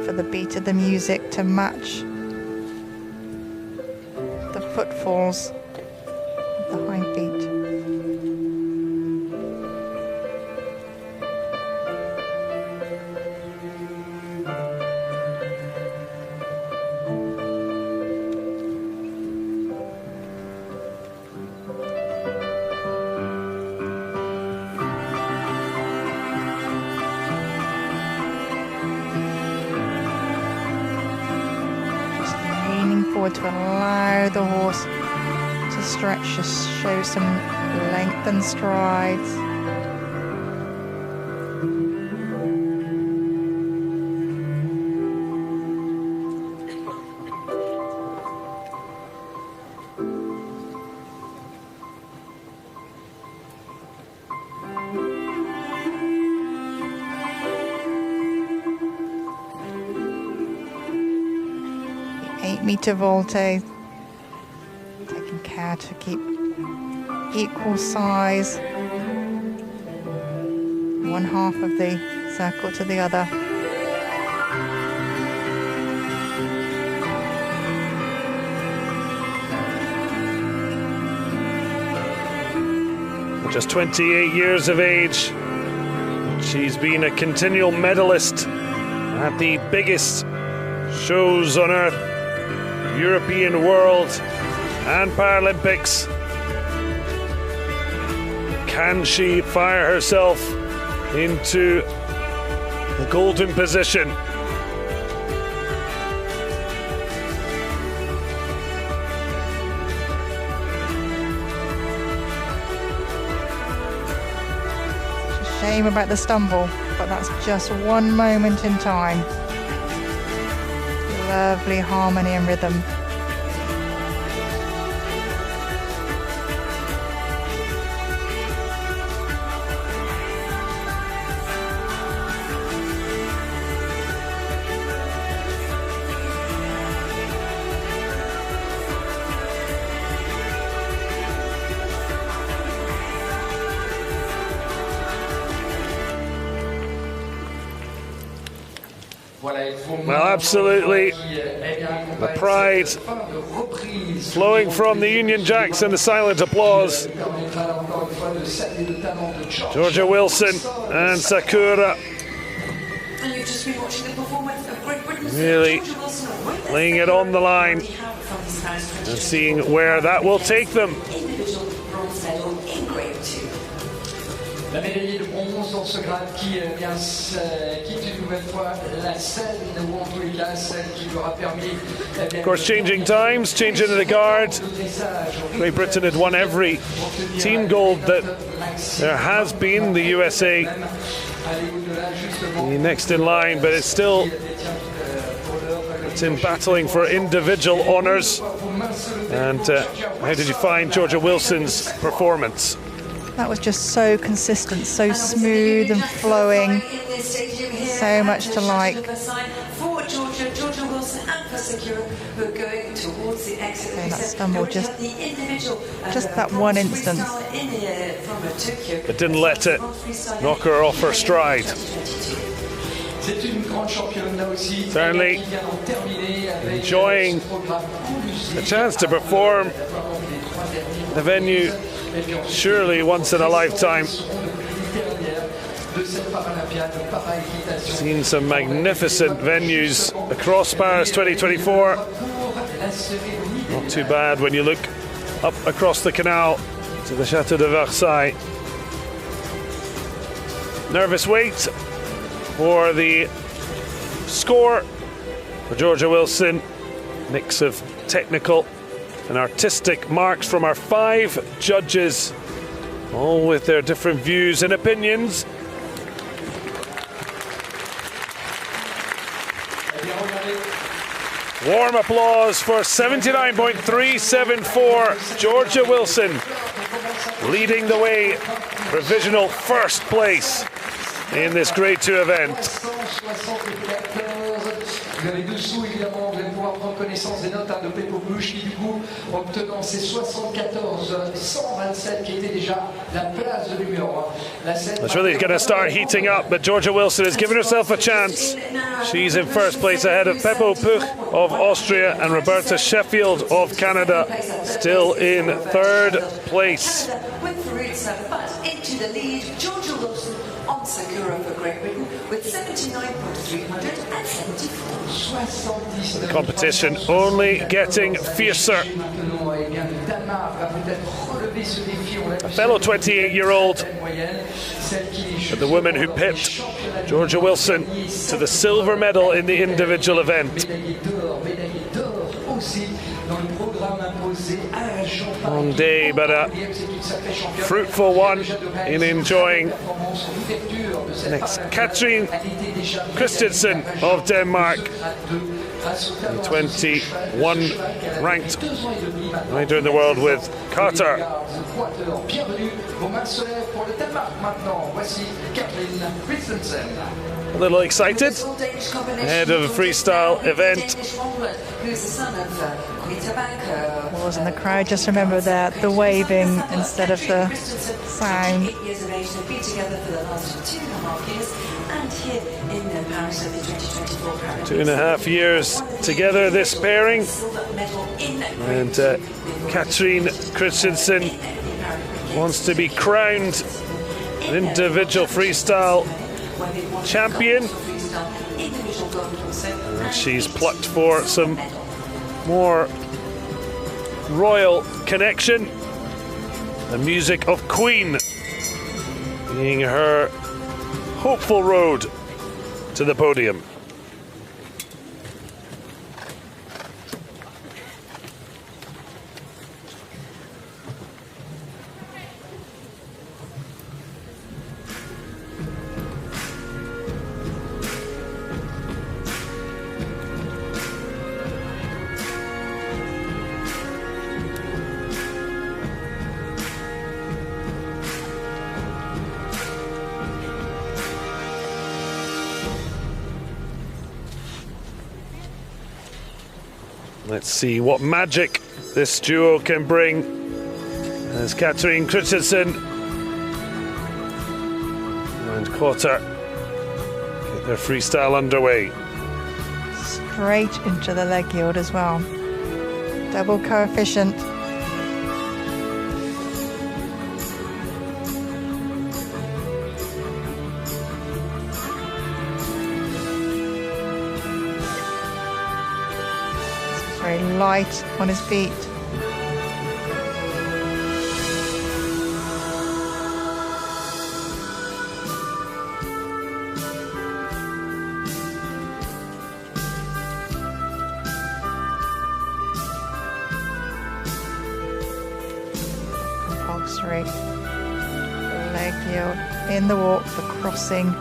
For the beat of the music to match the footfalls of the hindfeet. To allow the horse to stretch, just show some lengthened strides. Meter volte, taking care to keep equal size, one half of the circle to the other. Just 28 years of age, she's been a continual medalist at the biggest shows on earth, European, World and Paralympics. Can she fire herself into the golden position? It's a shame about the stumble, but that's just one moment in time. Lovely harmony and rhythm. Well, absolutely. The pride flowing from the Union Jacks and the silent applause. Georgia Wilson and Sakura really laying it on the line and seeing where that will take them. La médaillée de bronze dans ce grade qui quitte une nouvelle fois la scène, ou en tous les cas celle qui lui aura permis. Of course, changing times, changing the guard. Great Britain had won every team gold that there has been. The USA the next in line, but it's still in battling for individual honours. And how did you find Georgia Wilson's performance? That was just so consistent, so smooth and flowing. So much to like. For Georgia Wilson and for Sakura, who are going towards the exit. Okay, that stumble, just that one instance. It didn't let it knock her off her stride. Certainly enjoying a chance to perform the venue, surely once in a lifetime. Seen some magnificent venues across Paris 2024. Not too bad when you look up across the canal to the Chateau de Versailles. Nervous wait for the score for Georgia Wilson. Mix of technical and artistic marks from our 5 judges, all with their different views and opinions. Warm applause for 79.374, Georgia Wilson, leading the way, provisional first place in this Grade 2 event. Vous avez dessous, évidemment, vous allez pouvoir prendre connaissance des notes de Peppo Bush qui, du coup, obtenant ses 74-127, qui était déjà la place de numéro 1. It's really going to start heating up, but Georgia Wilson has given herself a chance. She's in first place ahead of Peppo Puch of Austria and Roberta Sheffield of Canada, still in third place. Into the lead, Georgia Wilson on Sakura for Great Britain with 79.374. The competition only getting fiercer. A fellow 28-year-old, the woman who pipped Georgia Wilson to the silver medal in the individual event. Long day, but a fruitful one in enjoying. Next, Katrin Christensen of Denmark, 21 ranked rider in the world with Carter. A little excited ahead of a freestyle event. Was in the crowd, just remember that the waving instead of the sound. 2.5 years together, this pairing, and Katrin Christensen wants to be crowned an individual freestyle champion, and she's plucked for some more royal connection. The music of Queen being her hopeful road to the podium. Let's see what magic this duo can bring as Katrin Christensen and Carter get their freestyle underway. Straight into the leg yield as well. Double coefficient. Very light on his feet. Compulsory leg yield in the walk, the crossing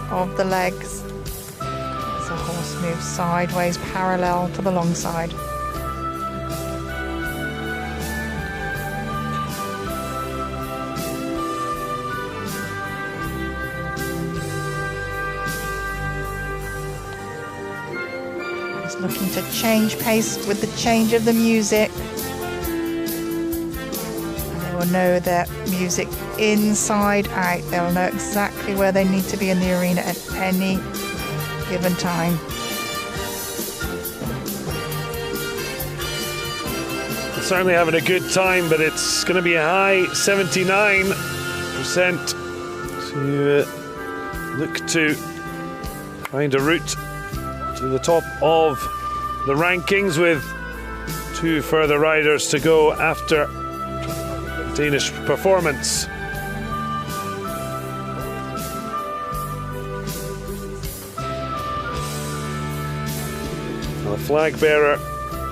of the legs. The horse moves sideways parallel to the long side. Just looking to change pace with the change of the music. And they will know their music inside out. They'll know exactly where they need to be in the arena at any given time. Certainly having a good time, but it's going to be a high 79% to look to find a route to the top of the rankings, with 2 further riders to go after Danish performance. The flag bearer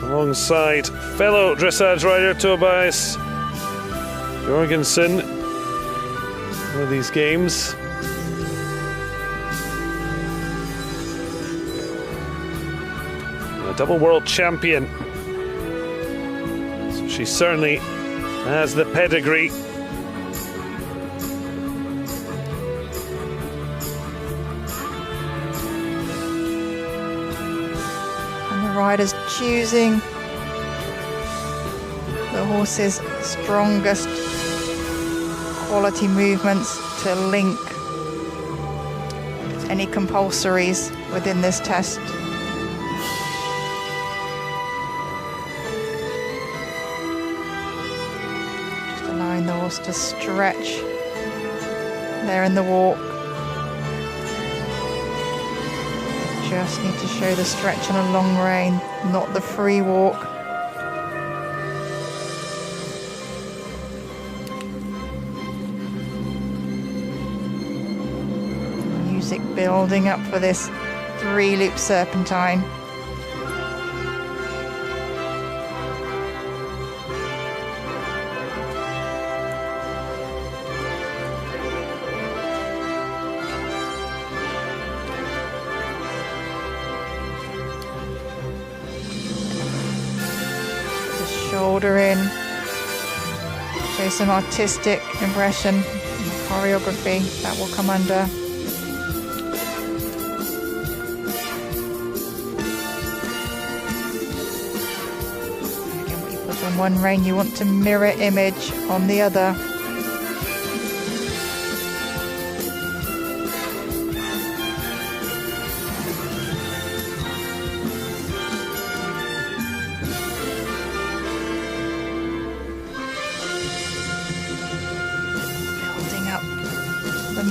alongside fellow dressage rider Tobias Jorgensen for these games. A double world champion, so she certainly has the pedigree. Riders choosing the horse's strongest quality movements to link any compulsories within this test. Just allowing the horse to stretch there in the walk. Just need to show the stretch on a long rein, not the free walk. Music building up for this 3-loop serpentine. Shoulder in, show some artistic impression, choreography that will come under. Again, what you put on one rein, you want to mirror image on the other.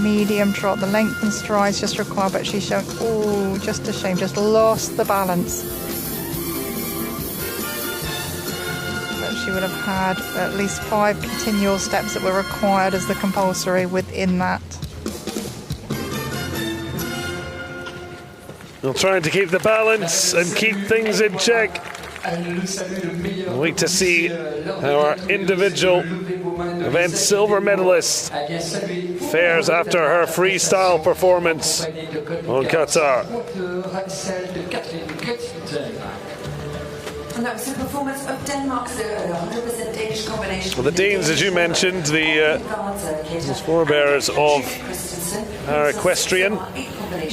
Medium trot, the length and strides just required, but she's shown, oh, just a shame, just lost the balance. But she would have had at least 5 continual steps that were required as the compulsory within that. We'll try to keep the balance and keep things in check. Wait to see how our individual event silver medalist fares after her freestyle performance on Qatar. And that was the performance of Denmark's 100% Danish combination. Well, the Danes, as you mentioned, the forebearers of Equestrian.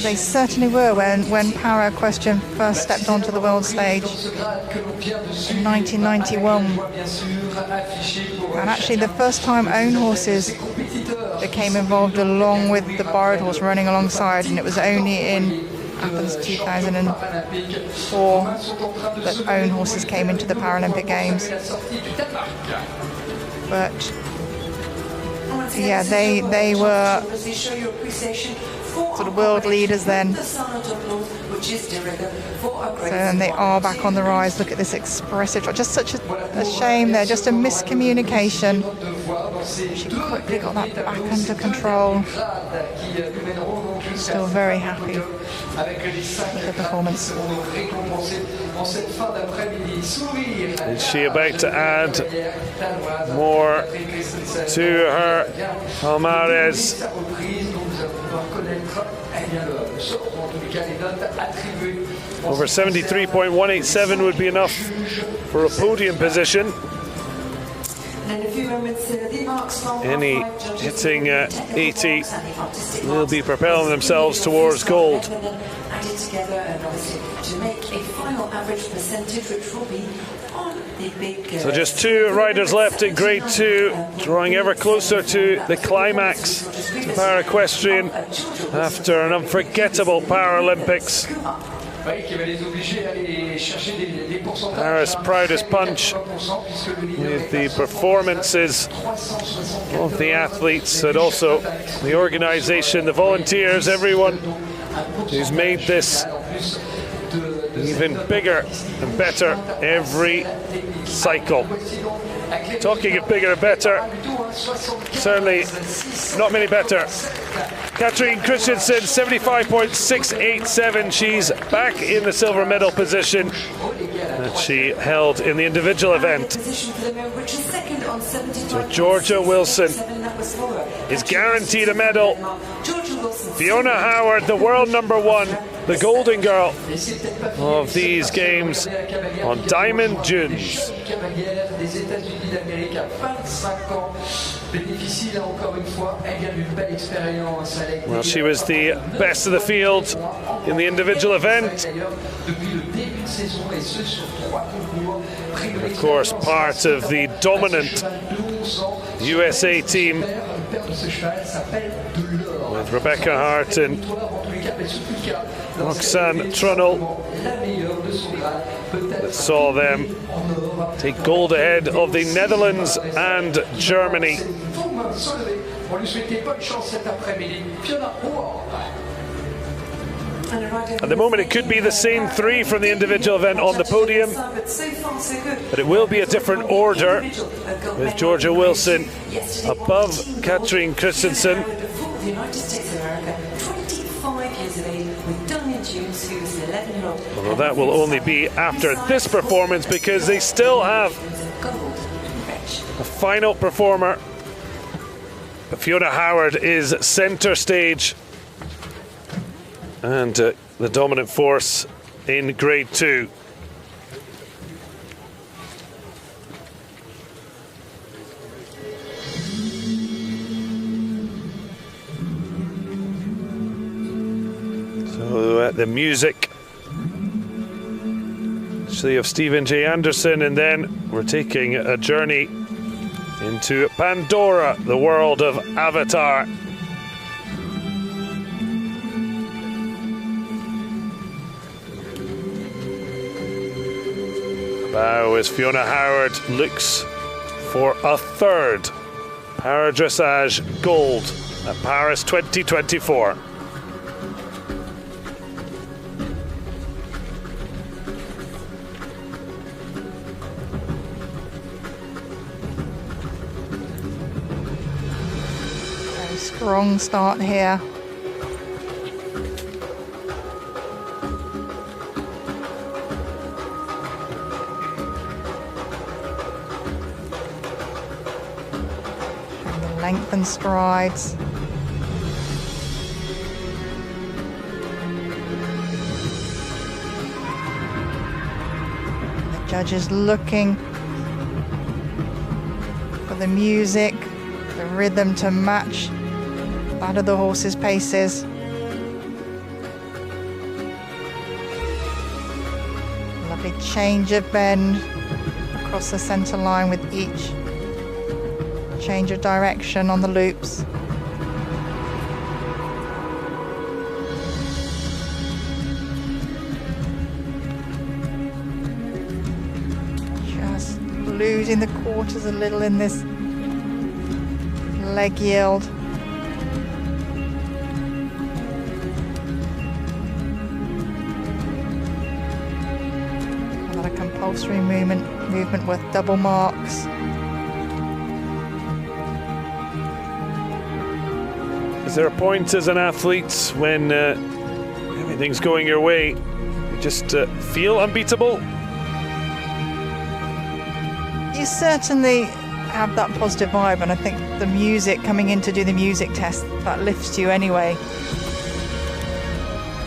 They certainly were when Para Equestrian first stepped onto the world stage in 1991. And actually the first time own horses became involved along with the borrowed horse running alongside, and it was only in Athens 2004 that own horses came into the Paralympic Games. But yeah, they were sort of world leaders then. So, and they are back on the rise. Look at this expressive trot. Just such a shame there, just a miscommunication. She quickly got that back under control. Still very happy with the performance. Is she about to add more to her palmarès? Over 73.187 would be enough for a podium position. And in a few moments, the marks from any hitting 80 will be propelling themselves towards gold. Added together and obviously to make a final average percentage, which will be on the big. So just 2 riders left in Grade 2, drawing ever closer to the climax of our equestrian after an unforgettable Paralympics. Paris' proudest punch with the performances of the athletes and also the organisation, the volunteers, everyone who's made this even bigger and better every cycle. Talking of bigger and better, certainly not many better. Katrine Christensen, 75.687. She's back in the silver medal position that she held in the individual event. So Georgia Wilson is guaranteed a medal. Fiona Howard, the world #1, the golden girl of these games on diamond dunes. Well, she was the best of the field in the individual event. Of course, part of the dominant USA team with Rebecca Hart and Roxanne Trunnell that saw them take gold ahead of the Netherlands and Germany. At the moment, it could be the same 3 from the individual event on the podium, but it will be a different order, with Georgia Wilson above Katrine Christensen. Although that will only be after this performance, because they still have a final performer. Fiona Howard is centre stage and the dominant force in Grade 2. So the music actually of Stephen J. Anderson, and then we're taking a journey into Pandora, the world of Avatar. Bow as Fiona Howard looks for a 3rd Para-Dressage gold at Paris 2024. Very strong start here. Lengthened strides. The judges looking for the music, the rhythm to match that of the horse's paces. Lovely change of bend across the center line with each change of direction on the loops. Just losing the quarters a little in this leg yield. Another compulsory movement with double marks. Is there a point as an athlete when everything's going your way, you just feel unbeatable? You certainly have that positive vibe, and I think the music, coming in to do the music test, that lifts you anyway.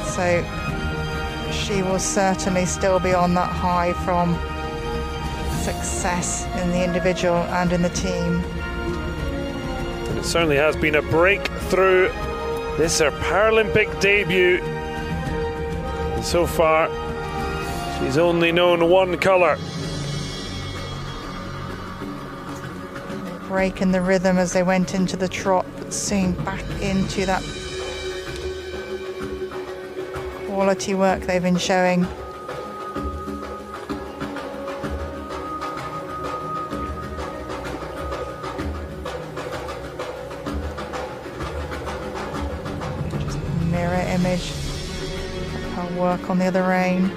So she will certainly still be on that high from success in the individual and in the team. And it certainly has been a breakthrough. This is her Paralympic debut. And so far, she's only known one colour. Break in the rhythm as they went into the trot, but soon back into that quality work they've been showing. Just mirror image of her work on the other rein.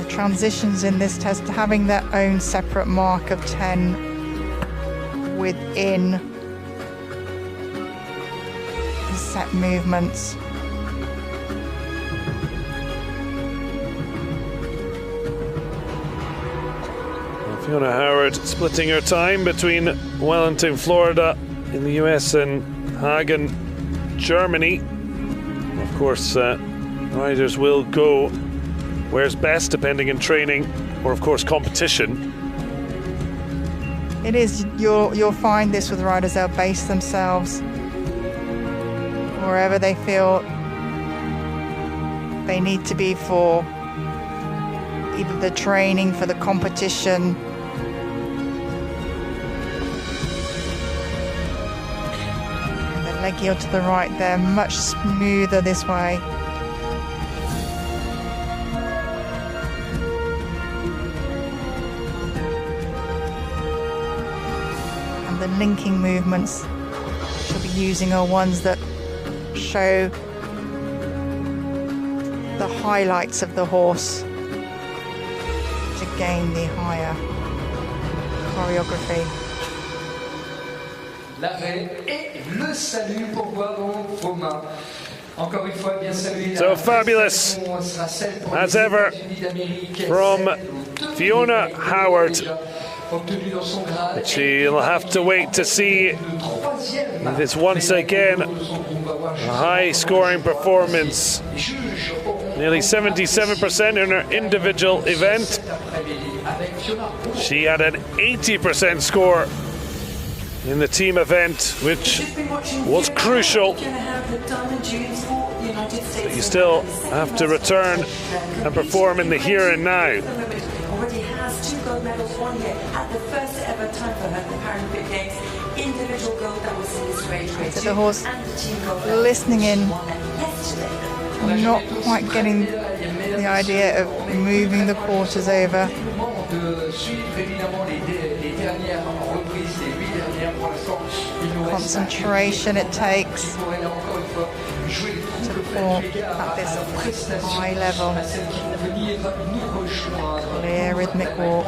Transitions in this test having their own separate mark of 10 within the set movements. Fiona Howard splitting her time between Wellington, Florida in the US and Hagen, Germany. Of course, riders will go where's best depending on training or of course competition. It is, you'll find this with riders, they'll base themselves wherever they feel they need to be for either the training, for the competition. And the leg heel to the right there, much smoother this way. The linking movements she'll be using are ones that show the highlights of the horse to gain the higher choreography. L'arrêt et le salut pour voir donc vos mains. Encore une fois, bien salué. So fabulous as ever from Fiona Howard. But she'll have to wait to see if it's once again a high-scoring performance. Nearly 77% in her individual event. She had an 80% score in the team event, which was crucial. But you still have to return and perform in the here and now. Already has 2 gold medals, 1 year at the first ever time for her in the Paralympic Games. Individual gold that was in this grade So 2, the horse and the team gold listening in, yesterday. not quite getting the idea of moving the quarters over. Concentration it takes to perform at this high level. Clear rhythmic walk.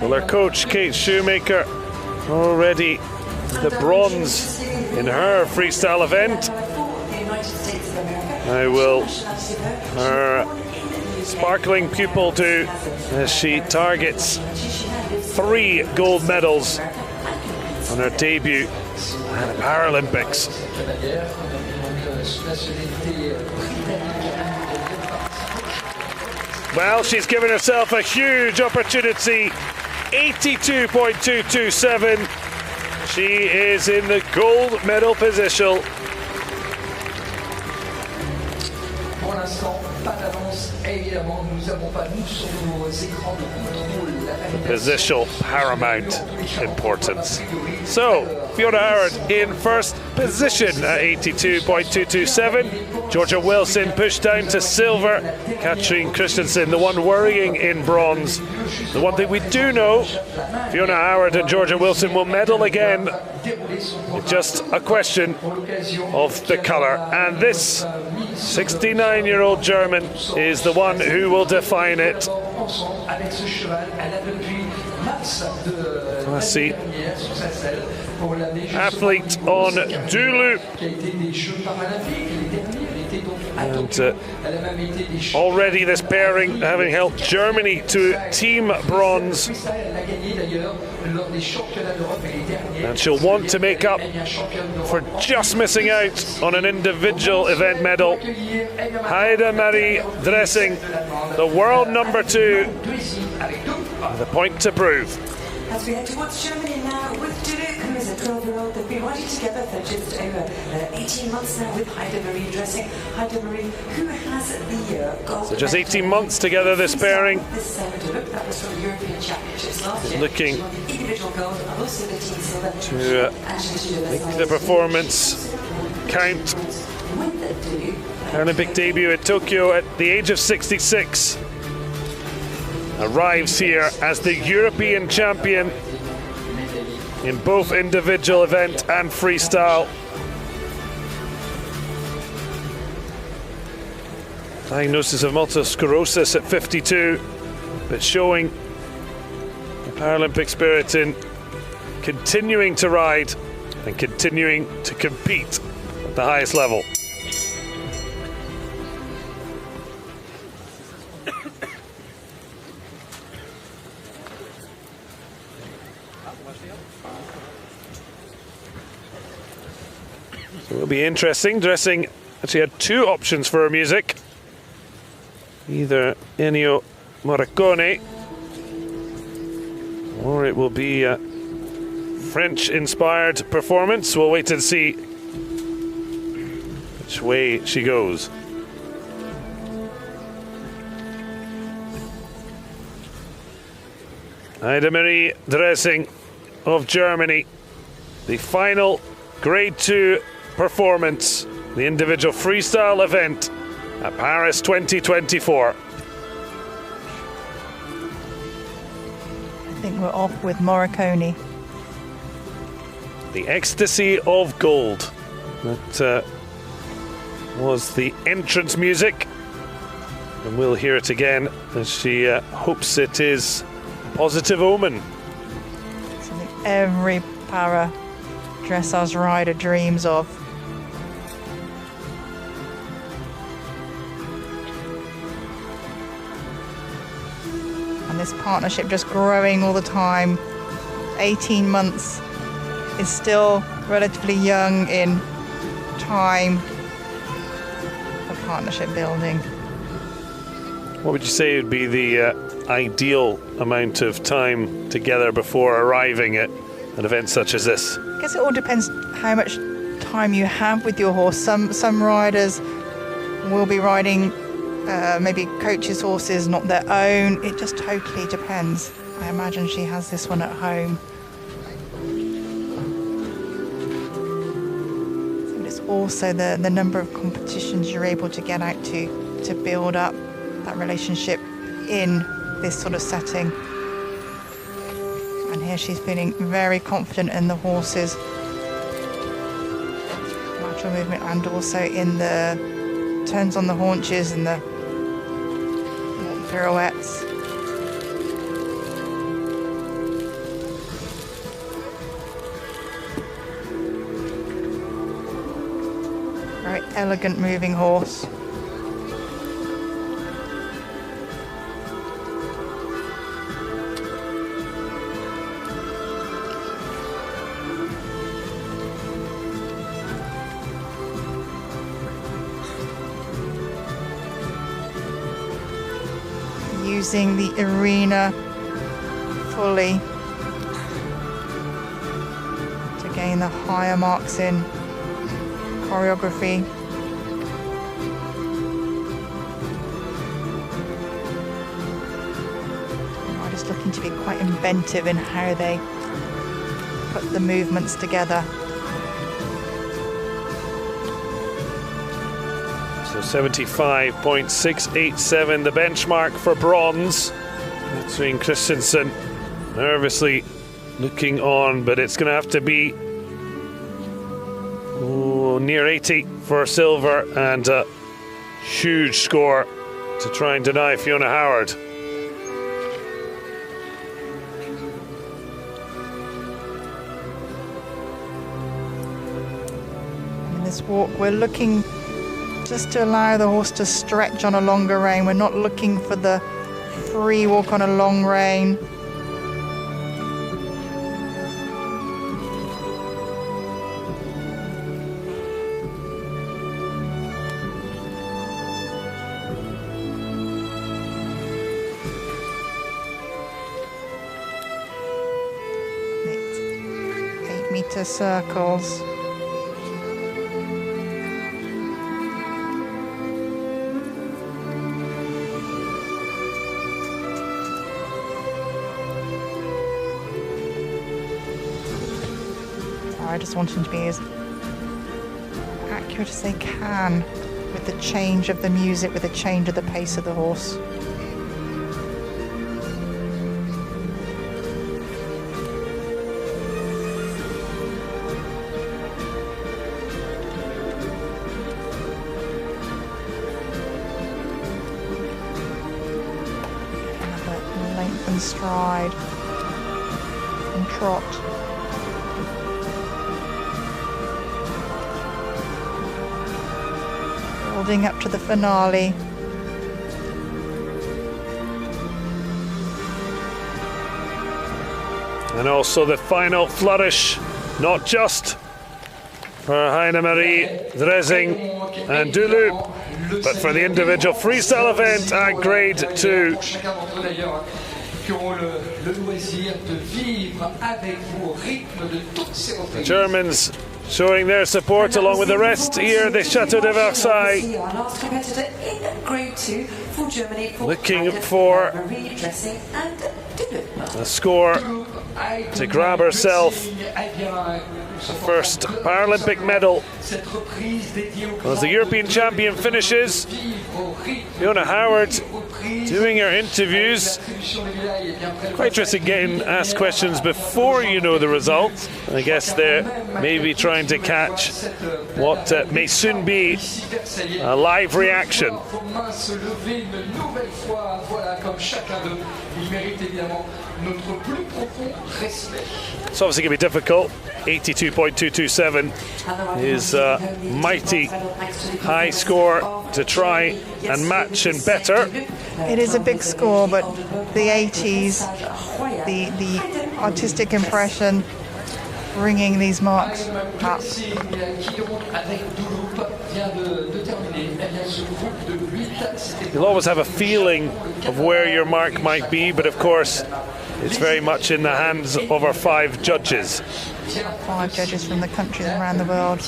Well, our coach Kate Shoemaker already the bronze in her freestyle event. I will her sparkling pupil do as she targets 3 gold medals on her debut at the Paralympics. Well, she's given herself a huge opportunity. 82.227. She is in the gold medal position. Positional paramount importance. So, Fiona Howard in first position at 82.227. Georgia Wilson pushed down to silver. Katrin Christensen, the one worrying, in bronze. The one thing we do know, Fiona Howard and Georgia Wilson will medal again. It's just a question of the colour. And this 69-year-old German is the one who will define it. Classy athlete on Dulu. And already this pairing having helped Germany to team bronze. And she'll want to make up for just missing out on an individual event medal. Heidemarie Dressing, the world number 2, with a point to prove. As we head towards Germany now with Duluc, who is a 12-year-old. They've been riding together for just over 18 months now with Heidemarie Dressing. Heidemarie, who has the gold. So just 18 months together, this pairing. Duluc, that was from the European Championships last year. Looking individual gold and also the team silver. To make the performance count. Paralympic debut at Tokyo at the age of 66. Arrives here as the European champion in both individual event and freestyle. Diagnosis of multiple sclerosis at 52, but showing the Paralympic spirit in continuing to ride and continuing to compete at the highest level. So it'll be interesting. Dressing actually had 2 options for her music. Either Ennio Morricone, or it will be a French-inspired performance. We'll wait and see which way she goes. Heidemarie Dressing of Germany, the final Grade 2 performance, the individual freestyle event at Paris 2024. I think we're off with Morricone. The Ecstasy of Gold. That was the entrance music. And we'll hear it again as she hopes it is a positive omen. Something every para dressage rider dreams of. And this partnership just growing all the time. 18 months is still relatively young in time for partnership building. What would you say would be the ideal amount of time together before arriving at an event such as this? I guess it all depends how much time you have with your horse. Some riders will be riding maybe coaches' horses, not their own. It just totally depends. I imagine she has this one at home. And it's also the number of competitions you're able to get out to build up that relationship in this sort of setting. And here she's feeling very confident in the horses. Lateral movement and also in the turns on the haunches and the pirouettes. Very elegant moving horse. Using the arena fully to gain the higher marks in choreography. I'm just looking to be quite inventive in how they put the movements together. So 75.687, the benchmark for bronze. Between Christensen nervously looking on, but it's going to have to be near 80 for silver, and a huge score to try and deny Fiona Howard. In this walk, we're looking just to allow the horse to stretch on a longer rein. We're not looking for the free walk on a long rein. Meter circles. I just want them to be as accurate as they can with the change of the music, with the change of the pace of the horse. And stride and trot. Building up to the finale. And also the final flourish, not just for Heine-Marie Dressing and Dulup, but for the individual freestyle event at grade 2. The Germans showing their support along with the rest here at the Chateau de Versailles. Looking for a score to grab herself the first Paralympic medal. As the European champion finishes, Fiona Howard doing her interviews. Quite interesting getting asked questions before you know the result. I guess they're maybe trying to catch what may soon be a live reaction. It's obviously going to be difficult. 82.227 is a mighty high score to try and match and better. It is a big score, but the 80s, the artistic impression, bringing these marks up. You'll always have a feeling of where your mark might be, but of course it's very much in the hands of our 5 judges. 5 judges from the countries around the world.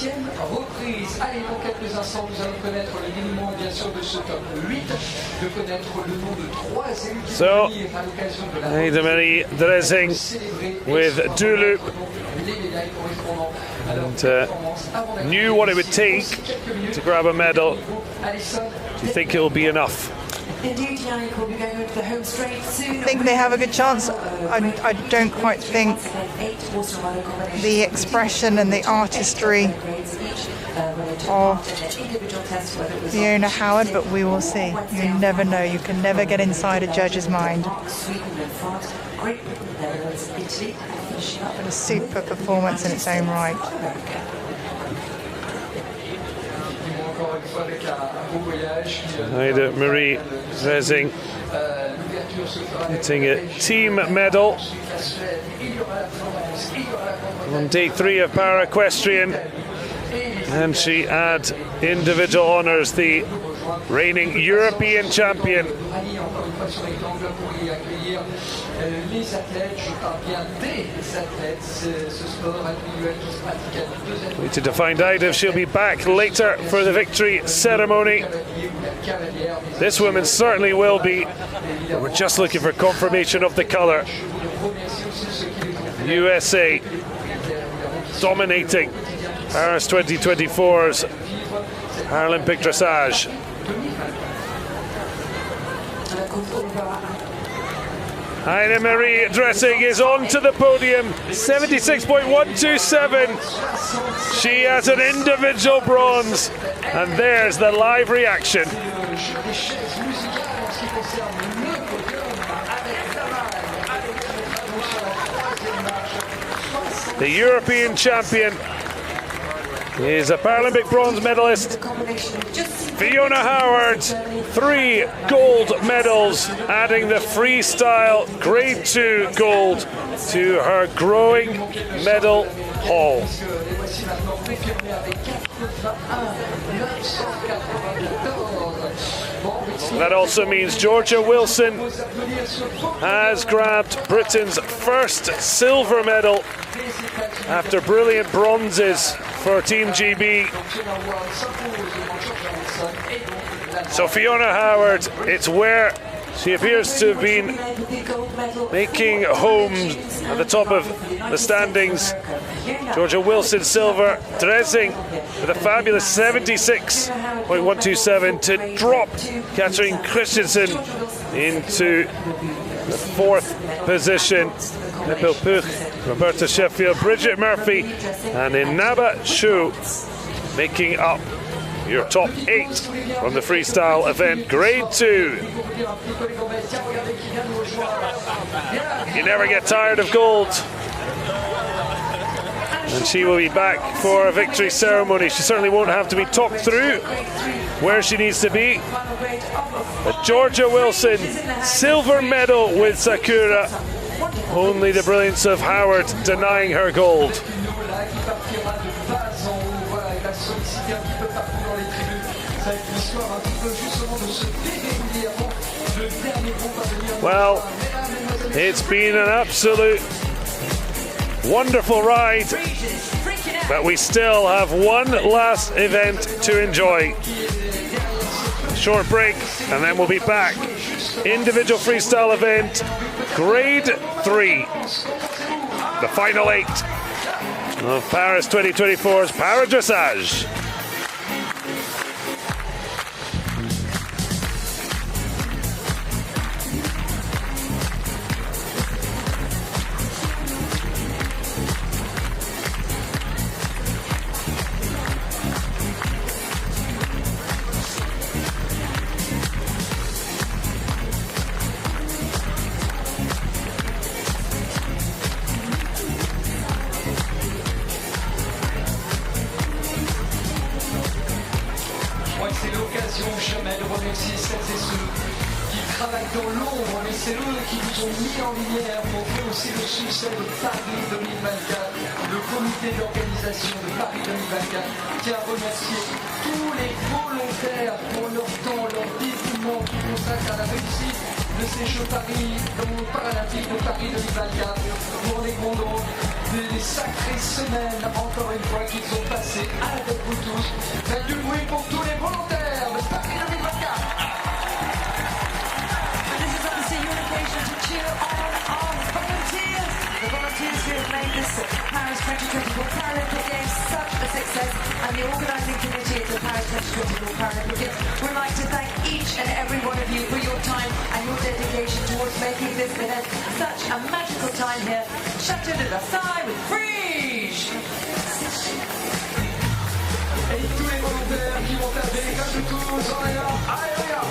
So, Heine-Marie Dressing with Dulup, and knew what it would take to grab a medal. Do you think it will be enough? I think they have a good chance. I don't quite think the expression and the artistry of Fiona Howard, but we will see. You never know. You can never get inside a judge's mind. But a super performance in its own right. Heine-Marie Dressing getting a team medal on day 3 of Para-Equestrian, and she had individual honours, the reigning European champion. Waiting to find out if she'll be back later for the victory ceremony. This woman certainly will be, but we're just looking for confirmation of the colour. USA dominating Paris 2024's Paralympic Dressage. Heine-Marie Dressing is on to the podium, 76.127. She has an individual bronze, and there's the live reaction. The European champion is a Paralympic bronze medalist. Fiona Howard, 3 gold medals, adding the freestyle grade 2 gold to her growing medal haul. That also means Georgia Wilson has grabbed Britain's first silver medal after brilliant bronzes for Team GB. So Fiona Howard, it's where she appears to have been making home at the top of the standings. Georgia Wilson silver, Dressage with a fabulous 76.127 to drop Katrine Christensen into the 4th position. Nicole Puch, Roberta Sheffield, Bridget Murphy and Inaba Shu making up your top 8 from the freestyle event grade 2. You never get tired of gold. And she will be back for a victory ceremony. She certainly won't have to be talked through where she needs to be. But Georgia Wilson, silver medal with Sakura. Only the brilliance of Howard denying her gold. Well, it's been an absolute wonderful ride, but we still have one last event to enjoy. Short break, and then we'll be back. Individual freestyle event, grade 3. The final 8 of Paris 2024's Para Dressage. Paris 2024 Paralympic Games such a success, and the organising committee of the Paris 2024 Paralympic Games would like to thank each and every one of you for your time and your dedication towards making this event such a magical time here. Chateau de Versailles with Freestyle. Et tous les volontaires qui vont taper comme tous en l'air. Allez, regarde.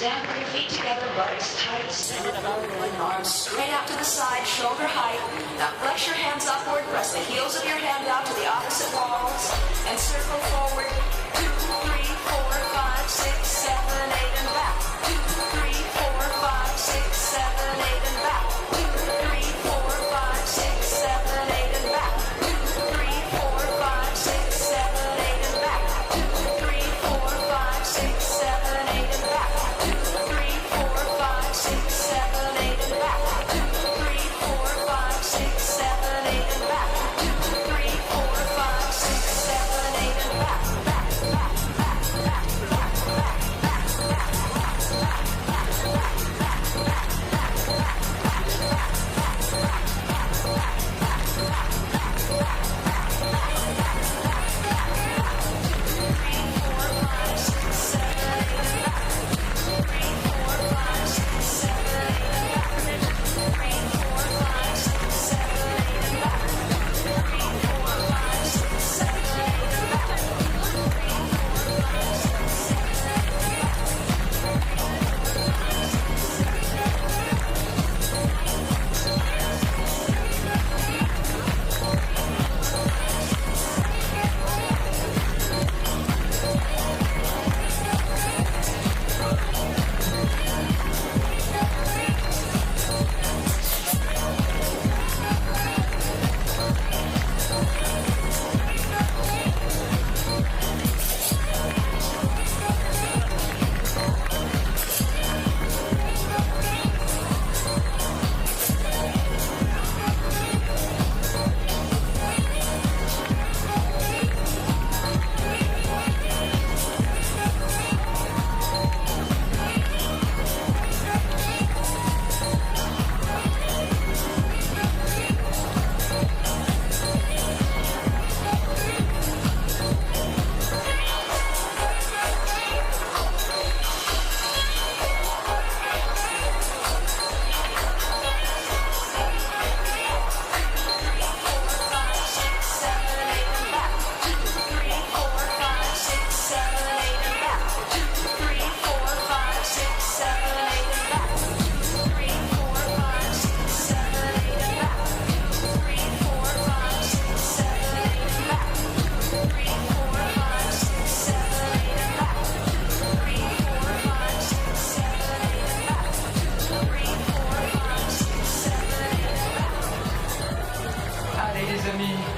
Stand with your feet together, legs tight, stand up, arms straight out to the side, shoulder height. Now flex your hands upward, press the heels of your hand out to the opposite walls, and circle forward. 2, 3, 4, 5, 6, 7, 8, and back. 2, 3, 4, 5, 6, 7, 8, and back. 2, 3, 4, 5, 6, 7, 8, and back. 2, 3, 4, 5, 6, 7, 8, and back. 2, 3, 4, 5, 6, 7, 8, and back. 2, 3, 4, 5, 6, 7, 8, and back. 2, 3, 4, 5, 6, 7, 8, and back. 2, 3, 4, 5, 6, 7, 8, and back.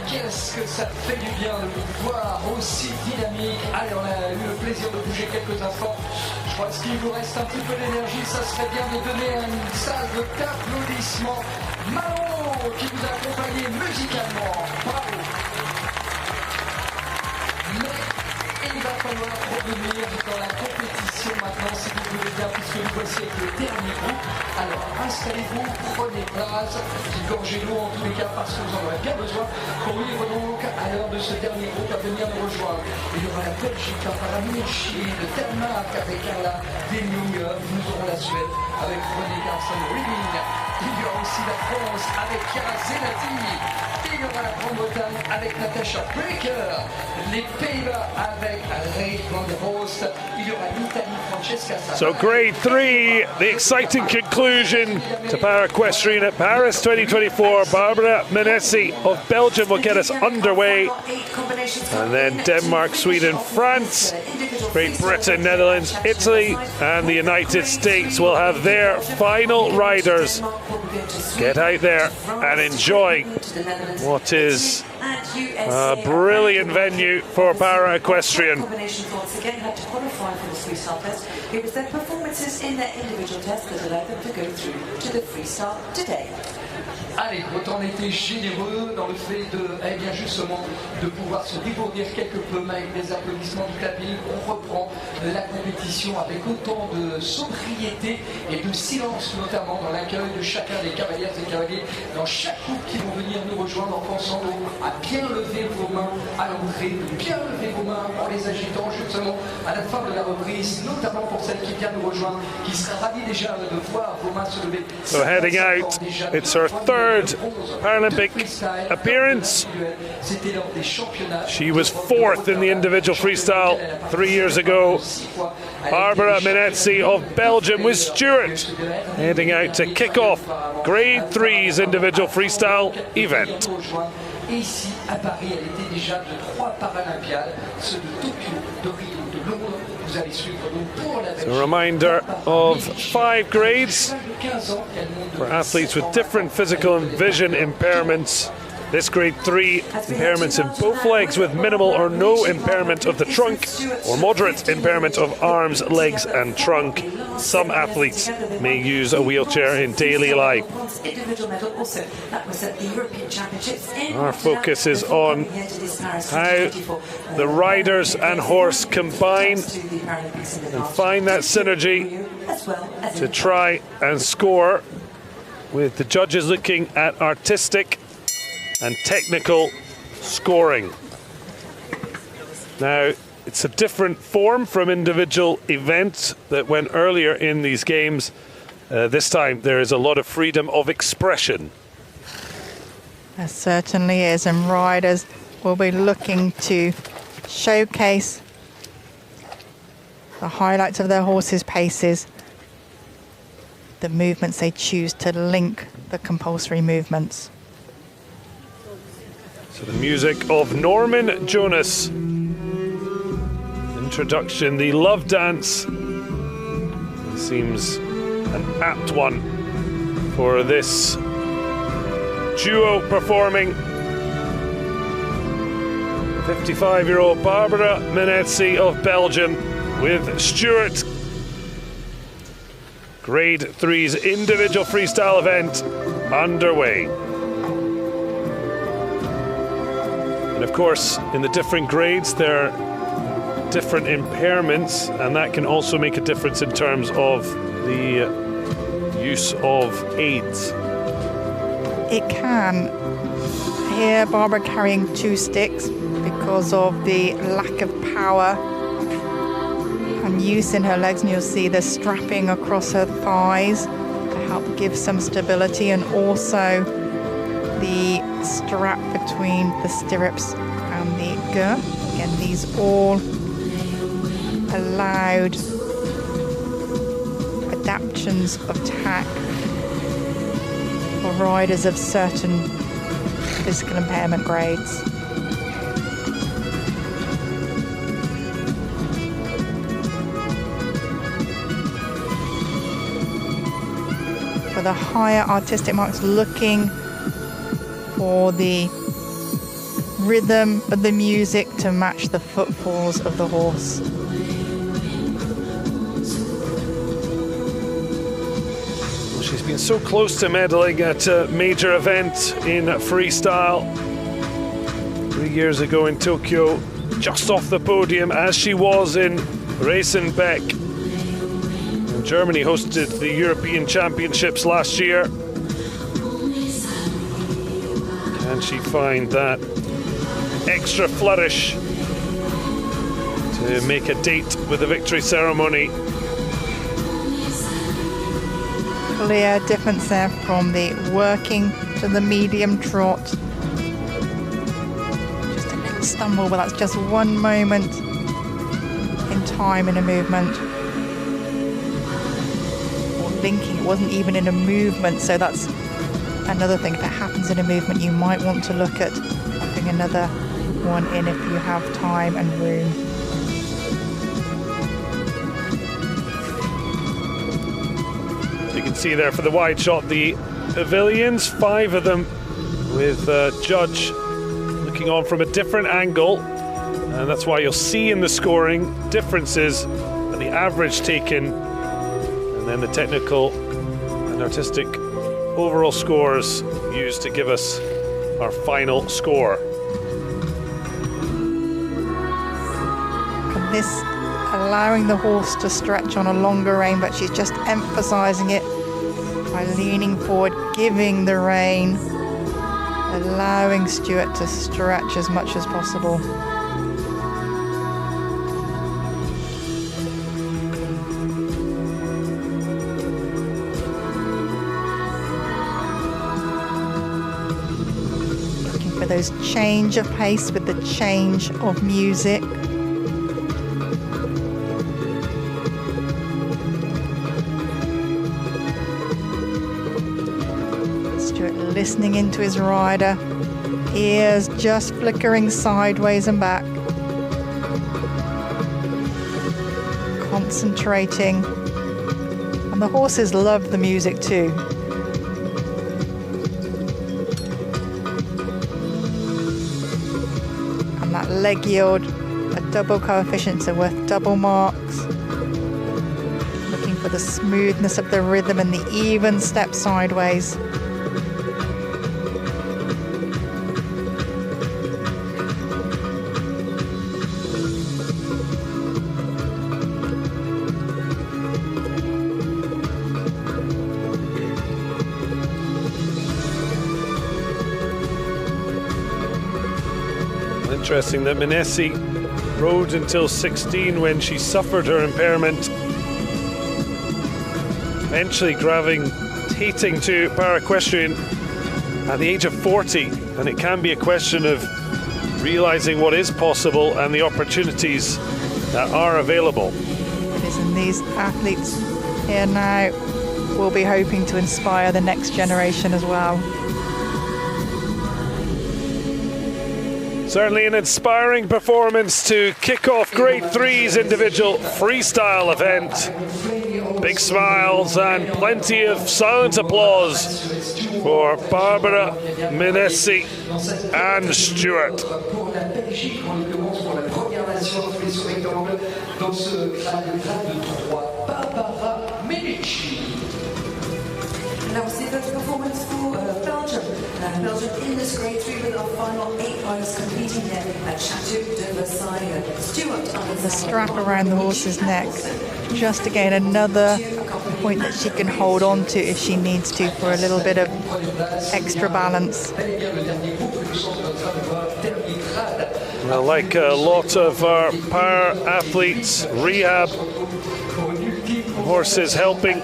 Qu'est-ce que ça fait du bien de vous voir aussi dynamique. Allez, on a eu le plaisir de bouger quelques instants. Je crois que s'il vous reste un petit peu d'énergie, ça serait bien de donner une salle d'applaudissements. Manon qui vous a accompagné musicalement. Bravo. Mais il va falloir revenir dans la compétition maintenant, si vous voulez bien, puisque nous voici avec le dernier groupe. Alors installez-vous, prenez place, gorgez-nous en tous les cas parce que vous en aurez bien besoin pour vivre donc à l'heure de ce dernier groupe à venir nous rejoindre. Il y aura la Belgique, la Paralympic, le Danemark avec Carla Deming, nous aurons la Suède avec René Garçon-Ribbing, il y aura aussi la France avec Chiara Zenati, il y aura la Grande-Bretagne avec Natasha Breaker, les Pays-Bas avec Ray van der Oost, il y aura l'Italie Francesca Savani. So grade 3, the exciting conclusion to Para-Equestrian at Paris 2024. Barbara Menessi of Belgium will get us underway. And then Denmark, Sweden, France, Great Britain, Netherlands, Italy and the United States will have their final riders. Get out there and enjoy what is a brilliant venue for Para-Equestrian. It was their performances in their individual tests that allowed them to go through to the freestyle today. Allez, autant on était généreux dans le fait de, eh bien justement, de pouvoir se dégourdir quelque peu avec les applaudissements du clapping. On reprend la compétition avec autant de sobriété et de silence, notamment dans l'accueil de chacun des cavalières et cavaliers dans chaque couple qui vont venir nous rejoindre en pensant à bien lever vos mains à l'entrée, de bien lever vos mains en les agitant justement à la fin de la reprise, notamment pour celle qui vient nous rejoindre, qui sera ravie déjà de voir vos mains se lever. So heading out, it's her third third Paralympic appearance. She was fourth in the individual freestyle 3 years ago. Barbara Menezzi of Belgium with Stuart heading out to kick off Grade 3's individual freestyle event. Et ici, à Paris, elle était déjà de 3 Paralympiades, ceux de Tokyo, de Rio, de Londres. Vous allez suivre donc pour la Belgique. A reminder of 5 grades for athletes with different physical and vision impairments. This grade 3, impairments in both legs with minimal or no impairment of the trunk, or moderate impairment of arms, legs and trunk. Some athletes may use a wheelchair in daily life. Our focus is on how the riders and horse combine and find that synergy to try and score, with the judges looking at artistic and technical scoring. Now, it's a different form from individual events that went earlier in these games. This time there is a lot of freedom of expression. There certainly is, and riders will be looking to showcase the highlights of their horses' paces, the movements they choose to link the compulsory movements. So the music of Norman Jonas. Introduction, the Love Dance. Seems an apt one for this duo performing. 55-year-old Barbara Menezzi of Belgium with Stuart. Grade 3's individual freestyle event underway. And of course, in the different grades, there are different impairments, and that can also make a difference in terms of the use of aids. It can. Here, Barbara carrying 2 sticks because of the lack of power and use in her legs, and you'll see the strapping across her thighs to help give some stability, and also the strap between the stirrups and the girth. Again, these all allowed adaptations of tack for riders of certain physical impairment grades. For the higher artistic marks, looking for the rhythm of the music to match the footfalls of the horse. She's been so close to medaling at a major event in freestyle. 3 years ago in Tokyo, just off the podium, as she was in Reisenbeck. And Germany hosted the European Championships last year. Can she find that extra flourish to make a date with the victory ceremony? Clear difference there from the working to the medium trot. Just a little stumble, but that's just one moment in time in a movement. Or linking, it wasn't even in a movement, so that's another thing. If it happens in a movement, you might want to look at popping another one in if you have time and room. You can see there for the wide shot the pavilions, 5 of them, with judge looking on from a different angle, and that's why you'll see in the scoring differences in the average taken, and then the technical and artistic overall scores used to give us our final score. And this allowing the horse to stretch on a longer rein, but she's just emphasizing it by leaning forward, giving the rein, allowing Stuart to stretch as much as possible. those change of pace with the change of music. Stuart listening into his rider, ears just flickering sideways and back, concentrating, and the horses love the music too. And that leg yield, a double coefficients are worth double marks. Looking for the smoothness of the rhythm and the even step sideways. Interesting that Minessi rode until 16 when she suffered her impairment, eventually gravitating to para-equestrian at the age of 40, and it can be a question of realizing what is possible and the opportunities that are available. It is, and these athletes here now will be hoping to inspire the next generation as well. Certainly an inspiring performance to kick off Grade 3's individual freestyle event. Big smiles and plenty of silent applause for Barbara, Minessi and Stuart. That was the first performance for Belgium. Belgium in this Grade 3 with our final 8 riders competing here at Chateau de Versailles. Stuart on the strap around the horse's neck, just again another point that she can hold on to if she needs to for a little bit of extra balance. Well, like a lot of our para-athletes, rehab, horses helping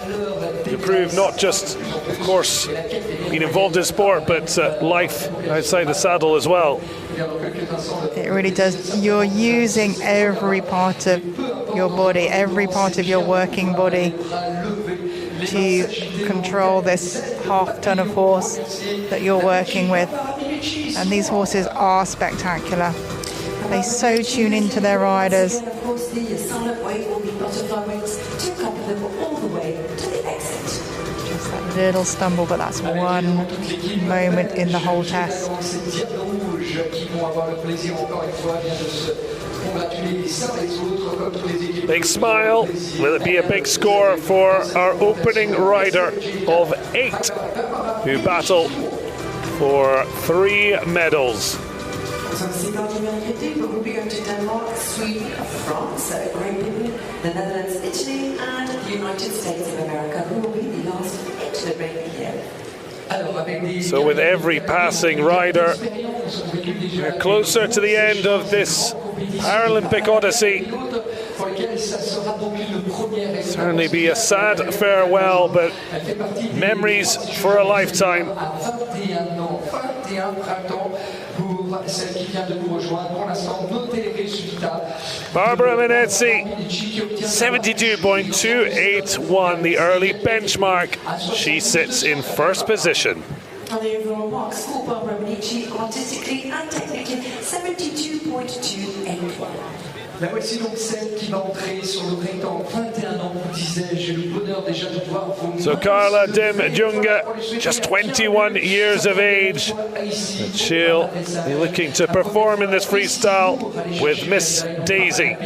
improve not just, of course, being involved in sport, but life outside the saddle as well. It really does. You're using every part of your body, every part of your working body to control this half-ton of horse that you're working with. And these horses are spectacular. They so tune into their riders. Just that little stumble, but that's one moment in the whole test. Big smile. Will it be a big score for our opening rider of 8 who battle for 3 medals? So Belgium will be going to Denmark, Sweden, France, Great Britain, the Netherlands, Italy, and the United States of America, who will be the last into the break here. So with every passing rider, we're closer to the end of this Paralympic Odyssey. Certainly be a sad farewell, but memories for a lifetime. Barbara Minessi, 72.281, the early benchmark. She sits in first position. On the overall marks for Barbara Minessi, artistically and technically, 72.281. La voici donc celle qui va entrer sur le rectangle. 21 ans, vous disais, j'ai le bonheur déjà de voir vos... So Carla Dim Junga, just 21 years of age. And she'll be looking to perform in this freestyle with Miss Daisy.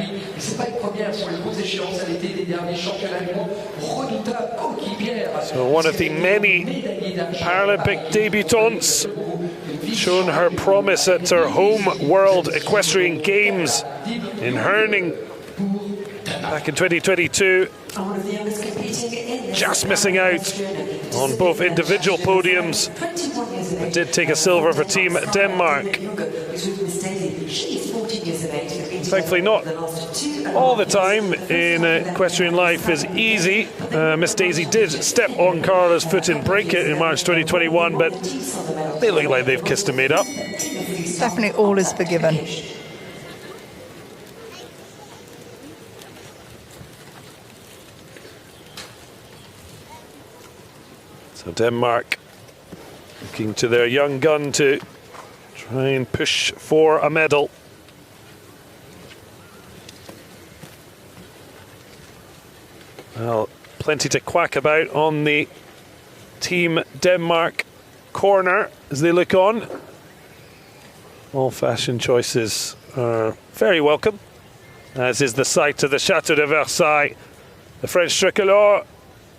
So one of the many Paralympic debutantes, shown her promise at her home World Equestrian Games in Herning back in 2022. Just missing out on both individual podiums, but did take a silver for Team Denmark. Thankfully not all the time in equestrian life is easy. Miss Daisy did step on Carla's foot and break it in March 2021, but they look like they've kissed and made up. definitely all is forgiven. So Denmark looking to their young gun to try and push for a medal. Well, plenty to quack about on the Team Denmark corner as they look on. All fashion choices are very welcome, as is the site of the Chateau de Versailles. The French tricolor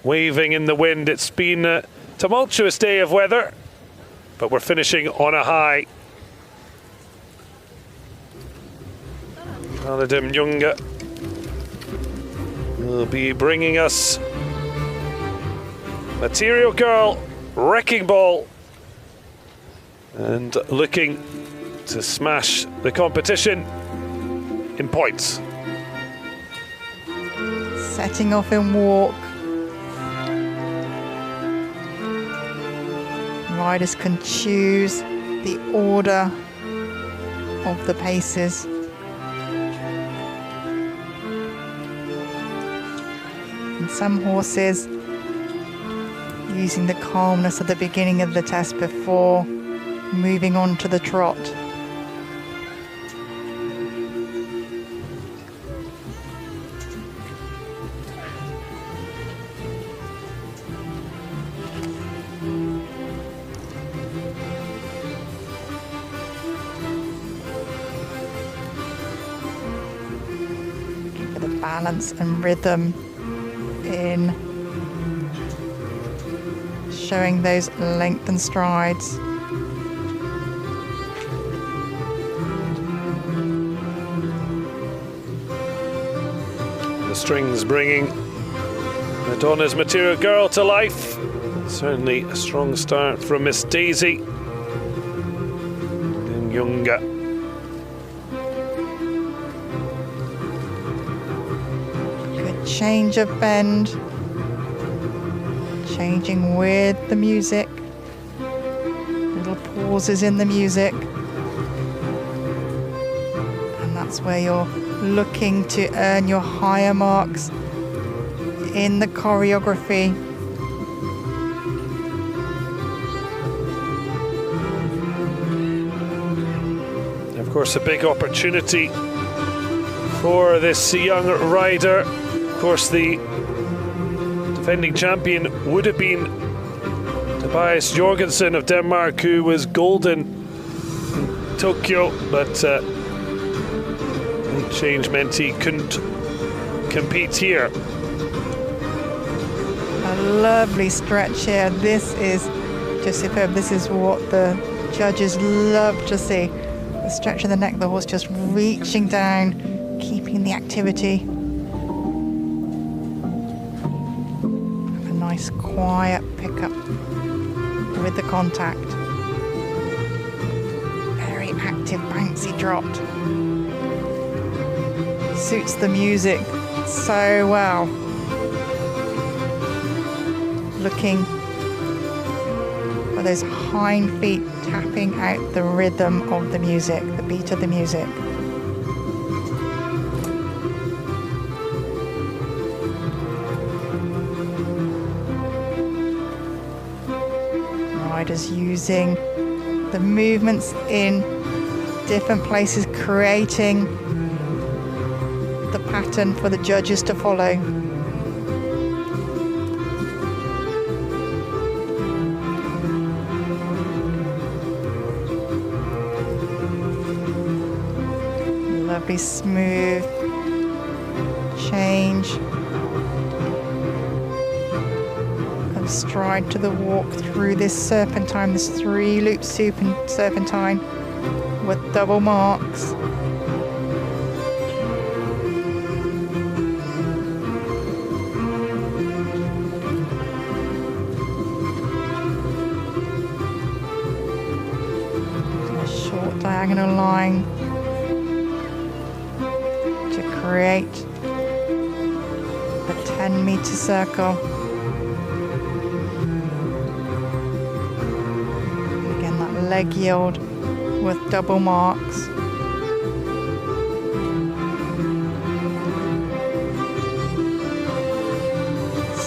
waving in the wind. It's been a tumultuous day of weather, but we're finishing on a high. Aladim Junga will be bringing us Material Girl, Wrecking Ball, and looking to smash the competition in points. Setting off in walk. Riders can choose the order of the paces. And some horses using the calmness at the beginning of the test before moving on to the trot. For the balance and rhythm in showing those lengthened strides. The strings bringing Madonna's Material Girl to life. Certainly a strong start from Miss Daisy and Junga. Good change of bend. Changing with the music, little pauses in the music, and that's where you're looking to earn your higher marks in the choreography. Of course, a big opportunity for this young rider. Of course, the defending champion would have been Tobias Jorgensen of Denmark, who was golden in Tokyo, but the change meant he couldn't compete here. A lovely stretch here. This is just superb. This is what the judges love to see. The stretch of the neck, the horse just reaching down, keeping the activity. Nice quiet pickup with the contact. Very active, bouncy trot. Suits the music so well. Looking for those hind feet tapping out the rhythm of the music, the beat of the music. Riders using the movements in different places, creating the pattern for the judges to follow. Lovely smooth change. Stride to the walk through this serpentine, this 3-loop serpentine with double marks. A short diagonal line to create the 10-meter circle. Leg yield with double marks.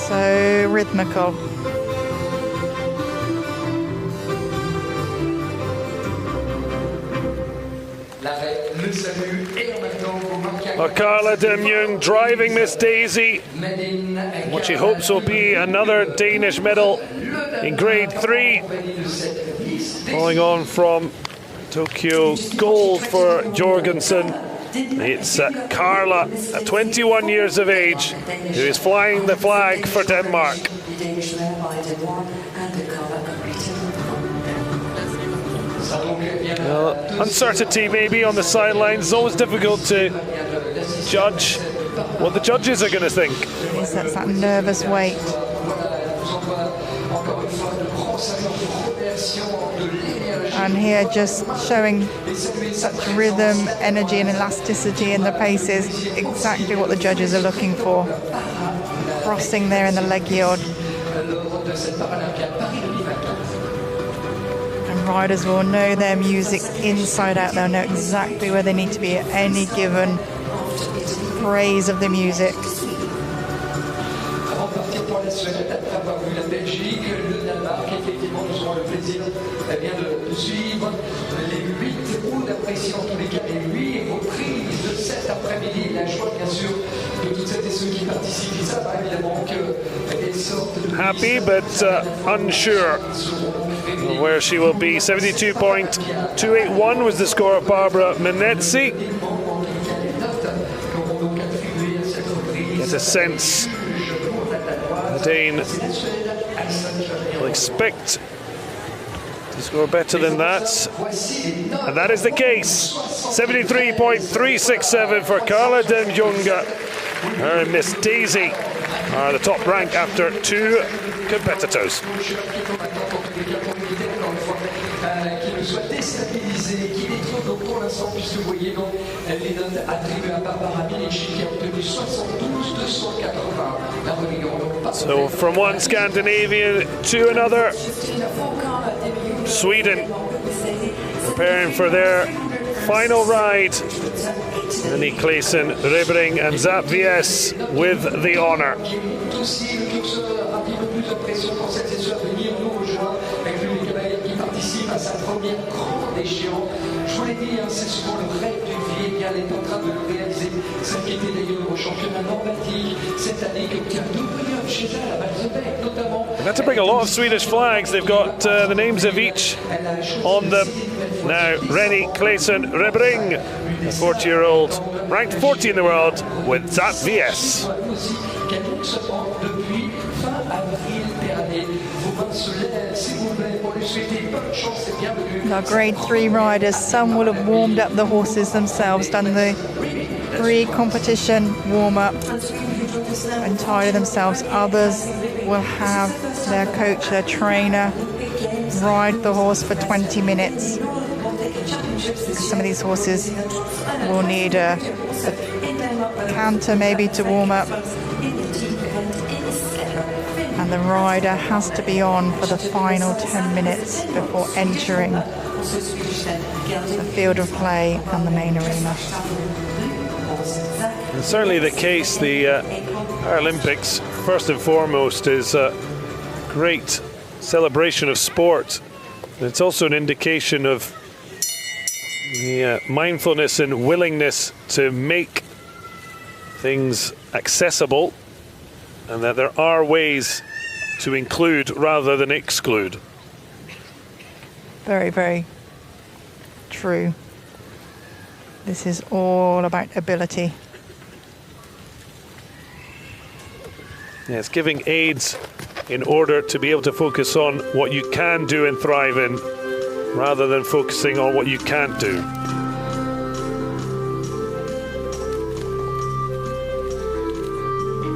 So rhythmical. Carla Dem-Jung driving Miss Daisy. What she hopes will be another Danish medal in grade 3. Following on from Tokyo gold for Jorgensen. It's Carla, at 21 years of age, who is flying the flag for Denmark. Uncertainty maybe on the sidelines. It's always difficult to judge what the judges are going to think. That's that nervous weight. And here just showing such rhythm, energy and elasticity in the paces, exactly what the judges are looking for. Crossing there in the leg yield. And riders will know their music inside out. They'll know exactly where they need to be at any given phrase of the music. De suivre les 8 roues d'appréciation en tous les cas et 8 reprises de cet après-midi. La joie bien sûr de toutes celles et ceux qui participent. Ils savent évidemment qu'elles sortent de... Happy but unsure where she will be. 72.281 was the score of Barbara Menezzi. Get a sense the Dane will expect to score better than that, and that is the case. 73.367 for Carla Dem-Jung. Her and Miss Daisy are the top rank after 2 competitors. So from one Scandinavian to another, Sweden preparing for their final ride. Nick Claesson, Rebring and Zap VS with the honour. They've had to bring a lot of Swedish flags. They've got the names of each on them. Now, Rennie Claesson Rebring, a 40-year-old, ranked 40 in the world with Zap VS. Our grade 3 riders, some will have warmed up the horses themselves, done the pre-competition warm-up and tired themselves. Others will have their coach, their trainer, ride the horse for 20 minutes. Some of these horses will need a canter maybe to warm up. And the rider has to be on for the final 10 minutes before entering the field of play and the main arena. And certainly the case, the Paralympics, first and foremost, is a great celebration of sport. It's also an indication of the mindfulness and willingness to make things accessible, and that there are ways to include rather than exclude. Very, very true. This is all about ability. Yes, giving aids in order to be able to focus on what you can do and thrive in, rather than focusing on what you can't do.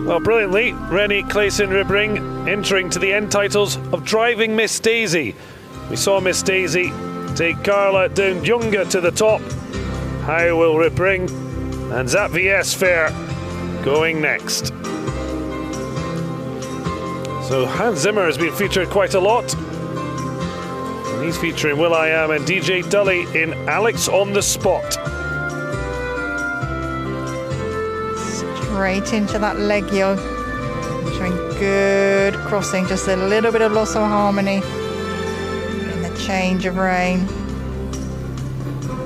Well, brilliantly, Rennie Claesson Rebring entering to the end titles of driving Miss Daisy. We saw Miss Daisy take Carla Dem-Jung to the top. How will Rebring and Zap VS fare going next? So Hans Zimmer has been featured quite a lot. And He's featuring will.i.am and DJ Dully in Alex on the Spot. Straight into that leg yoke. Showing good crossing, just a little bit of loss of harmony in the change of rein.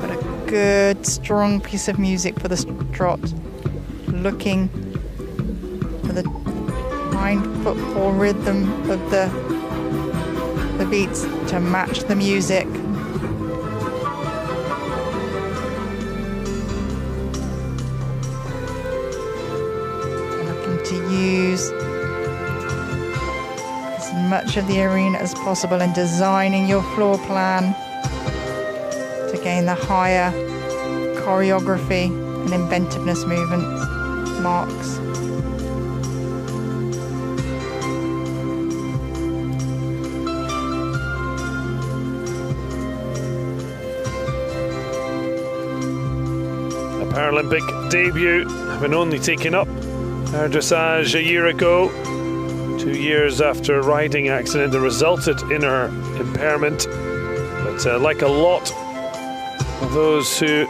But a good, strong piece of music for the trot. Looking for the hind footfall rhythm of the beats to match the music. Looking to use as much of the arena as possible in designing your floor plan to gain the higher choreography and inventiveness movements, marks. Paralympic debut, having only taken up her dressage a year ago, 2 years after a riding accident that resulted in her impairment. But like a lot of those who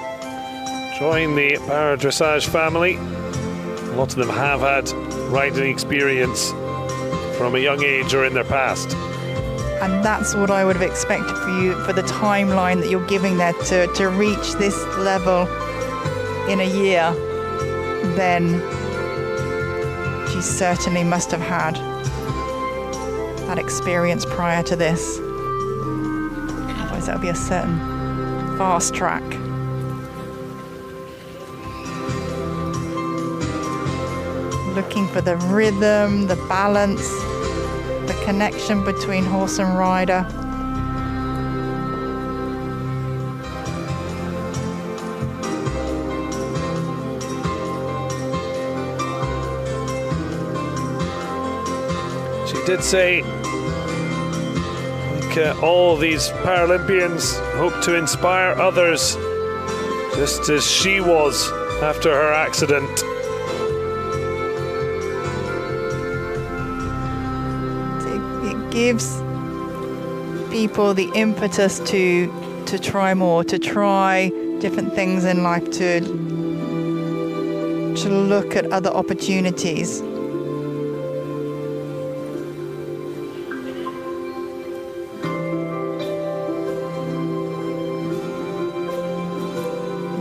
join the para dressage family, a lot of them have had riding experience from a young age or in their past. And that's what I would have expected for you, for the timeline that you're giving there to reach this level in a year. Then she certainly must have had that experience prior to this. Otherwise that would be a certain fast track. Looking for the rhythm, the balance, the connection between horse and rider. She did say, all these Paralympians hope to inspire others just as she was after her accident. It gives people the impetus to try more, to try different things in life, to look at other opportunities.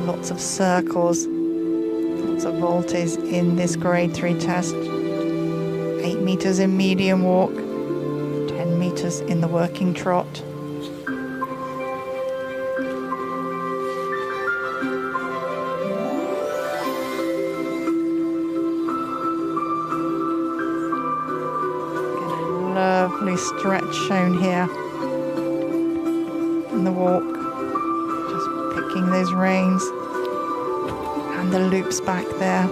Lots of circles, lots of voltes in this grade 3 test. 8 meters in medium walk, 10 meters in the working trot. Lovely stretch shown here in the walk. Just picking those reins and the loops back there.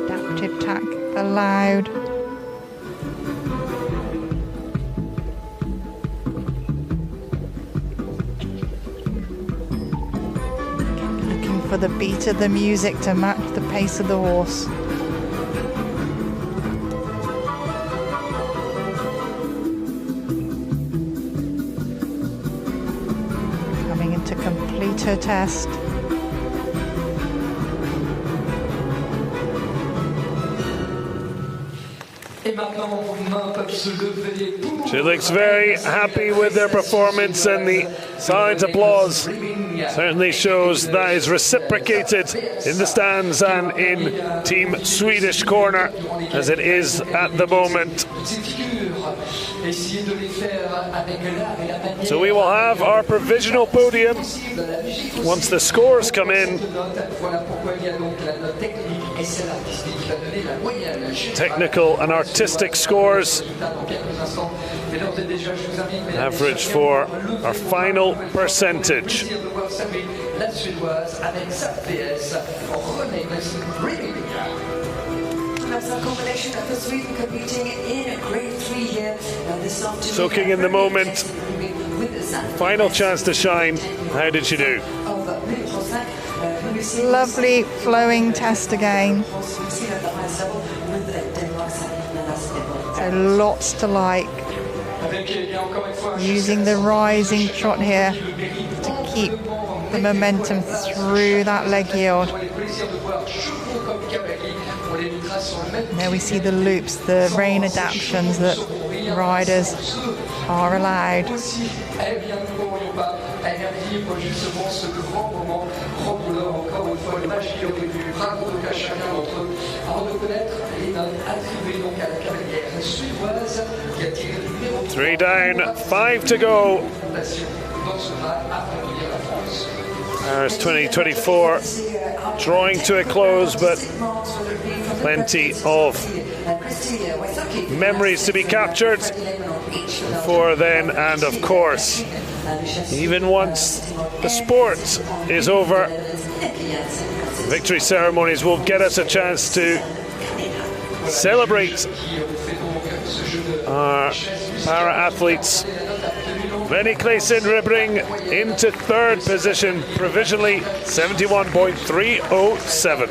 Adaptive tack allowed. Looking for the beat of the music to match the pace of the horse. Complete her test. She looks very happy with their performance, and the silent applause certainly shows that is reciprocated in the stands and in Team Swedish corner, as it is at the moment. So we will have our provisional podium once the scores come in. Technical and artistic scores. Average for our final percentage. Soaking in the moment. Final chance to shine. How did she do? Lovely flowing test again. So lots to like. Using the rising trot here to keep the momentum through that leg yield. There we see the loops, the rein adaptations that riders are allowed. Three down, 5 to go. Paris 2024 drawing to a close, but plenty of memories to be captured before then, and of course, even once the sport is over, victory ceremonies will get us a chance to celebrate our para-athletes. René Claesen-Rebring into third position, provisionally 71.307.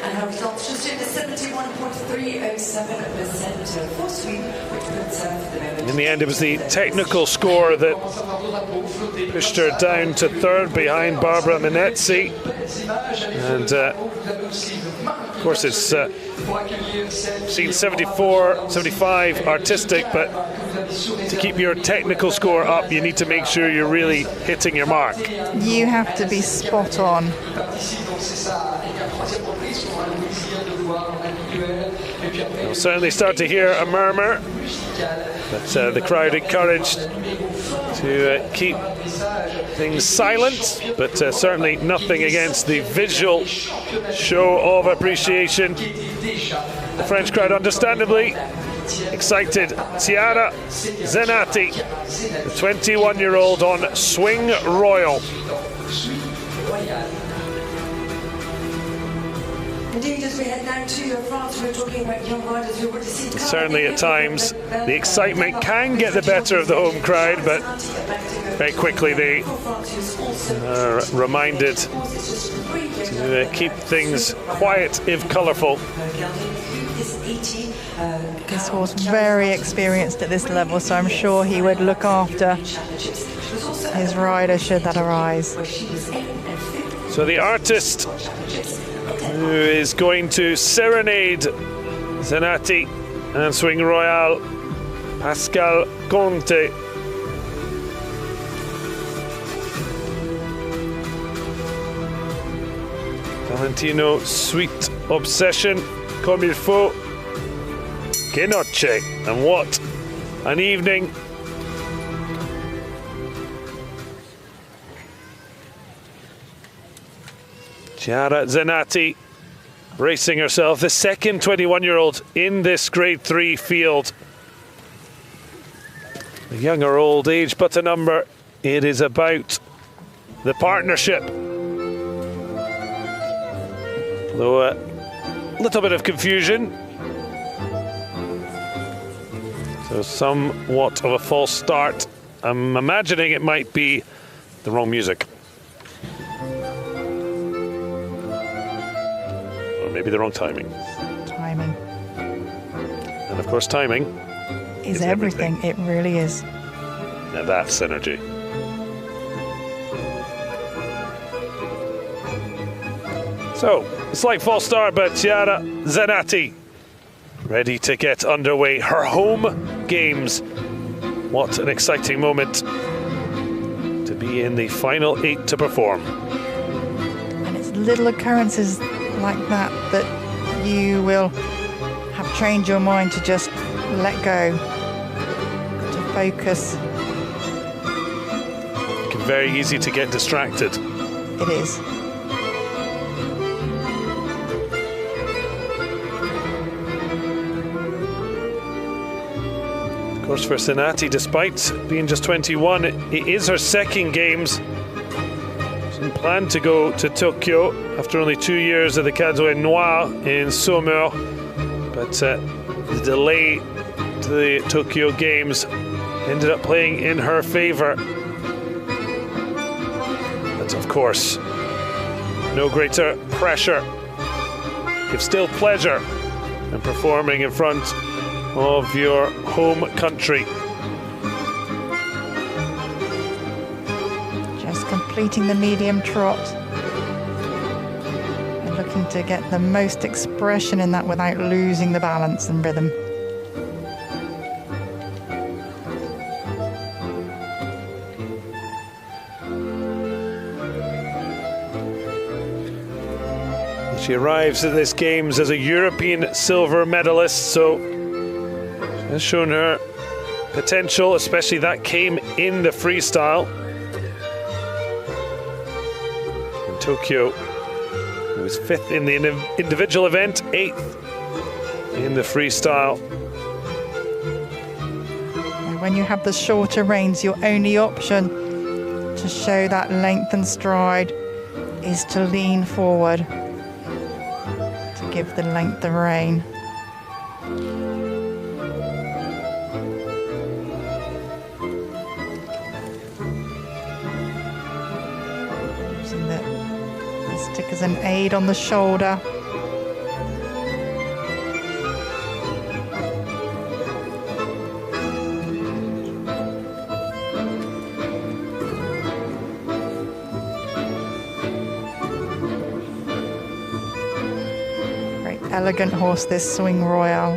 And her results just in the 71.307% for Sweden, which puts her for the moment. In the end, it was the technical score that pushed her down to third behind Barbara Minetzi. And of course, it's seen 74, 75 artistic, but to keep your technical score up, you need to make sure you're really hitting your mark. You have to be spot on. You'll certainly start to hear a murmur, but the crowd encouraged to keep things silent, but certainly nothing against the visual show of appreciation. The French crowd understandably excited. Chiara Zenati, the 21-year-old on Swing Royal. Indeed, as we head now to France, we're talking about young riders who were to see. Certainly at times the excitement can get the better of the home crowd, but very quickly they are reminded to keep things quiet if colourful. This horse very experienced at this level, so I'm sure he would look after his rider should that arise. So the artist who is going to serenade Zenati and Swing Royal, Pascal Conte. Valentino, Sweet Obsession, Comme il faut, Que noche, and what an evening. Chiara Zenati bracing herself, the second 21-year-old in this Grade 3 field. A young or old age but a number. It is about the partnership. Though a little bit of confusion. So somewhat of a false start. I'm imagining it might be the wrong music. Maybe the wrong timing. Timing. And of course, timing is everything. It really is. Now that's energy. So, a slight false start, but Chiara Zenati ready to get underway. Her home games. What an exciting moment to be in the final 8 to perform. And it's little occurrences like that that you will have trained your mind to just let go, to focus. It's very easy to get distracted. It is. Of course, for Zenati, despite being just 21, it is her second games. Planned to go to Tokyo after only 2 years at the Cadre Noir in Saumur, but the delay to the Tokyo Games ended up playing in her favour. But of course, no greater pressure if still pleasure in performing in front of your home country. Just completing the medium trot. And looking to get the most expression in that without losing the balance and rhythm. She arrives at this Games as a European silver medalist, so has shown her potential, especially that came in the freestyle. In Tokyo, it was 5th in the individual event, 8th in the freestyle. And when you have the shorter reins, your only option to show that length and stride is to lean forward. Give the length of rein. Using the stick as an aid on the shoulder. Elegant horse, this Swing Royale.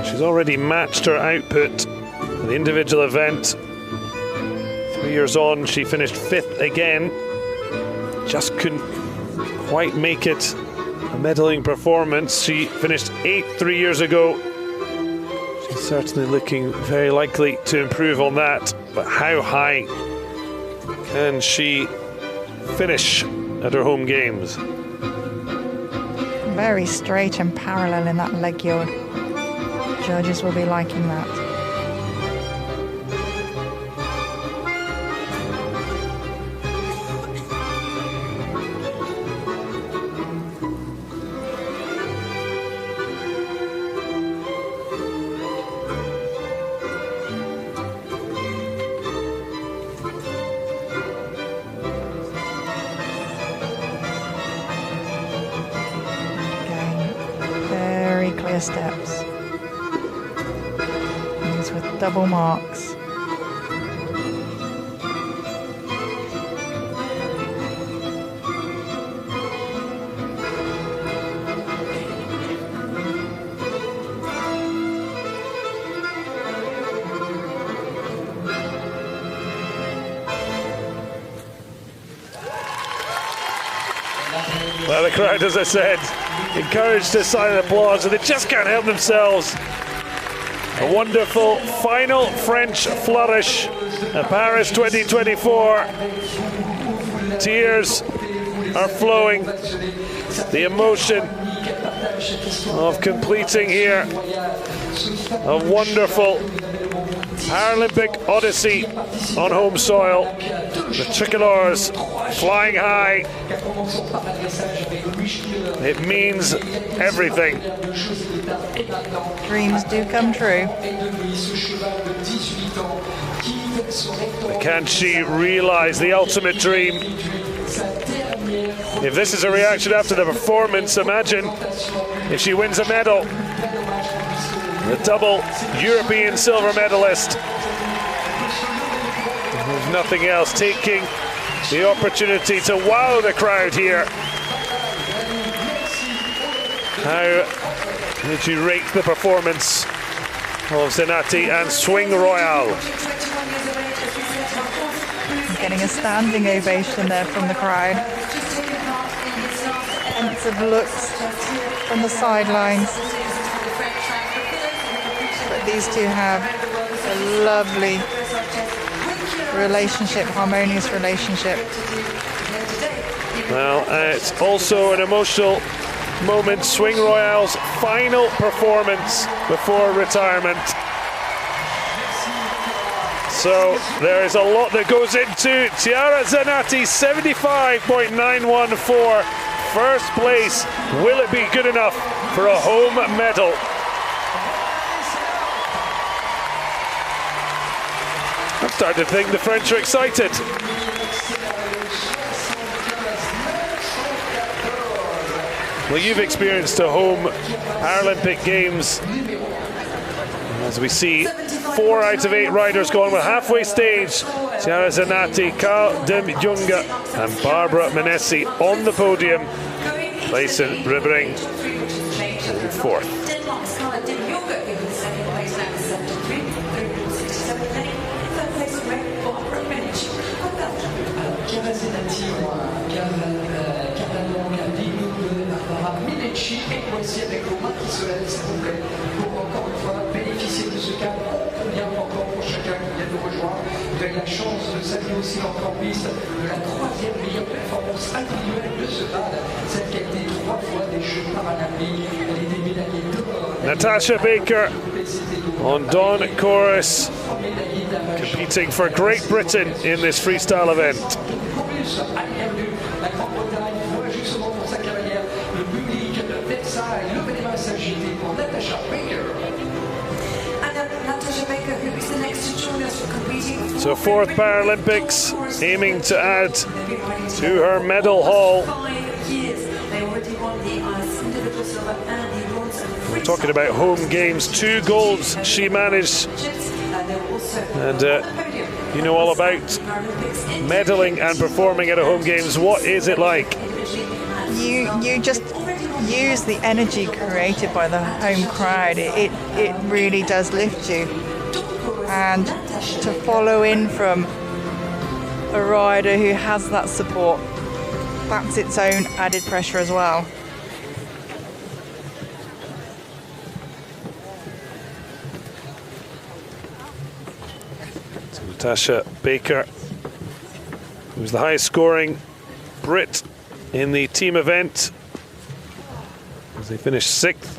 She's already matched her output in the individual event. 3 years on, she finished 5th again. Just couldn't quite make it a medaling performance. She finished 8th 3 years ago. She's certainly looking very likely to improve on that. But how high can she finish at her home Games? Very straight and parallel in that leg yield. Judges will be liking that. Steps. These with double marks. Well, the crowd, as I said, encouraged to silent applause, and they just can't help themselves. A wonderful final French flourish at Paris 2024. Tears are flowing. The emotion of completing here a wonderful Paralympic odyssey on home soil. The tricolores flying high. It means everything. Dreams do come true. But can she realize the ultimate dream? If this is a reaction after the performance, imagine if she wins a medal. The double European silver medalist. There's nothing else, taking the opportunity to wow the crowd here. How did you rate the performance of Zenati and Swing Royale? Getting a standing ovation there from the crowd. Pensive looks from the sidelines. But these two have a lovely relationship, harmonious relationship. Well, it's also an emotional moment. Swing Royale's final performance before retirement. So there is a lot that goes into Chiara Zanatti, 75.914. First place. Will it be good enough for a home medal? I'm starting to think the French are excited. Well, you've experienced a home Paralympic Games. As we see 4 out of 8 riders going with halfway stage. Chiara Zanatti, Carl de Junga and Barbara Minessi on the podium. Placing Ribbering in 4th. Et voici avec Romain qui se lève, s'il vous plaît, pour encore une fois bénéficier de ce cadre. Combien encore pour chacun qui vient nous rejoindre. Vous avez la chance de saluer aussi l'entrée en piste de la 3e meilleure performance individuelle de ce bal, celle qui a été 3 fois des Jeux Paralympiques. Elle est des médaillés d'or. Natasha Baker on Dawn Chorus, competing for Great Britain in this freestyle event. La Grande-Bretagne voit justement pour sa cavalière le public de Versailles. Levez les mains, s'agiter pour Natasha Baker. And Natasha Baker, who is the next to join us for competing. So 4th Paralympics, aiming to add to her medal haul. 5 years. They already won the individual silver and the bronze. We're talking about home games, 2 golds she managed. And you know all about medaling and performing at a home games. What is it like? You just use the energy created by the home crowd. It really does lift you. And to follow in from a rider who has that support, that's its own added pressure as well. Natasha Baker, who's the highest scoring Brit in the team event, as they finished 6th,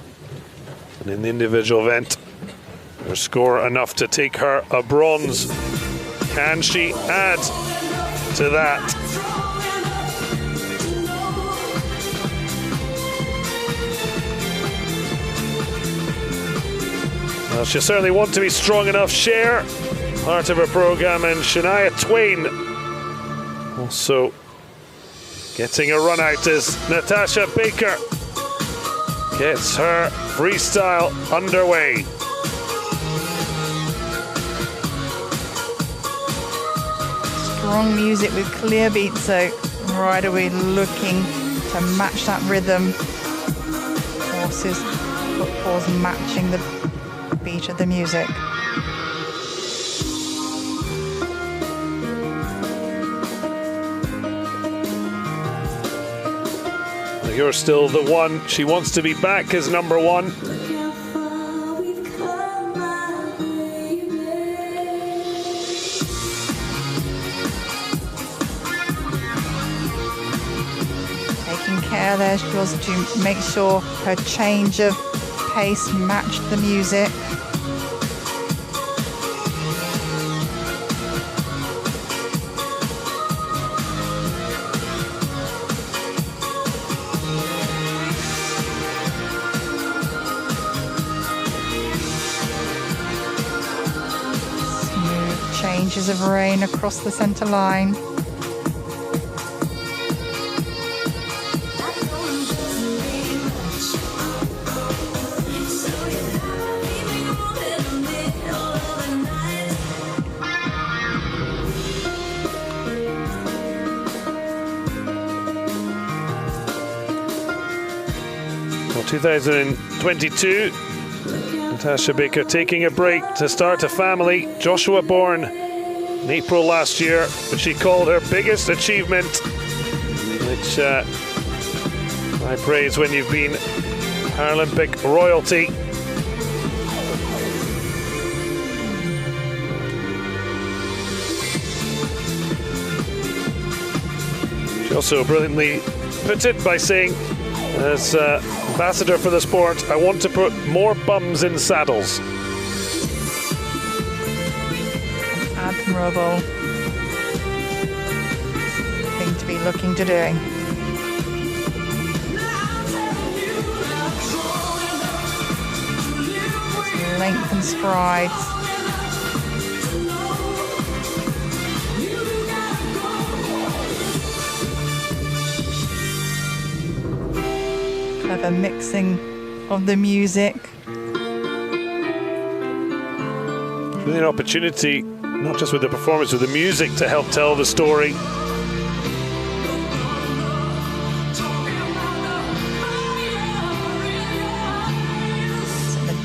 and in the individual event, her score enough to take her a bronze. Can she add to that? Well, she'll certainly want to be strong enough. Cher, part of her program, and Shania Twain also getting a run out as Natasha Baker gets her freestyle underway. Strong music with clear beats, so rider we're looking to match that rhythm. Horses, footfalls matching the beat of the music. You're still the one. She wants to be back as number 1. Taking care there, she was to make sure her change of pace matched the music. Changes of rain across the centre line. Well, 2022. Natasha Baker taking a break to start a family. Joshua born in April last year, which she called her biggest achievement, which I praise when you've been Paralympic royalty. She also brilliantly put it by saying, as ambassador for the sport, I want to put more bums in saddles. admirable thing to be looking to do. Lengthen strides. Clever mixing of the music. Really an opportunity, not just with the performance, with the music to help tell the story.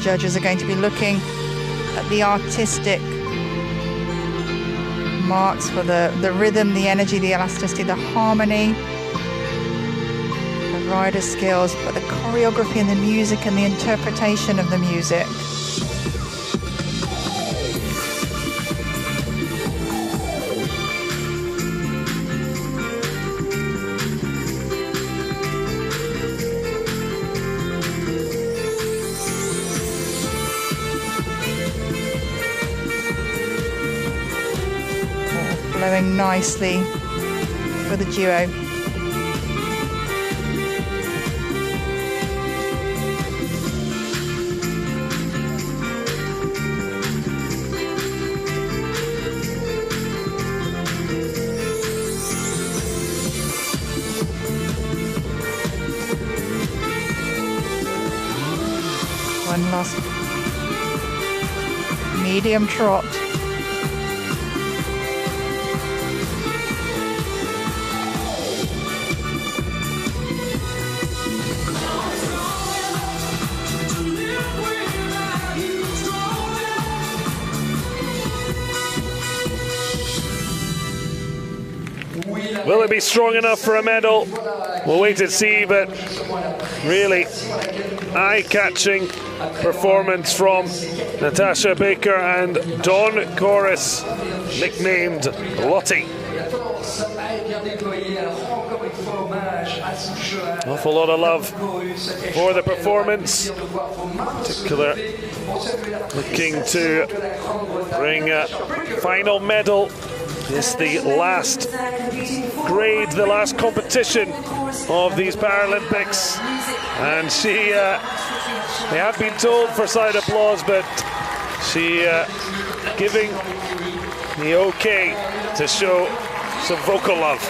Judges are going to be looking at the artistic marks for the rhythm, the energy, the elasticity, the harmony, the rider skills, but the choreography and the music and the interpretation of the music. Flowing nicely for the duo. One last medium trot. Will it be strong enough for a medal? We'll wait and see, but really eye-catching performance from Natasha Baker and Dawn Chorus, nicknamed Lottie. Awful lot of love for the performance, particularly looking to bring a final medal. It's the last grade, the last competition of these Paralympics, and she, they have been told for side applause, but she giving the okay to show some vocal love.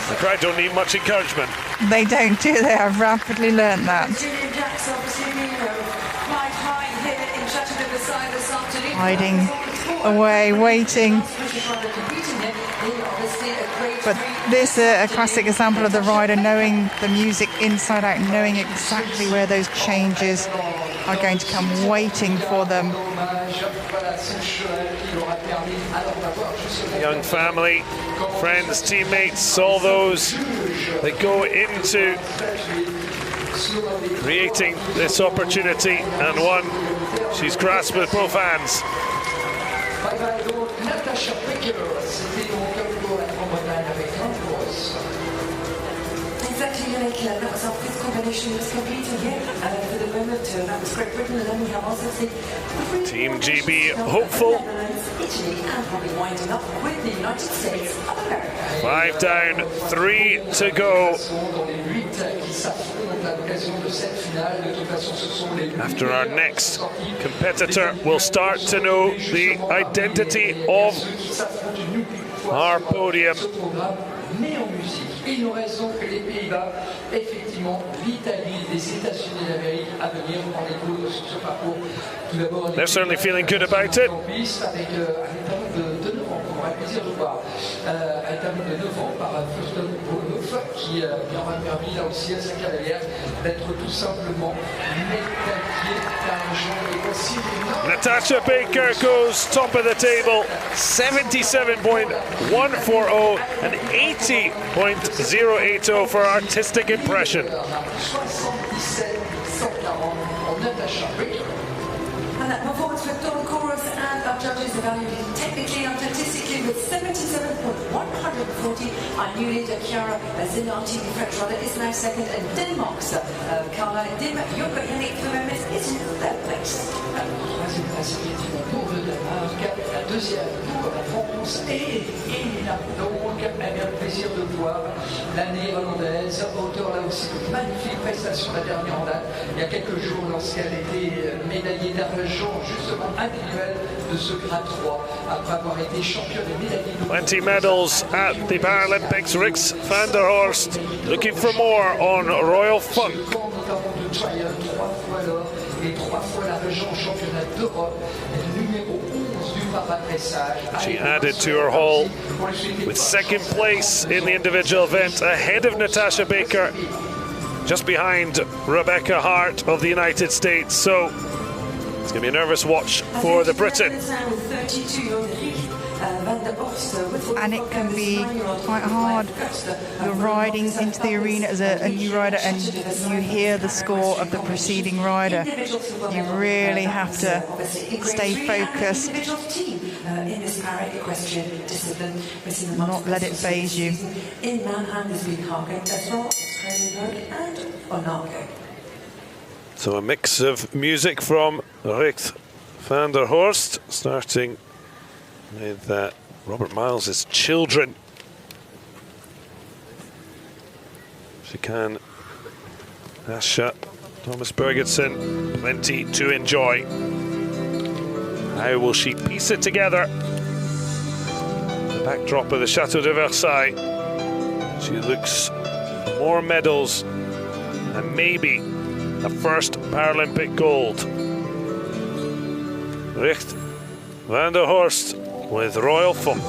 The crowd don't need much encouragement. They don't, do they? I've rapidly learned that. Hiding away, waiting. But this is a classic example of the rider knowing the music inside out, knowing exactly where those changes are going to come, waiting for them. Young family, friends, teammates, all those that go into creating this opportunity, and one she's grasped with both hands. Exactly, that was our fifth combination was completed here. For the moment, that was Great Britain, and then we have also seen Team GB hopeful. Italy, and probably winding up with the United States of America. 5 down, 3 to go. After our next competitor, we'll start to know the identity of our podium. Et il nous reste donc les Pays-Bas, effectivement, l'Italie, les États-Unis d'Amérique à venir en écho sur ce parcours. Tout d'abord, they're certainly feeling good about it. Avec un talent de 9 ans, qu'on aura le plaisir de voir. Un talent de 9 ans par Freestyle qui aura permis là aussi à sa carrière d'être tout simplement médaillé d'argent. Et voici Natasha Baker goes top of the table, 77.140 and 80.080 for artistic impression. 77-140 en Natasha Baker. And that performance with Dawn Chorus and judges evaluated technically and artistically with 77.140. Our new leader, Chiara Zinarti, the French runner, is now second, and Denmark's Carla Dim Yannick is in third place. Troisième place effectivement pour le Danemark, la deuxième pour la France et donc elle a le plaisir de voir la néerlandaise, auteur là aussi de magnifiques prestations la dernière en date, il y a quelques jours lorsqu'elle était médaillée d'argent justement individuelle de ce grade 3 après avoir été championne et médaillée de 20 medals at the Paralympics. Rix van der Horst looking for more on Royal Funk. notamment de trial, 3 fois l'or et 3 fois l'argent au championnat d'Europe, numéro 11 du para-dressage. She added to her haul with second place in the individual event, ahead of Natasha Baker, just behind Rebecca Hart of the United States. So it's going to be a nervous watch for the Briton. And it can be quite hard. You're riding into the arena as a new rider and you hear the score of the preceding rider. You really have to stay focused, not let it phase you. So a mix of music from Rix van der Horst, starting with Robert Miles's Children. Chicane, Asha, Thomas Bergersen, plenty to enjoy. How will she piece it together? The backdrop of the Chateau de Versailles. She looks for more medals and maybe a first Paralympic gold. Rix van der Horst with Royal Funk.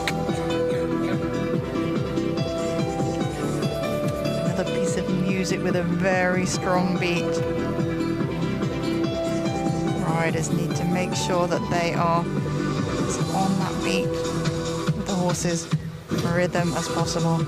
Another piece of music with a very strong beat. Riders need to make sure that they are as on that beat with the horses' rhythm as possible.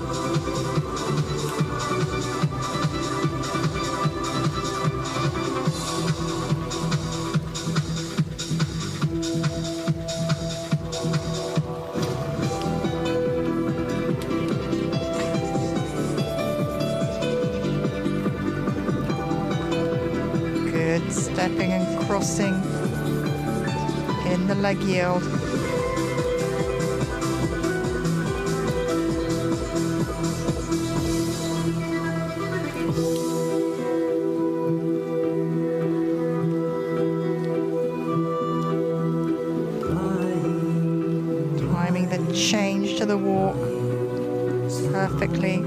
Stepping and crossing in the leg yield. Timing the change to the walk perfectly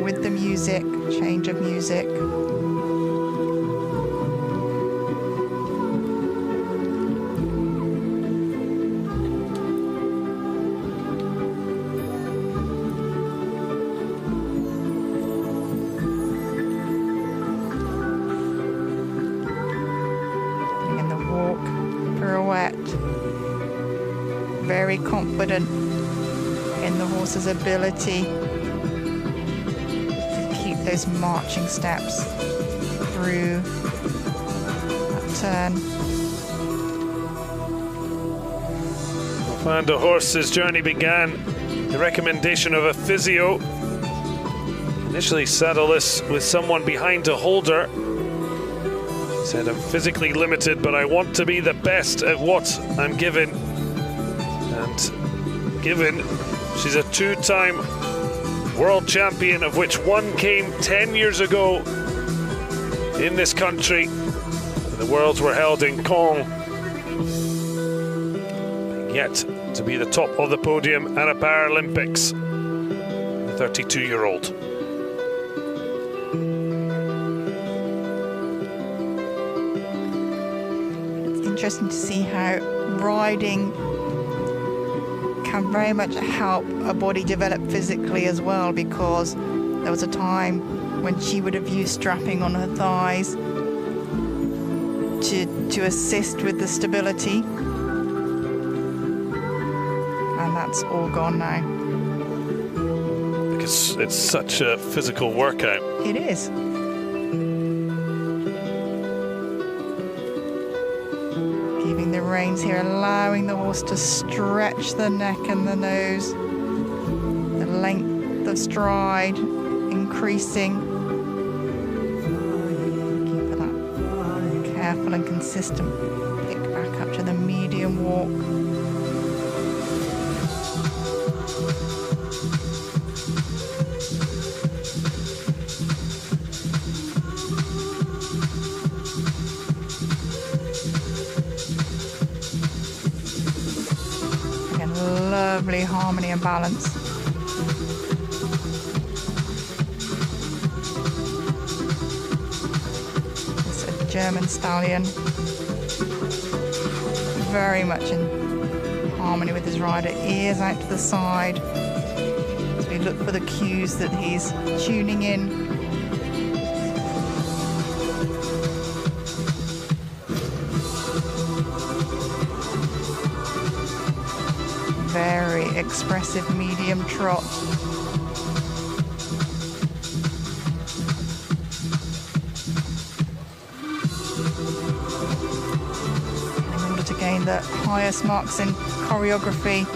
with the music, change of music. Very confident in the horse's ability to keep those marching steps through that turn. Van der Horst's journey began the recommendation of a physio. Initially saddle this with someone behind to hold her. She said, I'm physically limited, but I want to be the best at what I'm given. And given, she's a two-time world champion, of which one came 10 years ago in this country. The Worlds were held in Caen. Yet to be the top of the podium at a Paralympics, the 32-year-old. It's interesting to see how riding can very much help a body develop physically as well, because there was a time when she would have used strapping on her thighs to assist with the stability, and that's all gone now. Because it's such a physical workout. It is. Giving the reins here, allowing the horse to stretch the neck and the nose. The length of stride increasing. Looking for that careful and consistent pick back up to the medium walk. Lovely harmony and balance. It's a German stallion, very much in harmony with his rider, ears out to the side as we look for the cues that he's tuning in. Very expressive medium trot. In order to gain the highest marks in choreography,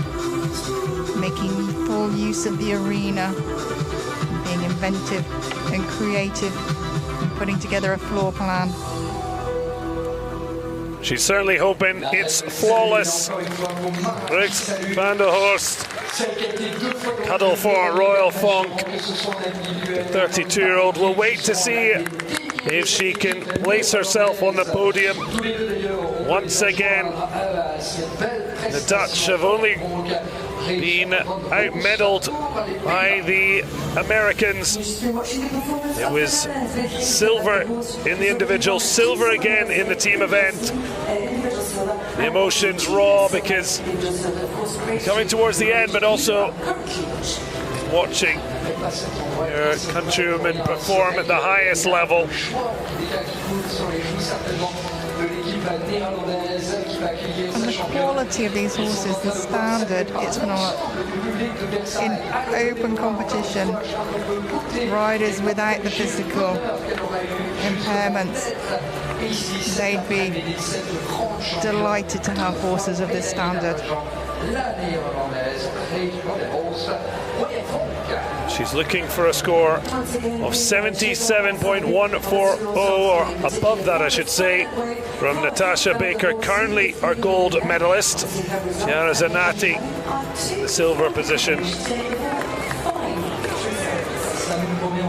making full use of the arena, being inventive and creative, and putting together a floor plan. She's certainly hoping it's flawless. Riks van der Horst, cuddle for Royal Funk. The 32-year-old will wait to see if she can place herself on the podium once again. The Dutch have only been out-medalled by the Americans. It was silver in the individual, silver again in the team event. The emotions raw because coming towards the end, but also watching your countrywomen perform at the highest level. And the quality of these horses, the standard, it's not in open competition. Riders without the physical impairments, they'd be delighted to have horses of this standard. She's looking for a score of 77.140, or above that I should say, from Natasha Baker, currently our gold medalist. Chiara Zanatti, the silver position.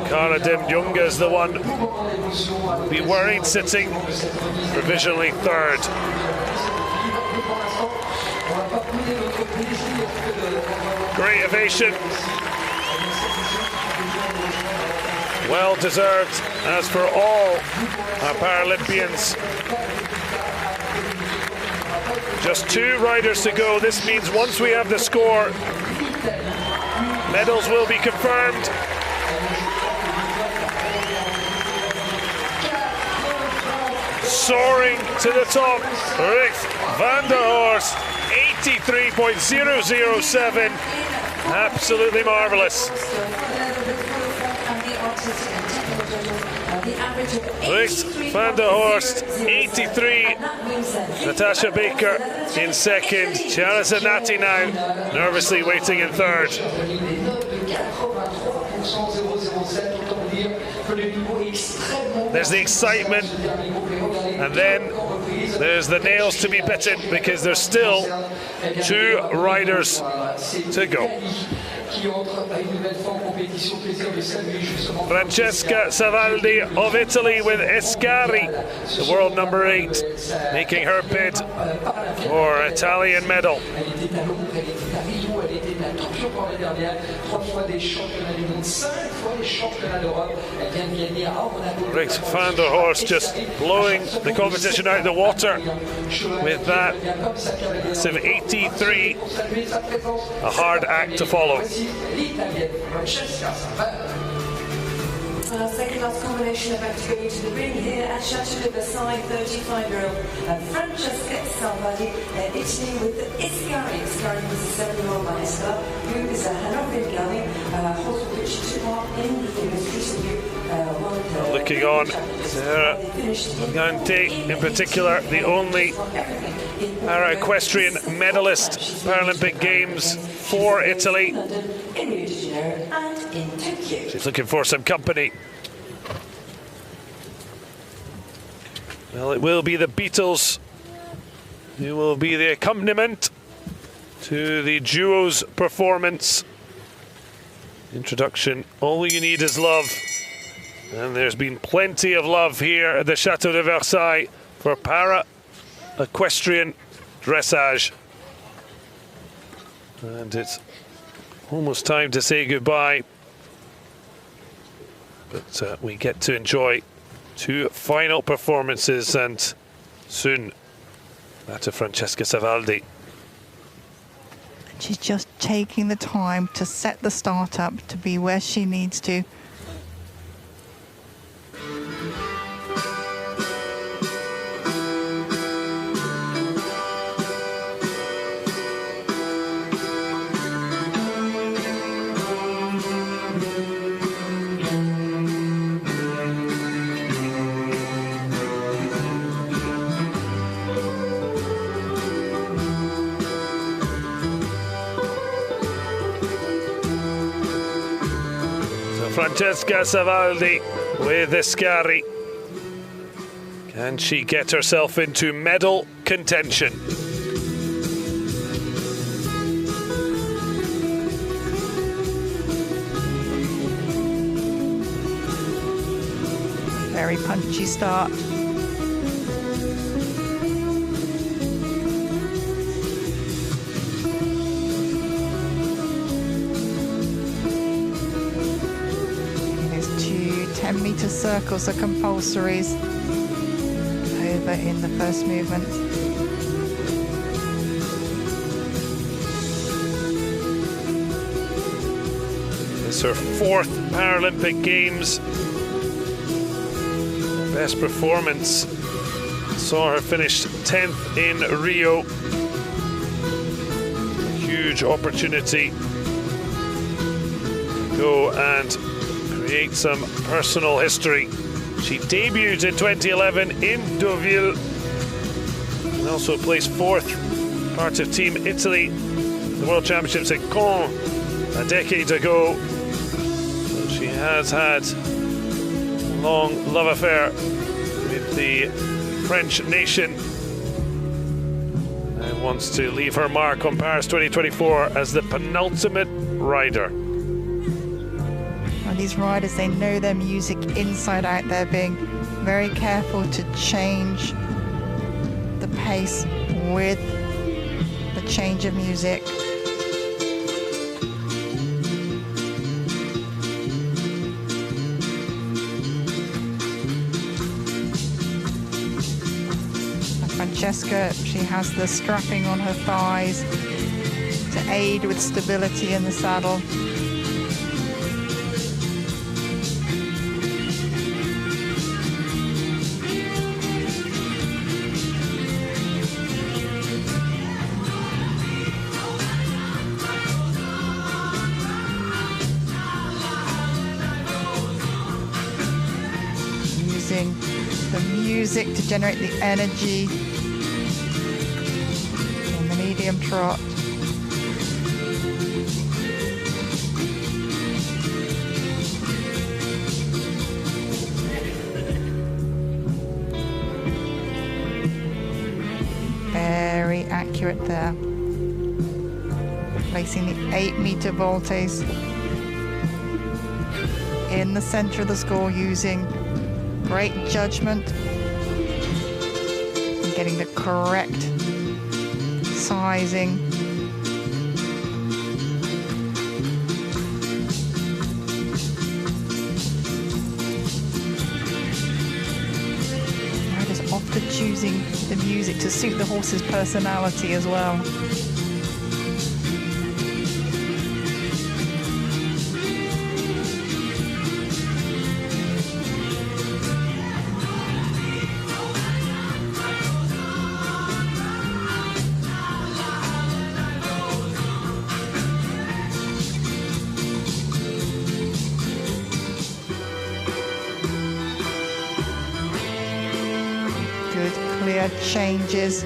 Cara Dim Junga is the one be worried sitting provisionally third. Great ovation. Well deserved, as for all our Paralympians. Just 2 riders to go. This means once we have the score, medals will be confirmed. Soaring to the top, Riks van der Horst, 83.007. Absolutely marvellous. Riks van der Horst, 83. Natasha Baker in second. Chiara Zanatti now nervously waiting in third. There's the excitement, and then there's the nails to be bitten because there's still 2 riders to go. Francesca Savaldi of Italy with Escari, the world number 8, making her bid for Italian medal. Riks van der Horst just blowing the competition out of the water with that massive 83. A hard act to follow. Second last combination about to go into the ring here at Chateau de Versailles, 35-year-old Francesca Salvati, Italy with Escari. Escari was a 7-year-old Maestra, who is a Hanoverian Galley, horse which took part in the famous recently looking on, Sarah Gante in particular, the only Our equestrian medalist, Paralympic Games for Italy. She's looking for some company. Well, it will be the Beatles who will be the accompaniment to the duo's performance. Introduction, All You Need Is Love. And there's been plenty of love here at the Chateau de Versailles for equestrian dressage. And it's almost time to say goodbye. But we get to enjoy two final performances, and soon that of Francesca Savaldi. She's just taking the time to set the start up to be where she needs to. Francesca Savaldi with the Scari. Can she get herself into medal contention? Very punchy start. These 2 10-meter circles are compulsories over in the first movement. It's her 4th Paralympic Games. Best performance saw her finish 10th in Rio. A huge opportunity to go and create some personal history. She debuted in 2011 in Deauville and also placed 4th, part of Team Italy, the World Championships at Caen a decade ago. So she has had a long love affair with the French nation and wants to leave her mark on Paris 2024 as the penultimate rider. And these riders, they know their music inside out. They're being very careful to change the pace with the change of music. Francesca, she has the strapping on her thighs to aid with stability in the saddle. Using the music to generate the energy. Medium trot. Very accurate there. Placing the 8-meter voltes in the center of the score, using great judgment and getting the correct sizing. Riders often choosing the music to suit the horse's personality as well. Changes.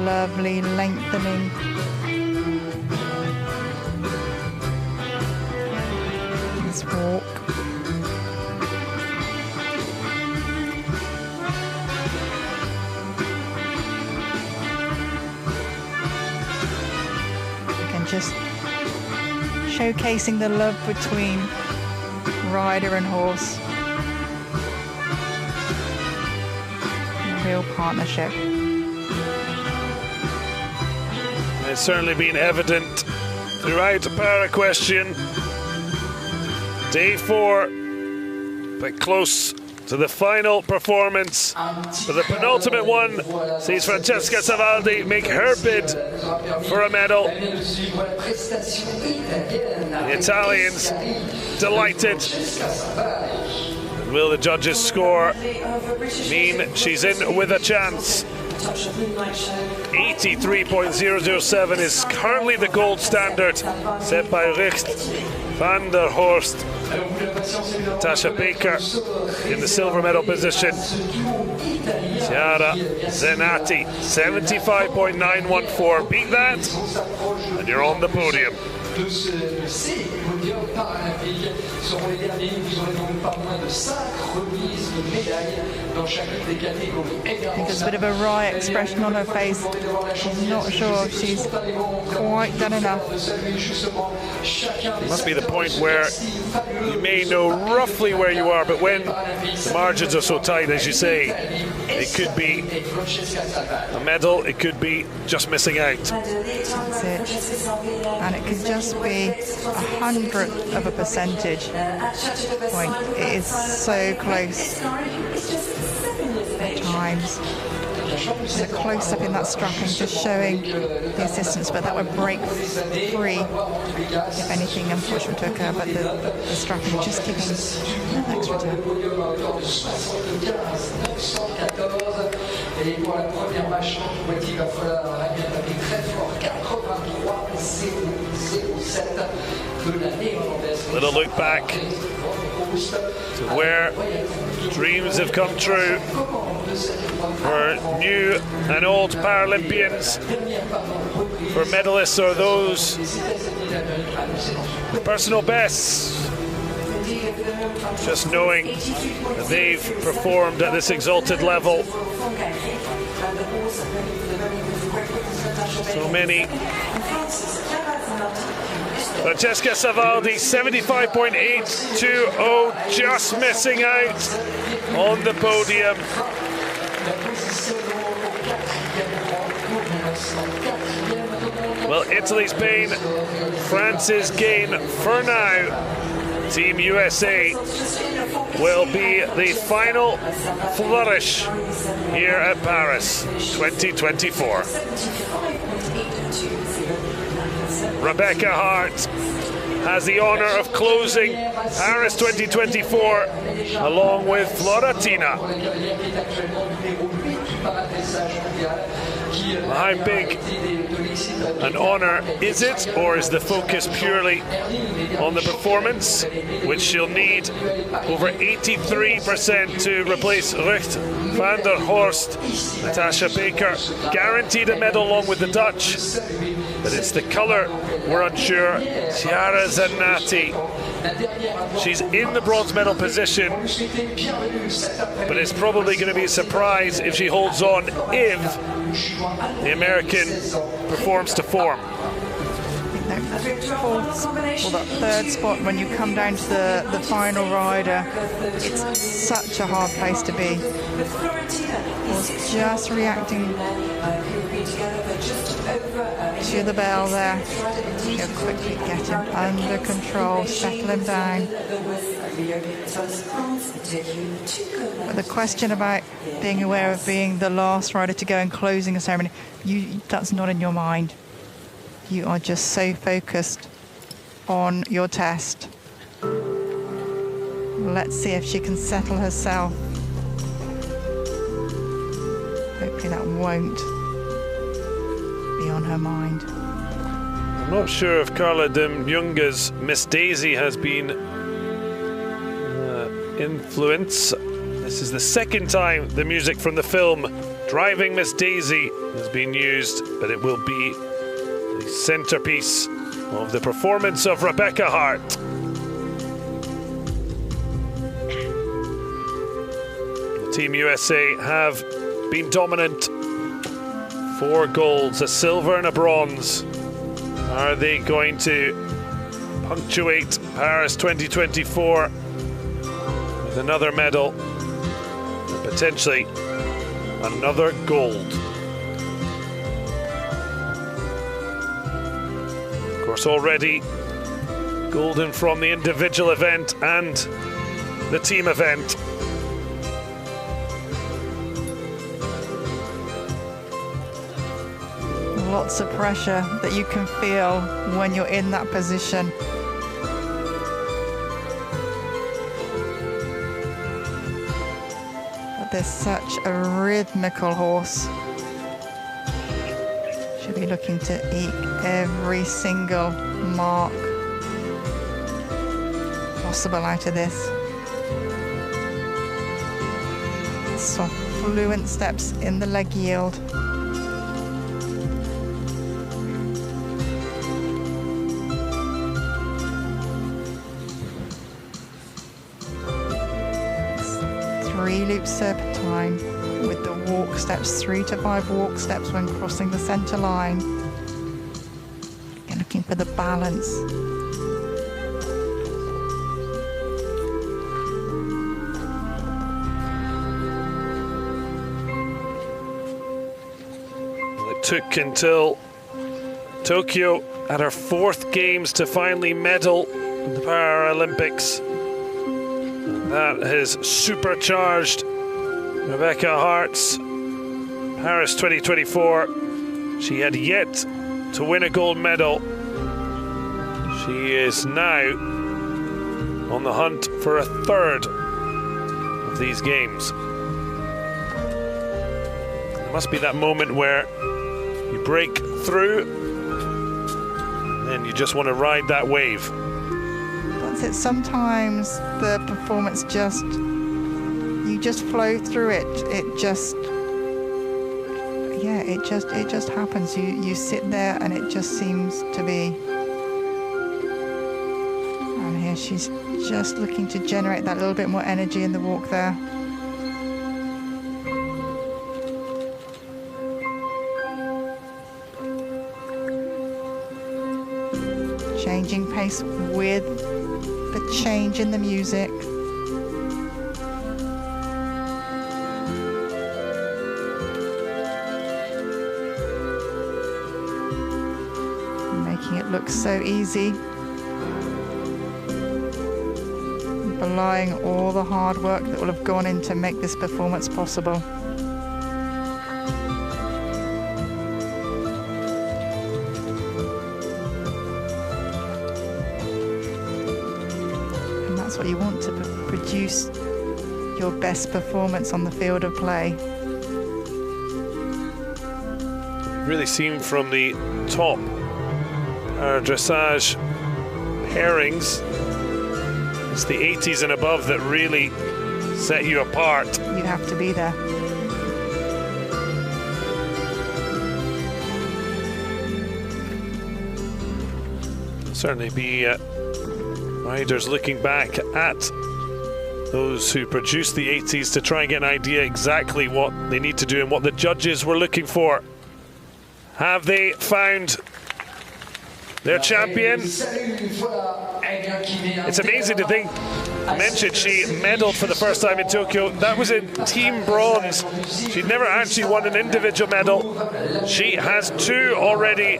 lovely lengthening. This walk. Again, just showcasing the love between rider and horse. Real partnership. It's certainly been evident throughout Para-Equestrian. Day 4, but close to the final performance. But the penultimate one sees Francesca Savaldi make her bid for a medal. The Italians delighted. Will the judges' score mean she's in with a chance? 83.007 is currently the gold standard set by Richt van der Horst. Natasha Baker in the silver medal position. Chiara Zenati, 75.914. Beat that, and you're on the podium. De ces podiums paralympiques seront les derniers. Nous aurons donc pas moins de 5 remises de médailles dans chacune des catégories. I think there's a bit of a wry expression on her face. She's not sure if she's quite done enough. It must be the point where you may know roughly where you are, but when the margins are so tight, as you say, it could be a medal, it could be just missing out. That's it. And it could just be 100th of a percentage point. It is so close at times. And a close-up in that strapping, just showing the assistance, but that would break free if anything unfortunate to occur, but the strapping just giving an extra turn. Et pour la première marche, il va falloir taper très fort. 83.007 de la néerlandaise. Little look back to where dreams have come true for new and old Paralympians, for medalists or those personal bests. Just knowing that they've performed at this exalted level. So many. Francesca Savaldi, 75.820, just missing out on the podium. Well, Italy's pain, France's gain for now. Team USA will be the final flourish here at Paris 2024. Rebecca Hart has the honor of closing Paris 2024 along with Floratina. How big an honor is it, or is the focus purely on the performance, which she'll need over 83% to replace Richt van der Horst? Natasha Baker guaranteed a medal along with the Dutch, but it's the colour we're unsure. Chiara Zenati, she's in the bronze medal position, but it's probably going to be a surprise if she holds on, if the American performs to form. Fourth, or that third spot, when you come down to the final rider, it's such a hard place to be. Was just reacting to the bell there. She'll quickly get him under control, settle him down. But the question about being aware of being the last rider to go and closing a ceremony, that's not in your mind. You are just so focused on your test. Let's see if she can settle herself. Hopefully that won't be on her mind. I'm not sure if Carla de Junga's Miss Daisy has been influence This is the second time the music from the film Driving Miss Daisy has been used, but it will be the centerpiece of the performance of Rebecca Hart. Team USA have been dominant. 4 golds, a silver and a bronze. Are they going to punctuate Paris 2024 with another medal and potentially another gold? Of course, already golden from the individual event and the team event. Lots of pressure that you can feel when you're in that position. But there's such a rhythmical horse. Should be looking to eke every single mark possible out of this. Soft, fluent steps in the leg yield. Loop serpentine with the walk steps, 3 to 5 walk steps when crossing the center line. You're looking for the balance. It took until Tokyo at her 4th Games to finally medal in the Paralympics. That has supercharged Rebecca Hart's Paris 2024. She had yet to win a gold medal. She is now on the hunt for a 3rd of these games. There must be that moment where you break through and you just want to ride that wave. It sometimes the performance you just flow through it. It just happens. You sit there and it just seems to be. And here she's just looking to generate that little bit more energy in the walk there. Changing pace with the change in the music. Making it look so easy. Belying all the hard work that will have gone in to make this performance possible. That's what you want to produce your best performance on the field of play. Really seen from the top, our dressage pairings. It's the 80s and above that really set you apart. You have to be there. Certainly be riders looking back at those who produced the 80s to try and get an idea exactly what they need to do and what the judges were looking for. Have they found their champion? It's amazing to think, I mentioned she medaled for the first time in Tokyo. That was in team bronze. She'd never actually won an individual medal. She has 2 already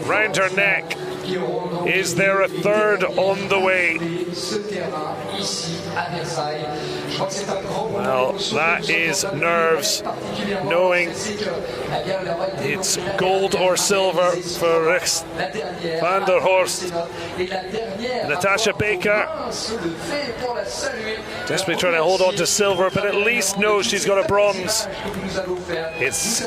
round her neck. Is there a 3rd on the way? Well, that is nerves, knowing it's gold or silver for Van der Horst. Natasha Baker desperately trying to hold on to silver, but at least knows she's got a bronze. It's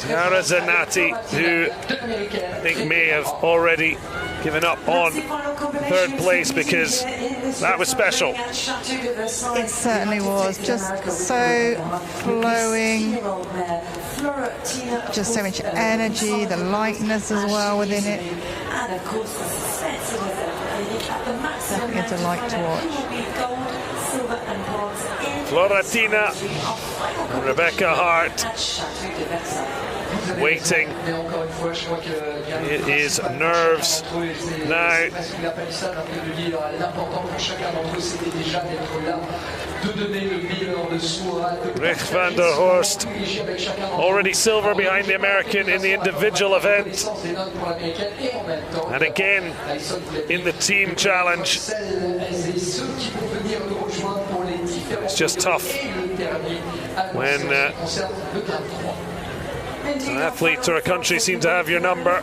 Chiara Zanatti, who I think may have already given up on 3rd place because That was special. It certainly was. Just so flowing. Just so much energy, the lightness as well within it. Definitely a delight to watch. Florentina and Rebecca Hart waiting. It is nerves now. Rick van der Horst already silver behind the American in the individual event, and again in the team challenge. It's just tough when an athlete or a country seem to have your number.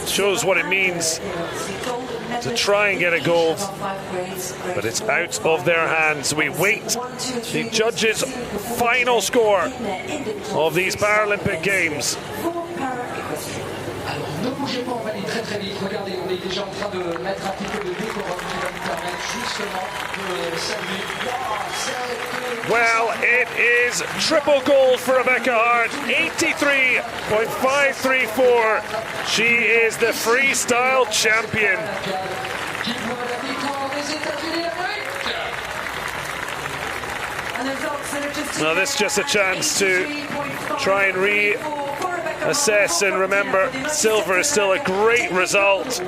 Shows what it means to try and get a gold, but it's out of their hands. We wait the judges' final score of these Paralympic Games. Ne bougez pas, on va aller très très vite. Regardez, on est déjà en train de mettre un petit peu de décorum qui va nous permettre justement de saluer. Well, it is triple gold for Rebecca Hart, 83.534. She is the freestyle champion. Now this is just a chance to try and reassess and remember silver is still a great result,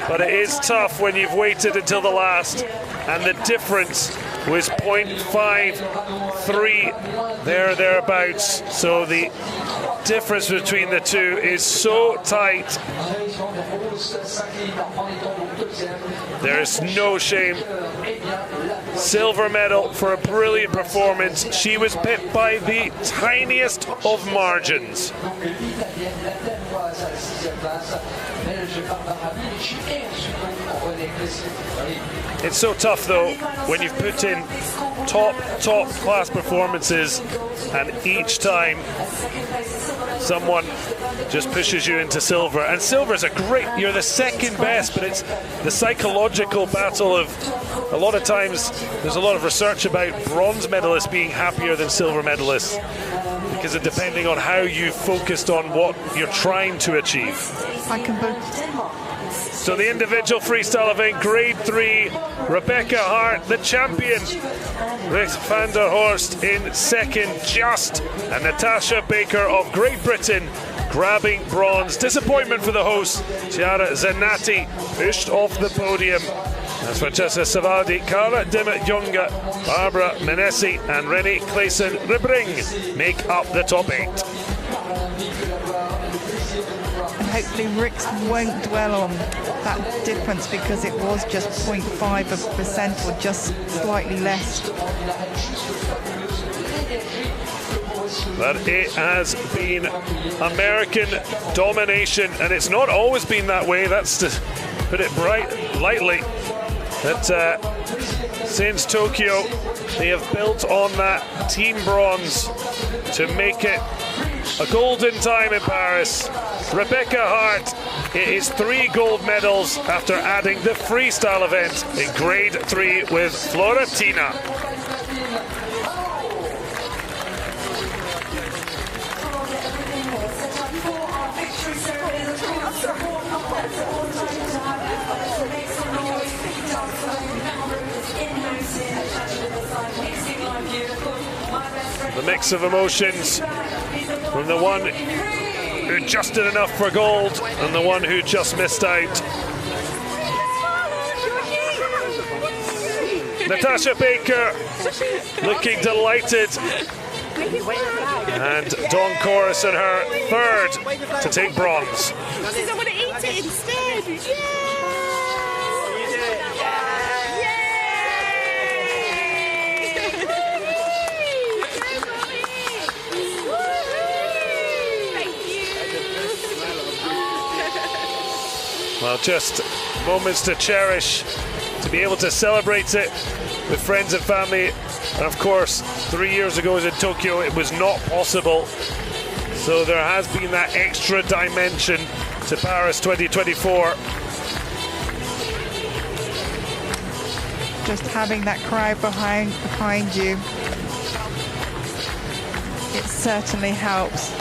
but it is tough when you've waited until the last, and the difference was 0.53 thereabouts, so the difference between the two is so tight. There is no shame. Silver medal for a brilliant performance. She was pipped by the tiniest of margins. It's so tough though when you've put in top class performances and each time someone just pushes you into silver. And silver is a great, you're the second best, but it's the psychological battle of, a lot of times there's a lot of research about bronze medalists being happier than silver medalists because of depending on how you focused on what you're trying to achieve. So the individual freestyle event, grade 3, Rebecca Hart, the champion. Rick van der Horst in second just, and Natasha Baker of Great Britain grabbing bronze. Disappointment for the host, Chiara Zannati pushed off the podium. As Francesca Savaldi, Cara Dimmet-Junga, Barbara Menessi and Rennie Clayson-Ribring make up the top 8. And hopefully Ricks won't dwell on that difference because it was just 0.5% or just slightly less. But it has been American domination, and it's not always been that way. That's to put it lightly. That since Tokyo, they have built on that team bronze to make it a golden time in Paris. Rebecca Hart, it is 3 gold medals after adding the freestyle event in grade 3 with Florentina. The mix of emotions from the one who just did enough for gold and the one who just missed out. Natasha Baker looking delighted, and Dawn Chorus in her third to take bronze. I want to eat it instead. Well, just moments to cherish, to be able to celebrate it with friends and family. And of course, 3 years ago in Tokyo, it was not possible. So there has been that extra dimension to Paris 2024. Just having that crowd behind you, it certainly helps.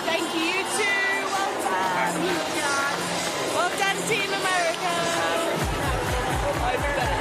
Thank you, you too. Well done. Well done, Team America. Over there.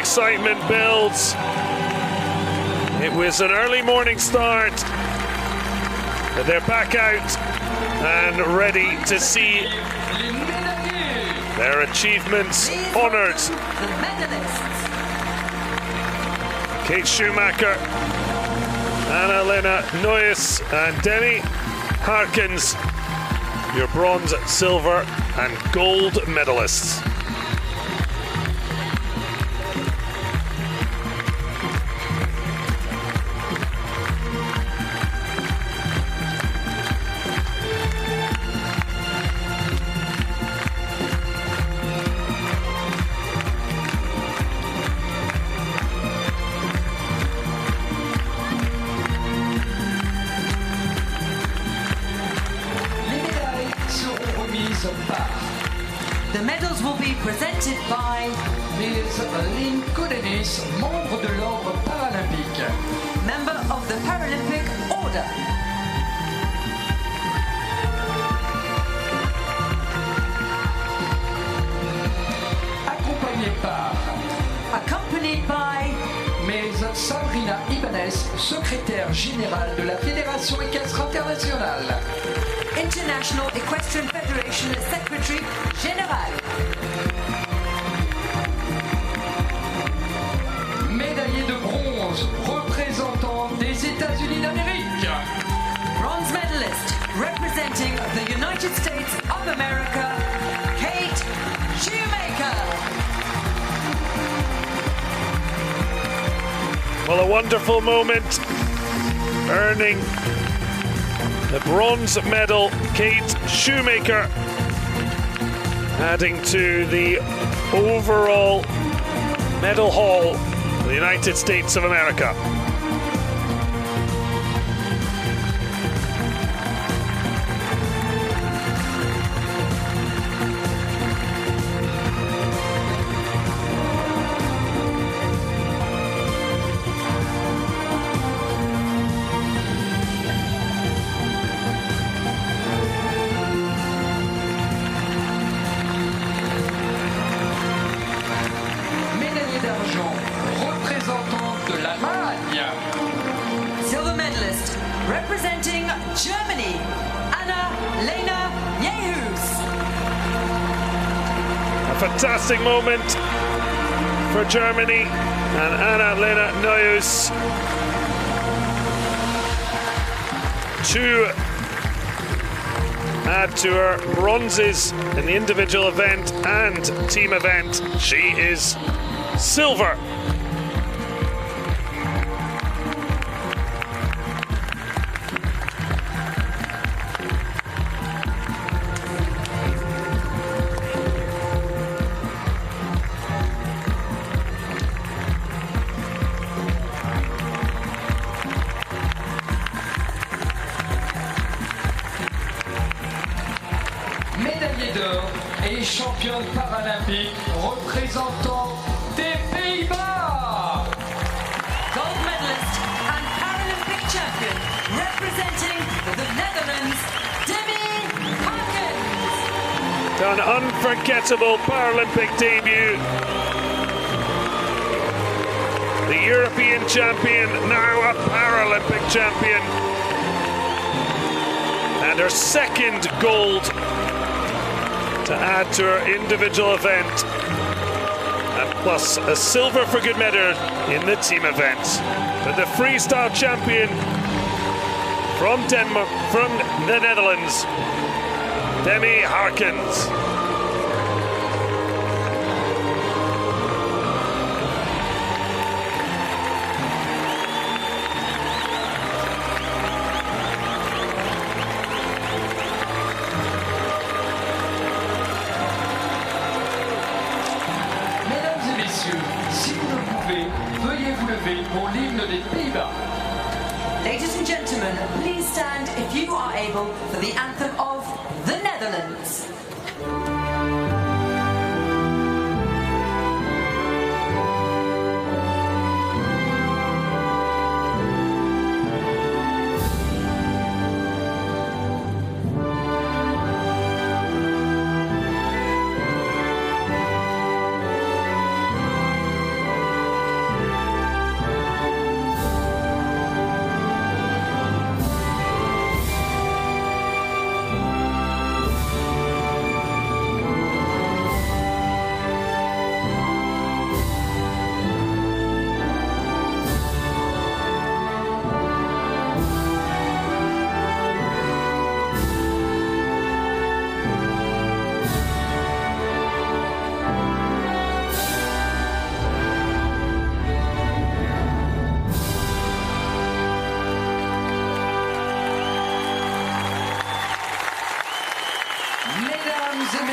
excitement builds. It was an early morning start, but they're back out and ready to see their achievements honoured. Kate Schumacher, Anna-Lena Neuss and Demi Harkins, your bronze, silver and gold medalists. The medals will be presented by Ms. Lynn Codenis, membre de l'ordre paralympique, member of the Paralympic Order. Accompanied by Ms. Sabrina Ibanez, secrétaire générale de la Fédération équestre internationale. International Equestrian Federation Secretary General. Médaillé de bronze, représentant des États-Unis d'Amérique. Bronze medalist, representing the United States of America, Kate Schumacher. Well, a wonderful moment, earning the bronze medal, Kate Schumacher, adding to the overall medal haul for the United States of America. Silver medalist, representing Germany, Anna-Lena Neuss. A fantastic moment for Germany and Anna-Lena Neuss to add to her bronzes in the individual event and team event. She is silver. Médaillée d'or et championne paralympique représentant des Pays-Bas. Gold medalist and Paralympic champion, representing the Netherlands, Demi Harkins. An unforgettable Paralympic debut. The European champion, now a Paralympic champion. And her second gold to add to her individual event. And plus a silver for good measure in the team event. But the freestyle champion from Denmark, from the Netherlands, Demi Harkins. Pour l'hymne des Pays-Bas. Ladies and gentlemen, please stand if you are able for the anthem of the Netherlands.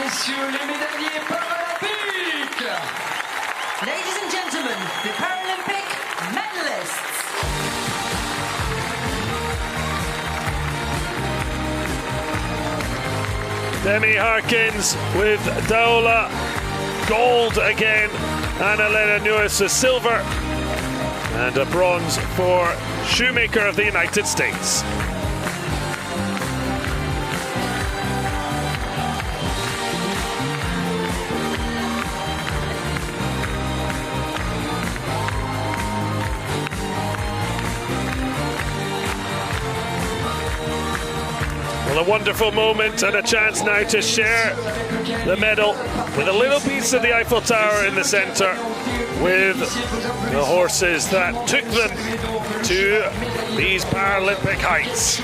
messieurs, les médaillés paralympiques. Ladies and gentlemen, the Paralympic medalists. Demi Harkins with Daola, gold again. Anna-Lena Nuis a silver. And a bronze for Shoemaker of the United States. Well, a wonderful moment and a chance now to share the medal with a little piece of the Eiffel Tower in the centre, with the horses that took them to these Paralympic heights.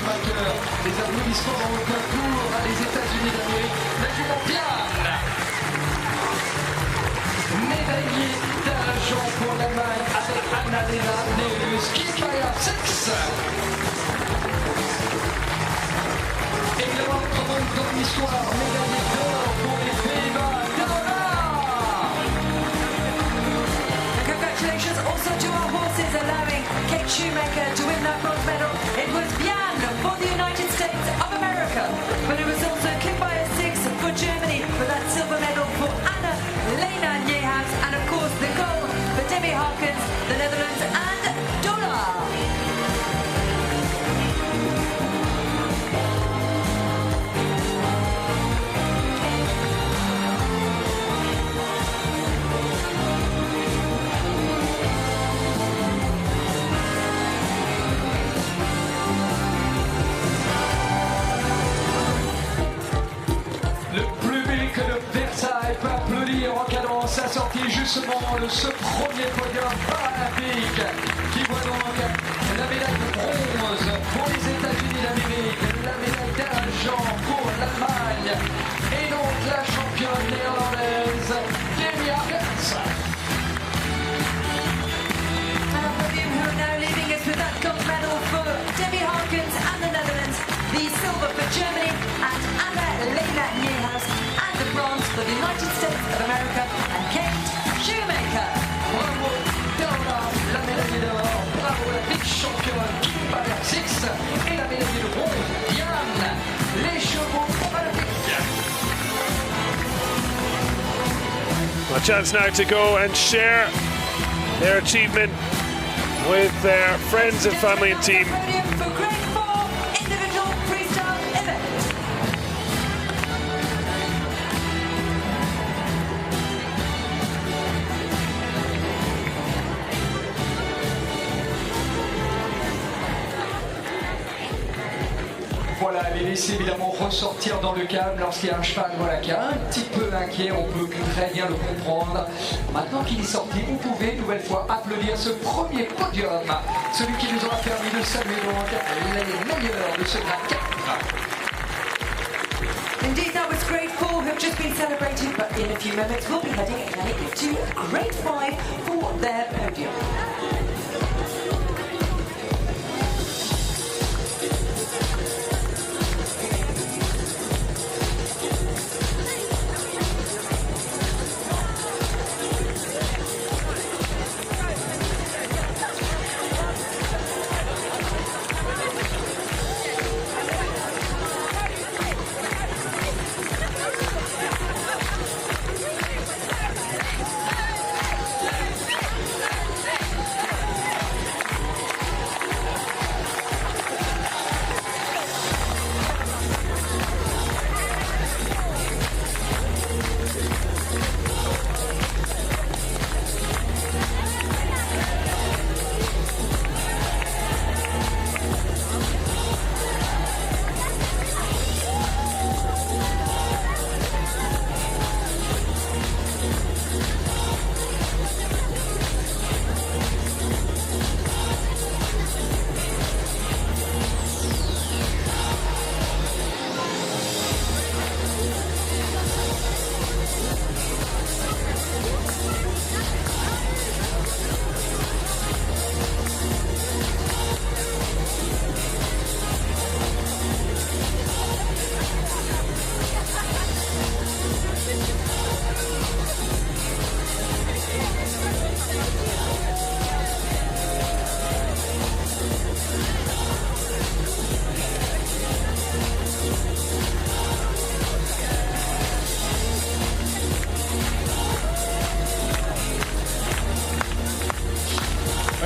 Médaillé d'argent pour l'Allemagne avec Anna-Lena Nuis, qui fire 6. Également, comme dans l'histoire, médaillé d'or pour les Pays-Bas, Congratulations also to our horses allowing Kate Shoemaker to win that bronze medal. It was Bian for the United States of America, but it was also Kimbaya 6 for Germany for that silver medal for Anna-Lena Nuis, and of course the gold for Demi Harkins, the Netherlands, and Dola. Le public de Versailles peut applaudir en cadrant sa sortie justement de ce premier podium paralympique qui voit donc la médaille de bronze pour les États-Unis d'Amérique, la médaille d'argent pour l'Allemagne et donc la championne néerlandaise Demi Harkins. And a podium who are now leaving us with that gold medal for Demi Harkins and the Netherlands, the silver for Germany and Anna-Lena Nuis, and the bronze for the United States of America and Kate Shoemaker. Bravo Daola, la médaille d'or, bravo la vice-championne Kimbaya 6 et la médaille de bronze Diane, les chevaux paralympiques. A chance now to go and share their achievement with their friends and family and team. Podium for grade 4 individual freestyle event. Voilà, les laisser évidemment ressortir dans le câble lorsqu'il y a un cheval voilà, qui est un petit peu inquiet, on peut très bien le comprendre. Maintenant qu'il est sorti, vous pouvez une nouvelle fois applaudir ce premier podium, celui qui nous aura permis de saluer donc les meilleurs de ce grade 4. Indeed, that was grade 4 who have just been celebrated, but in a few moments we'll be heading to grade 5 for their podium.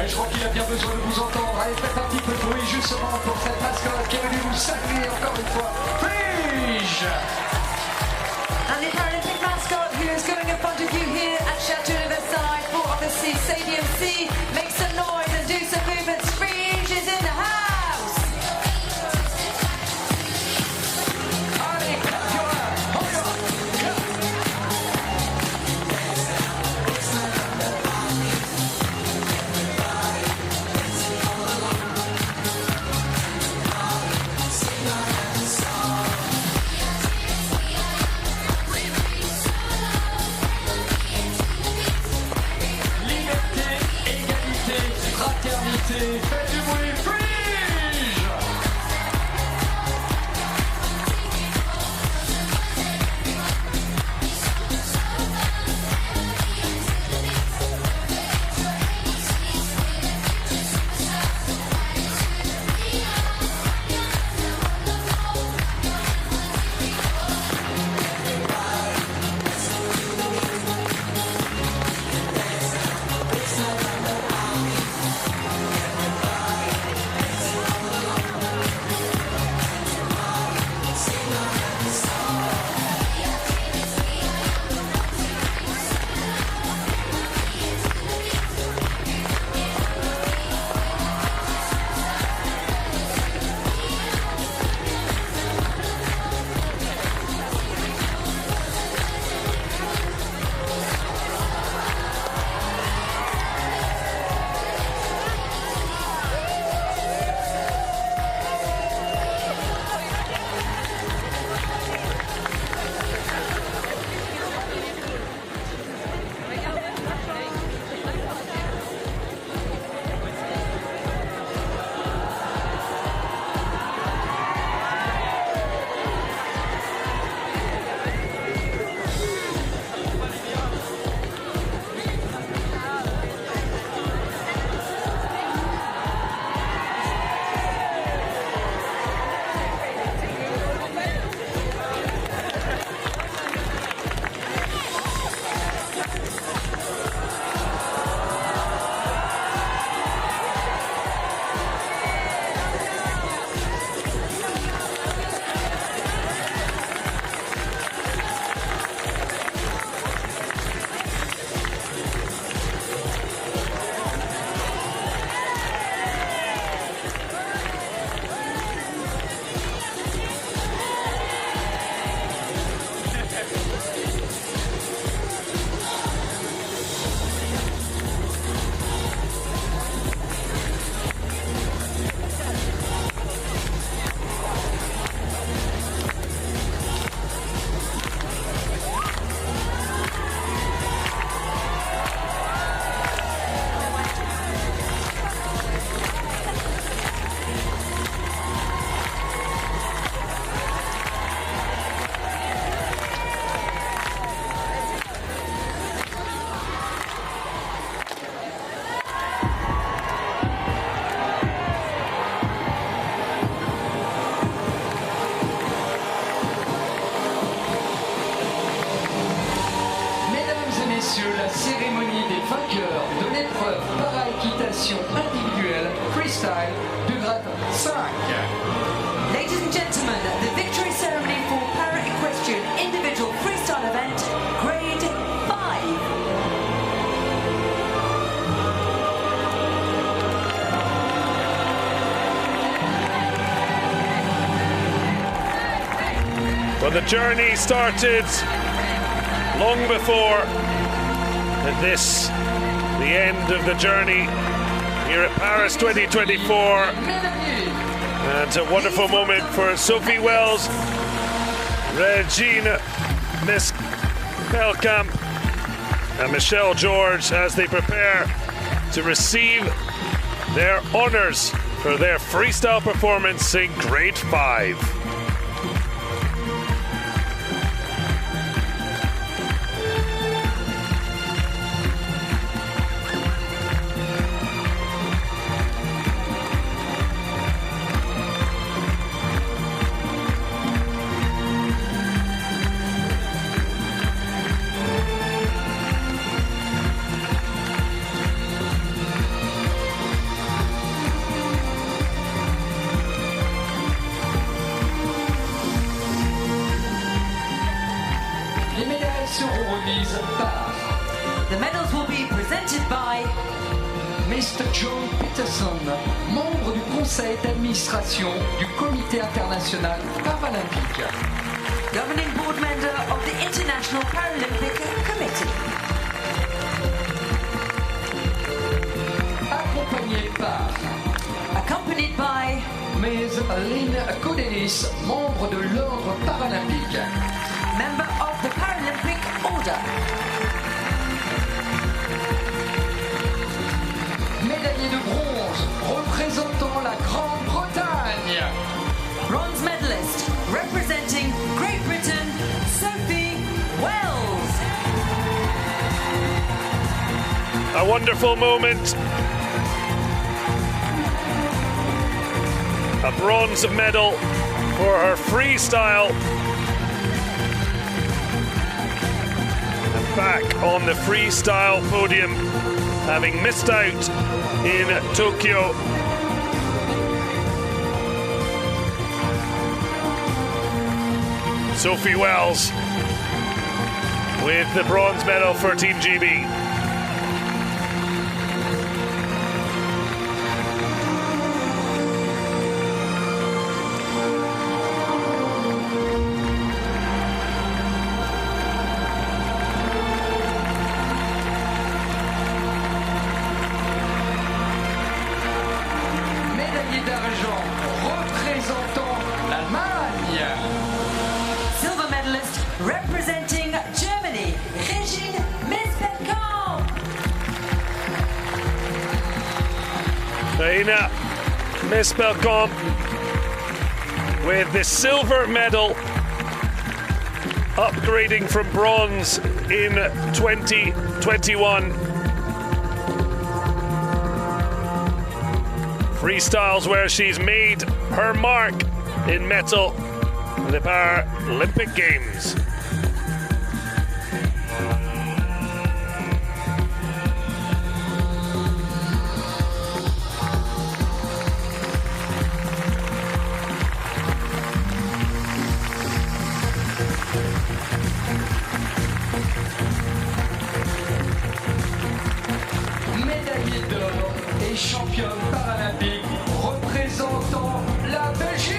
Je crois qu'il a bien besoin de vous entendre. Allez, faites un petit peu de bruit justement pour cette mascotte qui est venue vous saluer encore une fois. Frige! And the Paralympic mascot who is going in front of you here at Chateau de Versailles for obviously Stadium C. Make some noise and do some movements. Frige is in the house! Allez, clap your hands. Encore. Faites du bruit, Frige! La cérémonie des vainqueurs de l'épreuve para-équitation individuelle Freestyle du grade 5. Ladies and gentlemen, the victory ceremony for Para-Equestrian individual freestyle event, grade 5. Well, the journey started long before the end of the journey here at Paris 2024. And a wonderful moment for Sophie Wells, Regina Melkamp and Michelle George as they prepare to receive their honours for their freestyle performance in grade 5. The medals will be presented by Mr. John Peterson, membre du conseil d'administration du Comité international paralympique. Governing board member of the International Paralympic Committee. Accompanied by Ms. Lynn Codenis, membre de l'Ordre paralympique. Member of the Paralympic Order. Médaillé de bronze représentant la Grande-Bretagne. Bronze medalist representing Great Britain, Sophie Wells. A wonderful moment. A bronze medal for her freestyle. And back on the freestyle podium, having missed out in Tokyo. Sophie Wells with the bronze medal for Team GB. Médaillé d'argent représentant l'Allemagne. Silver medalist representing Germany, Regine Misbekamp. Reina Misbekamp with the silver medal, upgrading from bronze in 2021. Freestyles where she's made her mark in metal in the Paralympic Games. Médaillé d'or et championne paralympique représentant la Belgique.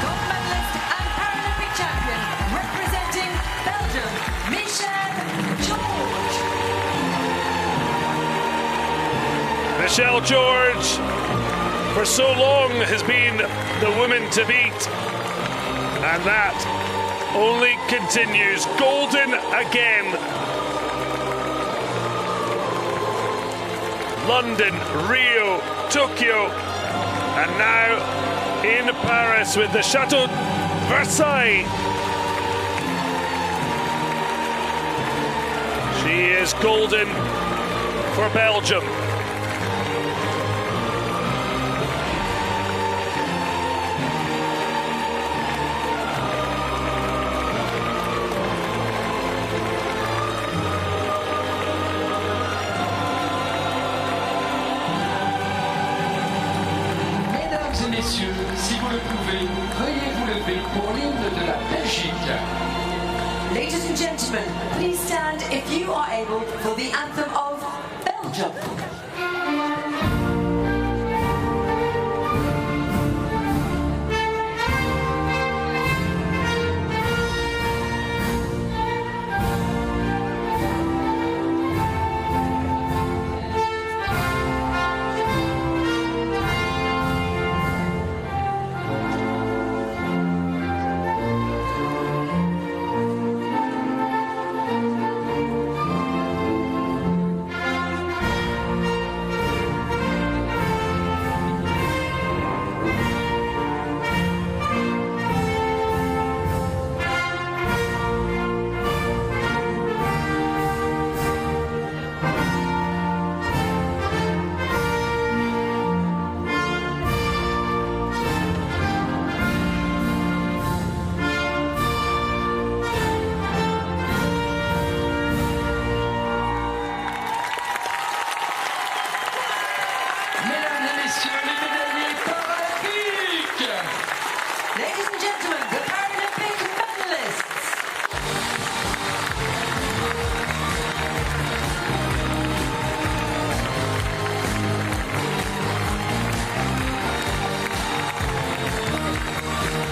Gold medalist and Paralympic champion representing Belgium, Michelle George. Michelle George, for so long, has been the woman to beat. And that only continues. Golden again. London, Rio, Tokyo, and now in Paris with the Chateau Versailles. She is golden for Belgium. Mesdames et messieurs, si vous le pouvez, veuillez vous lever pour l'hymne de la Belgique. Ladies and gentlemen, please stand if you are able for the anthem of Belgium.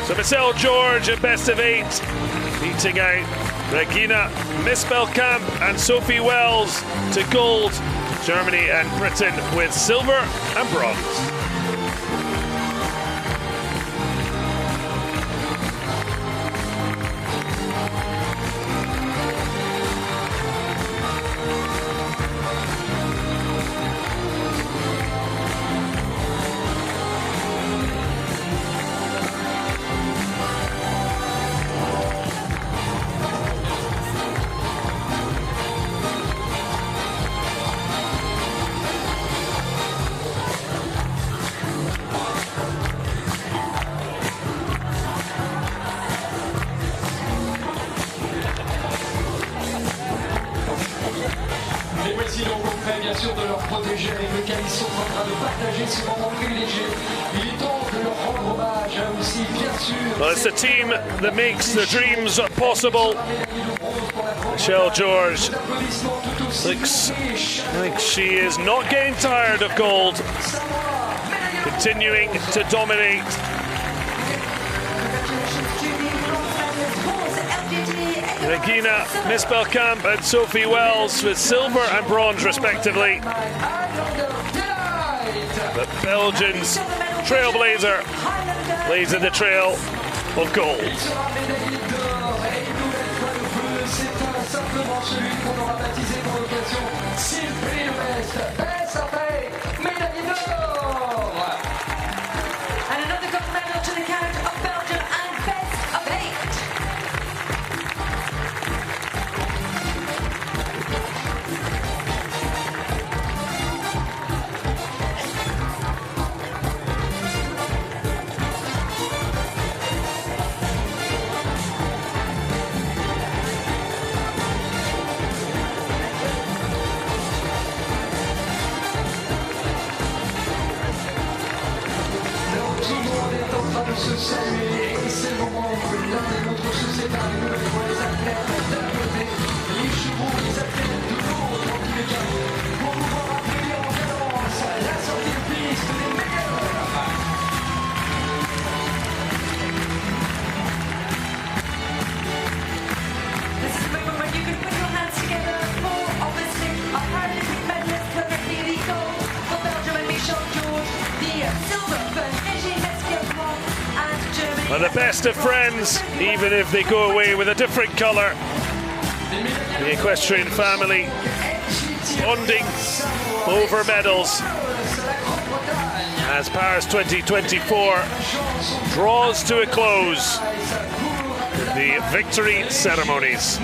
So Marcel George in best of 8, beating out Regina Mispelkamp and Sophie Wells to gold. Germany and Britain with silver and bronze. bien sûr de leur protéger avec lequel ils sont en train de partager ce moment privilégié. Il est temps de leur rendre hommage aussi, bien sûr. Well, it's the team that makes the dreams possible. Michelle George looks like she is not getting tired of gold, continuing to dominate. Regina Mispelkamp and Sophie Wells with silver and bronze respectively. The Belgians trailblazer blazing the trail of gold. And another gold medal to the count of Belgium and best of 8. Se saluer et c'est le moment où l'un des nôtres se sépare les nouvelles fois les athlètes d'un côté, les chevaux, les athlètes de l'autre en tous les cas, pour pouvoir appeler en cadence la sortie de piste des meilleurs. This is the moment when you can put your hands together for obviously a Paralympic medalist perfectly the gold for Belgium and Michelle George, the silver for Regina Mispelkamp. And the best of friends, even if they go away with a different colour. The Equestrian family bonding over medals as Paris 2024 draws to a close with the victory ceremonies.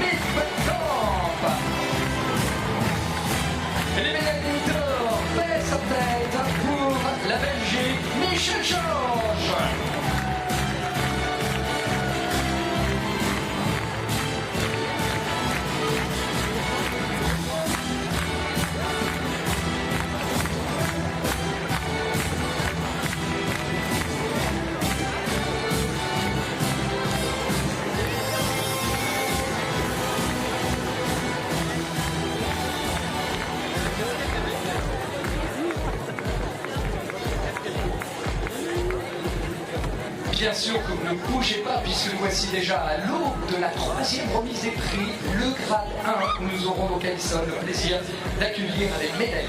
Bien sûr que vous ne bougez pas puisque nous voici déjà à l'aube de la 3e remise des prix, le grade 1, où nous aurons donc Alison le plaisir d'accueillir les médailles.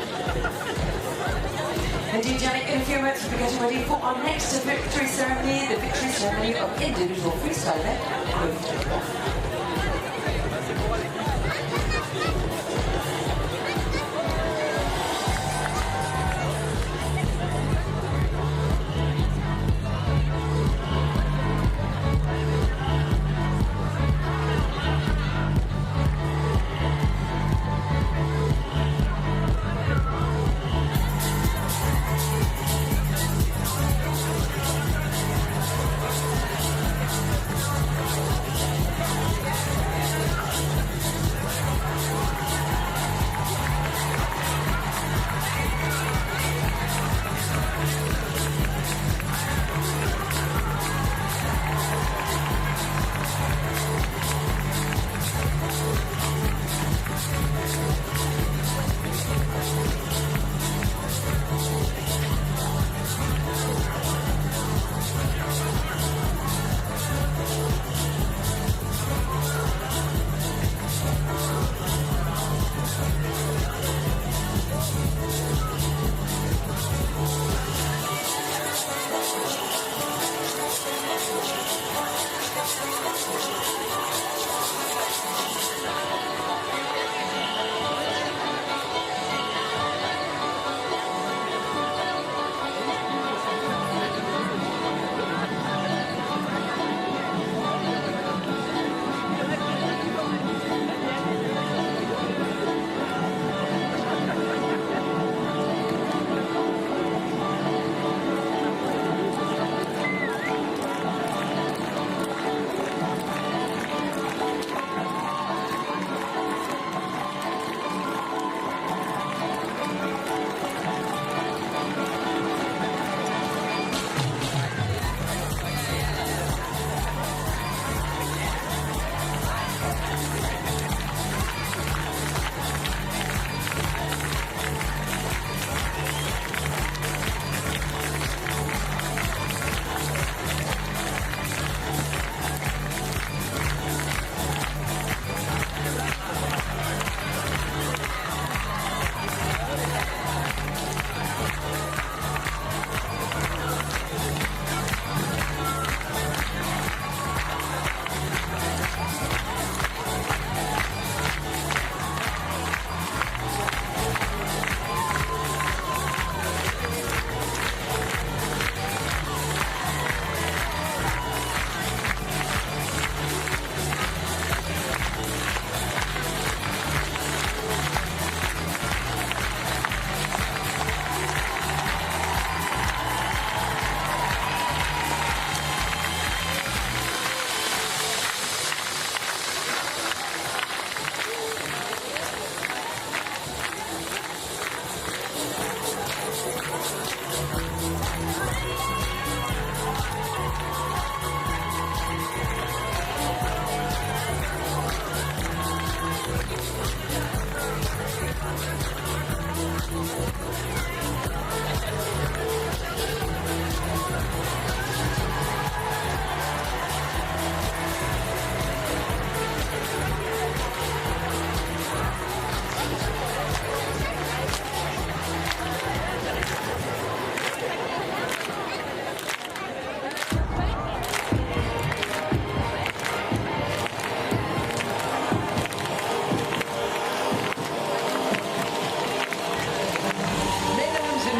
Indeed, Yannick, in a few moments we're getting ready for our next victory ceremony, the victory ceremony of individual freestyle event.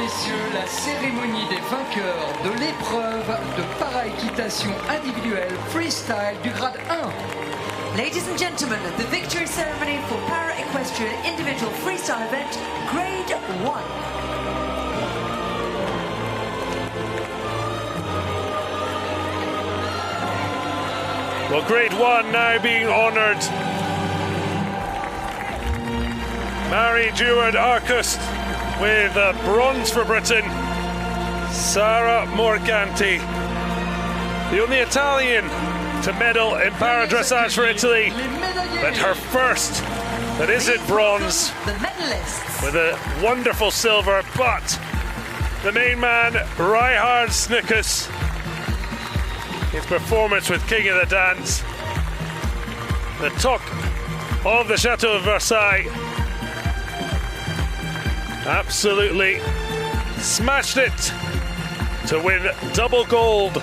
messieurs, la cérémonie des vainqueurs de l'épreuve de para-équitation individuelle freestyle du grade 1. Ladies and gentlemen, the victory ceremony for para-equestrian individual freestyle event, grade 1. Well, grade 1 now being honoured. Marie Deward-Arcust with bronze for Britain. Sara Morganti, the only Italian to medal in para-dressage for Italy, but her first that isn't bronze, with a wonderful silver. But the main man, Reinhard Snickers, his performance with King of the Dance, the talk of the Chateau of Versailles, absolutely smashed it to win double gold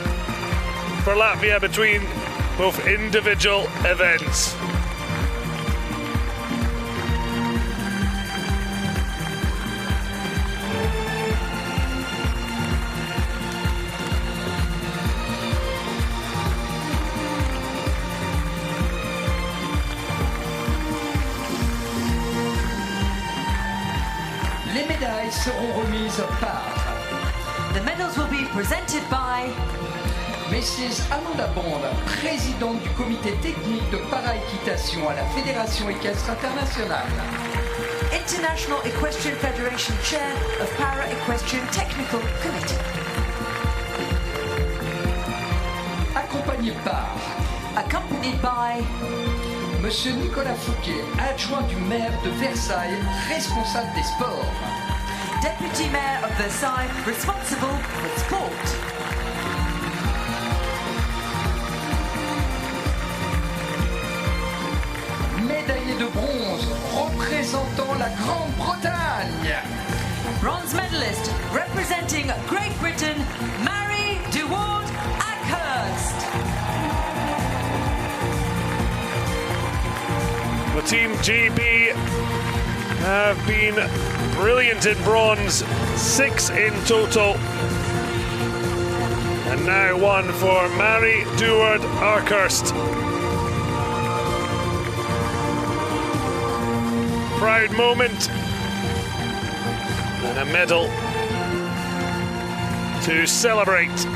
for Latvia between both individual events. Les médailles seront remises par The medals will be presented by Mrs. Amanda Bond, présidente du comité technique de para-équitation à la Fédération équestre internationale. International Equestrian Federation Chair of Para-Equestrian Technical Committee. Accompagné par Accompanied by Monsieur Nicolas Fouquet, adjoint du maire de Versailles, responsable des sports. Deputy Mayor of Versailles, responsible for sport. Médaillé de bronze représentant la Grande-Bretagne. Bronze medalist representing Great Britain, Marie Deward-Arcust. The Team GB have been brilliant in bronze, 6 in total. And now one for Marie Deward-Arcust. Proud moment. And a medal to celebrate.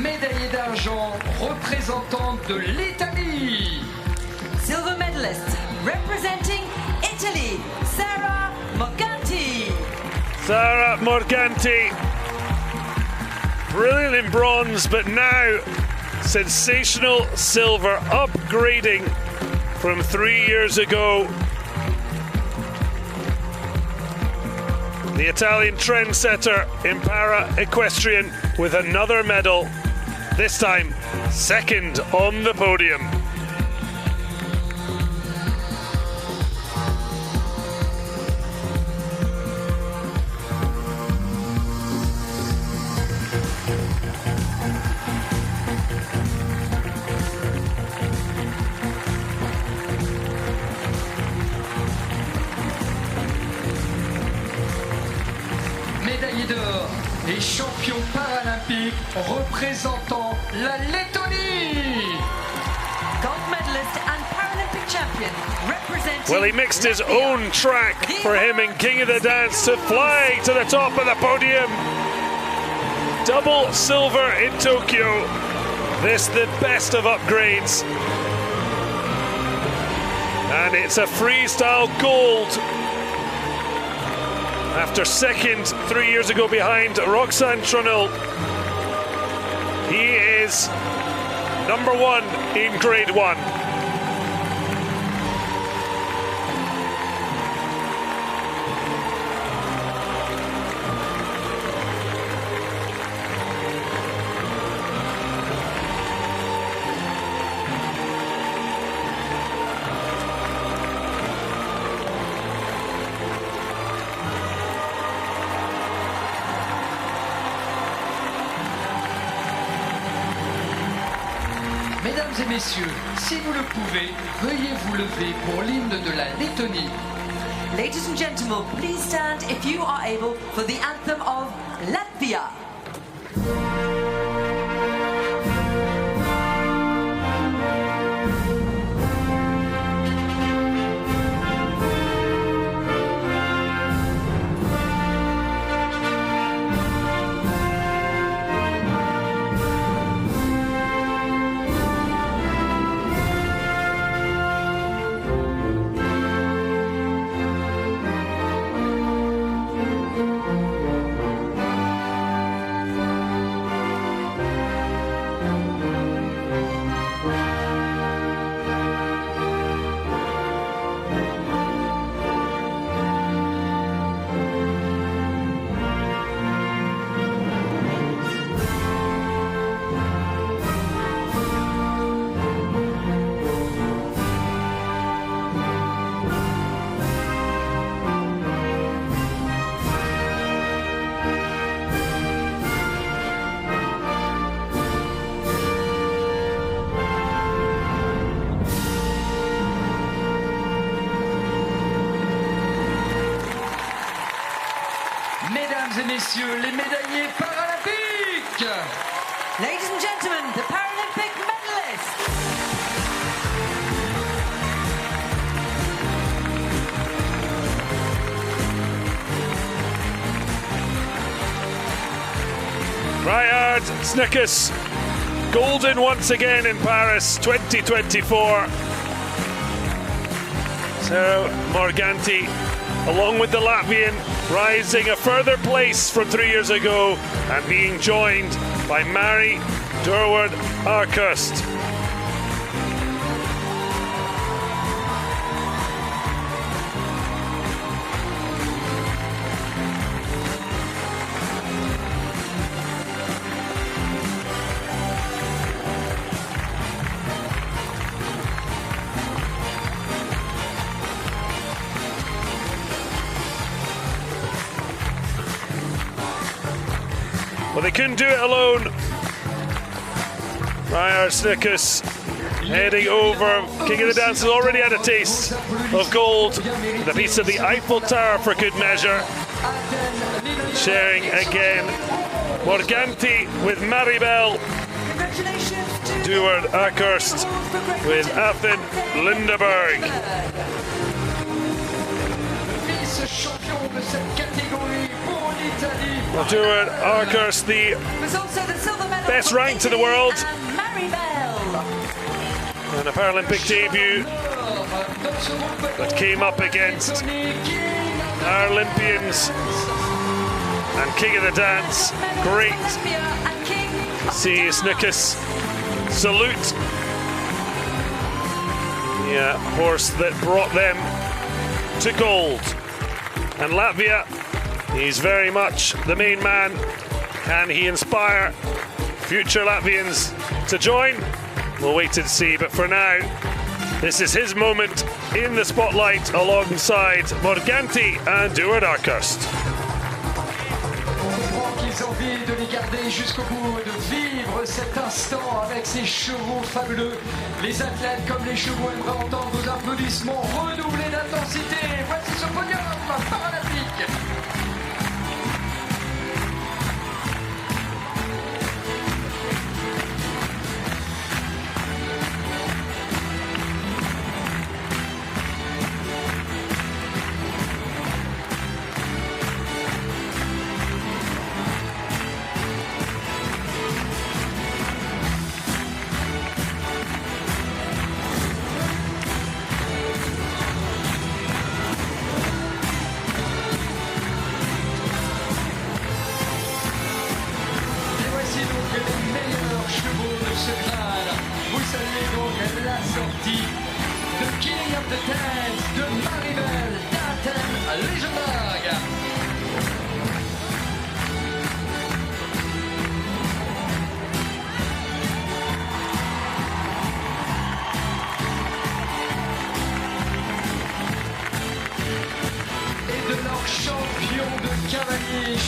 Médaillé d'argent représentante de l'Italie. Silver medalist representing Italy, Sara Morganti. Sara Morganti, brilliant in bronze, but now sensational silver, upgrading from 3 years ago. The Italian trendsetter in para-equestrian with another medal, this time second on the podium. Médaillé d'or et champion paralympique représentant la Lettonie. Gold medalist and Paralympic champion representing Well, he mixed his Latvia. own track for him in King of the Dance to fly to the top of the podium. Double silver in Tokyo. This the best of upgrades. And it's a freestyle gold. After second 3 years ago behind Roxanne Tronel. He is number one in grade 1. Mesdames et messieurs, si vous le pouvez, veuillez vous lever pour l'hymne de la Lettonie. Ladies and gentlemen, please stand if you are able for the anthem of Latvia. Mesdames et messieurs, les médaillés paralympiques. Ladies and gentlemen, the Paralympic medalists. Ryard Snickers, golden once again in Paris 2024. So Morganti, along with the Latvian, rising a further place from 3 years ago and being joined by Mari Durward-Arkhurst. Well, they couldn't do it alone. Ryard Snickers heading over. King of the Dance has already had a taste of gold. The piece of the Eiffel Tower for good measure. Sharing again. Morganti with Maribel. Durward-Arkhurst with Athen Lindeberg. Well, Durward-Arkhurst, the best ranked in the world, and a Paralympic debut that came up against Paralympians and King of the Dance. Great to see Snickers salute the horse that brought them to gold. And Latvia, he's very much the main man. Can he inspire future Latvians to join? We'll wait and see, but for now, this is his moment in the spotlight alongside Morganti and Durward-Arkhurst. Qu'ils ont envie de les garder jusqu'au bout, de vivre cet instant avec ces chevaux fabuleux. Les athlètes comme les chevaux aimeraient entendre vos applaudissements renouvelés d'intensité. Voici ce podium paralympique.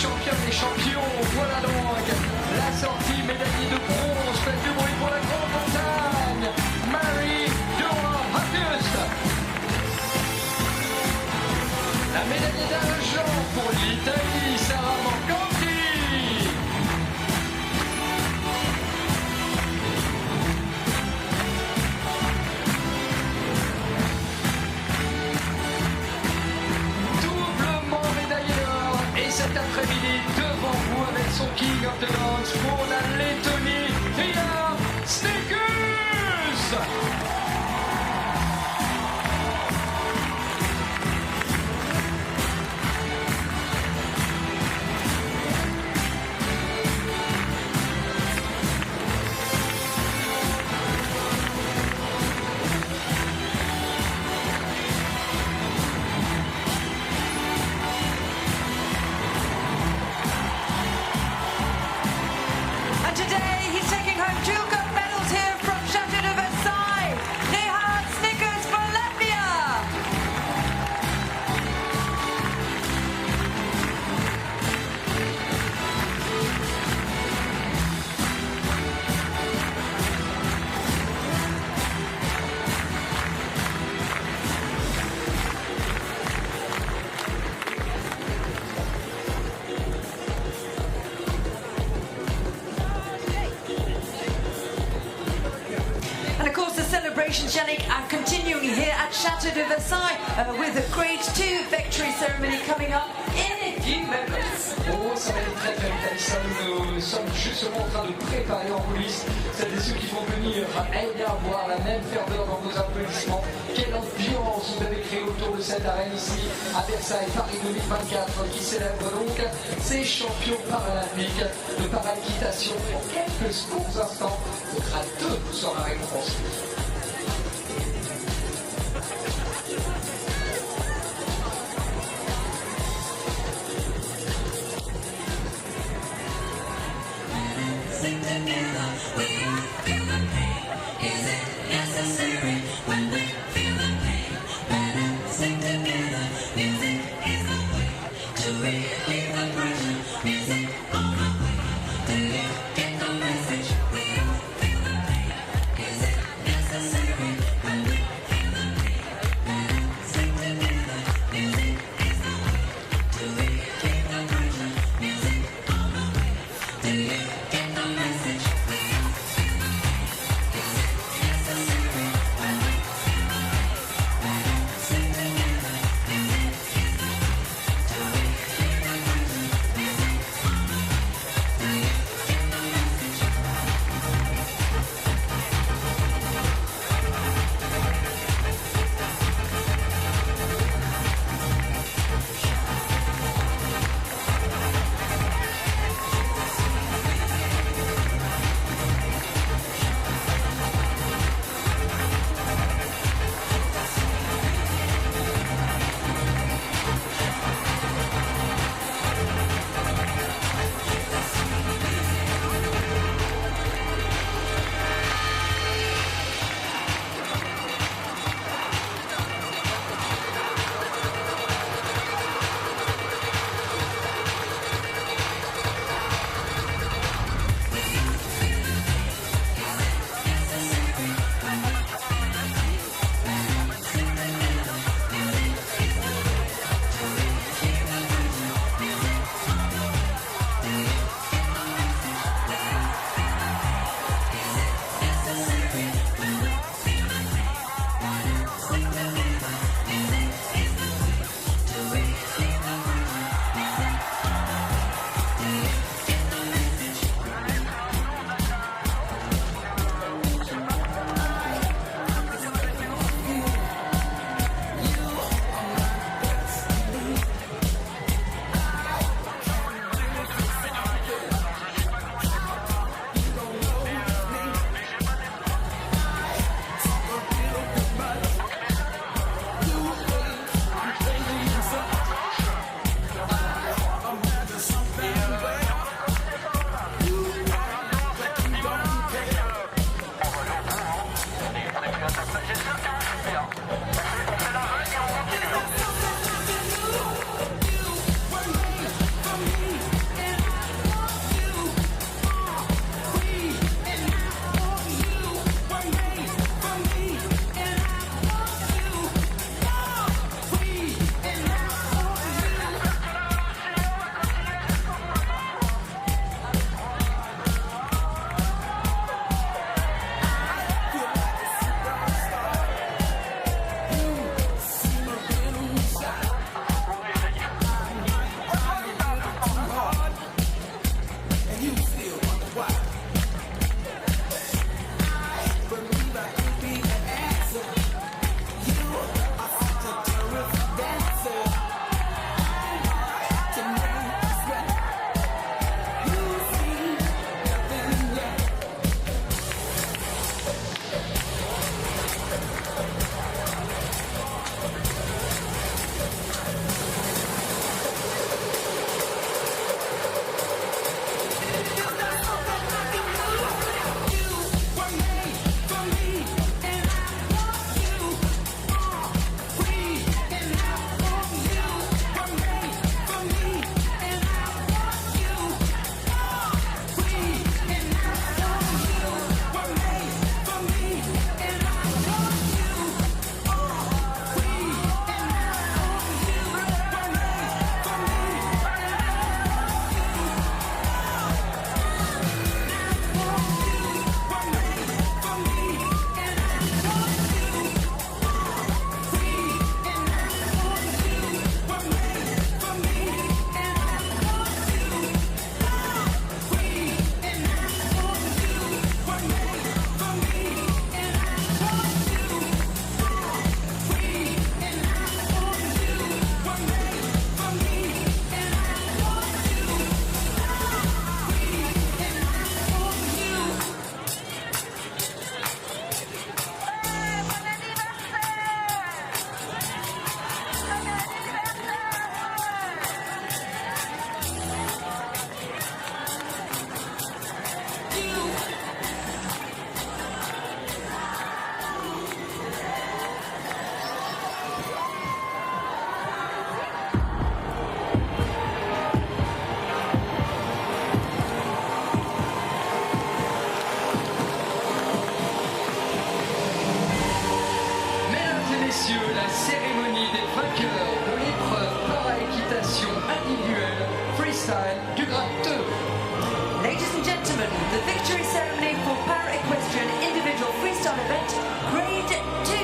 Champion des champions, voilà donc la sortie médaillée de bronze. Faites du bruit pour la grande montagne. And of course the celebrations, Yannick, are continuing here at Chateau de Versailles with a Grade 2 victory ceremony coming up in a few moments. Oh, ça va être très très vite, Alison. Nous sommes justement en train de préparer en coulisses celles et ceux qui vont venir avoir la même ferveur dans vos applaudissements. Quelle ambiance vous avez créée autour de cette arène ici à Versailles, Paris 2024, qui célèbre donc ces champions paralympiques de para-équitation. En quelques courts instants, le grade 2 sera récompensé. cérémonie des vainqueurs de l'épreuve para-équitation individuelle Freestyle du grade 2. Ladies and gentlemen, the victory ceremony for Para-Equestrian individual freestyle event, grade 2.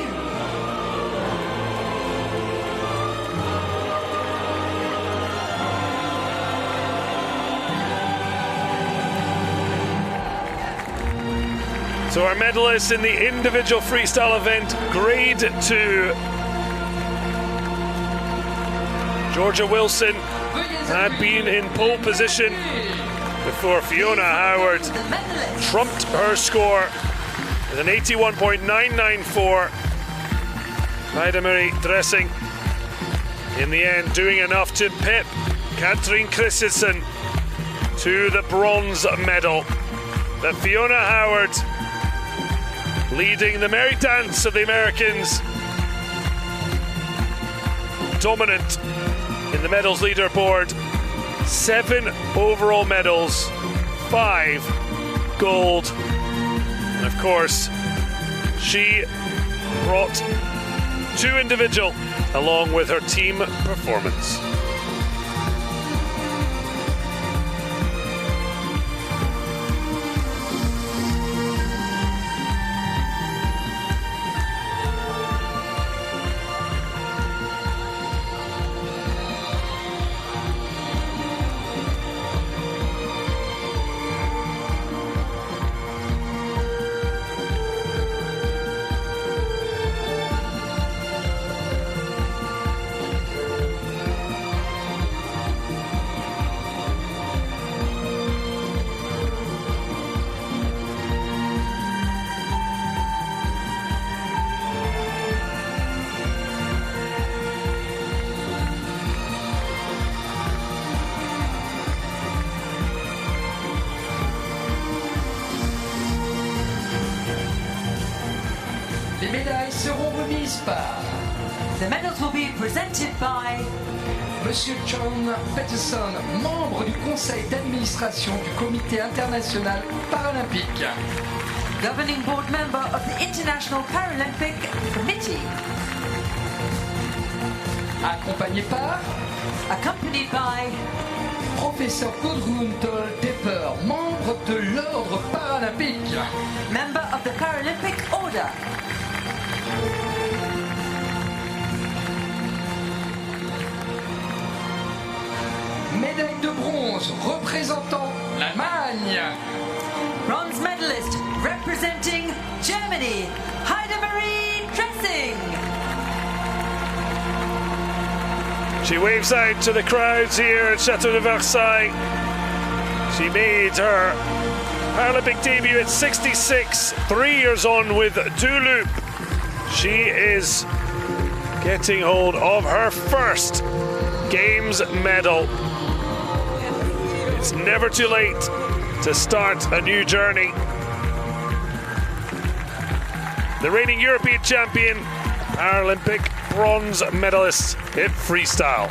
So our medalists in the individual freestyle event, grade 2. Georgia Wilson had been in pole position before Fiona Howard trumped her score with an 81.994. Heidemarie Dressing in the end doing enough to pip Katrin Christensen to the bronze medal. But Fiona Howard leading the merry dance of the Americans, dominant in the medals leaderboard. 7 overall medals, 5 gold, and of course she brought 2 individual along with her team performance. Les médailles seront remises par The medals will be presented by Monsieur John Peterson, membre du conseil d'administration du Comité international paralympique. Governing Board member of the International Paralympic Committee. Accompagné par Accompanied by Professeur Gudrun Toll-Depper, membre de l'Ordre paralympique. Member of the Paralympic Order. Médaille de bronze représentant l'Allemagne. Bronze medalist representing Germany, Heidemarie Dressing. She waves out to the crowds here at Chateau de Versailles. She made her Paralympic debut at 66, 3 years on with Toulouse. She is getting hold of her first Games medal. It's never too late to start a new journey. The reigning European champion, Paralympic bronze medalist in freestyle.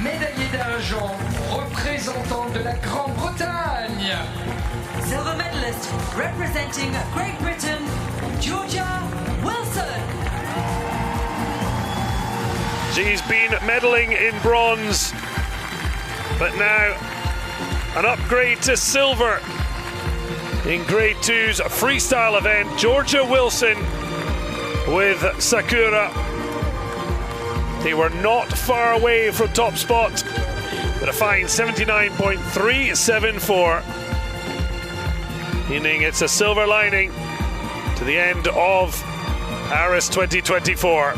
Médaillé d'argent représentant de la Grande-Bretagne. Silver medalist representing Great Britain, Georgia Wilson. She's been medaling in bronze, but now an upgrade to silver in grade 2's freestyle event. Georgia Wilson with Sakura. They were not far away from top spot, but a fine 79.374, meaning it's a silver lining to the end of Paris 2024.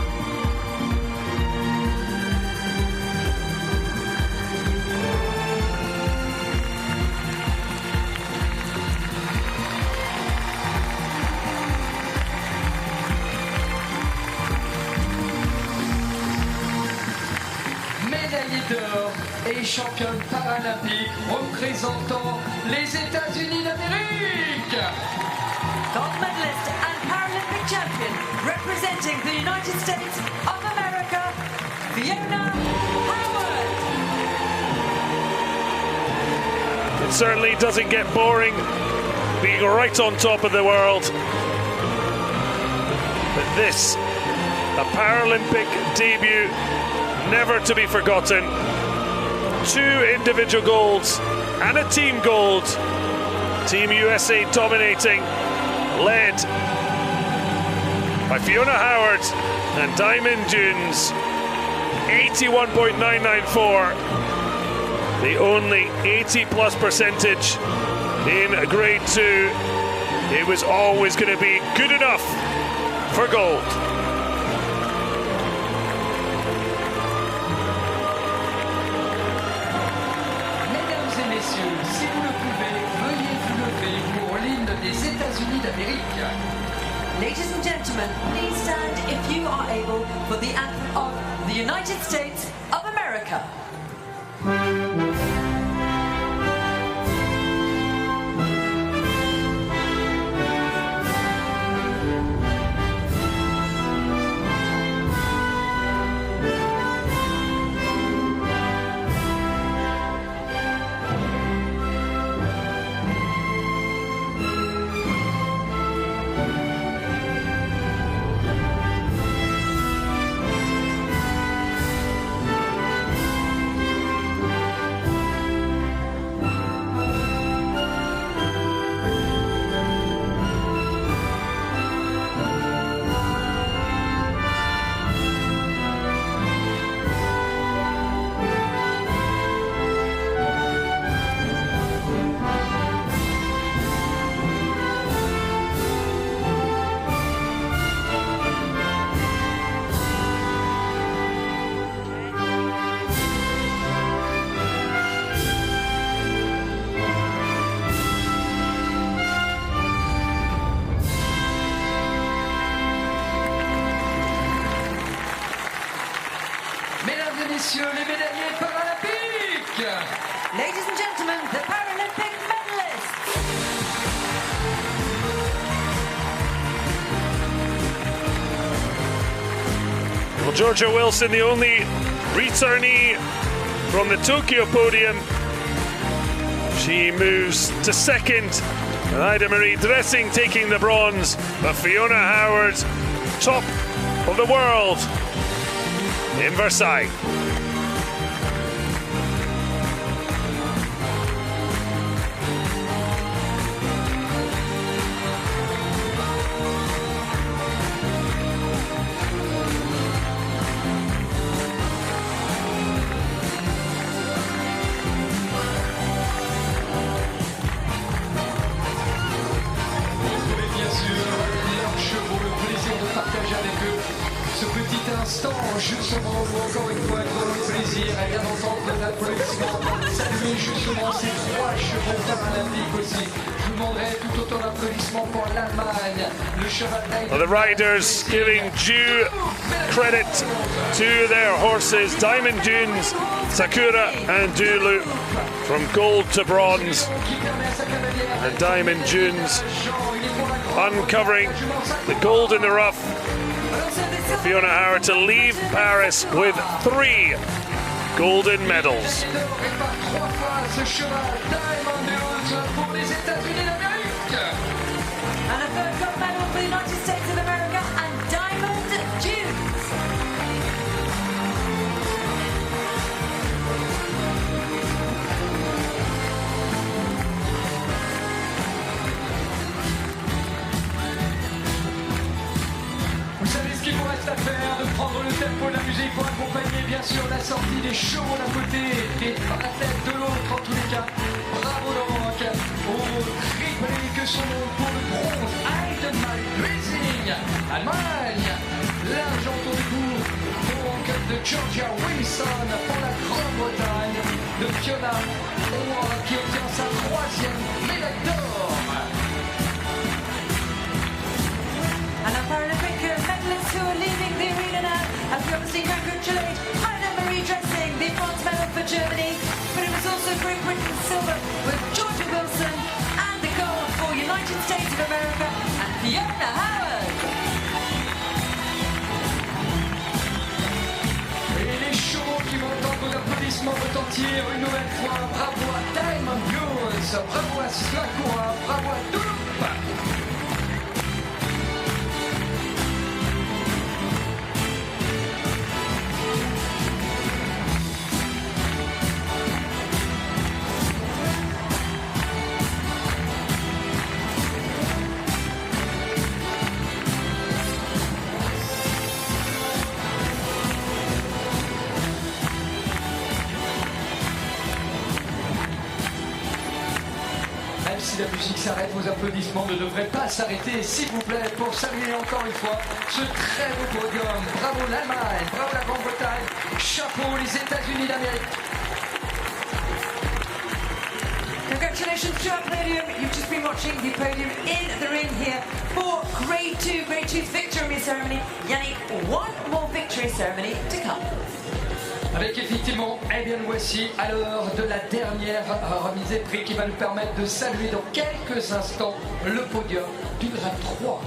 Médaille médaillée d'or et championne paralympique représentant les États-Unis d'Amérique. Gold medalist and Paralympic champion representing the United States of America, Fiona Howard. It certainly doesn't get boring being right on top of the world. But this, a Paralympic debut, never to be forgotten. 2 individual golds and a team gold. Team USA dominating, led by Fiona Howard and Diamond Dunes. 81.994, the only 80+ percentage in grade 2. It was always going to be good enough for gold. Mesdames et messieurs, si vous le pouvez, veuillez vous lever pour l'hymne des États-Unis d'Amérique. Ladies and gentlemen, please stand if you are able for the anthem of the United States of America. Messieurs les médaillés paralympiques. Ladies and gentlemen, the Paralympic medalists. Well, Georgia Wilson, the only returnee from the Tokyo podium. She moves to second. And Ida Marie Dressing taking the bronze. But Fiona Howard, top of the world in Versailles. Justement, encore une fois, pour le plaisir et bien entendre l'applaudissement. Saluer justement ces 3 chevaux paralympiques aussi. Je vous demanderai tout autant d'applaudissements pour l'Allemagne, le cheval d'Aïda. The riders giving due credit to their horses. Diamond Dunes, Sakura and Dulu from gold to bronze. And Diamond Dunes uncovering the gold in the rough. Fiona Howard to leave Paris with 3 golden medals. And a third gold medal for the United States of America and Diamond Dunes. Vous savez ce qu'il vous reste à faire, de prendre le tempo de la musique pour accompagner bien sûr la sortie des chevaux d'un côté et la tête de l'autre en tous les cas. Bravo donc au triplé que son nom pour le bronze, Eiffel Racing, Allemagne. L'argent autour du cou donc de Georgia Wilson pour la Grande-Bretagne, de Fiona Howard qui obtient sa 3e médaille d'or. And our Paralympic medalists who are leaving the arena now, as we obviously congratulate Ida Marie Dressing, the repartir une nouvelle fois. Bravo à Diamond Jones, bravo à Slakora, bravo à Touloup. Si la musique s'arrête, vos applaudissements ne devraient pas s'arrêter, s'il vous plaît, pour saluer encore une fois ce très beau podium. Bravo l'Allemagne, bravo la Grande-Bretagne, chapeau les États-Unis d'Amérique. Congratulations to our podium. You've just been watching the podium in the ring here for Grade 2, Grade 2's victory ceremony. Yannick, one more victory ceremony to come. Avec effectivement, eh bien voici à l'heure de la dernière remise des prix qui va nous permettre de saluer dans quelques instants le podium du grade 3.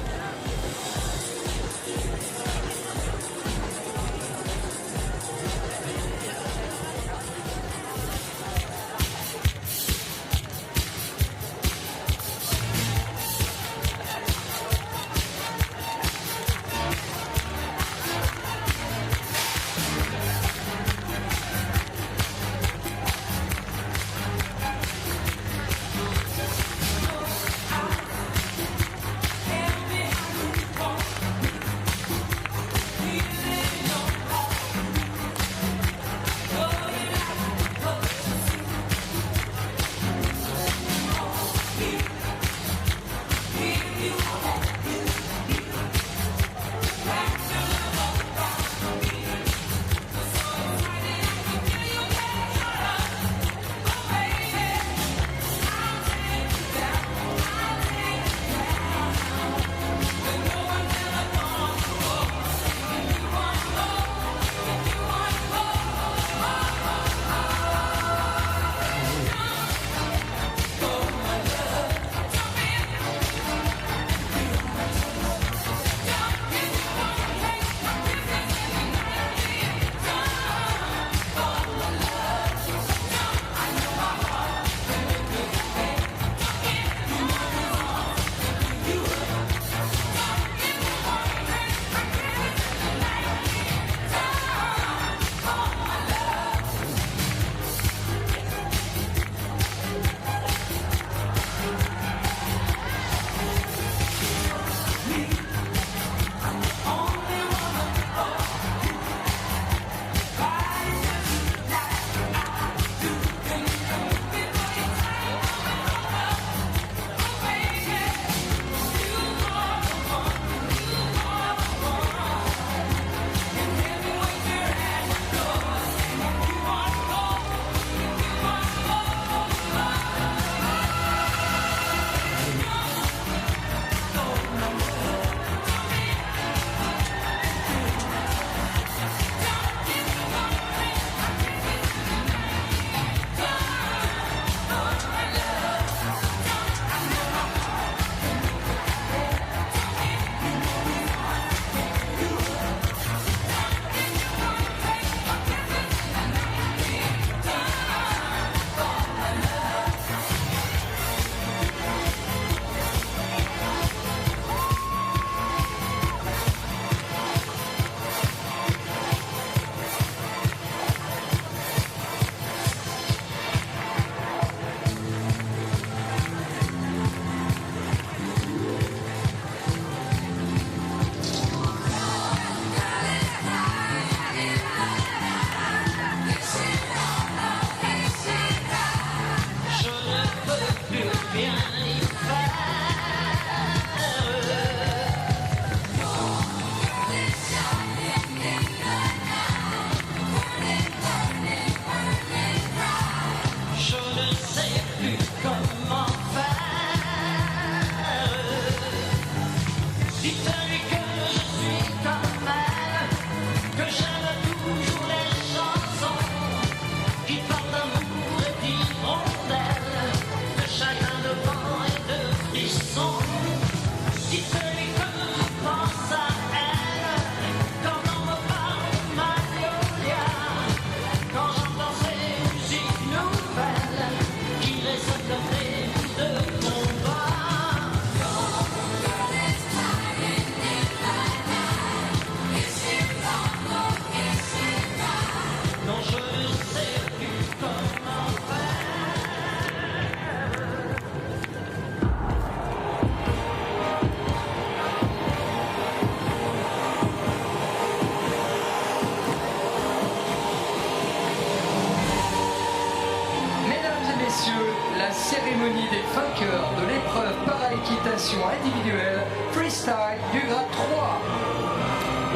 messieurs, la cérémonie des vainqueurs de l'épreuve para-équitation individuelle Freestyle du grade 3.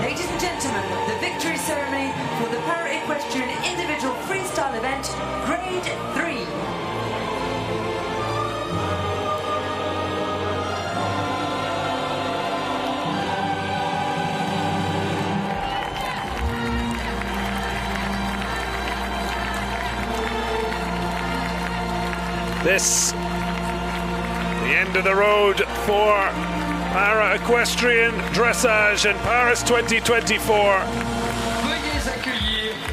Ladies and gentlemen, the victory ceremony for the Para-Equestrian individual freestyle event, grade 3. This, the end of the road for Para-Equestrian Dressage in Paris 2024.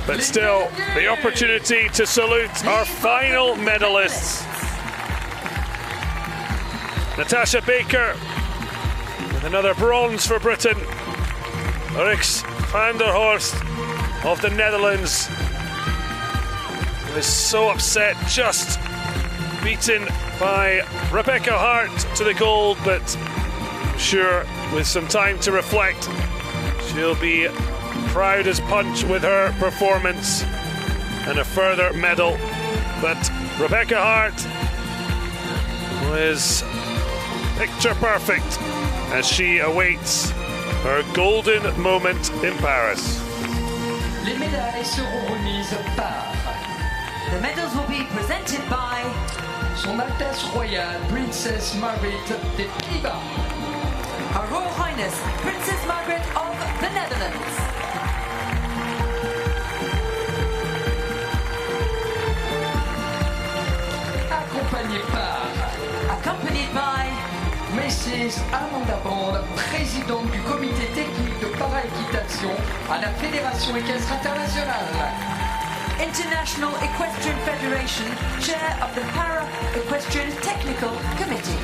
But still, the opportunity to salute our final medalists. Natasha Baker with another bronze for Britain. Rix van der Horst of the Netherlands was so upset, just beaten by Rebecca Hart to the gold, but I'm sure with some time to reflect, she'll be proud as punch with her performance and a further medal. But Rebecca Hart was picture perfect as she awaits her golden moment in Paris. Les médailles seront remises par The medals will be presented by Son Altesse Royale Princess Margaret des Pays-Bas, Her Royal Highness Princess Margaret of the Netherlands, accompanied by Mrs. Amanda Bond, présidente du comité technique de para-équitation à la Fédération équestre internationale. International Equestrian Federation, Chair of the Para-Equestrian Technical Committee.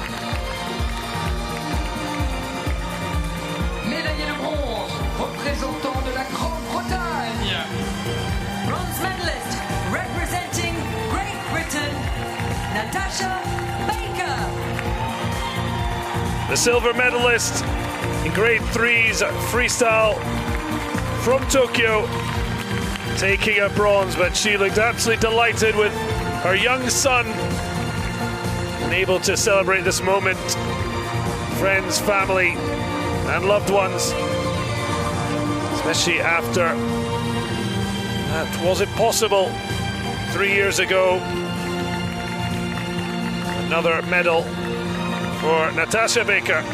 Médaillé de bronze, représentant de la Grande-Bretagne. Bronze medalist, representing Great Britain, Natasha Baker. The silver medalist in grade 3's freestyle from Tokyo, taking a bronze, but she looked absolutely delighted with her young son and able to celebrate this moment. Friends, family, and loved ones, especially after that wasn't possible 3 years ago. Another medal for Natasha Baker.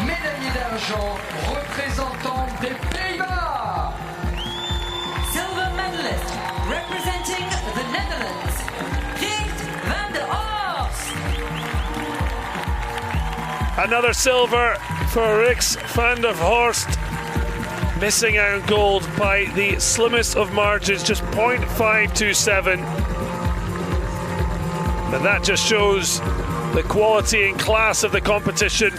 Médaillé d'argent, représentant des Pays-Bas. Silver medalist, representing the Netherlands, Geert van der Horst. Another silver for Rix van der Horst, missing out on gold by the slimmest of margins, just 0.527. But that just shows the quality and class of the competition.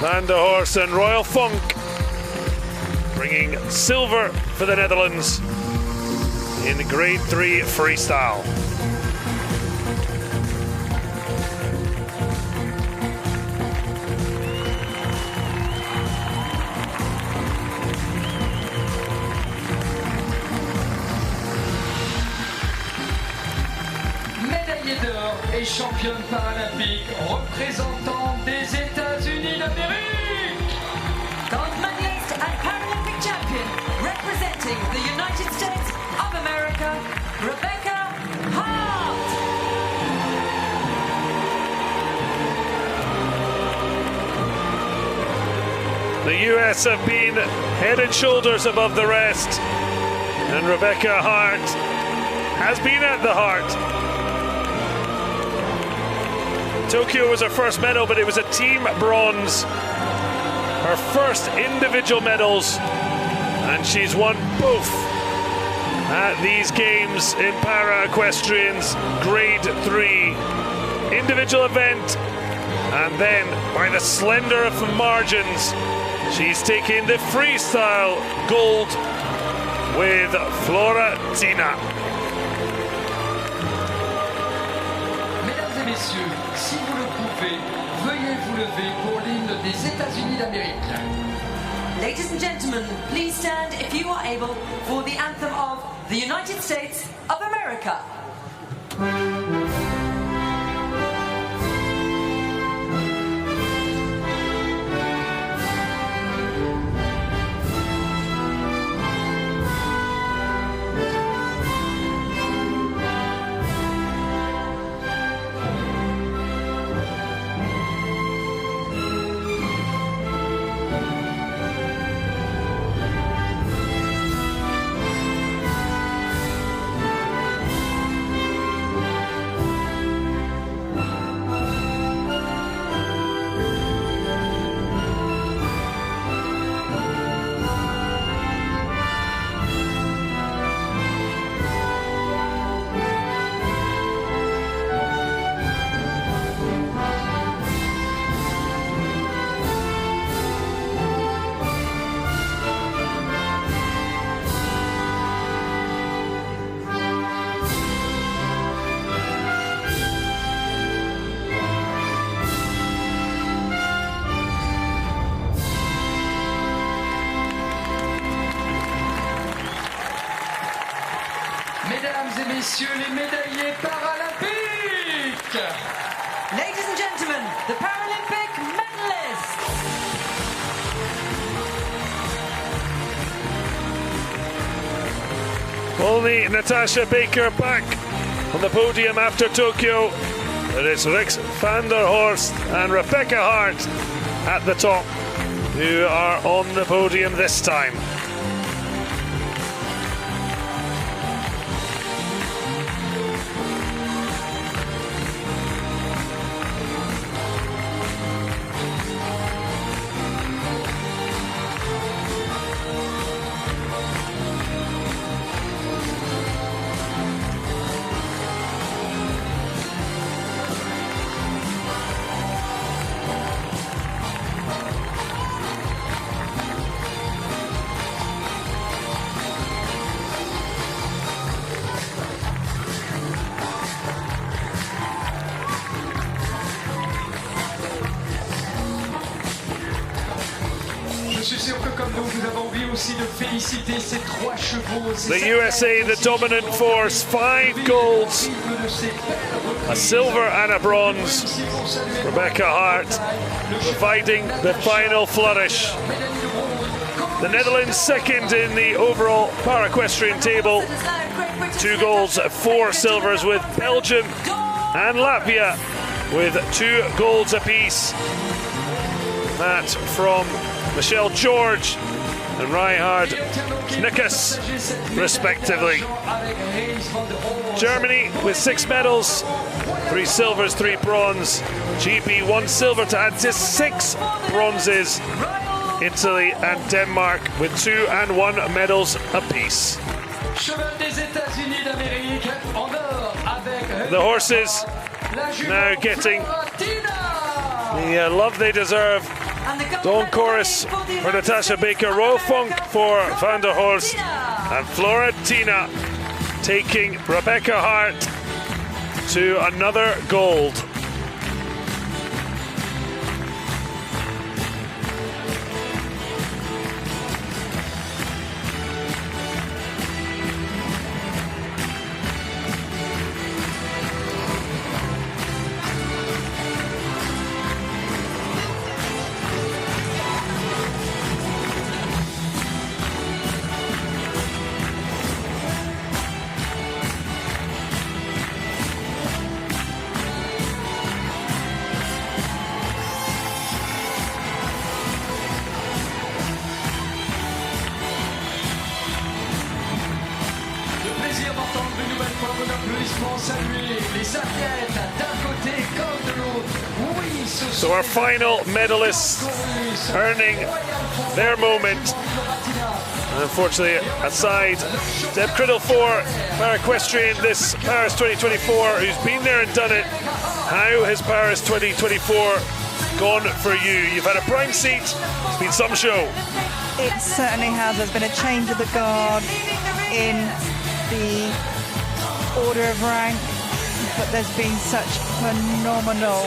Van der Horst and Royal Funk bringing silver for the Netherlands in grade 3 freestyle. Médaillé d'or et championne paralympique, représentant des États-Unis d'Amérique. Gold medalist and Paralympic champion, representing the United States of America, Rebecca Hart. The US have been head and shoulders above the rest, and Rebecca Hart has been at the heart. Tokyo was her first medal, but it was a team bronze. Her first individual medals, and she's won both at these games in para-equestrians grade 3. individual event, and then by the slender of margins, she's taking the freestyle gold with Florentina. Mesdames et messieurs, si vous le pouvez, veuillez vous lever pour l'hymne des États-Unis d'Amérique. Ladies and gentlemen, please stand if you are able for the anthem of the United States of America. Mesdames et messieurs, les médaillés paralympiques. Ladies and gentlemen, the Paralympic medalists. Only Natasha Baker back on the podium after Tokyo. It is Rix van der Horst and Rebecca Hart at the top, who are on the podium this time. The USA, the dominant force, 5 golds, a silver and a bronze. Rebecca Hart providing the final flourish. The Netherlands second in the overall para-equestrian table. 2 golds, 4 silvers, with Belgium and Latvia with 2 golds apiece. That from Michelle George and Reinhard Knickes, respectively. Germany with 6 medals, 3 silvers, 3 bronze. GB 1 silver to add to 6 bronzes. Italy and Denmark with 2 and 1 medals apiece. The horses now getting the love they deserve. Dawn Chorus for Natasha Baker, Royal Funk for Van der Horst, and Florentina taking Rebecca Hart to another gold. So our final medalists earning their moment. And unfortunately, aside Deb Criddle for para-equestrian this Paris 2024, who's been there and done it. How has Paris 2024 gone for you? You've had a prime seat. It's been some show. It certainly has. There's been a change of the guard in the order of rank, but there's been such phenomenal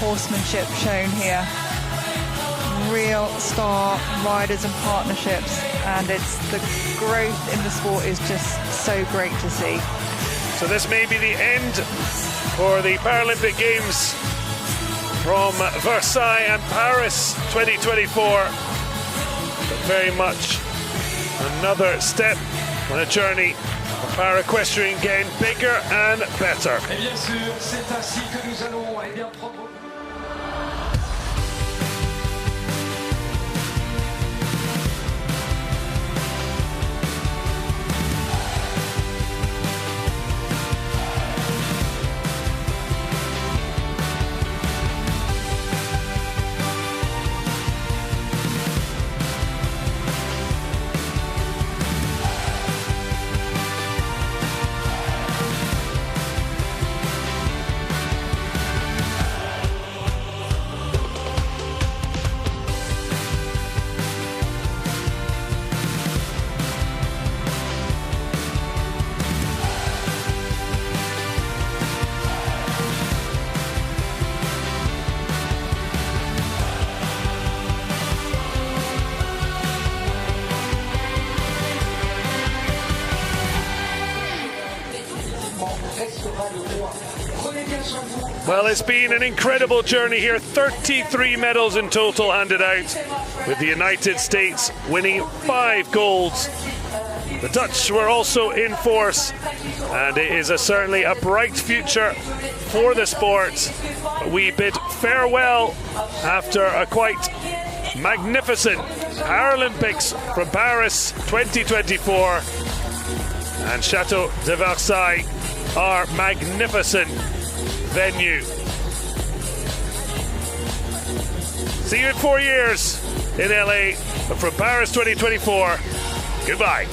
horsemanship shown here. Real star riders and partnerships, and it's the growth in the sport is just so great to see. So this may be the end for the Paralympic Games from Versailles and Paris 2024, but very much another step on a journey of para-equestrian getting bigger and better. Et bien sûr, c'est ainsi que nous allons prendre... Well, it's been an incredible journey here. 33 medals in total handed out, with the United States winning 5 golds. The Dutch were also in force, and it is certainly a bright future for the sport. We bid farewell after a quite magnificent Paralympics from Paris 2024, and Chateau de Versailles, our magnificent venue. See you in 4 years in LA, but from Paris 2024, goodbye.